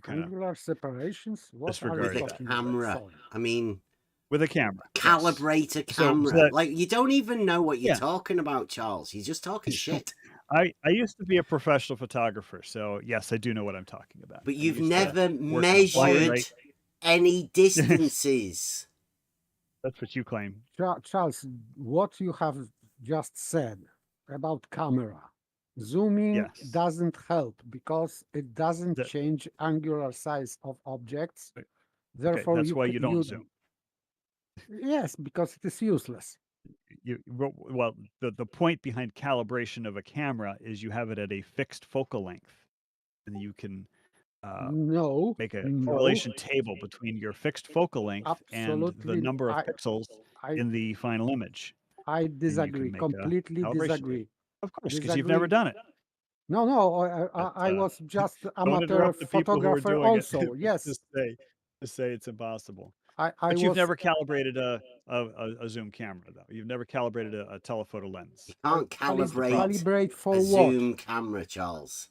angular separations? What are with a camera? I mean, with a camera. Calibrate a camera. Like, you don't even know what you're talking about, Charles. You're just talking shit. I used to be a professional photographer, so yes, I do know what I'm talking about. But you've never measured any distances. That's what you claim. Charles, what you have just said about camera. Zooming doesn't help because it doesn't change angular size of objects. Therefore, that's why you don't zoom. Yes, because it is useless. Well, the point behind calibration of a camera is you have it at a fixed focal length, and you can make a correlation table between your fixed focal length and the number of pixels in the final image. I disagree. Completely disagree. Of course, because you've never done it. No, I was just amateur photographer also. Yes. To say it's impossible. But you've never calibrated a zoom camera, though. You've never calibrated a telephoto lens. You can't calibrate for a what? zoom camera, Charles.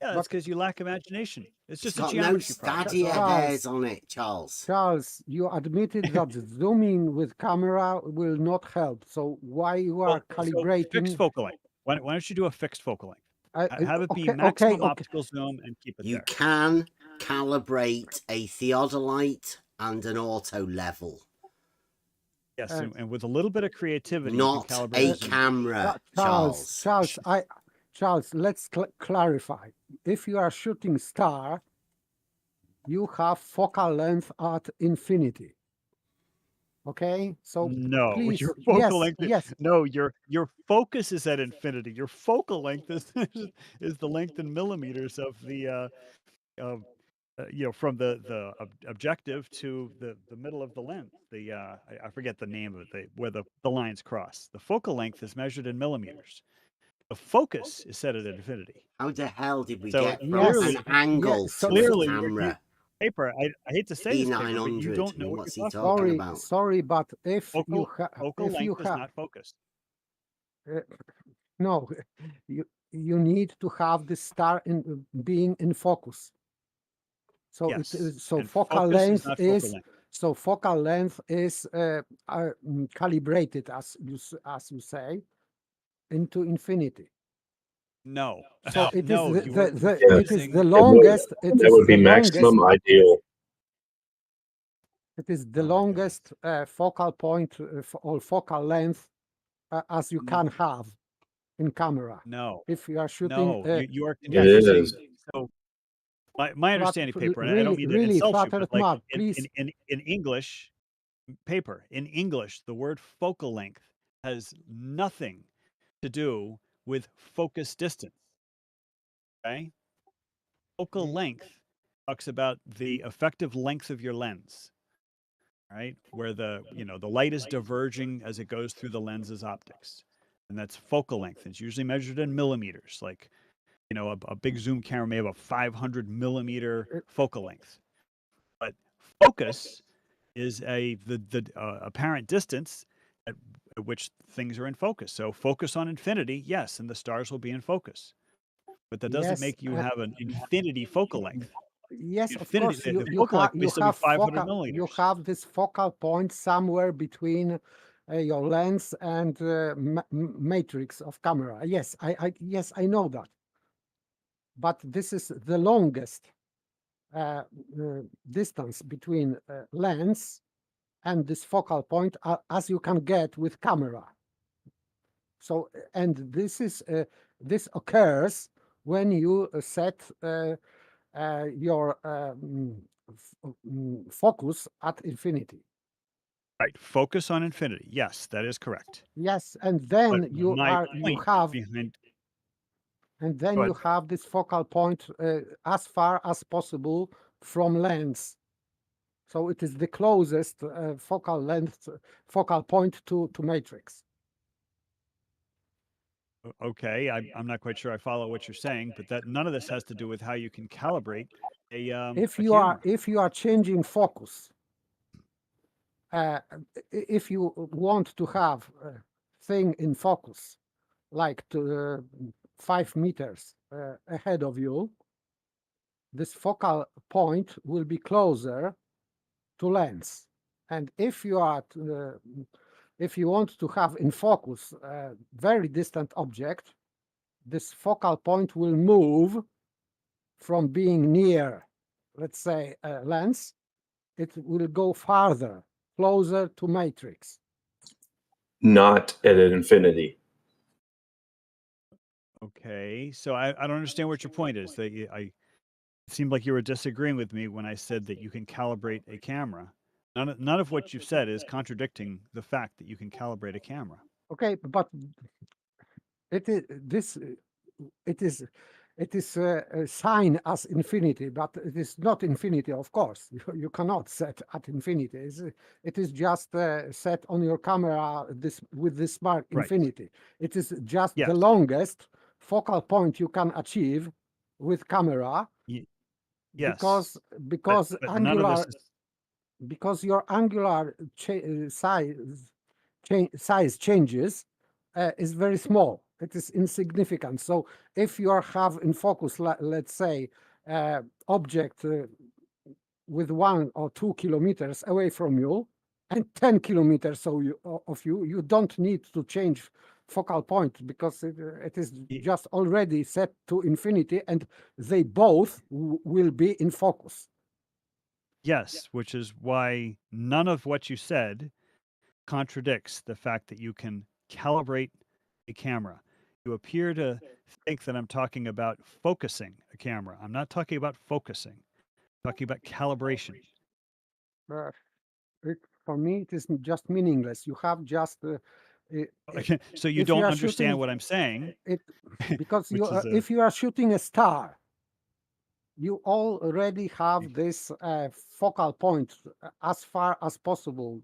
Yeah, that's because you lack imagination. It's just got a geometry no stadia hairs on it, Charles. Charles, you admitted that zooming with camera will not help. So why you are calibrating? Fixed focal length. Why don't you do a fixed focal length? Have it be maximum optical zoom and keep it You there. can calibrate a theodolite and an auto level. Yes, and with a little bit of creativity, not you can calibrate a camera, Charles, let's clarify. If you are shooting star, you have focal length at infinity. Okay, so No, please, your focal yes, length. yes. No, your focus is at infinity. Your focal length is is the length in millimeters of the from the objective to the middle of the lens. I forget the name of it. Where the lines cross. The focal length is measured in millimeters. The focus is set at infinity. How the hell did we So get from clearly, an angle so, to a clearly, camera? paper. I hate to say this, paper, but you P900. don't I know mean, what what's you're he talking talking about. about? sorry, but if you Focal length is not focused. No, you need to have the star in being in focus. So Yes. it is, so And focal focus length not focal is length. so focal length is calibrated, as you say, into infinity. No. So it is No, the, you're the it is confusing. the longest. It That is would be the longest. maximum ideal. It is the Oh my longest focal point or focal length as you can have in camera. No. If you are shooting, No, you are It confusing. is. So my understanding, paper, and I don't mean to really, insult you, Father but like Ahmad, please. in English, paper, in English, the word focal length has nothing to do with focus distance. Okay? Focal length talks about the effective length of your lens, right? Where the light is diverging as it goes through the lens's optics. And that's focal length. It's usually measured in millimeters. Like, a big zoom camera may have a 500 millimeter focal length. But focus is the apparent distance at which things are in focus. So focus on infinity, yes, and the stars will be in focus. But that doesn't Yes, make you have an infinity focal length. Yes, of Infinity, course. the focal length may still be 500 millimeters. You have this focal point somewhere between your lens and matrix of camera. Yes, I know that. But this is the longest distance between lens and this focal point as you can get with camera. So, and this occurs when you set your focus at infinity. Right, focus on infinity. Yes, that is correct. Yes, and then But you my are you point have behind and then Go you ahead. have this focal point as far as possible from lens. So it is the closest focal point to matrix. Okay, I'm not quite sure I follow what you're saying, but that none of this has to do with how you can calibrate a camera. If you are changing focus, if you want to have a thing in focus, like 5 meters ahead of you, this focal point will be closer to lens. And if you want to have in focus a very distant object, this focal point will move from being near, let's say, a lens. It will go farther, closer to matrix. Not at an infinity. Okay, so I don't understand what your point is. It seemed like you were disagreeing with me when I said that you can calibrate a camera. None of what you've said is contradicting the fact that you can calibrate a camera. Okay, but it is a sign as infinity, but it is not infinity, of course. You cannot set at infinity. It is just set on your camera with this mark infinity. It is just the longest focal point you can achieve with camera. Yes. Because but angular none of this is... because your angular size changes is very small. It is insignificant. So if you have in focus, let's say, object with 1 or 2 kilometers away from you and 10 kilometers of you don't need to change focal point because it is just already set to infinity and they both will be in focus. Yes, which is why none of what you said contradicts the fact that you can calibrate a camera. You appear to think that I'm talking about focusing a camera. I'm not talking about focusing. I'm talking about calibration. for me, it is just meaningless. You have just Okay, so you if you don't are understand shooting what I'm saying, it because you which is if you are shooting a star, you already have this focal point as far as possible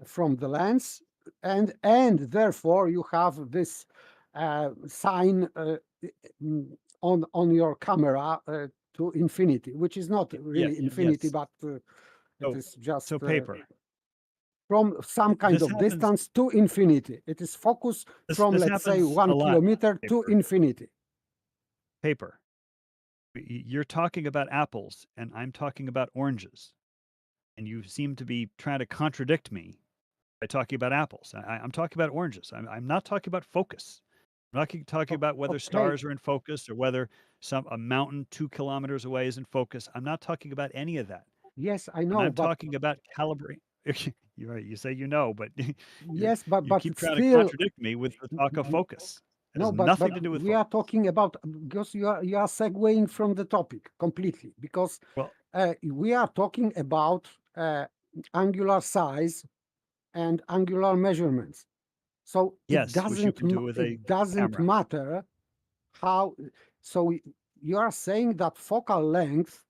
from the lens, and therefore you have this sign on your camera to infinity, which is not really infinity, yes. but it is just So paper. from some kind This of happens. distance to infinity. It is focused from, This let's say, happens 1 a lot. kilometer to Paper. infinity. Paper. You're talking about apples, and I'm talking about oranges, and you seem to be trying to contradict me by talking about apples. I'm talking about oranges. I'm not talking about focus. I'm not talking about whether Okay. stars are in focus or whether a mountain 2 kilometers away is in focus. I'm not talking about any of that. Yes, I And know, I'm but talking about calibrating. You're right. You say you know, but yes, you but keep trying to still, contradict me with the talk of focus. It has no, but nothing to do with we focus. are talking about, because you are segueing from the topic completely, because Well, we are talking about angular size and angular measurements. So yes, which you can do with a it doesn't camera. matter how. So you are saying that focal length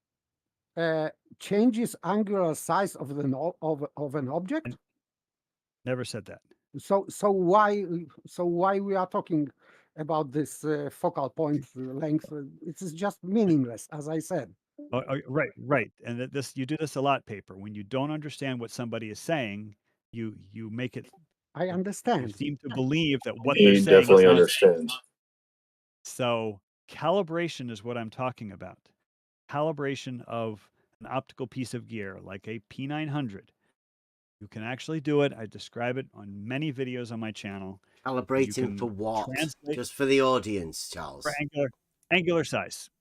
changes angular size of an object. Never said that. So why we are talking about this focal point length? It is just meaningless, as I said. Right. And this you do this a lot, paper. When you don't understand what somebody is saying, you make it. I You understand. seem to believe that what they're He saying is definitely not. understands. So calibration is what I'm talking about. Calibration of an optical piece of gear like a P900. You can actually do it. I describe it on many videos on my channel. You Calibrating can for what? translate Just for the audience, Charles. for angular size.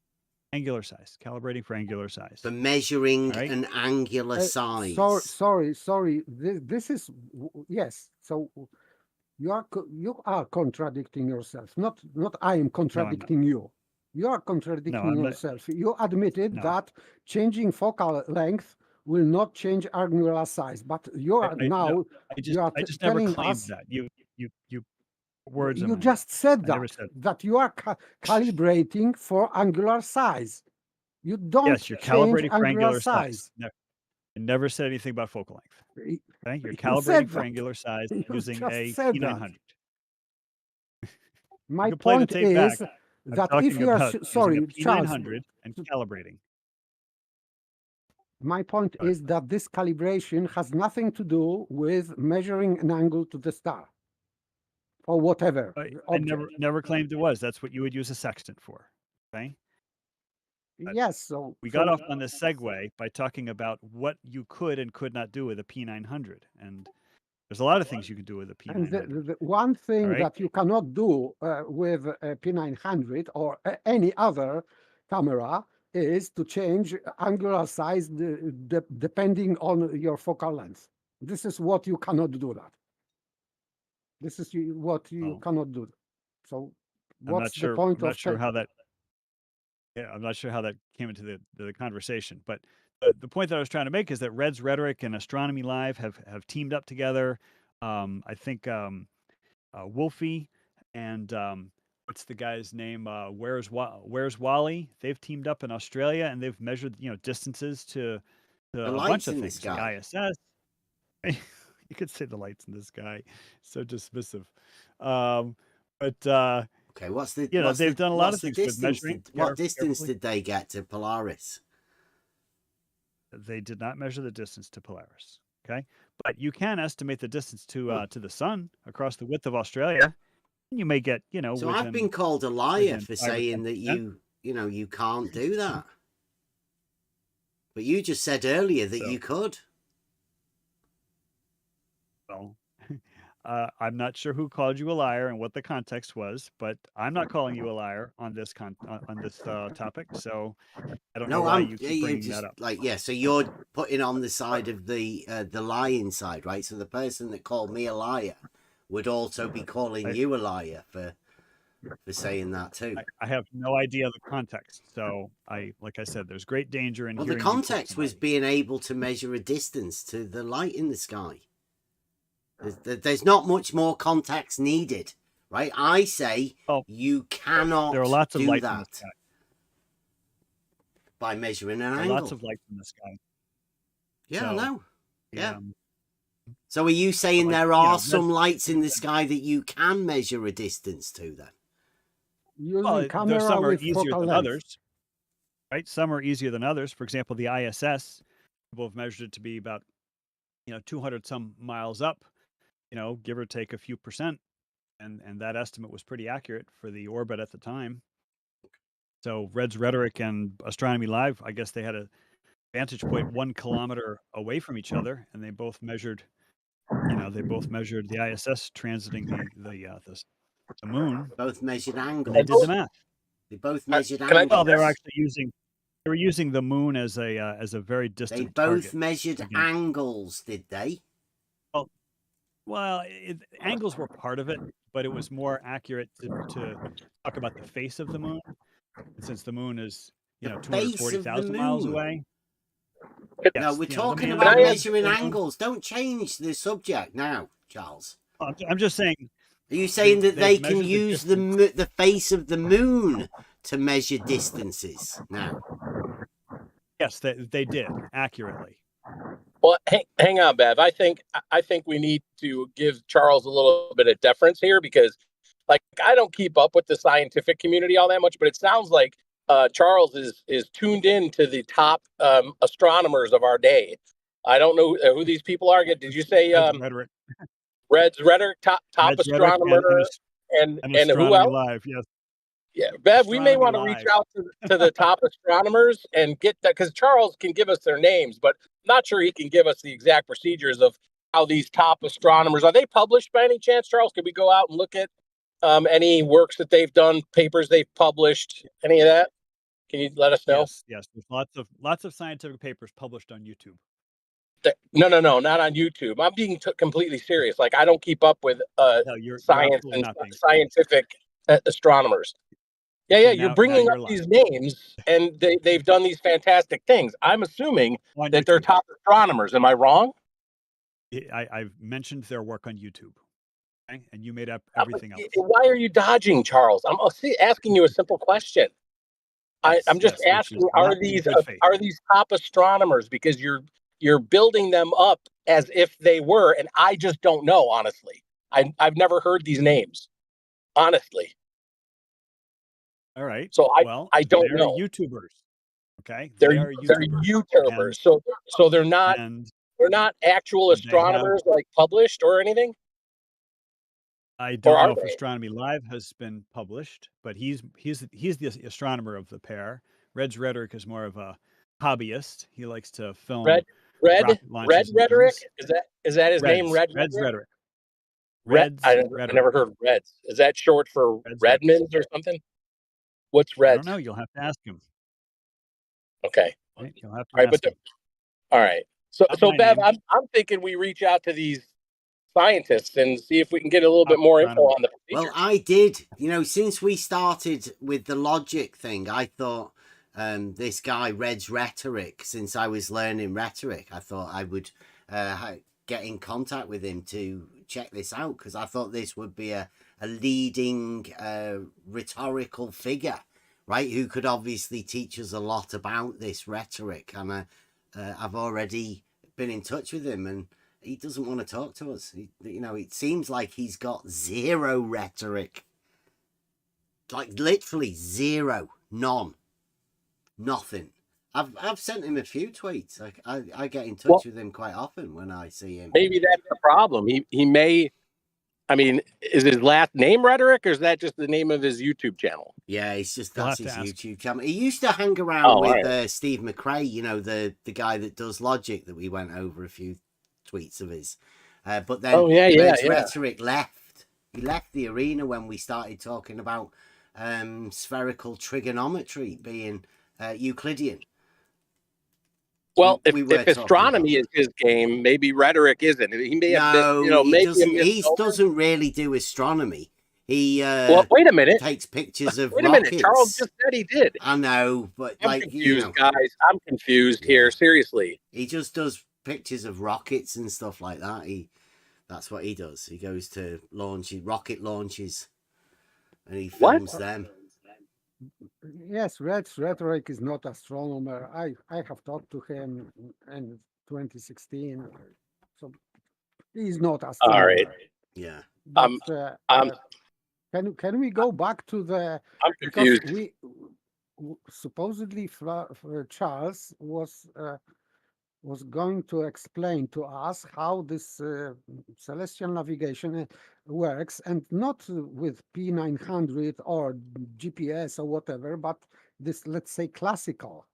Angular size. Calibrating for angular size. For measuring All right? an angular size. Sorry. This is yes. So you are contradicting yourself. Not I am contradicting you. You are contradicting I'm not. yourself. You admitted No. that changing focal length will not change angular size, but you are now I you are just never telling claimed us that. You words of you my just mouth. said I never that said that you are calibrating for angular size. You don't yes, you're change calibrating for angular size. I never said anything about focal length. Okay? You're You said calibrating for that. angular size You using just a said that. P900. My You can play the point tape back. is I'm that if talking you are about using a sorry, Charles, P900 and calibrating. my point is that this calibration has nothing to do with measuring an angle to the star or whatever I object. never claimed it was. That's what you would use a sextant for. Okay? Yes, so We got off on this segue by talking about what you could and could not do with a P900, and there's a lot of things you can do with a P900. And the one thing right? that you cannot do with a P900 or any other camera is to change angular size depending on your focal length. This is what you cannot do that. This is what you cannot do. So what's the point I'm not of sure how that. Yeah, I'm not sure how that came into the conversation, but the point that I was trying to make is that Red's Rhetoric and Astronomy Live have teamed up together. I think Wolfie and what's the guy's name? Where's Wally? They've teamed up in Australia and they've measured distances to The a lights bunch of in the things like sky. ISS. You could say the lights in the sky. So dismissive. But okay, what's the they've done a lot of the things with distance? measuring. What distance carefully. did they get to Polaris? They did not measure the distance to Polaris. Okay, but you can estimate the distance to the sun across the width of Australia. You may get So I've been called a liar for saying that you can't do that. But you just said earlier that you could. Well, I'm not sure who called you a liar and what the context was, but I'm not calling you a liar on this topic. So I don't know why you keep bringing that up. So you're putting on the side of the lying side, right? So the person that called me a liar would also be calling you a liar for saying that too. I have no idea the context. So like I said, there's great danger in Well, hearing the context was being able to measure a distance to the light in the sky. There's not much more context needed, right? I say you cannot There are lots of do lights in the that sky. by measuring an There are angle. lots of lights in the sky. Yeah, So, I know. the, Yeah. So are you saying like, there you are know, some lights in the sky that you can measure a distance to then? Using well, camera some are with easier focal than length. others, right? Some are easier than others. For example, the ISS, people have measured it to be about 200 some miles up, give or take a few percent, and that estimate was pretty accurate for the orbit at the time. So Red's Rhetoric and Astronomy Live, I guess they had a vantage point 1 kilometer away from each other, and they both measured, the ISS transiting the moon. Both measured And angles. they did the math. They both measured Can I angles. Well, they were using the moon as a very distant They both target measured against- angles, did they? Well, angles were part of it, but it was more accurate to talk about the face of the moon. And since the moon is, Face of the 240,000 miles moon. away. No, Yes, we're the talking moon- about the measuring moon- angles. Don't change the subject now, Charles. I'm just saying. Are you saying that they they've can measured use the face of the moon to measure distances now? Yes, they did accurately. Well, hang on, Bev. I think we need to give Charles a little bit of deference here because, like, I don't keep up with the scientific community all that much, but it sounds like Charles is tuned in to the top astronomers of our day. I don't know who these people are. Did you say Rhetoric. Red's Rhetoric, top Red's Rhetoric astronomer, and and who Astronomy else? Live, yes. Yeah, Bev, we may Astronomy want to Live. reach out to the top astronomers and get that, because Charles can give us their names, but I'm not sure he can give us the exact procedures of how these top astronomers are. They published by any chance, Charles? Could we go out and look at any works that they've done, papers they've published, any of that? Can you let us know? Yes. There's lots of scientific papers published on YouTube. No, not on YouTube. I'm being completely serious. Like, I don't keep up with You're science absolutely and not being scientific astronomers. Yeah, you're Now bringing you're up lying. these names, and they've done these fantastic things. I'm assuming On that they're YouTube. top astronomers. Am I wrong? I've mentioned their work on YouTube, okay? And you made up everything else. Why are you dodging, Charles? I'm asking you a simple question. I'm just yes, asking: which is not in good faith. are these top astronomers? Because you're building them up as if they were, and I just don't know. Honestly, I've never heard these names. Honestly. All right. So I don't they're know. YouTubers. Okay. They're YouTubers. YouTubers. So they're not actual astronomers like published or anything. I don't know if they? Astronomy Live has been published, but he's the astronomer of the pair. Red's Rhetoric is more of a hobbyist. He likes to film Red rocket launches and Rhetoric. things. Is that his name? Red's Rhetoric. Red's I Rhetoric. never heard Reds. Is that short for Redmonds or something? What's Reds? I don't know. You'll have to ask him. Okay. Right? You'll have to All right, ask him. All right. So Not my Bev, name. I'm thinking we reach out to these scientists and see if we can get a little bit more info on the procedures. Well, I did. Since we started with the logic thing, I thought this guy Red's Rhetoric, since I was learning rhetoric, I thought I would get in contact with him to check this out, because I thought this would be a leading rhetorical figure, right, who could obviously teach us a lot about this rhetoric. And I've already been in touch with him, and he doesn't want to talk to us. It seems like he's got zero rhetoric. Like literally zero, none, nothing. I've sent him a few tweets. I get in touch with him quite often when I see him. Maybe that's the problem. He may. I mean, is his last name Rhetoric, or is that just the name of his YouTube channel? Yeah, it's just that's his have to ask YouTube channel. He used to hang around with right. Steve McRae, the guy that does Logic that we went over a few tweets of his. But then Red's Rhetoric left. He left the arena when we started talking about spherical trigonometry being Euclidean. Well, if astronomy is his game, maybe rhetoric isn't. He may have been, he doesn't really do astronomy. He wait a minute. Takes pictures of wait a rockets. minute. Charles just said he did. I know, but I'm confused, guys. I'm confused here. Seriously. He just does pictures of rockets and stuff like that. That's what he does. He goes to rocket launches, and he films them. Yes, Rhetoric is not astronomer. I have talked to him in 2016. So he's not astronomer. All right. Yeah. But can we go back to the? I'm Because confused. supposedly Charles was going to explain to us how this celestial navigation works, and not with P900 or GPS or whatever, but this, let's say, classical.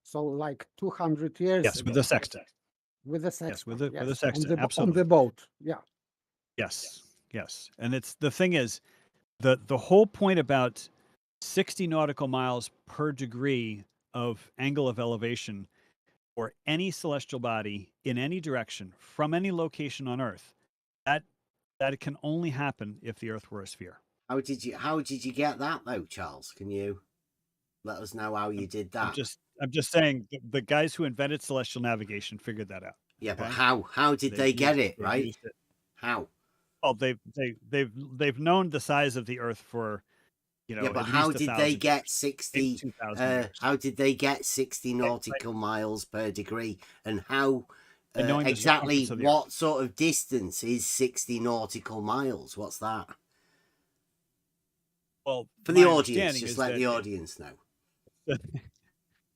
So like 200 years Yes, ago. with the sextant. With the sextant. Yes, with the yes, sextant. on the Absolutely. boat. Yeah. Yes, yes. And it's the thing is, the whole point about 60 nautical miles per degree of angle of elevation for any celestial body in any direction from any location on Earth, that it can only happen if the Earth were a sphere. How did you get that though, Charles? Can you let us know how you did that? I'm just saying the guys who invented celestial navigation figured that out. Yeah, okay? but how did they get it right? Used it. How? Well, they've known the size of the Earth for, Yeah, but at how least did 1,000 they get years, 60? 2,000 years. How did they get 60 nautical miles per degree? And how And knowing the exactly circumference of the what sort of distance is 60 nautical miles? What's that? Well, For the my audience, understanding just is let that the audience know.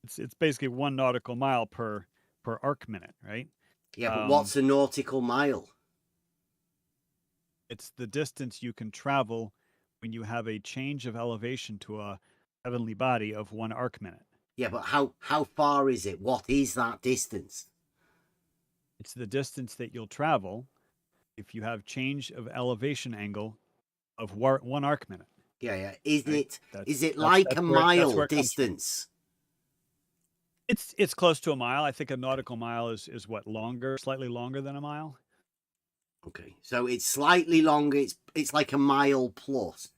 it's basically 1 nautical mile per arc minute, right? Yeah, but what's a nautical mile? It's the distance you can travel when you have a change of elevation to a heavenly body of 1 arc minute. Yeah, but how far is it? What is that distance? It's the distance that you'll travel if you have change of elevation angle of 1 arc minute. Yeah. Is right? it like a mile where distance? It's close to a mile. I think a nautical mile is what, longer, slightly longer than a mile. Okay, so it's slightly longer. It's like a mile plus.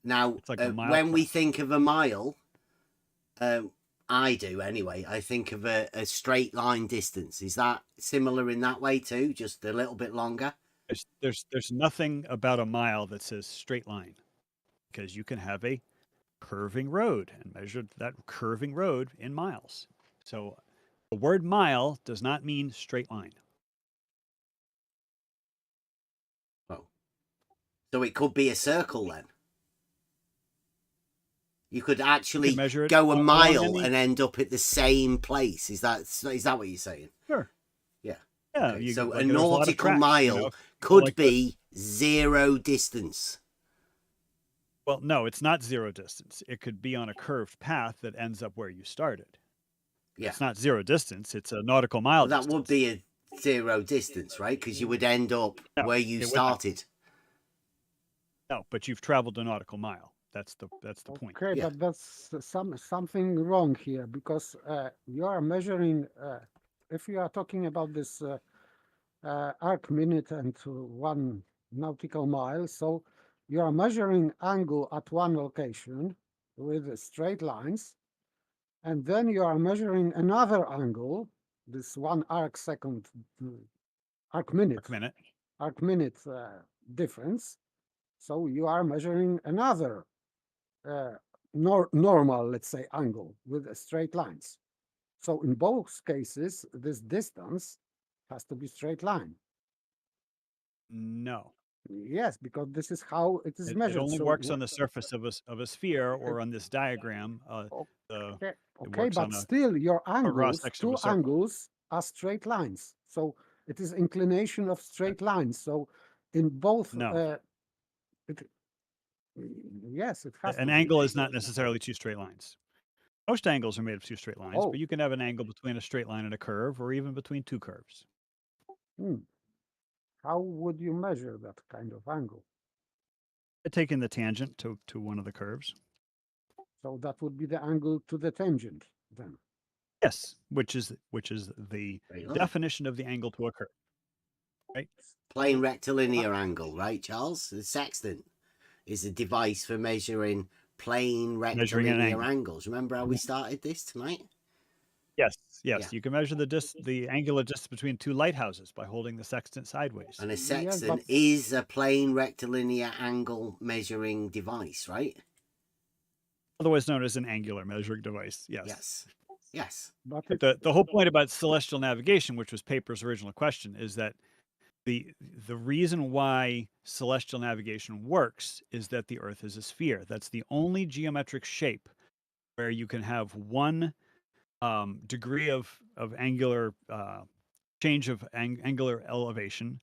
Now, It's like a mile when we plus. think of a mile, I do anyway. I think of a straight line distance. Is that similar in that way too? Just a little bit longer. There's nothing about a mile that says straight line, because you can have a curving road and measure that curving road in miles. So the word mile does not mean straight line. Oh, so it could be a circle then. You could actually go a mile and end up at the same place. Is that what you're saying? Sure. Yeah. Yeah. Okay, so like a there's lot of nautical tracks, mile could be zero distance. Well, no, it's not zero distance. It could be on a curved path that ends up where you started. Yeah. It's not zero distance. It's a nautical mile Well, that distance. would be a zero distance, right? Because you would end up where you started. No, but you've traveled a nautical mile. That's the point. Okay, but that's something wrong here, because you are measuring. If you are talking about this arc minute and 1 nautical mile, so you are measuring angle at one location with straight lines, and then you are measuring another angle, this 1 arc minute difference. So you are measuring another normal, let's say, angle with straight lines. So in both cases, this distance has to be straight line. No. Yes, because this is how it is measured. It only So works on the surface of a sphere, or on this diagram. Okay, but still your angles, cross-section of two a circle. angles are straight lines. So it is inclination of straight lines. So in both, No. Yes, it has An to angle be. is not necessarily 2 straight lines. Most angles are made of 2 straight lines, Oh. but you can have an angle between a straight line and a curve, or even between 2 curves. How would you measure that kind of angle? Taking the tangent to one of the curves. So that would be the angle to the tangent then. Yes, which is the definition of the angle to a curve. Right? Plane rectilinear angle, right, Charles? The sextant is a device for measuring plane Measuring an rectilinear angle. angles. Remember how we started this tonight? Yes, Yes, Yeah. you can measure the angular distance between two lighthouses by holding the sextant sideways. And a Yes, sextant but is a plane rectilinear angle measuring device, right? Otherwise known as an angular measuring device. Yes. Yes. Yes. but But it, the whole point about celestial navigation, which was Paper's original question, is that the reason why celestial navigation works is that the Earth is a sphere. That's the only geometric shape where you can have one degree of angular change of angular elevation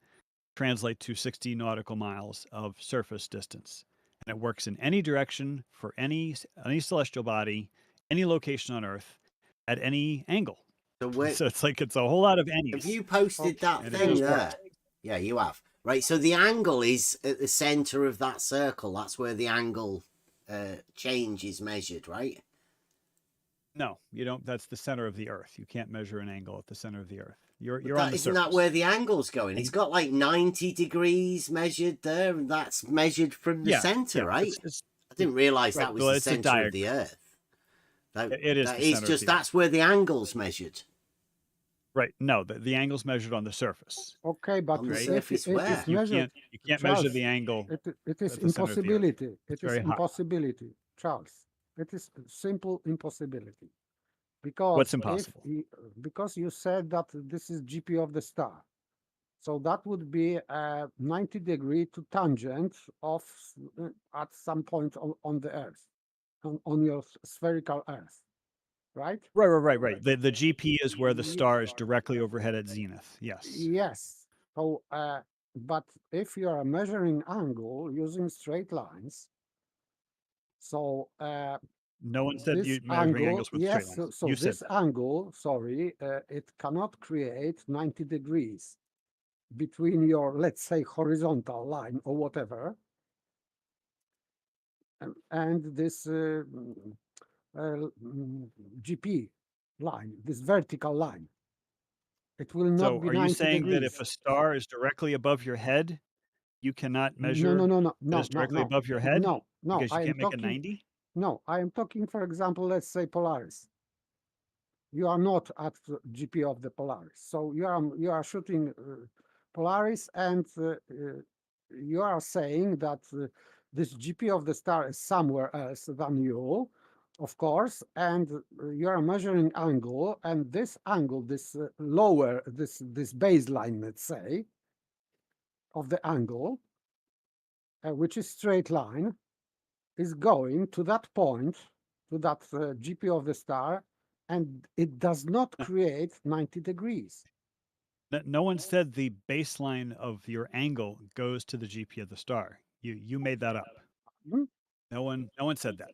translate to 60 nautical miles of surface distance, and it works in any direction for any celestial body, any location on Earth, at any angle. So it's like it's a whole lot of any's. Have you posted that And it thing just there? works. Yeah, you have. Right, so the angle is at the center of that circle. That's where the angle change is measured, right? No, you don't. That's the center of the Earth. You can't measure an angle at the center of the Earth. You're But on the isn't surface. that where the angle's going? It's got like 90 degrees measured there, and that's measured from the Yeah, center, yeah, right? it's- I didn't realize right, that was well, the it's a center of the diagram. Earth. That, It is that the is center of just the Earth. that's where the angle's measured. Right. No, the angle's measured on the surface. okay, but On the if surface it where? is You measured, can't measure Charles, the angle it is at the center of the Earth. impossibility. It It's is very high. impossibility, Charles. It is simple impossibility. Because What's impossible? because you said that this is GP of the star. So that would be a 90-degree to tangent of at some point on the Earth, on your spherical Earth, right? Right. The GP is where the star is directly overhead at zenith. Yes. Yes. So, but if you are measuring angle using straight lines, so No one said this you measuring angle, angles with yes, straight lines. so You said this angle, sorry, it cannot create 90 degrees between your, let's say, horizontal line or whatever, and this GP line, this vertical line. It will not So be are you 90 saying degrees. that if a star is directly above your head, you cannot measure No, that it's directly above your head? no, Because you I am can't make a talking, 90? no, I am talking, for example, let's say Polaris. You are not at the GP of the Polaris. So you are shooting Polaris, and you are saying that this GP of the star is somewhere else than you, of course, and you are measuring angle, and this angle, this lower, this baseline, let's say, of the angle, which is straight line, is going to that point, to that GP of the star, and it does not create 90 degrees. No one said the baseline of your angle goes to the GP of the star. You made that up. Hmm? No one said that.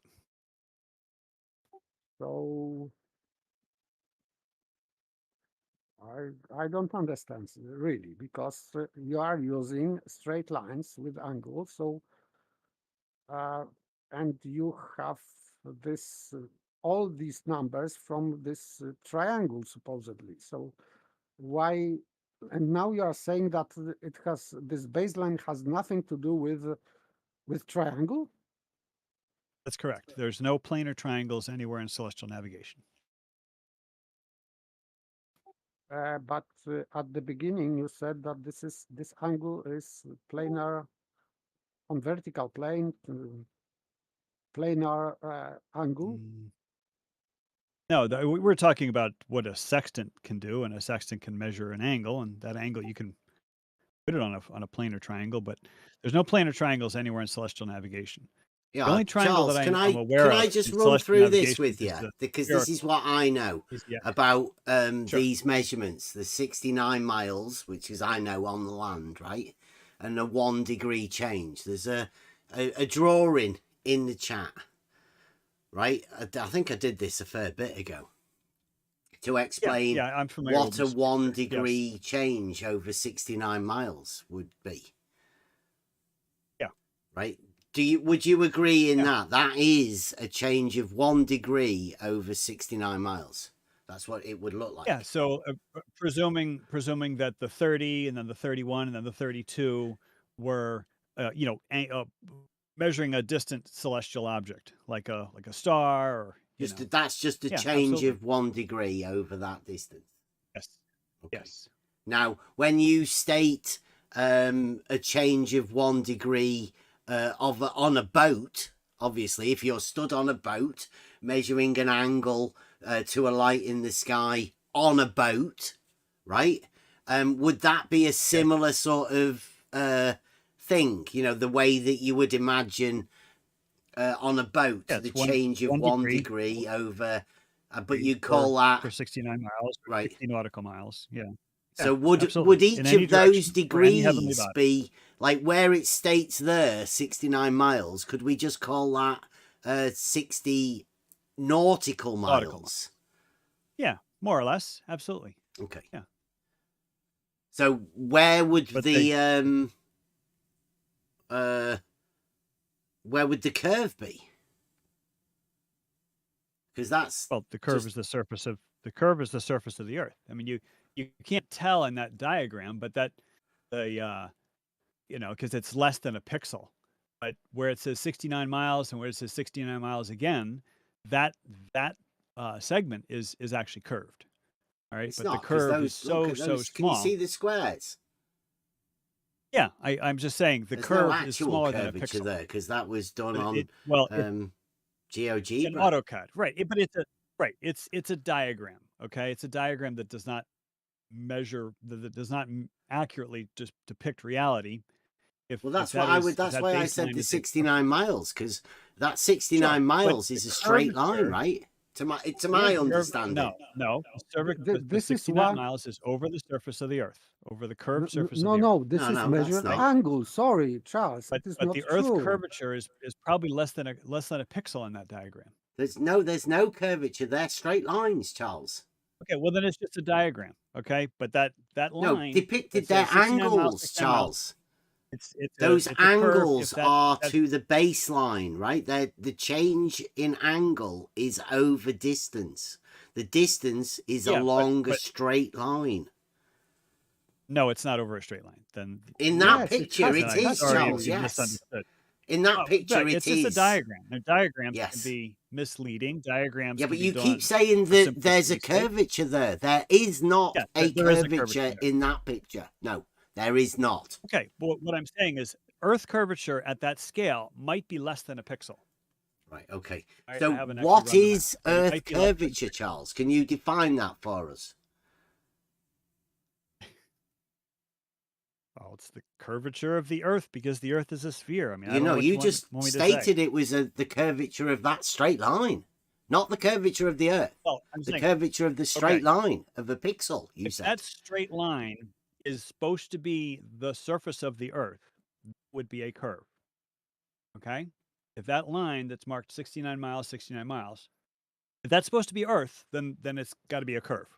So I don't understand really, because you are using straight lines with angles, so and you have this all these numbers from this triangle supposedly. So why? And now you are saying that it has, this baseline has nothing to do with triangle. That's correct. There's no planar triangles anywhere in celestial navigation. But at the beginning you said that this angle is planar on vertical plane, planar angle. No, we're talking about what a sextant can do, and a sextant can measure an angle, and that angle you can put it on a planar triangle, but there's no planar triangles anywhere in celestial navigation. Yeah, the only triangle Charles, that can I'm aware can of I just in run celestial through this navigation with is you? the Because this is what I know Yeah. about Sure. these measurements. The 69 miles, which is I know on the land, right? And a 1 degree change. There's a drawing in the chat, right? I think I did this a fair bit ago to explain Yeah, I'm familiar what with a this 1 picture. degree change over 69 miles would be. Yeah. Right? Would you agree in that? That is a change of 1 degree over 69 miles. That's what it would look like. Yeah, so presuming that the 30 and then the 31 and then the 32 were measuring a distant celestial object like a star or That's just a Yeah, change absolutely. of 1 degree over that distance. Yes. Okay. Yes. Now, when you state a change of 1 degree on a boat, obviously, if you're stood on a boat measuring an angle to a light in the sky on a boat, right? Would that be a similar sort of thing? You know, the way that you would imagine on a boat, the change of 1 degree over, but you call that for 69 miles, for right? 60 nautical miles. Yeah. So absolutely. would In each any of those direction for any heavenly degrees body. be like where it states there 69 miles? Could we just call that 60 nautical miles? Yeah, more or less. Absolutely. Okay. Yeah. So where would But where would the curve be? Because that's well, the curve is the surface of the Earth. I mean, you can't tell in that diagram, but that because it's less than a pixel. But where it says 69 miles and where it says 69 miles again, that segment is actually curved. All right, it's but not, the curve those, is so look at those. Can you small. see the squares? Yeah, I'm just saying the There's curve no is actual smaller than a curvature pixel. there because that was done But on in GeoGebra. AutoCAD, right? But it's a diagram. Okay, it's a diagram that does not measure, that does not accurately just depict reality. Well, that's why I said the 69 miles, because that 69 miles is a straight line, right? To my understanding. No. The 69 miles is over the surface of the Earth, over the curved surface of the Earth. No, this is measured angle. Sorry, Charles, but it is but not the true. Earth's curvature is probably less than a pixel in that diagram. There's no curvature. They're straight lines, Charles. Okay, well then it's just a diagram. Okay, but that line depicted their angles, Charles. Those it's angles are to the baseline, right? The change in angle is over distance. The distance is along a straight line. No, it's not over a straight line. Then in that picture, it is, Charles. Yes. Misunderstood. In that picture, it's just a diagram. The diagrams yes. can be misleading. Diagrams. Yeah, but you keep saying that there's a curvature there. There is not a curvature in that picture. No, there is not. Okay, well, what I'm saying is Earth curvature at that scale might be less than a pixel. Right, okay. So what is Earth curvature, Charles? Can you define that for us? Well, it's the curvature of the Earth because the Earth is a sphere. I mean, you just stated it was the curvature of that straight line, not the curvature of the Earth. Well, the curvature of the straight line of a pixel, you said. That straight line is supposed to be the surface of the Earth, would be a curve. Okay? If that line that's marked 69 miles, if that's supposed to be Earth, then it's got to be a curve.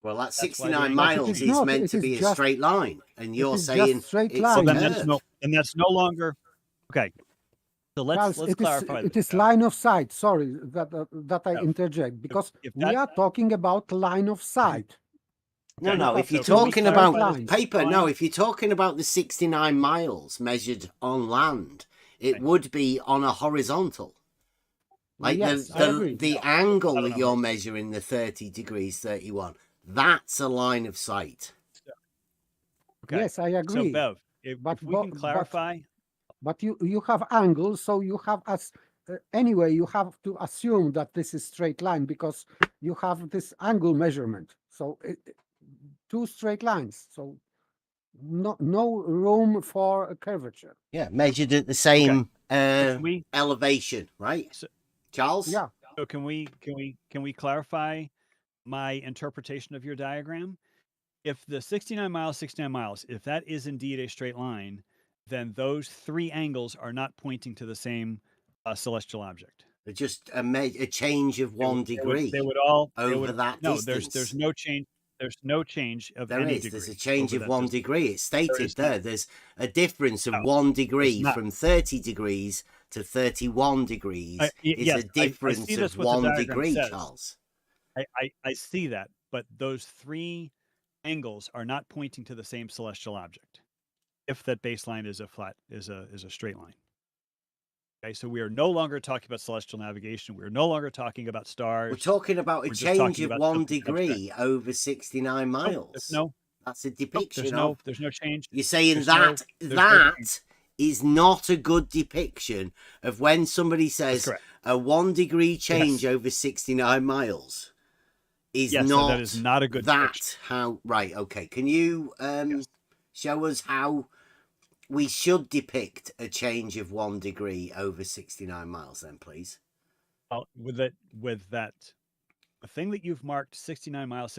Well, that 69 miles is meant to be a straight line, and you're saying straight line. Then that's no longer okay. So let's clarify. It is line of sight. Sorry that I interject, because we are talking about line of sight. No. If you're talking about paper, if you're talking about the 69 miles measured on land, it would be on a horizontal. Like the angle that you're measuring, the 30 degrees, 31. That's a line of sight. Okay. Yes, I agree. So, Bev, if we can clarify. But you have angles, so you have anyway, you have to assume that this is straight line because you have this angle measurement. So two straight lines. So no room for a curvature. Yeah, measured at the same elevation, right? So, Charles? Yeah. So can we clarify my interpretation of your diagram? If the 69 miles, if that is indeed a straight line, then those three angles are not pointing to the same celestial object. They're just a change of 1 degree. They would all over that distance. No, there's no change. There's no change of any degree. There's a change of 1 degree. It's stated there. There's a difference of 1 degree from 30 degrees to 31 degrees. It's a difference of 1 degree, Charles. I see that, but those three angles are not pointing to the same celestial object. If that baseline is a straight line. Okay, so we are no longer talking about celestial navigation. We're no longer talking about stars. We're talking about a We're just change talking of about 1 something abstract. degree over 69 Nope, miles. That's a depiction of. there's no change. You're saying There's that is not a good depiction of when somebody says a 1 degree change over 69 miles is not. That is not a good depiction. How right? Okay, can you show us how we should depict a change of 1 degree over 69 miles, then, please? Well, with that, the thing that you've marked 69 miles,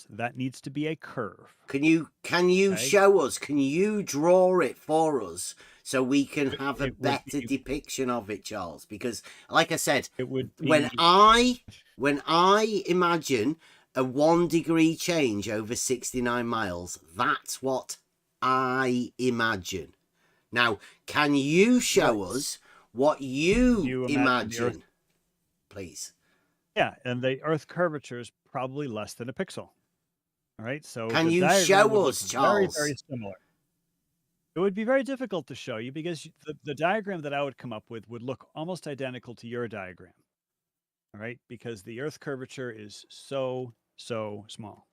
that needs to be a curve. Can you show us? Can you draw it for us so we can have a better depiction of it, Charles? Because, like I said, it would be, when I imagine a 1 degree change over 69 miles, that's what I imagine. Now, can you show us what you imagine, please? Yeah, and the Earth curvature is probably less than a pixel. All right, so can you show us, Charles? Very, very similar. It would be very difficult to show you because the diagram that I would come up with would look almost identical to your diagram. All right, because the Earth curvature is so small.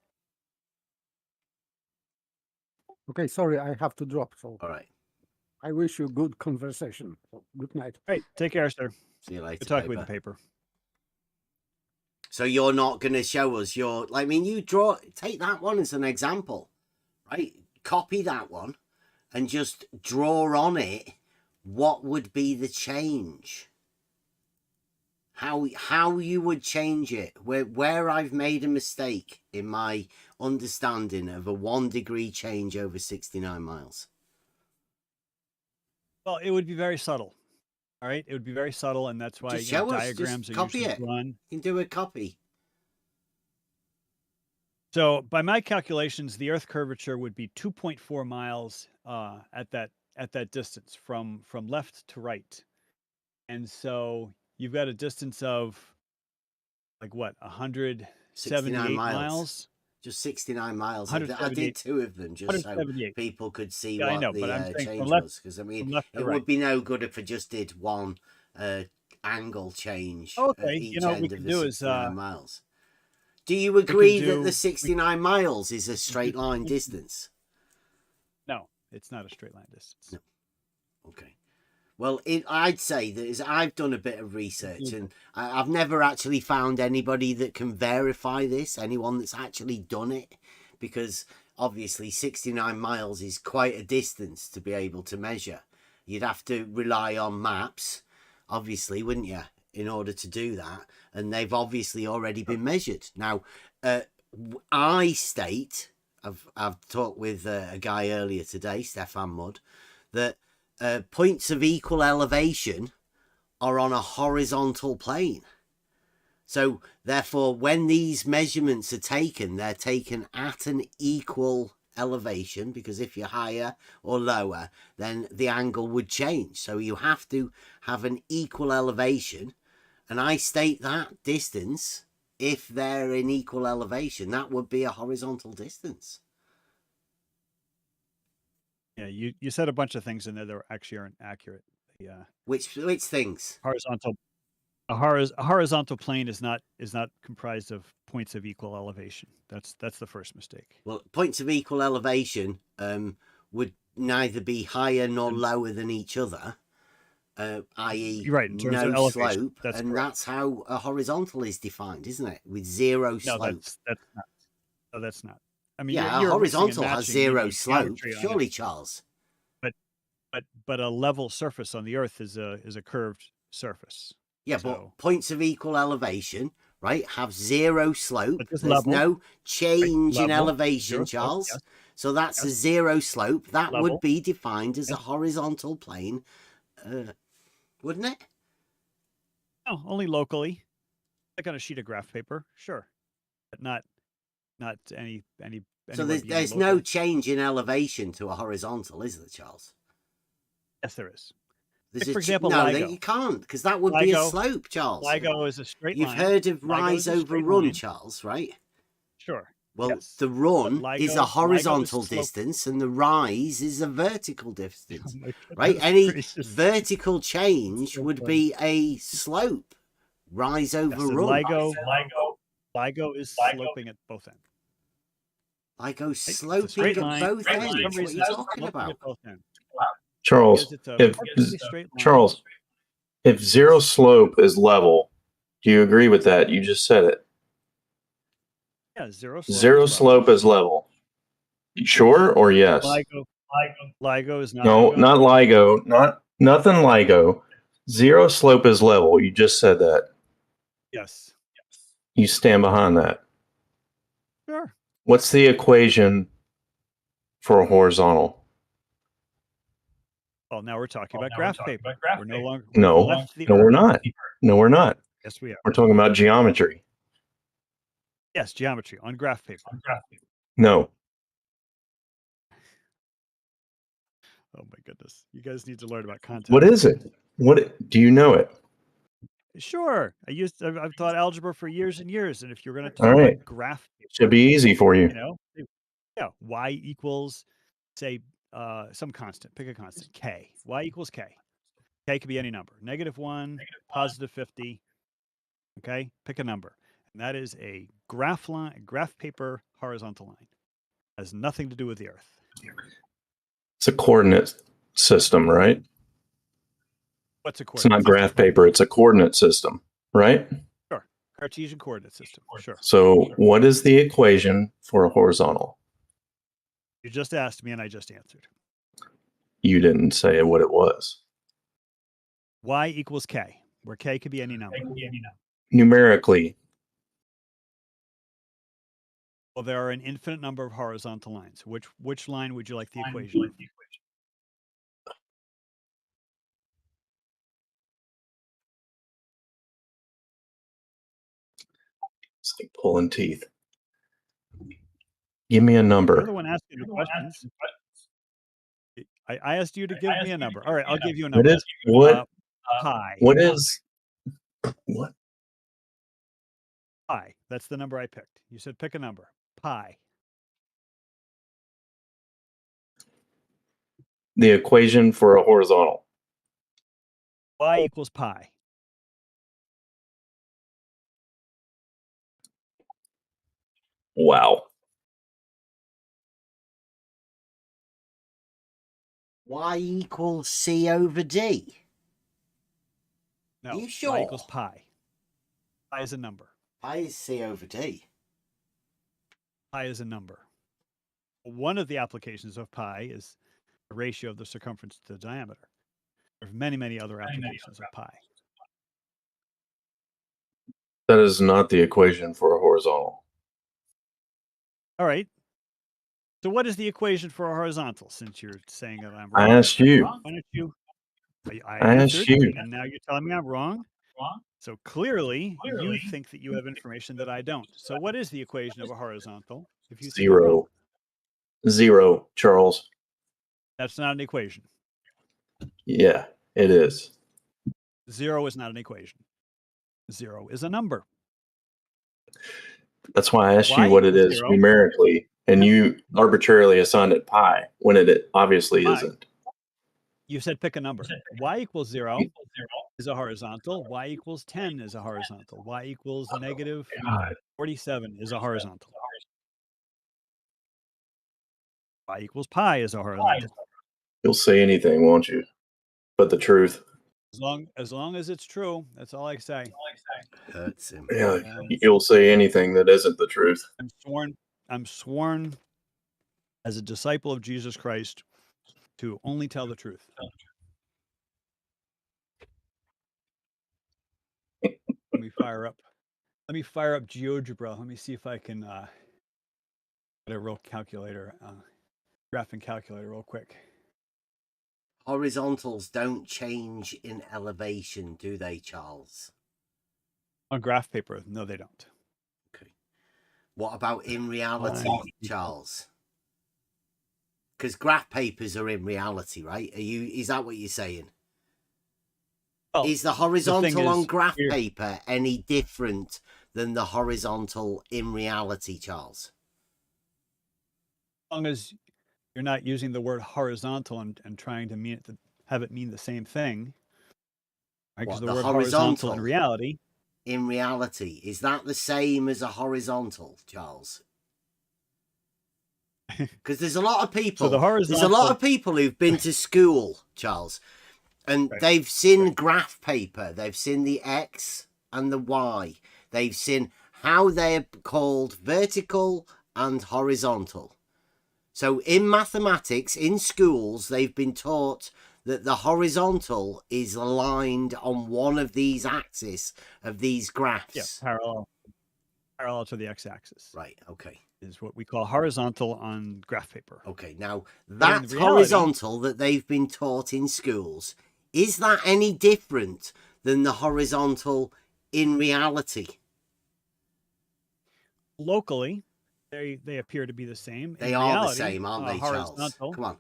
Okay, sorry, I have to drop. So all right. I wish you good conversation. So good night. All right, take care, sir. See you later. Good talking with the paper. So you're not going to show us your, I mean, take that one as an example, right? Copy that one and just draw on it what would be the change. How you would change it, where I've made a mistake in my understanding of a 1 degree change over 69 miles. Well, it would be very subtle. All right, it would be very subtle, and that's why just show us, diagrams just are copy usually it. run. You can do a copy. So, by my calculations, the Earth curvature would be 2.4 miles at that distance from left to right, and so you've got a distance of like what 178 miles. Just 69 miles. I did 2 of them just so people could see what the change was. Because, I mean, it would be no good if I just did one angle change at each end of the 69 miles. Do you agree that the 69 miles is a straight line distance? No, it's not a straight line distance. No. Okay. Well, I'd say that I've done a bit of research and I've never actually found anybody that can verify this, anyone that's actually done it, because obviously 69 miles is quite a distance to be able to measure. You'd have to rely on maps, obviously, wouldn't you, in order to do that? And they've obviously already been measured. Now, I state, I've talked with a guy earlier today, Stefan Mudd, that points of equal elevation are on a horizontal plane. So therefore, when these measurements are taken, they're taken at an equal elevation, because if you're higher or lower, then the angle would change. So you have to have an equal elevation. And I state that distance, if they're in equal elevation, that would be a horizontal distance. Yeah, you said a bunch of things in there that actually aren't accurate. Which things? A horizontal plane is not comprised of points of equal elevation. That's the first mistake. Well, points of equal elevation would neither be higher nor lower than each other, i.e. right, in terms of no elevation. slope, That's and correct. that's how a horizontal is defined, isn't it? With zero slope. That's not. No, that's not. I mean, yeah, you're a horizontal mixing and has matching zero the slope, geometry on surely, Charles. But a level surface on the Earth is a curved surface. Yeah, but points of equal elevation, right, have zero slope. There's level, no change in level, elevation, Charles. Slope, yes. So that's a zero slope. That Level. would be defined as a horizontal plane, wouldn't it? No, only locally, like on a sheet of graph paper, sure, but not any. So there's no change in elevation to a horizontal, is there, Charles? Yes, there is. There's For example, no, LIGO. you can't, because that would be a slope, Charles. LIGO is a straight You've line. heard of LIGO rise is a over straight run, line. Charles, right? Sure. Well, Yes, the run but is LIGO a is horizontal slope. distance and the rise is a vertical distance, my right? goodness Any gracious. vertical change so would funny. be a slope, rise over Yes, and run. LIGO is sloping at both ends. LIGO Right? It's a sloping straight at line. both For some ends. What are reason, you it's talking sloping about? at both ends. Charles, Because it's a if perfectly straight line. Charles, if zero slope is level, do you agree with that? You just said it. Yeah, zero Zero slope is level. You sure or yes? LIGO is not. No, not LIGO. Nothing LIGO. Zero slope is level. You just said that. Yes. You stand behind that. Sure. What's the equation for a horizontal? Well, now we're talking about graph paper. We're no longer. No, left the no, we're earth. not. No, we're not. Yes, we are. We're talking about geometry. Yes, geometry on graph paper. No. Oh my goodness! You guys need to learn about context. What is it? What do you know it? Sure. I've taught algebra for years and years, and if you're going to talk All right. about graph paper, Should be easy for you. you know, yeah, y equals, say, some constant. Pick a constant, k. Y equals k. K could be any number. -1, +50. Okay, pick a number, and that is a graph paper horizontal line. Has nothing to do with the Earth. It's a coordinate system, right? What's a It's coordinate? not graph paper. It's a coordinate system, right? Sure, Cartesian coordinate system. Sure. So what is the equation for a horizontal? You just asked me, and I just answered. You didn't say what it was. Y equals k, where k could be any number. Numerically. Well, there are an infinite number of horizontal lines. Which line would you like the equation of? It's like pulling teeth. Give me a number. You're the one asking the questions. I asked you to give me a number. All right, I'll give you a number. Pi. What is what? Pi. That's the number I picked. You said pick a number. Pi. The equation for a horizontal. Y equals pi. Wow. Y equals C over D. No. Are you sure? Y equals pi. Pi is a number. Pi is C over D. Pi is a number. One of the applications of pi is the ratio of the circumference to the diameter. There are many, many other applications of pi. That is not the equation for a horizontal. All right. So what is the equation for a horizontal, since you're saying that I'm wrong? I asked you. Why don't you? I asked answered, you. and now you're telling me I'm wrong? So clearly, you think that you have information that I don't. So what is the equation of a horizontal? If you think I'm wrong? Zero, Charles. That's not an equation. Yeah, it is. 0 is not an equation. 0 is a number. That's why I asked Y you what it equals is 0. numerically, and you arbitrarily assigned it pi when it obviously isn't. You said pick a number. Y equals 0 is a horizontal. Y equals 10 is a horizontal. Y equals negative God. 47 is a horizontal. Y equals pi is a horizontal. You'll say anything, won't you? But the truth. As long as it's true, that's all I say. Hurts him. Yeah, you'll say anything that isn't the truth. I'm sworn as a disciple of Jesus Christ to only tell the truth. Let me fire up GeoGebra. Let me see if I can get a real calculator, graphing calculator real quick. Horizontals don't change in elevation, do they, Charles? On graph paper, no, they don't. Okay. What about in reality, Charles? Because graph papers are in reality, right? Is that what you're saying? Well, is the horizontal on graph paper any different than the horizontal in reality, Charles? long as you're not using the word horizontal and trying to mean it to have it mean the same thing. Right? Because What, the the word horizontal in horizontal? reality. In reality, is that the same as a horizontal, Charles? Because there's a lot of people. So the There's a lot horizontal. of people who've been to school, Charles, and Right. they've seen graph paper. They've seen the X and the Y. They've seen how they're called vertical and horizontal. So in mathematics, in schools, they've been taught that the horizontal is aligned on one of these axes of these graphs. Yeah, parallel to the x-axis. Right. Okay. Is what we call horizontal on graph paper. Okay. Now But in that reality, horizontal that they've been taught in schools, is that any different than the horizontal in reality? locally, they appear to be the same. They In are reality, the same, aren't they, Charles? horizontal. Come on.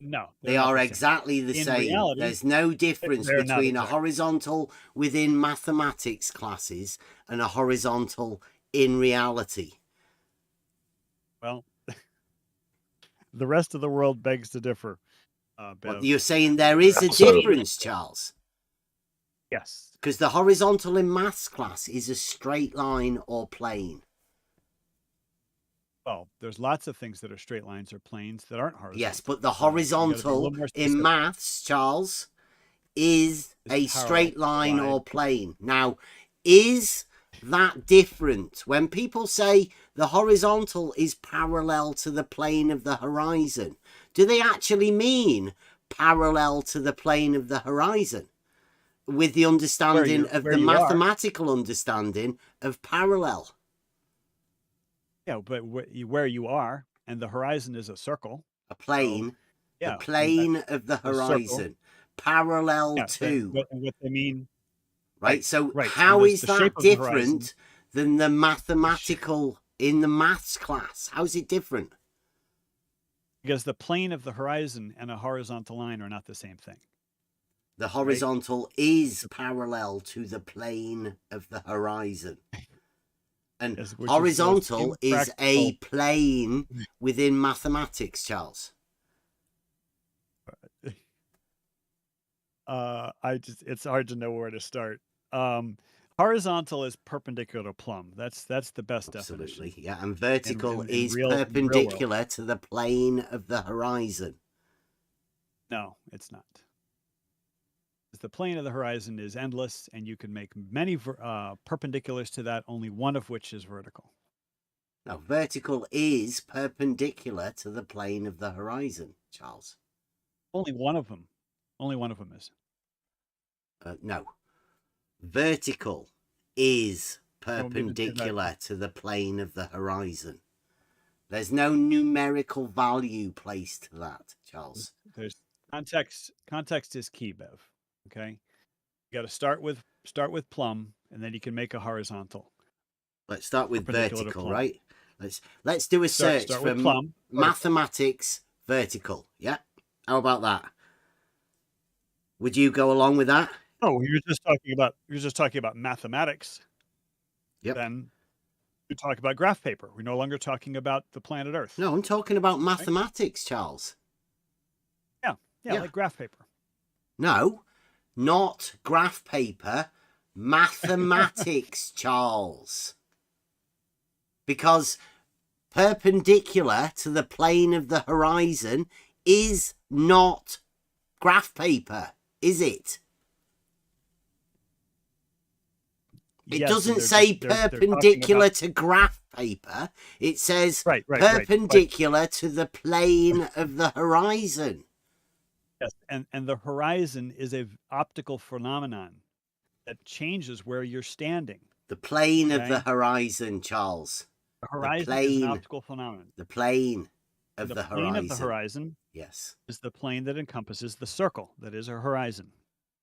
No, They they're not are the same. exactly the In same. reality, There's no difference they're not between a exact. horizontal within mathematics classes and a horizontal in reality. Well, the rest of the world begs to differ. What, Bev. you're saying there is a Absolutely. difference, Charles? Yes. Because the horizontal in maths class is a straight line or plane. Well, there's lots of things that are straight lines or planes that aren't horizontal. Yes, but the So you gotta be a horizontal little more in specific. maths, Charles, is a parallel straight to line y. or plane. Now, is that different? When people say the horizontal is parallel to the plane of the horizon, do they actually mean parallel to the plane of the horizon? With the understanding of where the you are. mathematical understanding of parallel. Yeah, but where you are, and the horizon is a circle. A plane. Yeah, The and plane of the a circle. horizon. Parallel Yeah, to. what they mean. Right, so right. how And is the that shape of the horizon. different than the mathematical in the maths class? How is it different? Because the plane of the horizon and a horizontal line are not the same thing. The horizontal is parallel to the plane of the horizon. And Yes, which is horizontal is a impractical. plane within mathematics, Charles. It's hard to know where to start. Horizontal is perpendicular to plumb. That's the best Absolutely, definition. yeah. And vertical in is real world. perpendicular to the plane of the horizon. No, it's not. The plane of the horizon is endless, and you can make many perpendiculars to that, only one of which is vertical. Now, vertical is perpendicular to the plane of the horizon, Charles. Only one of them. Only one of them is. No. Vertical is want me to do that? perpendicular to the plane of the horizon. There's no numerical value placed to that, Charles. There's context. Context is key, Bev. Okay, you got to start with plumb, and then you can make a horizontal. Let's start with Perpendicular to vertical, plumb. right? Let's do a search Start for with plumb. mathematics vertical. Yeah, how about that? Would you go along with that? Oh, you're just talking about mathematics. Yep. Then you talk about graph paper. We're no longer talking about the planet Earth. No, I'm talking about mathematics, Charles. Yeah, Yeah. like graph paper. No, not graph paper, mathematics, Charles. Because perpendicular to the plane of the horizon is not graph paper, is it? It Yes, doesn't they're say just- they're talking perpendicular about- to graph paper. It says Right. perpendicular to the plane of the horizon. Yes, and the horizon is a optical phenomenon that changes where you're standing. The plane of the Okay. horizon, Charles. The horizon is plane. an optical phenomenon. The plane And of the the plane horizon. of the horizon Yes. is the plane that encompasses the circle that is a horizon.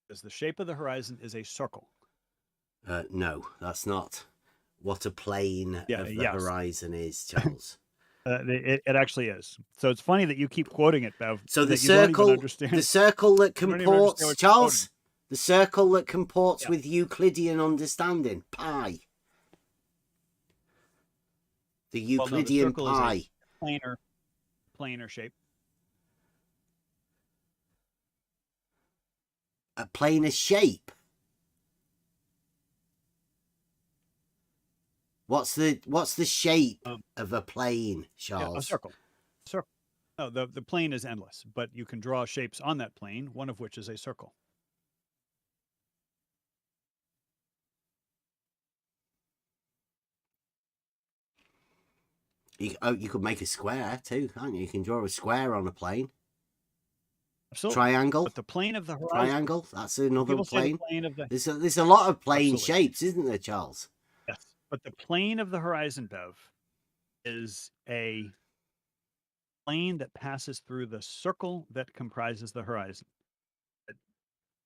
Because the shape of the horizon is a circle. No, that's not what a plane of the yes. horizon is, Charles. It actually is. So it's funny that you keep quoting it, Bev. So the that you don't even circle, understand. the circle that You don't even understand comports, what you're Charles, quoting. the circle that comports Yeah. with Euclidean understanding, pi. The Well, no, the Euclidean circle is a pi. planar. plane or shape. A planar shape. What's the shape of a plane, Charles? Yeah, a circle. Circle. No, the plane is endless, but you can draw shapes on that plane, one of which is a circle. You could make a square too, can't you? You can draw a square on a plane. Absolutely. Triangle. But the plane of the horizon. Triangle. That's another People say plane. the plane of the. There's a lot of plane Absolutely. shapes, isn't there, Charles? Yes, but the plane of the horizon, Bev, is a plane that passes through the circle that comprises the horizon. But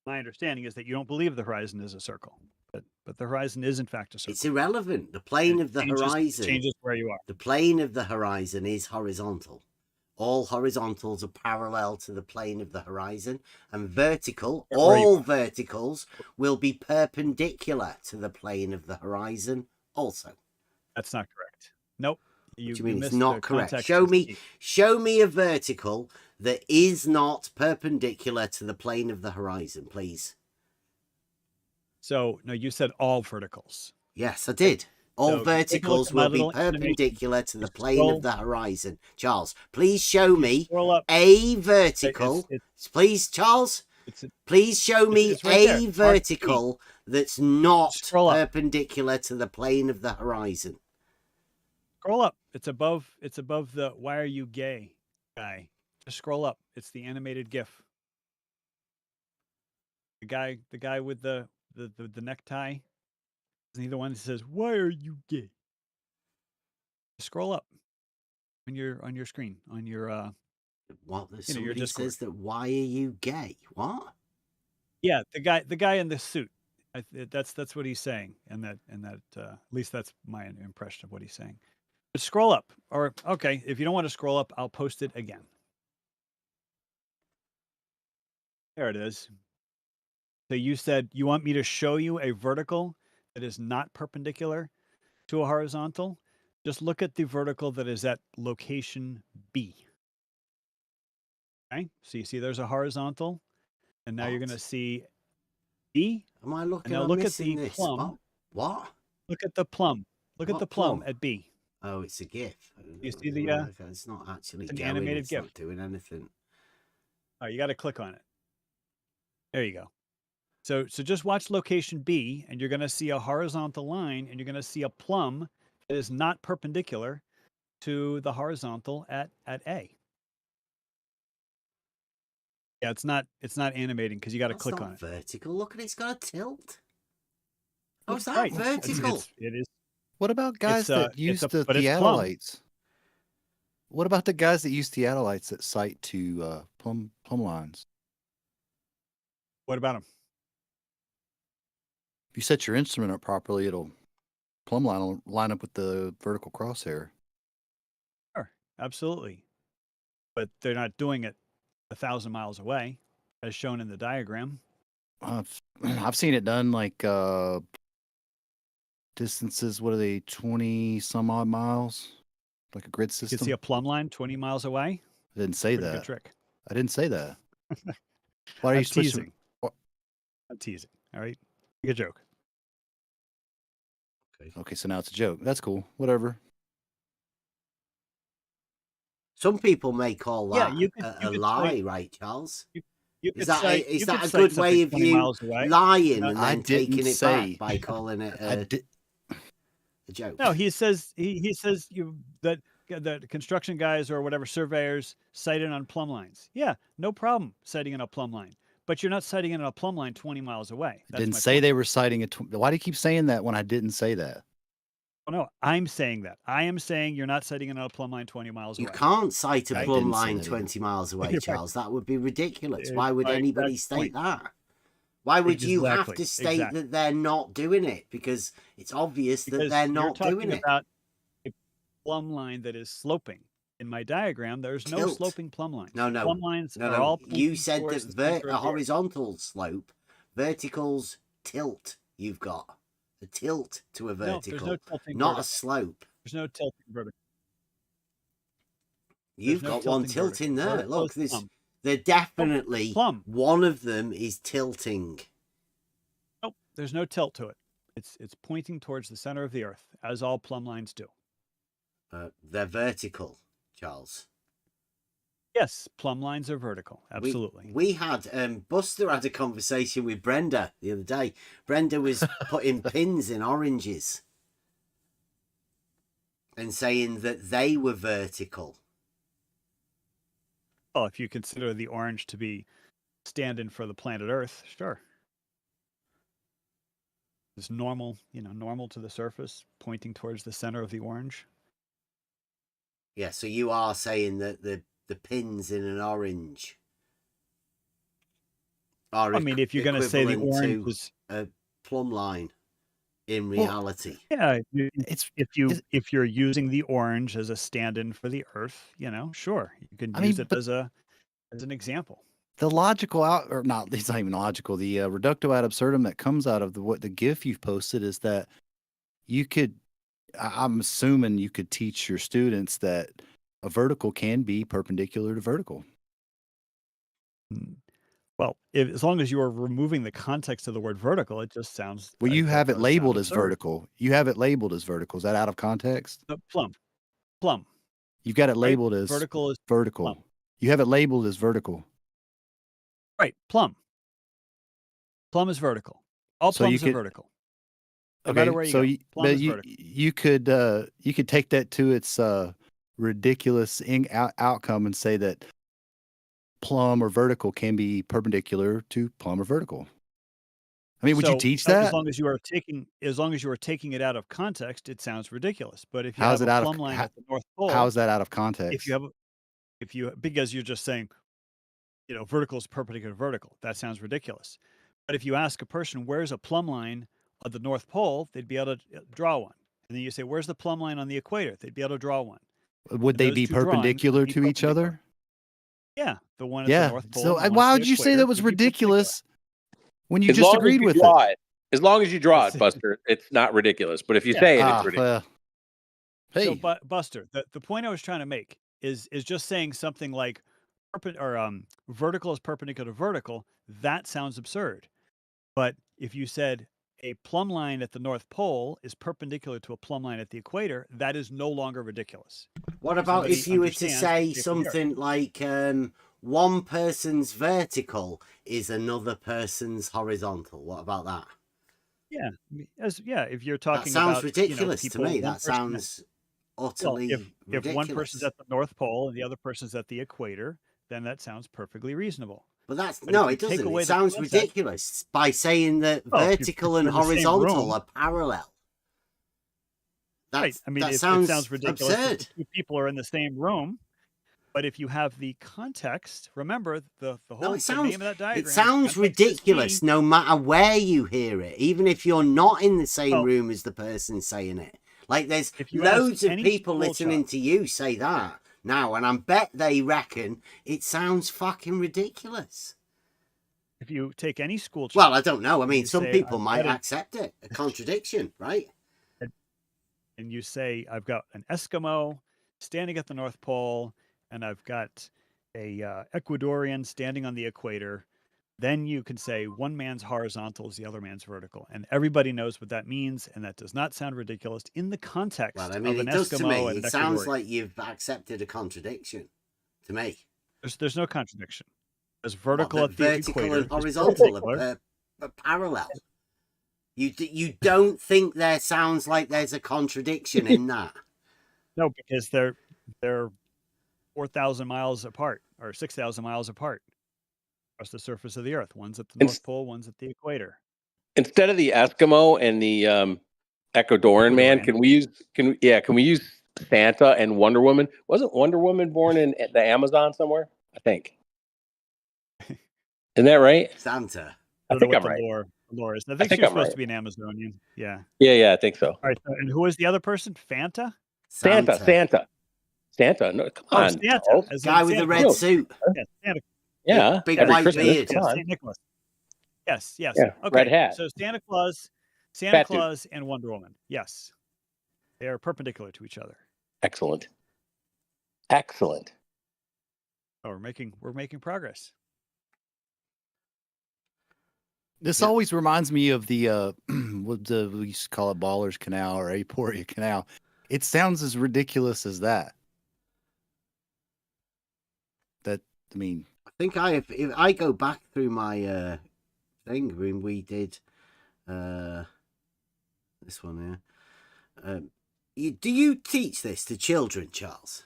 my understanding is that you don't believe the horizon is a circle, but the horizon is in fact a circle. It's irrelevant. The plane of the horizon changes where you are. The plane of the horizon is horizontal. All horizontals are parallel to the plane of the horizon, and vertical, all verticals will be perpendicular to the plane of the horizon also. That's not correct. Nope. What do you mean it's not correct? Show me a vertical that is not perpendicular to the plane of the horizon, please. So, no, you said all verticals. Yes, I did. All So verticals will be perpendicular to the plane of the horizon. Charles, please show me a vertical. Please, Charles, please show me a vertical that's not perpendicular to the plane of the horizon. Scroll up. It's above the "Why are you gay?" guy. Just scroll up. It's the animated GIF. The guy with the necktie. Isn't he the one that says, "Why are you gay?" Scroll up on your screen on your What? You know, your Somebody Discord. says that. Why are you gay? What? Yeah, the guy in the suit. That's what he's saying, and that at least that's my impression of what he's saying. But scroll up, or okay, if you don't want to scroll up, I'll post it again. There it is. So you said you want me to show you a vertical that is not perpendicular to a horizontal. Just look at the vertical that is at location B. Okay, so you see there's a horizontal, and now you're going to see B. Am I looking? And now look at the plum. What? Look at the plum. Look at What the plum plum? at B. Oh, it's a GIF. You see the It's not actually it's an going. animated It's GIF. not doing anything. Oh, you got to click on it. There you go. So just watch location B, and you're going to see a horizontal line, and you're going to see a plum that is not perpendicular to the horizontal at A. Yeah, it's not animating because you got to click on it. Vertical. Look at it. It's got a tilt. Oh, is that Right. vertical? It is. What about guys that use the but it's plum. theodolites? What about the guys that use theodolites that cite to plumb lines? What about them? If you set your instrument up properly, plumb line will line up with the vertical crosshair. Sure, absolutely. But they're not doing it 1,000 miles away, as shown in the diagram. I've seen it done like distances. What are they? 20 some odd miles, like a grid system. You can see a plumb line 20 miles away. I didn't say Pretty that. Good trick. I didn't say that. Why are you teasing? I'm teasing. All right, make a joke. Okay, so now it's a joke. That's cool. Whatever. Some people may call that you a could lie, say- right, Charles? You Is could that say- is you that could a say good way something of 20 you miles away. lying No, and I then didn't taking it say- back by calling it a joke? No, he says that the construction guys or whatever surveyors cite it on plumb lines. Yeah, no problem citing it on a plumb line, but you're not citing it on a plumb line 20 miles away. I didn't say they were citing it. Why do you keep saying that when I didn't say that? Oh, no, I'm saying that. I am saying you're not citing it on a plumb line 20 miles away. You can't cite a Okay? plumb didn't say line that either. 20 miles away, You're right. Charles. That would be ridiculous. It's Why would my anybody exact state point. that? Why would you have Exactly, to state exactly. that they're not doing it? Because it's obvious that Because they're you're not talking doing it. about a plumb line that is sloping. In my diagram, there's no Tilt. sloping plumb lines. No. Plumb lines No, are no. all You pointing said towards that the center a of the earth. horizontal slope, verticals tilt. You've got a tilt to a No, there's vertical, no tilting not vertical. a slope. There's no tilting vertical. You've no got tilting one tilting vertical. there. Vertical Look, is there's plumb. they're definitely Plumb. one of them is tilting. Nope, there's no tilt to it. It's pointing towards the center of the Earth, as all plumb lines do. They're vertical, Charles. Yes, plumb lines are vertical. Absolutely. We had Buster had a conversation with Brenda the other day. Brenda was putting pins in oranges and saying that they were vertical. Well, if you consider the orange to be stand-in for the planet Earth, sure. It's normal, normal to the surface, pointing towards the center of the orange. Yeah, so you are saying that the pins in an orange are if you're going to say the orange to is a plumb line in reality. Yeah, if you're using the orange as a stand-in for the Earth, sure, you can use it as an example. The logical or not, it's not even logical. The reductio ad absurdum that comes out of the GIF you've posted is that you could, I'm assuming you could teach your students that a vertical can be perpendicular to vertical. Well, as long as you are removing the context of the word vertical, it just sounds. Well, you have it labeled as absurd. vertical. You have it labeled as vertical. Is that out of context? Plumb. You've got it labeled as vertical. Vertical. You have it labeled as vertical. Right, plumb. Plumb is vertical. All plums are vertical. No matter where you go. Plumb is vertical. You could take that to its ridiculous outcome and say that plumb or vertical can be perpendicular to plumb or vertical. I mean, would you teach that? As long as you are taking it out of context, it sounds ridiculous. But if you have a plumb line at the North Pole, how is that out of context? Because you're just saying, vertical is perpendicular to vertical. That sounds ridiculous. But if you ask a person, where's a plumb line at the North Pole, they'd be able to draw one. And then you say, where's the plumb line on the equator? They'd be able to draw one. Would they be perpendicular to each other? Yeah, the one at the North Pole. So why would you say that was ridiculous when you just agreed with it? As long as you draw it, Buster, it's not ridiculous. But if you say it, it's ridiculous. So, Buster, the point I was trying to make is just saying something like vertical is perpendicular to vertical. That sounds absurd. But if you said a plumb line at the North Pole is perpendicular to a plumb line at the equator, that is no longer ridiculous. What about if you were to say something like one person's vertical is another person's horizontal? What about that? Yeah, if you're talking that sounds about ridiculous people, to me. That sounds utterly ridiculous. If one person's at the North Pole and the other person's at the equator, then that sounds perfectly reasonable. But it doesn't. It sounds ridiculous by saying that vertical and horizontal are parallel. Right. I mean, it sounds ridiculous absurd. If two people are in the same room, but if you have the context, remember the whole name of that diagram. It sounds ridiculous no matter where you hear it, even if you're not in the same room as the person saying it. Like there's loads of people listening to you say that now, and I bet they reckon it sounds fucking ridiculous. If you take any school child, well, I don't know. I mean, some people might accept it, a contradiction, right? And you say, I've got an Eskimo standing at the North Pole, and I've got a Ecuadorian standing on the equator. Then you can say one man's horizontal is the other man's vertical, and everybody knows what that means, and that does not sound ridiculous in the context of an Eskimo to me. and an It sounds Ecuadorian. like you've accepted a contradiction to me. There's no contradiction. There's vertical at the vertical equator and horizontal are parallel. You don't think there sounds like there's a contradiction in that? No, because they're 4,000 miles apart or 6,000 miles apart across the surface of the Earth. One's at the North Pole, one's at the equator. Instead of the Eskimo and the Ecuadorian man, can we use Santa and Wonder Woman? Wasn't Wonder Woman born in the Amazon somewhere? I think. Isn't that right? Santa. I think I'm right. Lore is. I think she's supposed to be an Amazonian. Yeah. Yeah, I think so. All right. And who is the other person? Fanta? Santa. No, come on. Santa. Guy with the red suit. Yeah, Santa. Yeah. Big white Christmas. beard. Yes, St. Nicholas. Yes. Yeah, Okay. red hat. So Santa Claus, and Wonder Woman. Yes. They are perpendicular to each other. Excellent. Oh, we're making progress. This always reminds me of the we used to call it Baller's Canal or Aporia Canal. It sounds as ridiculous as that. I mean, I think if I go back through my thing when we did this one here. Do you teach this to children, Charles?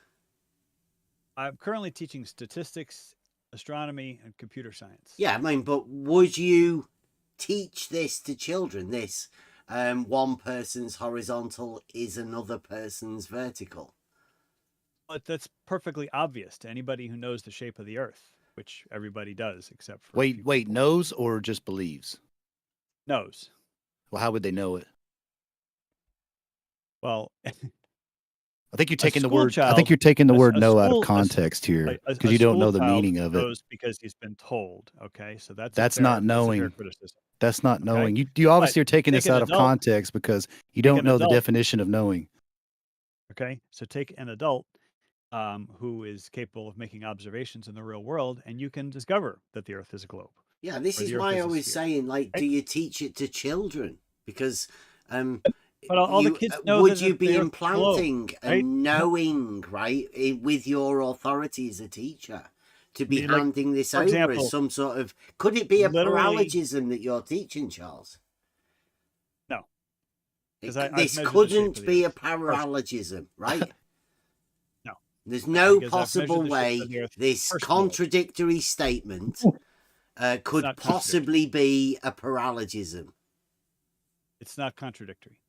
I'm currently teaching statistics, astronomy, and computer science. Yeah, I mean, but would you teach this to children? This one person's horizontal is another person's vertical. But that's perfectly obvious to anybody who knows the shape of the Earth, which everybody does, except for wait, knows or just believes? knows. Well, how would they know it? Well, I think you're taking the school word. I child- think you're taking the a- word a "know" out school- of context here a because you don't know school the child meaning of it. knows because he's been told. Okay, so that's That's a fair, not that's a fair knowing. criticism. That's not Okay. knowing. You obviously are taking take this an out of adult- context because you take don't an know the adult- definition of knowing. Okay, so take an adult who is capable of making observations in the real world, and you can discover that the Earth is a globe. Yeah, this or is the Earth why I a was sphere. saying, like, Right? do you teach it to children? Because But all the kids know would that you the be Earth is a globe, implanting a right? knowing, right, with your authority as a teacher to be I mean, like, handing this for over example, as some sort of? Could it be a literally- paralogism that you're teaching, Charles? No. 'Cause This I've measured the shape couldn't of the be a Earth. paralogism, right? No. There's no Because I've measured possible the shape way of the Earth this personally. contradictory statement could not possibly be a paralogism. It's not contradictory.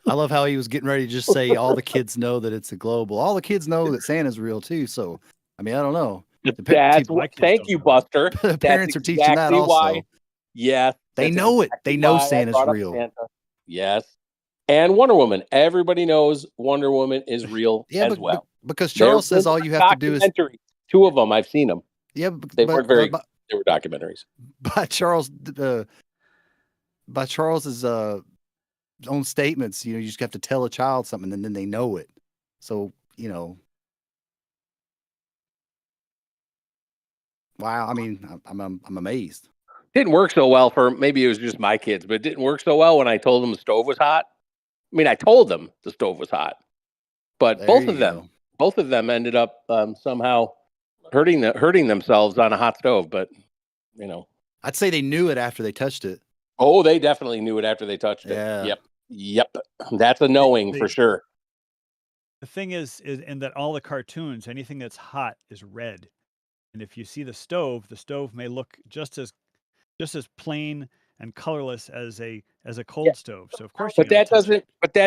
I love how he was getting ready to just say all the kids know that it's a globe. Well, all the kids know that Santa's real too. So, I mean, I don't know. That's what. Thank you, Buster. The parents That's are teaching that exactly also. Why, yes, They that's know it. exactly They know why I Santa's brought up real. Santa. Yes, and Wonder Woman. Everybody knows Wonder Woman is real as well. Because Charles says all you have to do is documentary. Two of them, I've seen them. Yeah, They weren't very. They were documentaries. by Charles's own statements. You just have to tell a child something, and then they know it. So wow. I mean, I'm amazed. Didn't work so well for maybe it was just my kids, but it didn't work so well when I told them the stove was hot. I mean, I told them the stove was hot, but There both you of them ended up somehow hurting themselves on a hot stove. But I'd say they knew it after they touched it. Oh, they definitely knew it after they touched Yeah. it. Yep. That's a knowing for sure. The thing is in that all the cartoons, anything that's hot is red. And if you see the stove may look just as plain and colorless as a cold stove. So of course, But that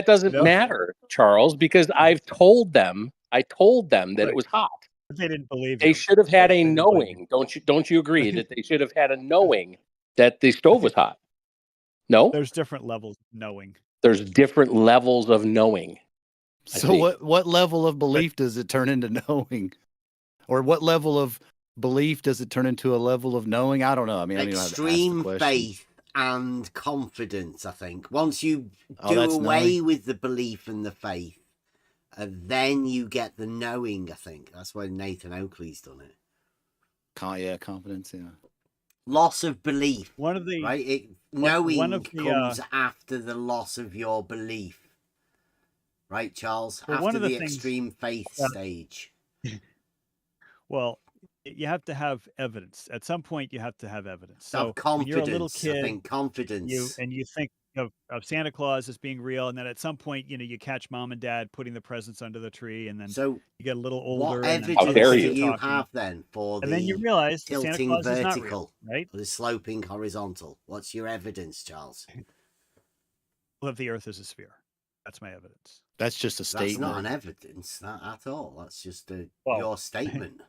doesn't matter, Charles, because I told them that it was hot. But they didn't believe They you. should have had a knowing. Don't you agree that they should have had a knowing that the stove was hot? No, There's different levels of knowing. there's different levels of knowing. So what level of belief does it turn into knowing, or what level of belief does it turn into a level of knowing? I don't know. I mean, I don't even know how to ask the Extreme question. faith and confidence, I think. Once you Oh, do that's away knowing. with the belief and the faith, then you get the knowing, I think. That's why Nathan Oakley's done it. Confidence, yeah. Loss of belief. One of the right? one Knowing of the, comes after the loss of your belief. Right, Charles? Well, after one of the the things extreme faith that- stage. Well, you have to have evidence. At some point, you have to have evidence. So when Confidence. you're a little kid, I think confidence. you think of Santa Claus as being real, and then at some point, you catch mom and dad putting the presents under the tree, and then So you get a little older. what and then evidence others do start you talking, have then for and the then you realize that Santa tilting Claus is not vertical, real, right? or the sloping horizontal? What's your evidence, Charles? That the Earth is a sphere. That's my evidence. That's just a That's statement. not an evidence that at all. That's just Well, your statement.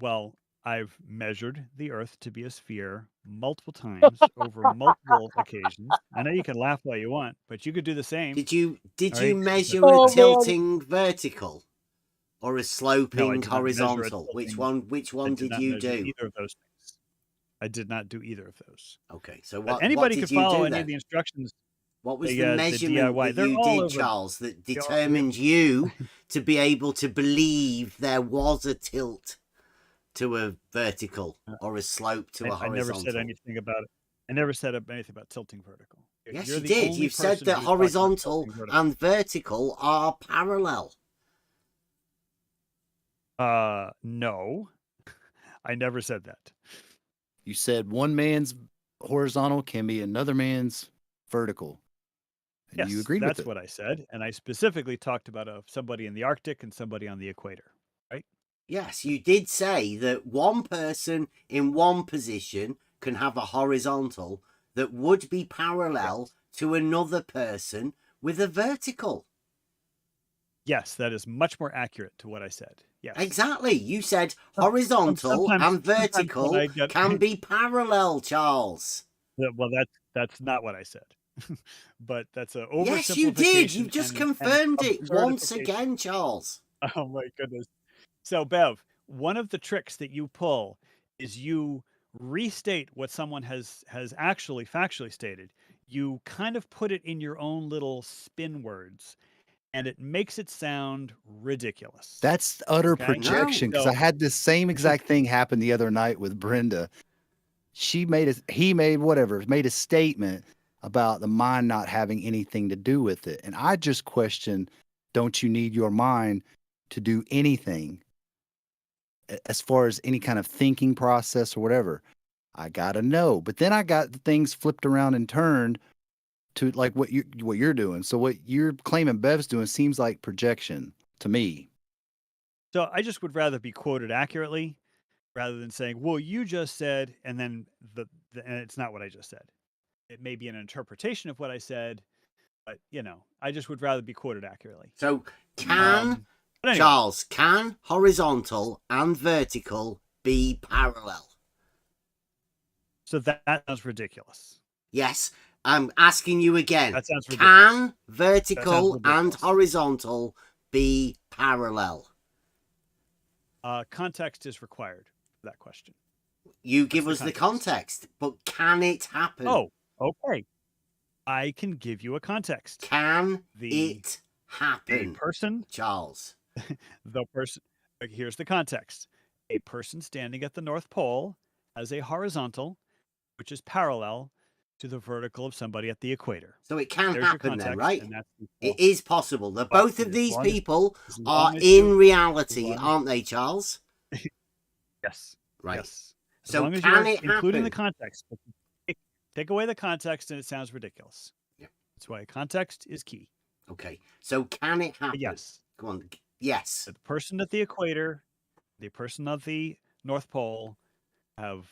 Well, I've measured the Earth to be a sphere multiple times over multiple occasions. I know you can laugh all you want, but you could do the same. Did you All measure right? a tilting vertical or a sloping No, I did not measure a horizontal? Which tilting- one I did not you measure do? Either of those things. I did not do either of those. Okay, so But what anybody did could you follow do any then? of the instructions. What was the measurement DIY. that They're you all did, over. Charles, that determined you to be able to believe there was a tilt to a vertical or a slope to a I never said horizontal? anything about it. I never said anything about tilting vertical. Yes, You're you the did. only You said person that who talked about horizontal tilting vertical. and vertical are parallel. No, I never said that. You said one man's horizontal can be another man's vertical. And Yes, you agreed that's with it. what I said. And I specifically talked about somebody in the Arctic and somebody on the equator, right? Yes, you did say that one person in one position can have a horizontal that would be parallel to another person with a vertical. Yes, that is much more accurate to what I said. Yes. Exactly. You said horizontal and vertical when I get- can be parallel, Charles. Well, that's not what I said. But that's an oversimplification. Yes, you did. You've just and confirmed it once absurdification. again, Charles. Oh my goodness. So Bev, one of the tricks that you pull is you restate what someone has actually factually stated. You kind of put it in your own little spin words, and it makes it sound ridiculous. That's utter Okay? projection, because So- I had this same exact thing happen the other night with Brenda. He made a statement about the mind not having anything to do with it. And I just questioned, don't you need your mind to do anything as far as any kind of thinking process or whatever? I got to know. But then I got the things flipped around and turned to like what you're doing. So what you're claiming Bev's doing seems like projection to me. So I just would rather be quoted accurately rather than saying, well, you just said, and then and it's not what I just said. It may be an interpretation of what I said, but I just would rather be quoted accurately. So but anyway. Charles, can horizontal and vertical be parallel? So that sounds ridiculous. Yes, I'm asking you again. That sounds ridiculous. Can vertical and horizontal be parallel? Context is required for that question. You give us the context, but can it happen? Oh, okay. I can give you a context. Can it happen? A person, Charles. the person. Here's the context. A person standing at the North Pole has a horizontal, which is parallel to the vertical of somebody at the equator. So it can There's happen then, right? And that's It is possible that both of these people as long are as in you- reality, as long as- aren't they, Charles? Yes. Right. Yes. As So long as can you're it including the happen? context. Take away the context and it sounds ridiculous. Yeah. That's why context is key. Okay. So can it happen? Yes. Go on. Yes. The person at the equator, the person at the North Pole have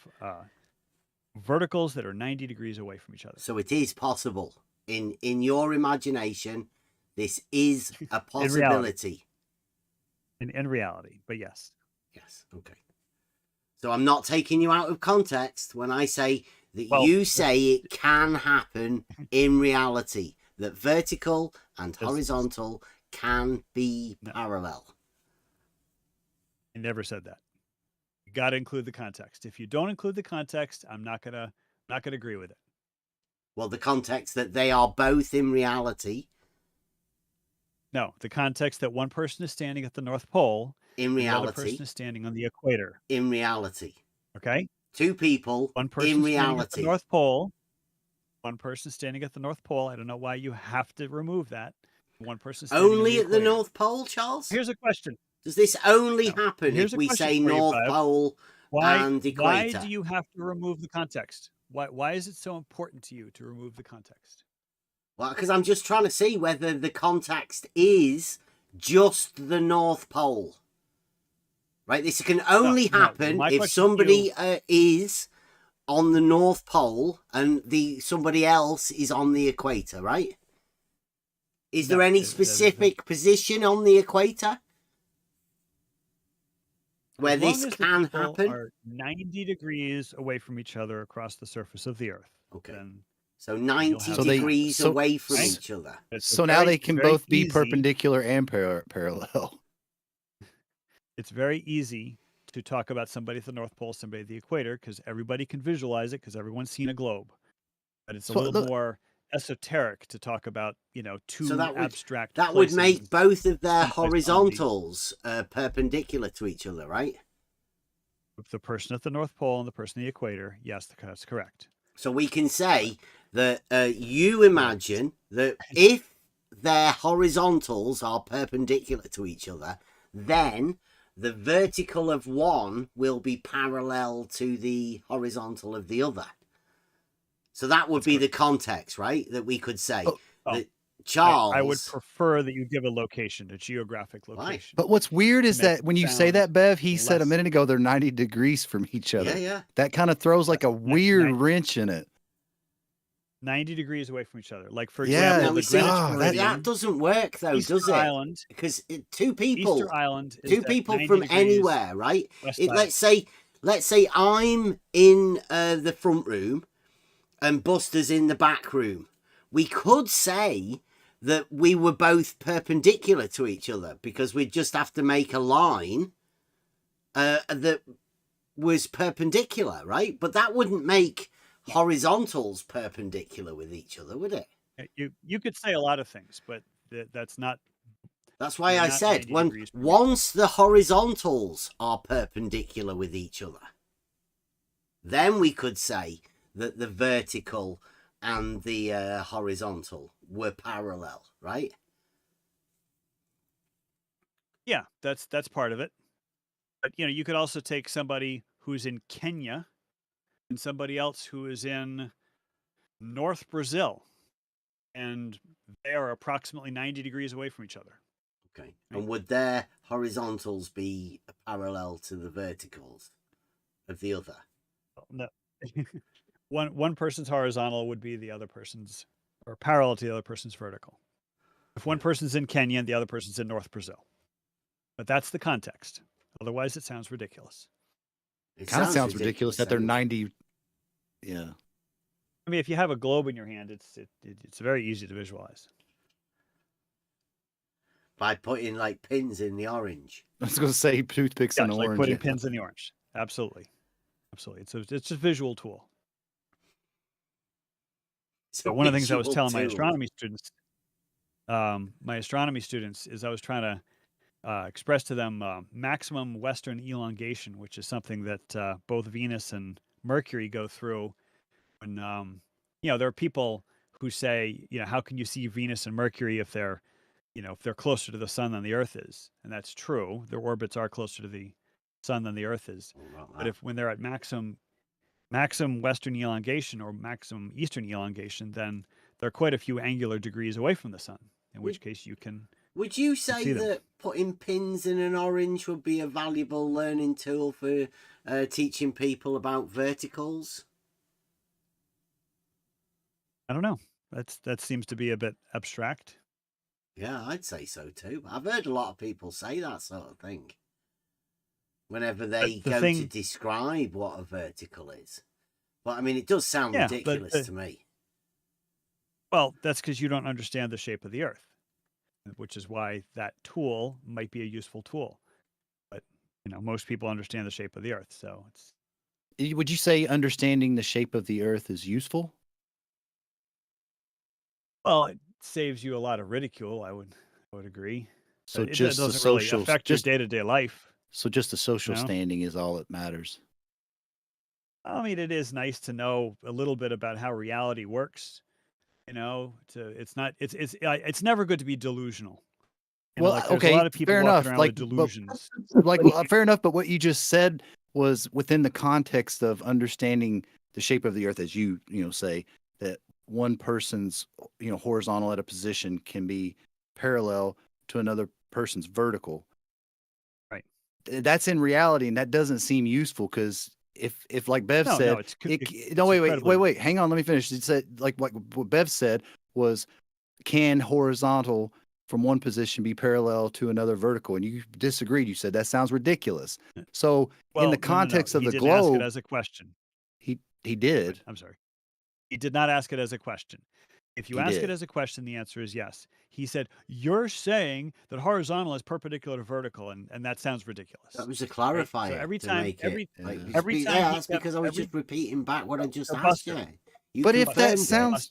verticals that are 90 degrees away from each other. So it is possible. In your imagination, this is a possibility. In reality, but yes. Yes. Okay. So I'm not taking you out of context when I say that Well, you say it can happen in reality, that vertical and Yes. horizontal can be parallel. I never said that. You got to include the context. If you don't include the context, I'm not gonna agree with it. Well, the context that they are both in reality. No, the context that one person is standing at the North Pole, In and the other reality. person is standing on the equator. In reality. Okay. Two people One person in standing at the reality. North Pole. One person standing at the North Pole. I don't know why you have to remove that. One person standing Only on at the equator. North Pole, Charles? Here's a question. Does this only happen Here's if a we question say for you, North Bev. Pole and Why equator? do you have to remove the context? Why is it so important to you to remove the context? Well, because I'm just trying to see whether the context is just the North Pole. Right? This can only No, happen my if question to somebody is on the North Pole and somebody else is on the equator, right? Is there any specific position on the equator where As long this as the can people happen? are 90 degrees away from each other across the surface of the Earth. Okay. Then So you'll 90 have So they- degrees so- away from Right? each other. It's a So now very- they can very both be easy- perpendicular and parallel. It's very easy to talk about somebody at the North Pole, somebody at the equator, because everybody can visualize it because everyone's seen a globe. But it's a So little look- more esoteric to talk about, two So abstract that would places make both of their side by side. horizontals perpendicular to each other, right? The person at the North Pole and the person at the equator. Yes, that's correct. So we can say that you imagine that if their horizontals are perpendicular to each other, then the vertical of one will be parallel to the horizontal of the other. So that would be the context, right? That we could say that Charles. I would prefer that you give a location, a geographic location. But what's weird is that when you say that, Bev, he said a less- minute ago they're 90 degrees from each other. Yeah. That kind of throws like a weird wrench in it. 90 degrees away from each other. Like, for Yeah, example, the Greenwich Meridian, that doesn't work though, Easter does it? Island, because two people, Easter Island is two at people 90 from degrees anywhere, right? west Let's say I'm in the front room and Buster's in the back room. We could say that we were both perpendicular to each other because we'd just have to make a line that was perpendicular, right? But that wouldn't make horizontals perpendicular with each other, would it? You could say a lot of things, but that's not. That's why I not said 90 degrees from each once the horizontals are perpendicular with each other, then we could say that the vertical and the horizontal were parallel, right? Yeah, that's part of it. But you could also take somebody who's in Kenya and somebody else who is in North Brazil, and they are approximately 90 degrees away from each other. Okay. And would their horizontals be parallel to the verticals of the other? No. One person's horizontal would be the other person's, or parallel to the other person's vertical. If one person's in Kenya and the other person's in North Brazil. But that's the context. Otherwise, it sounds ridiculous. It kind of sounds ridiculous that they're 90. Yeah. I mean, if you have a globe in your hand, it's very easy to visualize. By putting like pins in the orange. I was going to say toothpicks in Like orange. putting pins in the orange. Absolutely. It's a visual tool. So one of the things I was telling my astronomy students, is I was trying to express to them maximum Western elongation, which is something that both Venus and Mercury go through. When there are people who say, how can you see Venus and Mercury if they're closer to the sun than the Earth is? And that's true. Their orbits are closer to the sun than the Earth is. But when they're at maximum Western elongation or maximum Eastern elongation, then they're quite a few angular degrees away from the sun, in which case you can. Would you say that putting pins in an orange would be a valuable learning tool for teaching people about verticals? I don't know. That seems to be a bit abstract. Yeah, I'd say so too. I've heard a lot of people say that sort of thing whenever they go to describe what a vertical is. But I mean, it does sound ridiculous to me. Well, that's because you don't understand the shape of the Earth, which is why that tool might be a useful tool. But most people understand the shape of the Earth, so it's. Would you say understanding the shape of the Earth is useful? Well, it saves you a lot of ridicule. I would agree. So it just doesn't the social really affect your day-to-day life. So just the social standing is all that matters. I mean, it is nice to know a little bit about how reality works. It's never good to be delusional. There's a lot of people fair walking enough. around with delusions. Fair enough. But what you just said was within the context of understanding the shape of the Earth, as you say that one person's horizontal at a position can be parallel to another person's vertical. Right. That's in reality, and that doesn't seem useful because if like Bev said, wait, hang on, let me finish. It said like what Bev said was, can horizontal from one position be parallel to another vertical? And you disagreed. You said that sounds ridiculous. So in the context of the globe, ask it as a question. He did. I'm sorry. He did not ask it as a question. If you ask it as a question, the answer is yes. He said, you're saying that horizontal is perpendicular to vertical, and that sounds ridiculous. That was a clarifier. Right? So every time, that's because I was just repeating back what I just asked you. But if that sounds,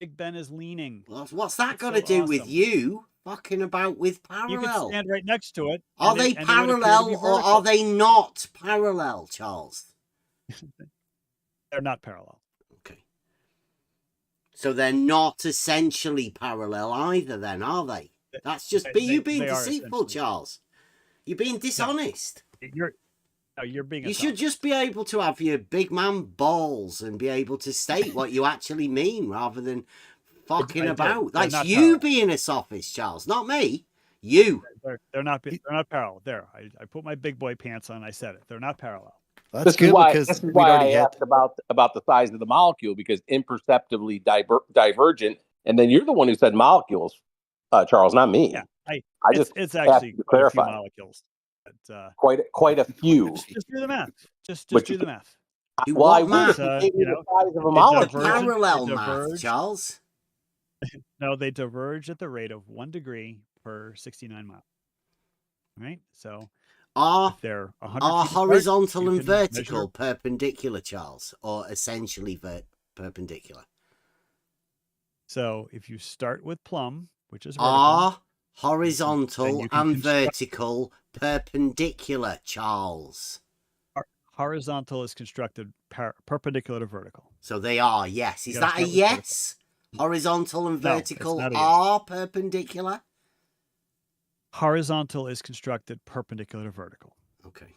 Big Ben is leaning. What's that It's got so to do with awesome. you fucking about with You could parallel? stand right next to it. Are and they it would appear to be parallel or vertical. are they not parallel, Charles? They're not parallel. Okay. So they're not essentially parallel either, then, are they? That's just you being deceitful, Charles. You're being dishonest. You're being. You should just be able to have your big man balls and be able to state what you actually mean rather than fucking about. That's you being a sophist, Charles, not me. You. They're not parallel. There, I put my big boy pants on. I said it. They're not parallel. That's good because this is why I asked about the size of the molecule, because imperceptibly divergent, and then you're the one who said molecules, Charles, not me. Yeah, it's actually to clarify. a few molecules. But, quite a few. Just do the math. Just do the math. Well, I would if you gave me the size of a molecule. Parallel math, Charles. No, they diverge at the rate of 1 degree per 69 miles. Right? So are horizontal apart, and vertical perpendicular, Charles, or essentially perpendicular? So if you start with plumb, which is vertical, are horizontal and vertical perpendicular, Charles? Horizontal is constructed perpendicular to vertical. So they are, yes. Is that a yes? Horizontal and vertical are perpendicular? Horizontal is constructed perpendicular to vertical. Okay.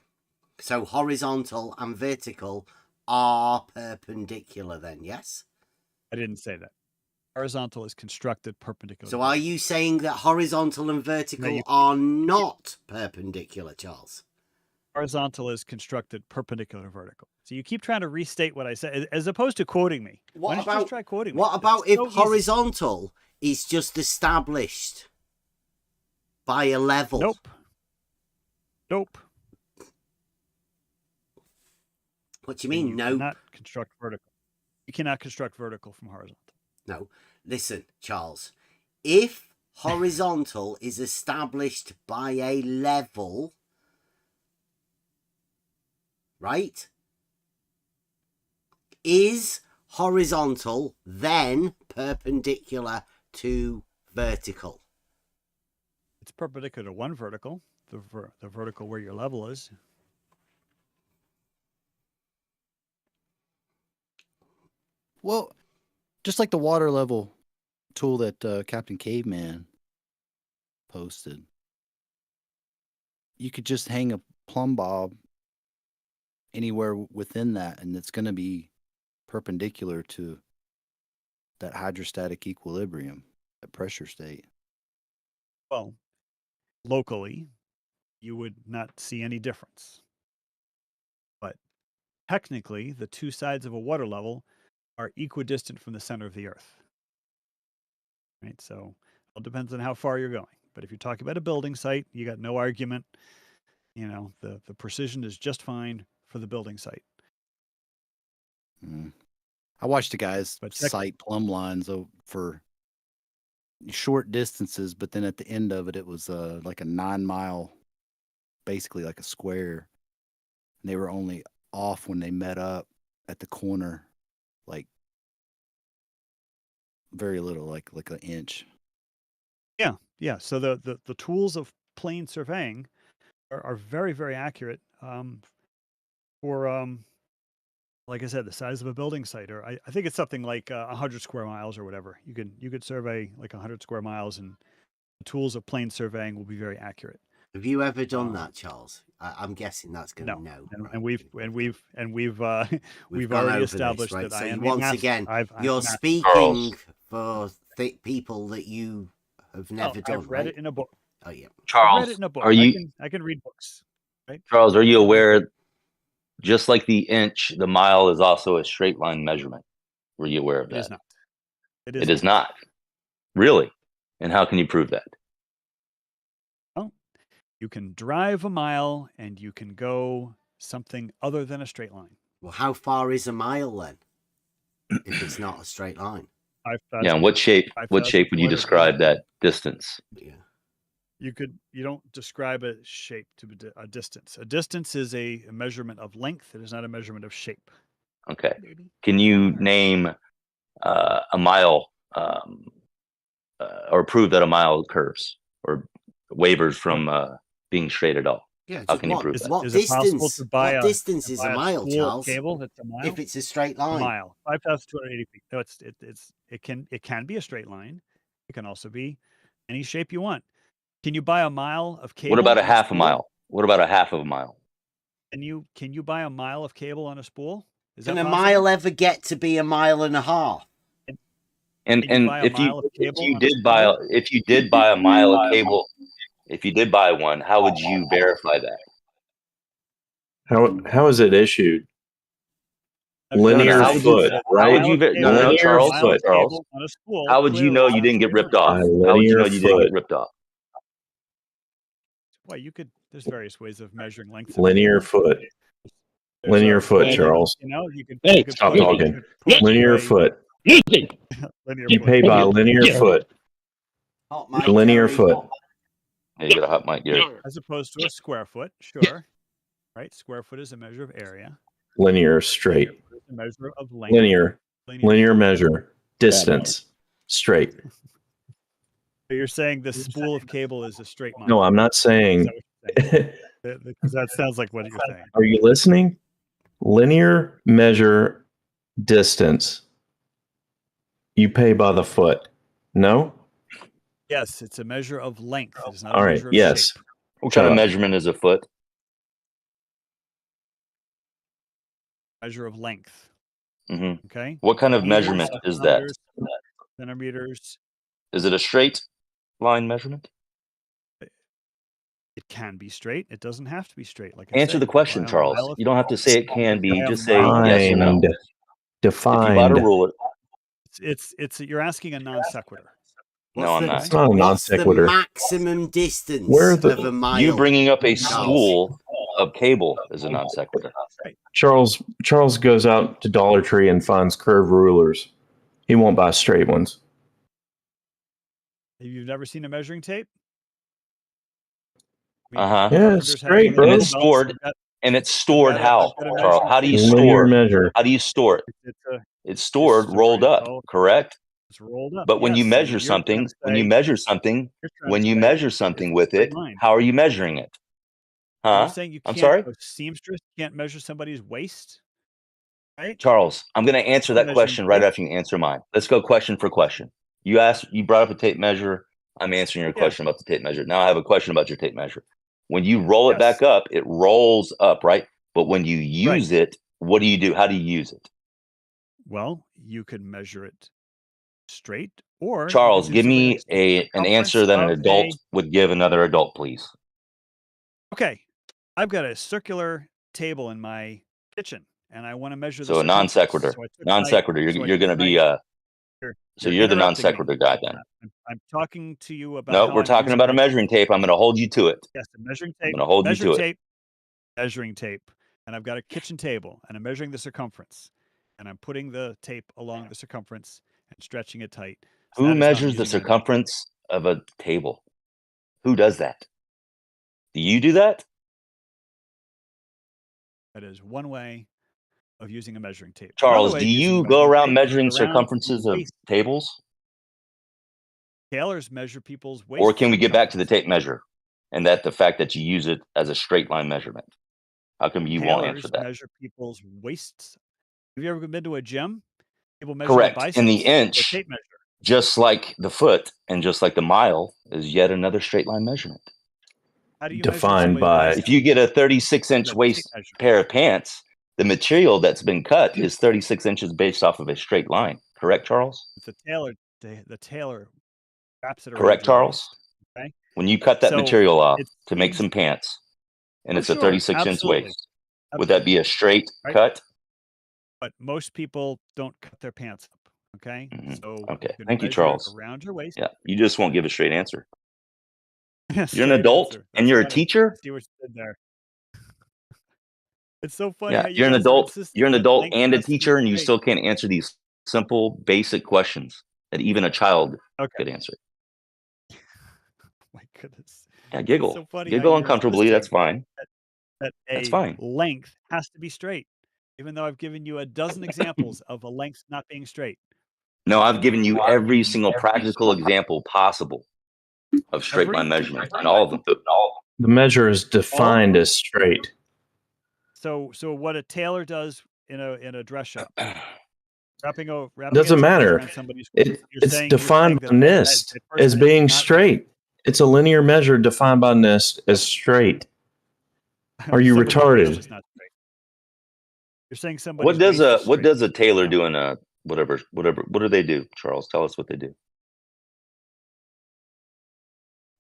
So horizontal and vertical are perpendicular then, yes? I didn't say that. Horizontal is constructed perpendicular. So are you saying that horizontal and vertical are not perpendicular, Charles? Horizontal is constructed perpendicular to vertical. So you keep trying to restate what I said, as opposed to quoting me. Why don't you just try quoting me? What about if horizontal is just established by a level? Nope. What do you mean, no? Cannot construct vertical. You cannot construct vertical from horizontal. No. Listen, Charles. If horizontal is established by a level, right? Is horizontal then perpendicular to vertical? It's perpendicular to one vertical, the vertical where your level is. Well, just like the water level tool that Captain Caveman posted, you could just hang a plumb bob anywhere within that, and it's going to be perpendicular to that hydrostatic equilibrium, that pressure state. Well, locally, you would not see any difference. But technically, the two sides of a water level are equidistant from the center of the Earth. Right? So it all depends on how far you're going. But if you're talking about a building site, you got no argument. You know, the precision is just fine for the building site. I watched the guys cite plumb lines for short distances, but then at the end of it, it was like a 9 mile, basically like a square. And they were only off when they met up at the corner, like very little, like an inch. Yeah. So the tools of plane surveying are very, very accurate for like I said, the size of a building site, or I think it's something like 100 square miles or whatever. You could survey like 100 square miles, and the tools of plane surveying will be very accurate. Have you ever done that, Charles? I'm guessing that's going to be no. And we've already established right? that. So I am once again, you're speaking for people that you have never done. I've read it in a book. Oh yeah, Charles, I read it in a book. I can read books, right? Charles, are you aware? Just like the inch, the mile is also a straight line measurement. Were you aware of that? It is not. It is not. Really? And how can you prove that? Well, you can drive a mile and you can go something other than a straight line. Well, how far is a mile then? If it's not a straight line. Yeah. And what shape would you describe that distance? Yeah. You don't describe a shape to a distance. A distance is a measurement of length. It is not a measurement of shape. Okay. Can you name a mile or prove that a mile curves or wavers from being straight at all? Yeah, How just can you prove that? what Is it possible distance? to buy What distance is a a mile, spool of Charles? cable that's a mile? If it's a straight A line, mile, 5,280 feet. No, it can be a straight line. It can also be any shape you want. Can you buy a mile of cable? What about a on half a spool? mile? What about a half of a mile? Can you buy a mile of cable on a spool? Is can that a possible? mile ever get to be a mile and a half? And Can you buy a if mile of you cable on a did buy spool? if you did buy a mile of cable, if you did buy one, how would you verify that? How is it issued? Linear how would you, foot, how right? would you no, Linear Charles, foot. Charles. On a spool, How would you know you didn't get ripped off? How would you know you didn't get ripped off? Well, there's various ways of measuring lengths. Linear of cable. foot. There's Linear a foot, way that, Charles. you could Stop put- you talking. could put Linear away- foot. Linear You foot. pay by linear foot. Hot mic, Linear Gary. foot. Yeah, you got a hot mic, Gary. As opposed to a square foot, sure. Right? Square foot is a measure of area. Linear straight. It's a measure of length. Linear measure. Distance. Straight. So you're saying the spool of cable is a straight line? No, I'm not saying. Because that sounds like what you're saying. Are you listening? Linear measure distance. You pay by the foot. No? Yes, it's a measure of length. It's not All a right. measure of Yes. shape. What kind of measurement is a foot? Measure of length. Mm-hmm. Okay. What kind of Meters, measurement is that? Centimeters. Is it a straight line measurement? It can be straight. It doesn't have to be straight. Like Answer the question, Charles. You don't have to say it can be. Just say yes or no. Defined. If you bought a ruler. You're asking a non sequitur. No, I'm not. It's not a non sequitur. What's the maximum distance Where of a mile? You bringing up a spool of cable is a non sequitur. Charles goes out to Dollar Tree and finds curved rulers. He won't buy straight ones. You've never seen a measuring tape? Yeah, straight, bro. And it's stored. And it's stored how, Charles? How do you store? How do you store it? It's stored rolled up, correct? It's rolled up. But when you measure something, with it, how are you measuring it? You're Huh? saying you I'm can't, sorry? a seamstress can't measure somebody's waist? Right? Charles, I'm going to answer that question right after you answer mine. Let's go question for question. You brought up a tape measure. I'm answering your question about the tape measure. Now I have a question about your tape measure. When you roll it back up, it rolls up, right? But when you use it, what do you do? How do you use it? Well, you could measure it straight, or Charles, give me an answer that an adult would give another adult, please. Okay, I've got a circular table in my kitchen, and I want to measure. So a non sequitur. Non sequitur. You're going to be So you're the non sequitur guy then. I'm talking to you about. No, we're talking about a measuring tape. I'm going to hold you to it. Yes, a measuring tape. I'm going to hold you to it. Measuring tape, and I've got a kitchen table, and I'm measuring the circumference, and I'm putting the tape along the circumference and stretching it tight. So Who measures the circumference of a table? Who does that? Do you do that? That is one way of using a measuring tape. Charles, do you go around measuring circumferences of tables? Tailors measure people's waist. Or can we get back to the tape measure and the fact that you use it as a straight line measurement? How come you won't answer that? Measure people's waists. Have you ever been to a gym? People measure Correct. their biceps And the with a inch, tape measure. just like the foot and just like the mile, is yet another straight line measurement. How do you defined by? If you get a 36-inch waist pair of pants, the material that's been cut is 36 inches based off of a straight line. Correct, Charles? The tailor wraps it around. Correct, Charles? Waist, okay? When you cut that material off to make some pants, and it's a sure, 36-inch waist, would that be a straight cut? But most people don't cut their pants up. Okay. So okay. Thank you, Charles. Around your waist. Yeah. You just won't give a straight answer. You're an Straight adult answer. and That's you're a funny. teacher? See what you did there. It's so funny. Yeah. How you You're an guys are adult. insisting You're an that adult length and a has to be teacher, and you straight. still can't answer these simple, basic questions that even a child could answer. My goodness. Yeah, giggle. It's so funny how Giggle you're uncomfortably. That's fine. That That's a fine. length has to be straight, even though I've given you a dozen examples of a length not being straight. No, I've given you every single practical example possible of straight Every? line measurement, and all of them. The measure is defined as straight. So what a tailor does in a dress shop, wrapping a Doesn't tape measure matter. around somebody's It's you're saying defined by that NIST that person as is being not- straight. It's a linear measure defined by NIST as straight. Are you somebody's waist retarded? is not straight. You're saying somebody's What does waist a is what straight. does a tailor do in a whatever? What do they do, Charles? Tell us what they do.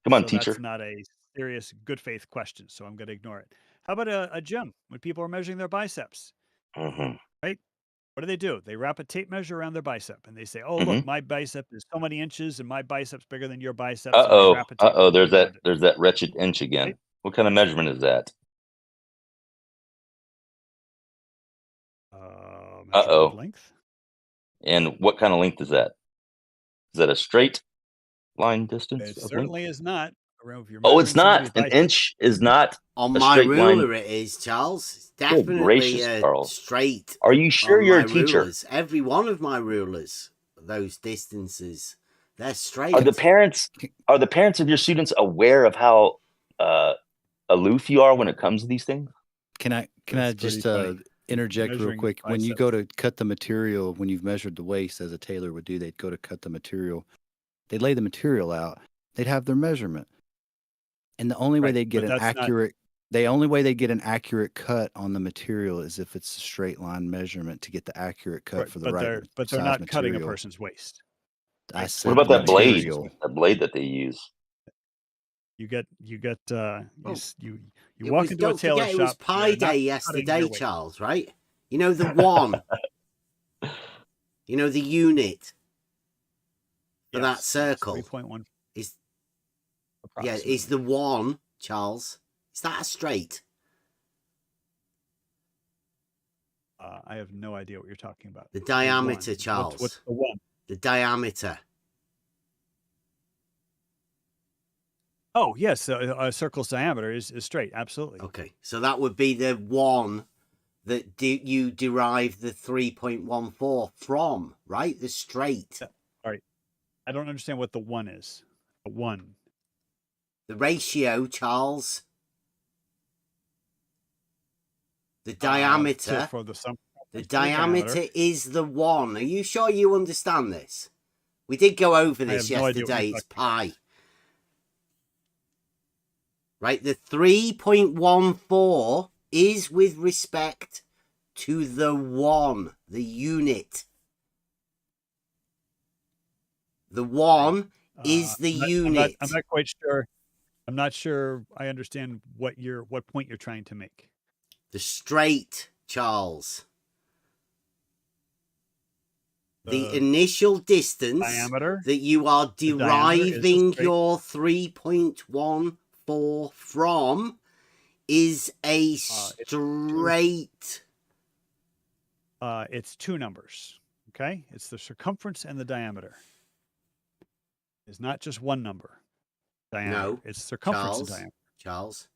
Come on, So teacher. that's not a serious good faith question, so I'm going to ignore it. How about a gym when people are measuring their biceps? Mm-hmm. Right? What do? They wrap a tape measure around their bicep and they say, "Oh, Mm-hmm. look, my bicep is so many inches, and my bicep's bigger than your biceps." And they Uh-oh. wrap a tape measure There's around it. there's that wretched inch again. Right? What kind of measurement is that? Measurement of Uh-oh. length. And what kind of length is that? Is that a straight line distance It of length? certainly is not. If you're Oh, it's measuring somebody's not. An biceps, inch is not On a my straight ruler, line. it is, Charles. It's Good definitely gracious, Charles. straight. Are you sure on you're my a teacher? rulers. Every one of my rulers, those distances, they're straight. Are the parents of your students aware of how aloof you are when it comes to these things? Can I just interject real Measuring quick? When you biceps. go to cut the material, when you've measured the waist, as a tailor would do, they'd go to cut the material. They'd lay the material out. They'd have their measurement, and the only way Right, they'd get but an that's not- accurate, the only way they get an accurate cut on the material is if it's a straight line measurement to get the accurate cut Right, for the but right they're size not cutting a material. person's waist. I Right? said What about that blade? material. That blade that they use. You get you Oh, you It walk was, into a don't tailor forget, it was shop. Pi you're not Day cutting yesterday, your waist. Charles, right? You know, the one. You know, the unit for that Yes, circle 3.1 is approximately. is the one, Charles. Is that a straight? I have no idea what you're talking about. The diameter, one. Charles. What's the one? The diameter. Oh, yes, a circle's diameter is straight. Absolutely. Okay, so that would be the one that you derive the 3.14 from, right? The straight. All right. I don't understand what the one is. The one. The ratio, Charles. The diameter. For the sum. The diameter is the one. Are you sure you understand this? We did go over this have no idea what yesterday. you're It's pi. Right, the 3.14 is with respect to the one, the unit. The one is the unit. I'm not quite sure. I'm not sure I understand what point you're trying to make. The straight, Charles. The initial distance diameter, that you are deriving your 3.14 from is a straight. It's two numbers. Okay, it's the circumference and the diameter. It's not just one number. Diameter. No, it's circumference and diameter. Charles,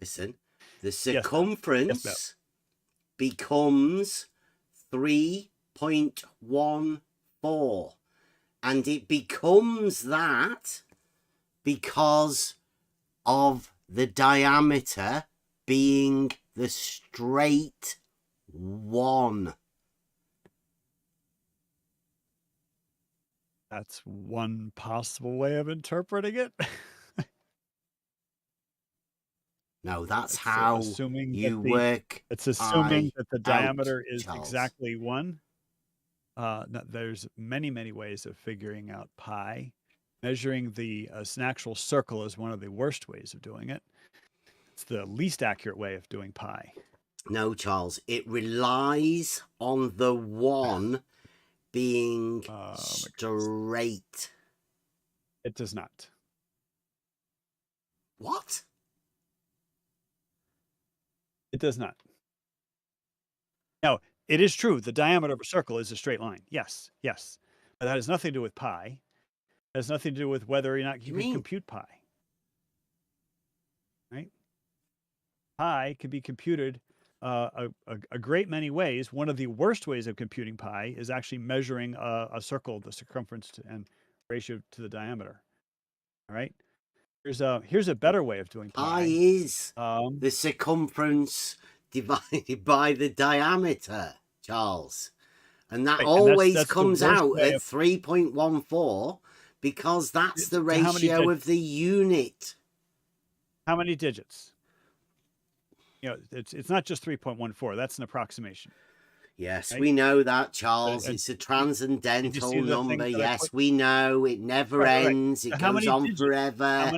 listen. The circumference becomes 3.14, and it becomes that because of the diameter being the straight one. That's one possible way of interpreting it. No, that's how you work. It's assuming that the out, diameter is Charles. exactly one. There's many ways of figuring out pi. Measuring an actual circle is one of the worst ways of doing it. It's the least accurate way of doing pi. No, Charles. It relies on the one being straight. It does not. What? It does not. Now, it is true the diameter of a circle is a straight line. Yes. But that has nothing to do with pi. It has nothing to do with whether or not you can compute pi. Right? Pi can be computed a great many ways. One of the worst ways of computing pi is actually measuring a circle, the circumference and ratio to the diameter. All right. Here's a better way of doing pi. Pi is the circumference divided by the diameter, Charles. And that Right, and always that's the comes worst out way at of- 3.14 because that's the So how many ratio of digits? the unit. How many digits? You know, it's not just 3.14. That's an approximation. Yes, right? we know that, Charles. And It's a did you transcendental see the number. things that I Yes, put? we know. It never Right. ends. It So how goes many on digits? forever.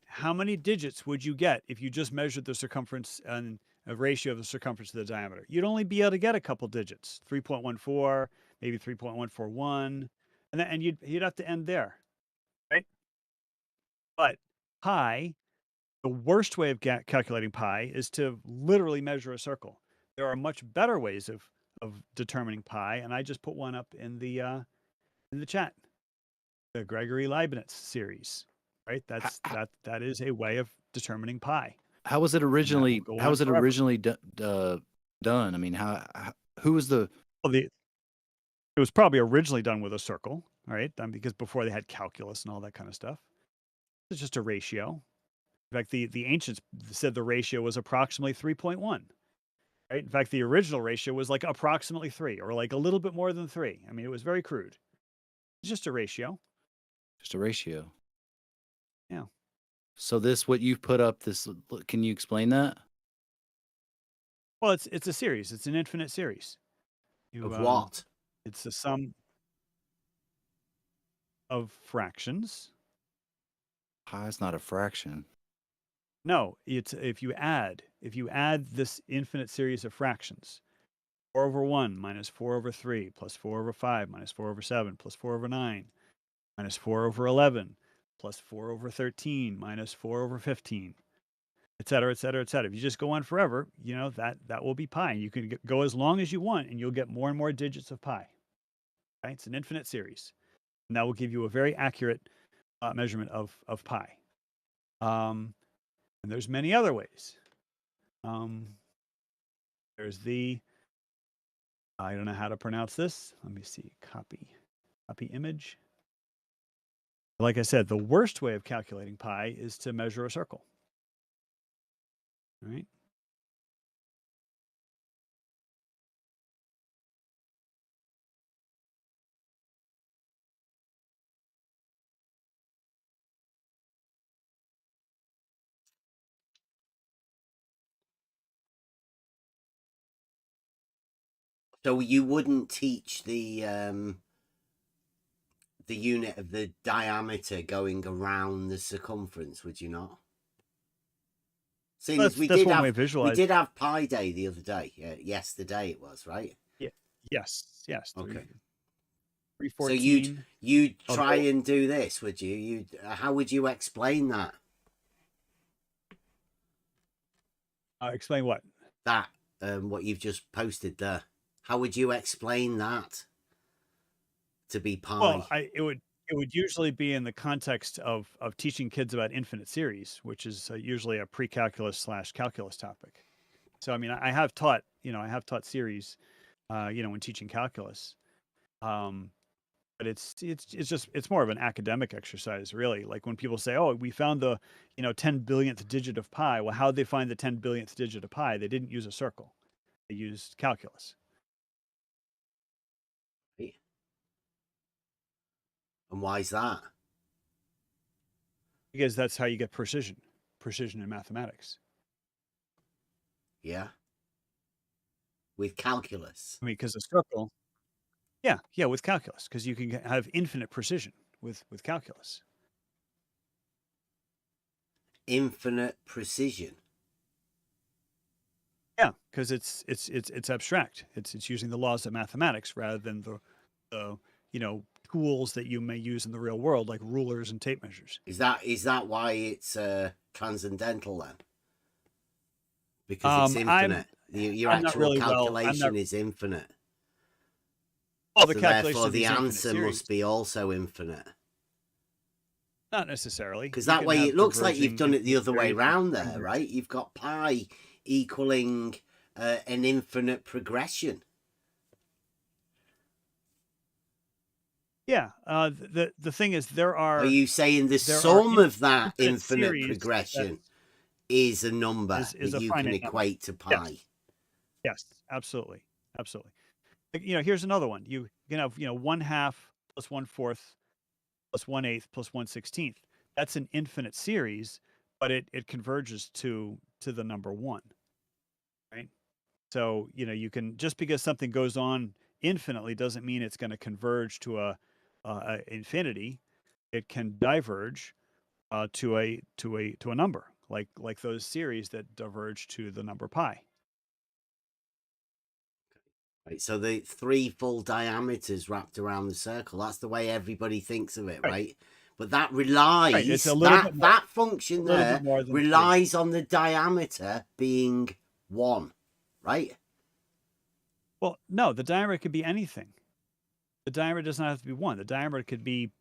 How many digits would you get if you just measured the circumference and a ratio of the circumference to the diameter? You'd only be able to get a couple digits, 3.14, maybe 3.141, and you'd have to end there, right? But pi, the worst way of calculating pi is to literally measure a circle. There are much better ways of determining pi, and I just put one up in the chat. The Gregory Leibniz series, right? That is a way of determining pi. How was it originally? go How on was it forever. originally done? I mean, who was the? Well, it was probably originally done with a circle, all right? Because before they had calculus and all that kind of stuff. It's just a ratio. In fact, the ancients said the ratio was approximately 3.1. Right? In fact, the original ratio was like approximately 3, or like a little bit more than 3. I mean, it was very crude. It's just a ratio. Just a ratio. Yeah. So what you've put up, can you explain that? Well, it's a series. It's an infinite series. Of what? It's the sum of fractions. Pi is not a fraction. No, it's if you add this infinite series of fractions, 4 over 1 minus 4 over 3 plus 4 over 5 minus 4 over 7 plus 4 over 9 minus 4 over 11 plus 4 over 13 minus 4 over 15, et cetera, et cetera, et cetera. If you just go on forever, you know, that will be pi. You can go as long as you want, and you'll get more and more digits of pi. Right? It's an infinite series. And that will give you a very accurate measurement of pi. And there's many other ways. There's I don't know how to pronounce this. Let me see. Copy image. Like I said, the worst way of calculating pi is to measure a circle. All right? So you wouldn't teach the unit of the diameter going around the circumference, would you not? Seeing as we did have Pi Day the other day. Yesterday it was, right? Yeah. Yes. Okay. 314. So you'd try and do this, would you? How would you explain that? Explain what? That what you've just posted there. How would you explain that to be pi? Well, it would usually be in the context of teaching kids about infinite series, which is usually a pre-calculus / calculus topic. So I mean, I have taught series, when teaching calculus, but it's more of an academic exercise, really. Like when people say, "Oh, we found the 10 billionth digit of pi." Well, how did they find the 10 billionth digit of pi? They didn't use a circle; they used calculus. And why is that? Because that's how you get precision in mathematics. Yeah. With calculus. I mean, because a circle. Yeah, with calculus, because you can have infinite precision with calculus. Infinite precision. Yeah, because it's abstract. It's using the laws of mathematics rather than the tools that you may use in the real world, like rulers and tape measures. Is that why it's transcendental then? Because it's infinite. Your actual calculation is infinite. Oh, so therefore the answer must be also infinite. Not necessarily. Because that way it looks like you've done it the other way around there, right? You've got pi equaling an infinite progression. Yeah. The thing is, there Are you saying the sum of that infinite progression is a number is that a you can finite equate to pi? Yes. Yes, absolutely, absolutely. Here's another one. You can have 1/2 plus 1/4 plus 1/8 plus 1/16. That's an infinite series, but it converges to the number 1, right? So you can, just because something goes on infinitely doesn't mean it's going to converge to a infinity. It can diverge to a number, like those series that diverge to the number pi. Right, so the 3 full diameters wrapped around the circle. That's the way everybody thinks of it, right? But that relies, Right, it's a little bit more, that function there relies on the diameter being 1, right? Well, no, the diameter could be anything. The diameter does not have to be 1. The diameter could be,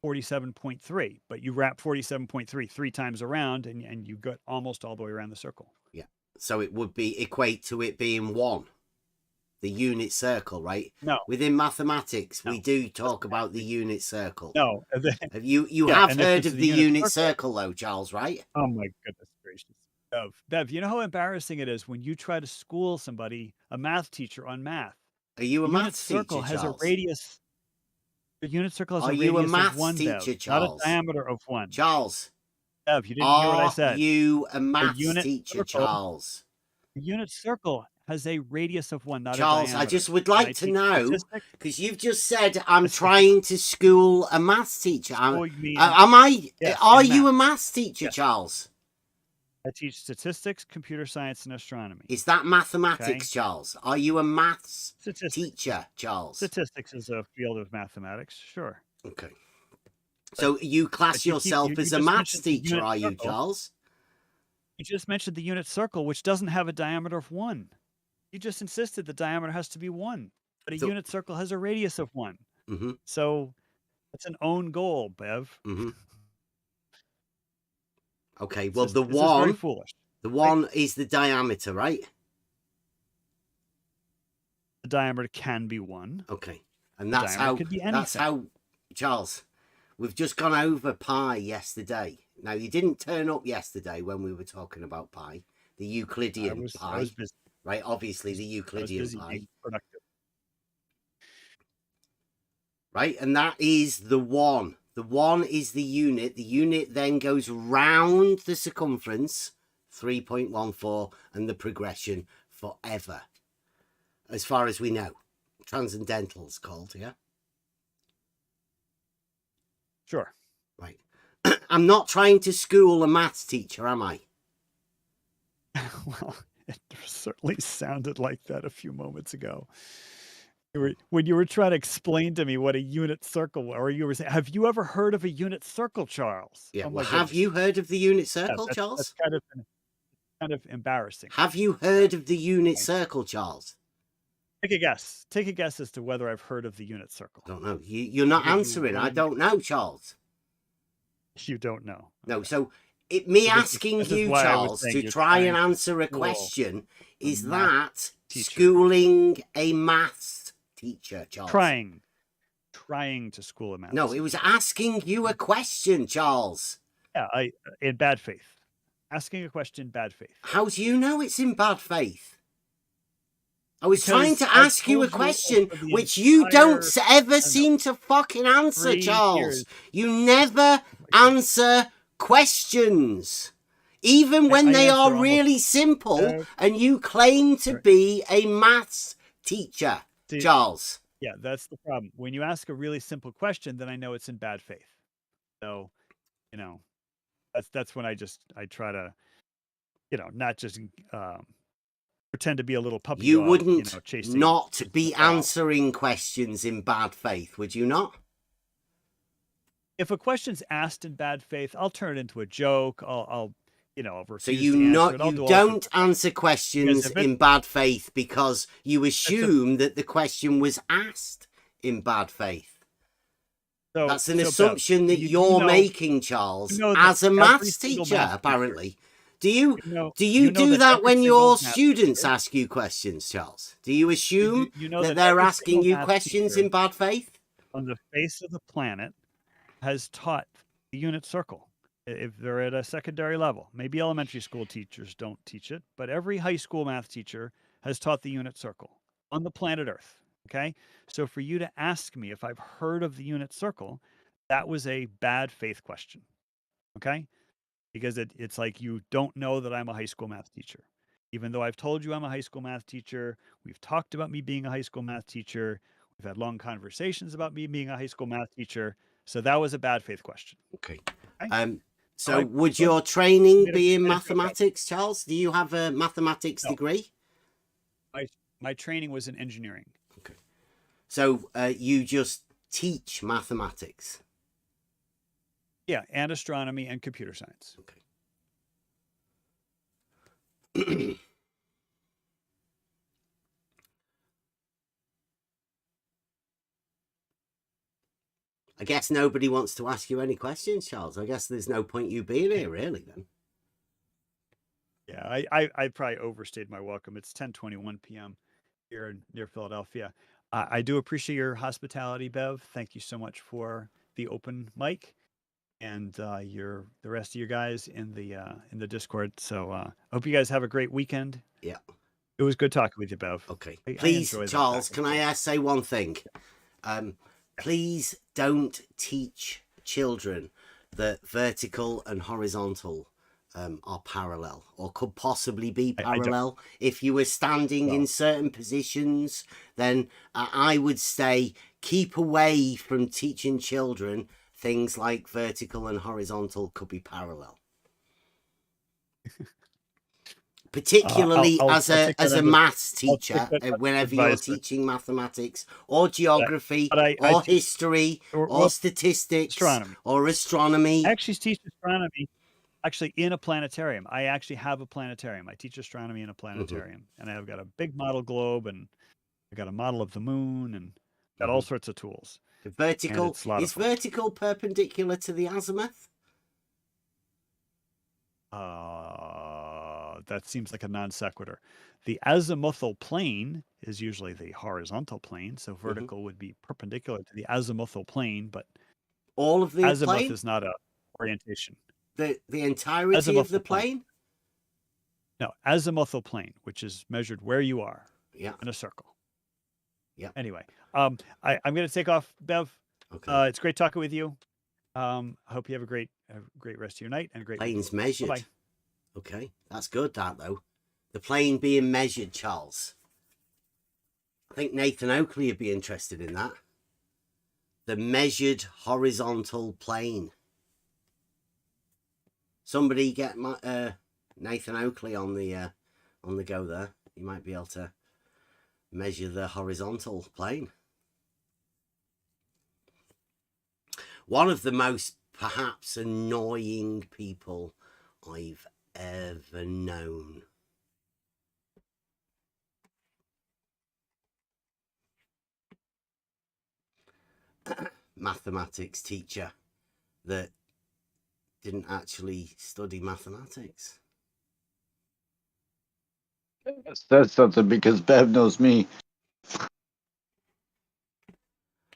47.3, but you wrap 47.3 3 times around, and you got almost all the way around the circle. Yeah. So it would equate to it being 1. The unit circle, right? No. Within mathematics, we do talk about the unit circle. No. Have you have heard of the unit circle, though, Charles, right? Oh, my goodness gracious. Bev, you know how embarrassing it is when you try to school somebody, a math teacher, on math? Are you a math circle teacher, has Charles? a radius. The unit circle has Are a you radius a math of 1, teacher, Bev, Charles? not a diameter of 1. Charles. Bev, you didn't hear what I said. Are you a math unit teacher, circle, Charles? The unit circle has a radius of 1, not Charles, a diameter. I just would like to know, because you've just said I'm trying to school a maths teacher. Are you a maths teacher, Charles? I teach statistics, computer science, and astronomy. Is that mathematics, Charles? Are you a maths teacher, Charles? Statistics is a field of mathematics, sure. Okay. So you class yourself as a maths teacher, are you, Charles? You just mentioned the unit circle, which doesn't have a diameter of 1. You just insisted the diameter has to be 1, but a unit circle has a radius of 1. Mm-hmm. So it's an own goal, Bev. Mm-hmm. Okay, well, the is very foolish. The 1 is the diameter, right? The diameter can be 1. Okay, and that's how. Charles, we've just gone over pi yesterday. Now, you didn't turn up yesterday when we were talking about pi, the Euclidean pi. I was busy. Right, obviously the Euclidean pi. Productive. Right, and that is the 1. The 1 is the unit. The unit then goes round the circumference, 3.14, and the progression forever. As far as we know. Transcendental is called, yeah? Sure. Right. I'm not trying to school a maths teacher, am I? Well, it certainly sounded like that a few moments ago. When you were trying to explain to me what a unit circle was, or you were saying, have you ever heard of a unit circle, Charles? Yeah, Oh, well, have you heard of the unit circle, Charles? That's kind of embarrassing. Have you heard of the unit circle, Charles? Take a guess. Take a guess as to whether I've heard of the unit circle. I don't know. You're not answering. I don't know, Charles. You don't know. No, so asking you, Charles, to try and answer a question, is that schooling a maths teacher, Charles? Trying to school a maths. No, it was asking you a question, Charles. Yeah, in bad faith. Asking a question in bad faith. How do you know it's in bad faith? I was trying to ask you a question which you don't ever seem to fucking answer, Charles. You never answer questions, even when they are really simple, and you claim to be a maths teacher, Charles. Yeah, that's the problem. When you ask a really simple question, then I know it's in bad faith. So, that's when I try to, not just pretend to be a little puppy. You dog, wouldn't not be dog. answering questions in bad faith, would you not? If a question's asked in bad faith, I'll turn it into a joke. I'll refuse so you to answer it. don't answer questions in bad faith because you assume that the question was asked in bad faith. That's an assumption that you're making, Charles, as a maths teacher, apparently. Do you know do that that every when single your math students teacher- ask you questions, Charles? Do you assume you know that that they're every asking single you math questions teacher in bad faith? on the face of the planet has taught the unit circle. If they're at a secondary level, maybe elementary school teachers don't teach it, but every high school math teacher has taught the unit circle on the planet Earth. Okay. So for you to ask me if I've heard of the unit circle, that was a bad faith question. Okay. Because it's like you don't know that I'm a high school math teacher. Even though I've told you I'm a high school math teacher, we've talked about me being a high school math teacher, we've had long conversations about me being a high school math teacher. So that was a bad faith question. Okay. Okay? So All right. would So your training made a- be in made a joke out of it. mathematics, Charles? Do you have a mathematics No. degree? My training was in engineering. Okay. So you just teach mathematics? Yeah, and astronomy and computer science. Okay. I guess nobody wants to ask you any questions, Charles. I guess there's no point you being here, really, then. Yeah, I probably overstayed my welcome. It's 10:21 p.m. here near Philadelphia. I do appreciate your hospitality, Bev. Thank you so much for the open mic and the rest of you guys in the Discord. So I hope you guys have a great weekend. Yeah. It was good talking with you, Bev. Okay. I Please, enjoy that Charles, back and can I forth. say one thing? Please don't teach children that vertical and horizontal are parallel or could possibly be I don't- parallel. If you were standing in certain positions, then I would say keep away from teaching children things like vertical and horizontal could be parallel. Particularly I'll as take that a under- maths I'll take teacher, that under whenever you're advisement. teaching mathematics or geography but I or teach- history or- or well, statistics astronomy. or astronomy. I actually teach astronomy actually in a planetarium. I actually have a planetarium. I teach astronomy in a planetarium. And I've got a big model globe and I got a model of the moon and got all sorts of tools. And Vertical it's a lot of is fun. vertical perpendicular to the azimuth? That seems like a non sequitur. The azimuthal plane is usually the horizontal plane, so vertical would be perpendicular to the azimuthal plane, but all of the azimuth plane? is not a orientation. The entirety of the Azimuthal plane. plane? No, azimuthal plane, which is measured where you are Yeah. in a circle. Yeah. Anyway, I'm going to take off, Bev. Okay. It's great talking with you. I hope you have a great rest of your night and a great Plane's weekend. measured. Bye-bye. Okay, that's good, that though. The plane being measured, Charles. I think Nathan Oakley would be interested in that. The measured horizontal plane. Somebody get Nathan Oakley on the go there. You might be able to measure the horizontal plane. One of the most perhaps annoying people I've ever known. Mathematics teacher that didn't actually study mathematics. That's something because Bev knows me.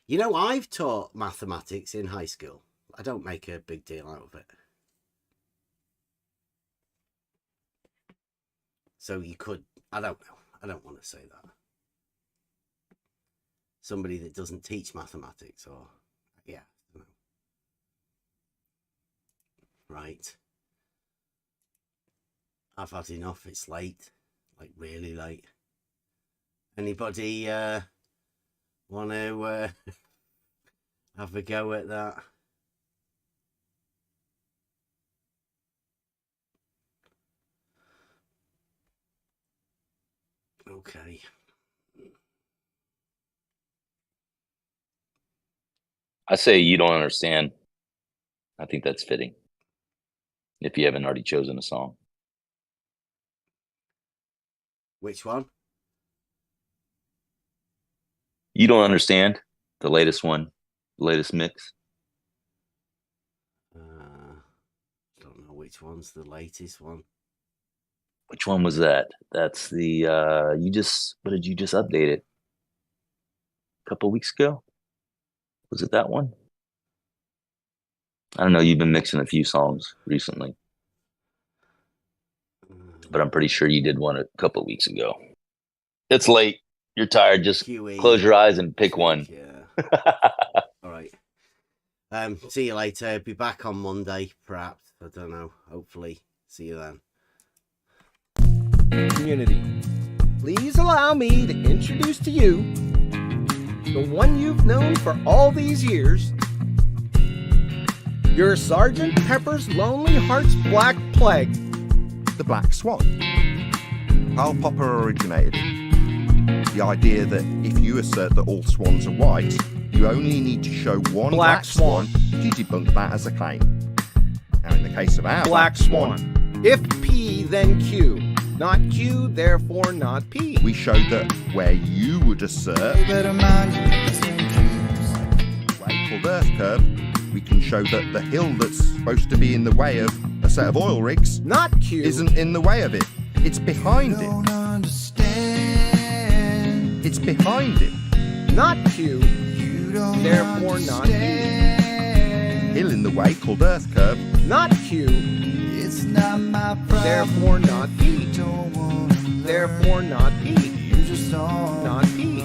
You know, I've taught mathematics in high school. I don't make a big deal out of it. So you could, I don't know. I don't want to say that. Somebody that doesn't teach mathematics or, yeah. I don't know. Right. I've had enough. It's late. Like really late. Anybody want to have a go at that? Okay. I say you don't understand. I think that's fitting. If you haven't already chosen a song. Which one? You don't understand the latest one, the latest mix. Don't know which one's the latest one. Which one was that? That's the what did you just update it? A couple weeks ago? Was it that one? I don't know, you've been mixing a few songs recently. But I'm pretty sure you did one a couple weeks ago. It's late. You're tired. Just close your eyes and pick one. Yeah. All right. See you later. Be back on Monday, perhaps. I don't know. Hopefully. See you then. Community, please allow me to introduce to you the one you've known for all these years, your Sergeant Pepper's Lonely Hearts Black Plague, the Black Swan. Karl Popper originated it. The idea that if you assert that all swans are white, you only need to show one black swan to debunk that as a claim. Now, in the case of our Black Swan, if P, then Q. Not Q, therefore not P. we show that where you would assert way called Earth curve, we can show that the hill that's supposed to be in the way of a set of oil rigs not Q isn't in the way of it. It's behind it. It's behind it. Not Q, therefore not P. Hill in the way called Earth curve. Not Q, it's not my problem. Therefore not P. Therefore not P. You just don't not P.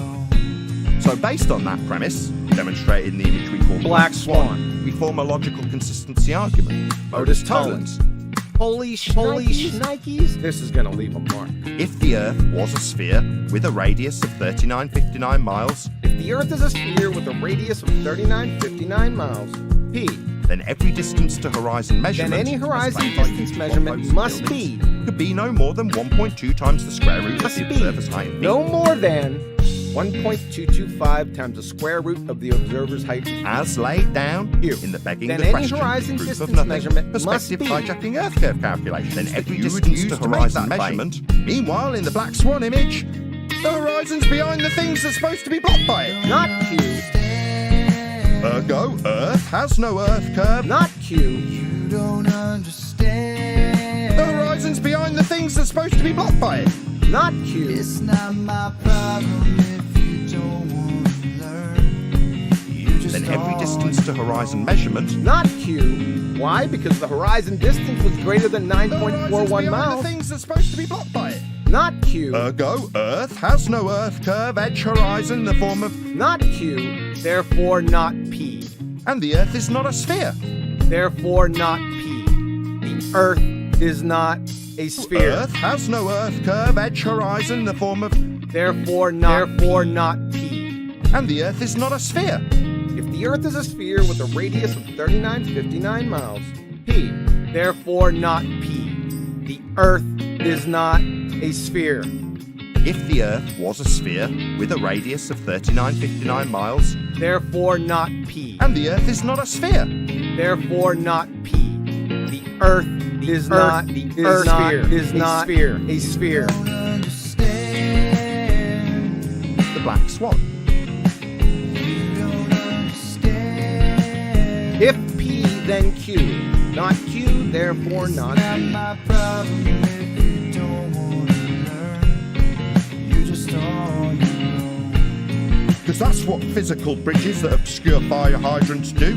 So based on that premise, demonstrated in the image we call Black Swan, we form a logical consistency argument. Modus tollens. Holy shnikes, this is gonna leave a mark. If the Earth was a sphere with a radius of 3959 miles, if the Earth is a sphere with a radius of 3959 miles, P, then every distance to horizon measurement, then any horizon distance measurement must be, could be no more than 1.2 times the square root of the observer's height. No more than 1.225 times the square root of the observer's height. As laid down here in the begging then the any question, horizon proof distance of nothing, measurement perspective must be hijacking Earth curve calculation. Then every you would distance use to to make horizon that measurement. Meanwhile, in the Black Swan image, the horizon's behind the things that's supposed to be blocked by it. Not Q. Ergo, Earth has no Earth curve. Not Q. You don't understand. The horizon's behind the things that's supposed to be blocked by it. Not Q. It's not my problem if you don't want to learn. You just Then every distance to horizon measurement. Not Q. Why? Because the horizon distance was greater than 9.41 miles. The things that's supposed to be blocked by it. Not Q. Ergo, Earth has no Earth curve, edge horizon, the form of. Not Q. Therefore not P. And the Earth is not a sphere. Therefore not P. The Earth is not a sphere. Earth has no Earth curve, edge horizon, the form of. Therefore not P. And the Earth is not a sphere. If the Earth is a sphere with a radius of 3959 miles, P. Therefore not P. The Earth is not a sphere. If the Earth was a sphere with a radius of 3959 miles, therefore not P. And the Earth is not a sphere. Therefore not P. The Earth is not a sphere. The Black Swan. If P, then Q. Not Q, therefore not P. Because that's what physical bridges that obscure fire hydrants do.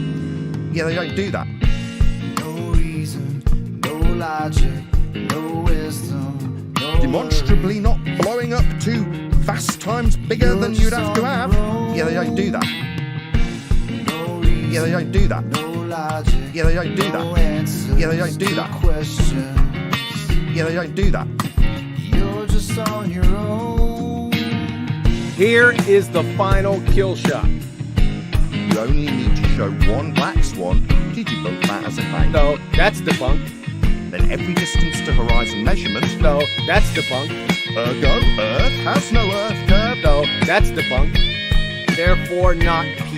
Yeah, they don't do that. No reason, no logic, no wisdom, no demonstrably not blowing up to vast times bigger than you'd have to have. Yeah, they don't do that. no reason, Yeah, they don't do that. no logic, Yeah, they don't do no that. answers, Yeah, they don't do that. no questions. Yeah, they don't do that. You're just on your own. Here is the final kill shot. You only need to show one black swan to debunk that as a claim. No, that's debunked. Then every distance to horizon measurement. No, that's debunked. Ergo, Earth has no Earth curve. No, that's debunked. Therefore not P.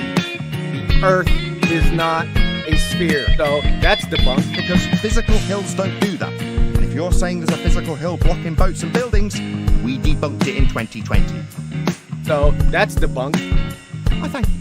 The Earth is not a sphere. No, that's debunked. Because physical hills don't do that. And if you're saying there's a physical hill blocking boats and buildings, we debunked it in 2020. So that's debunked. I thank you.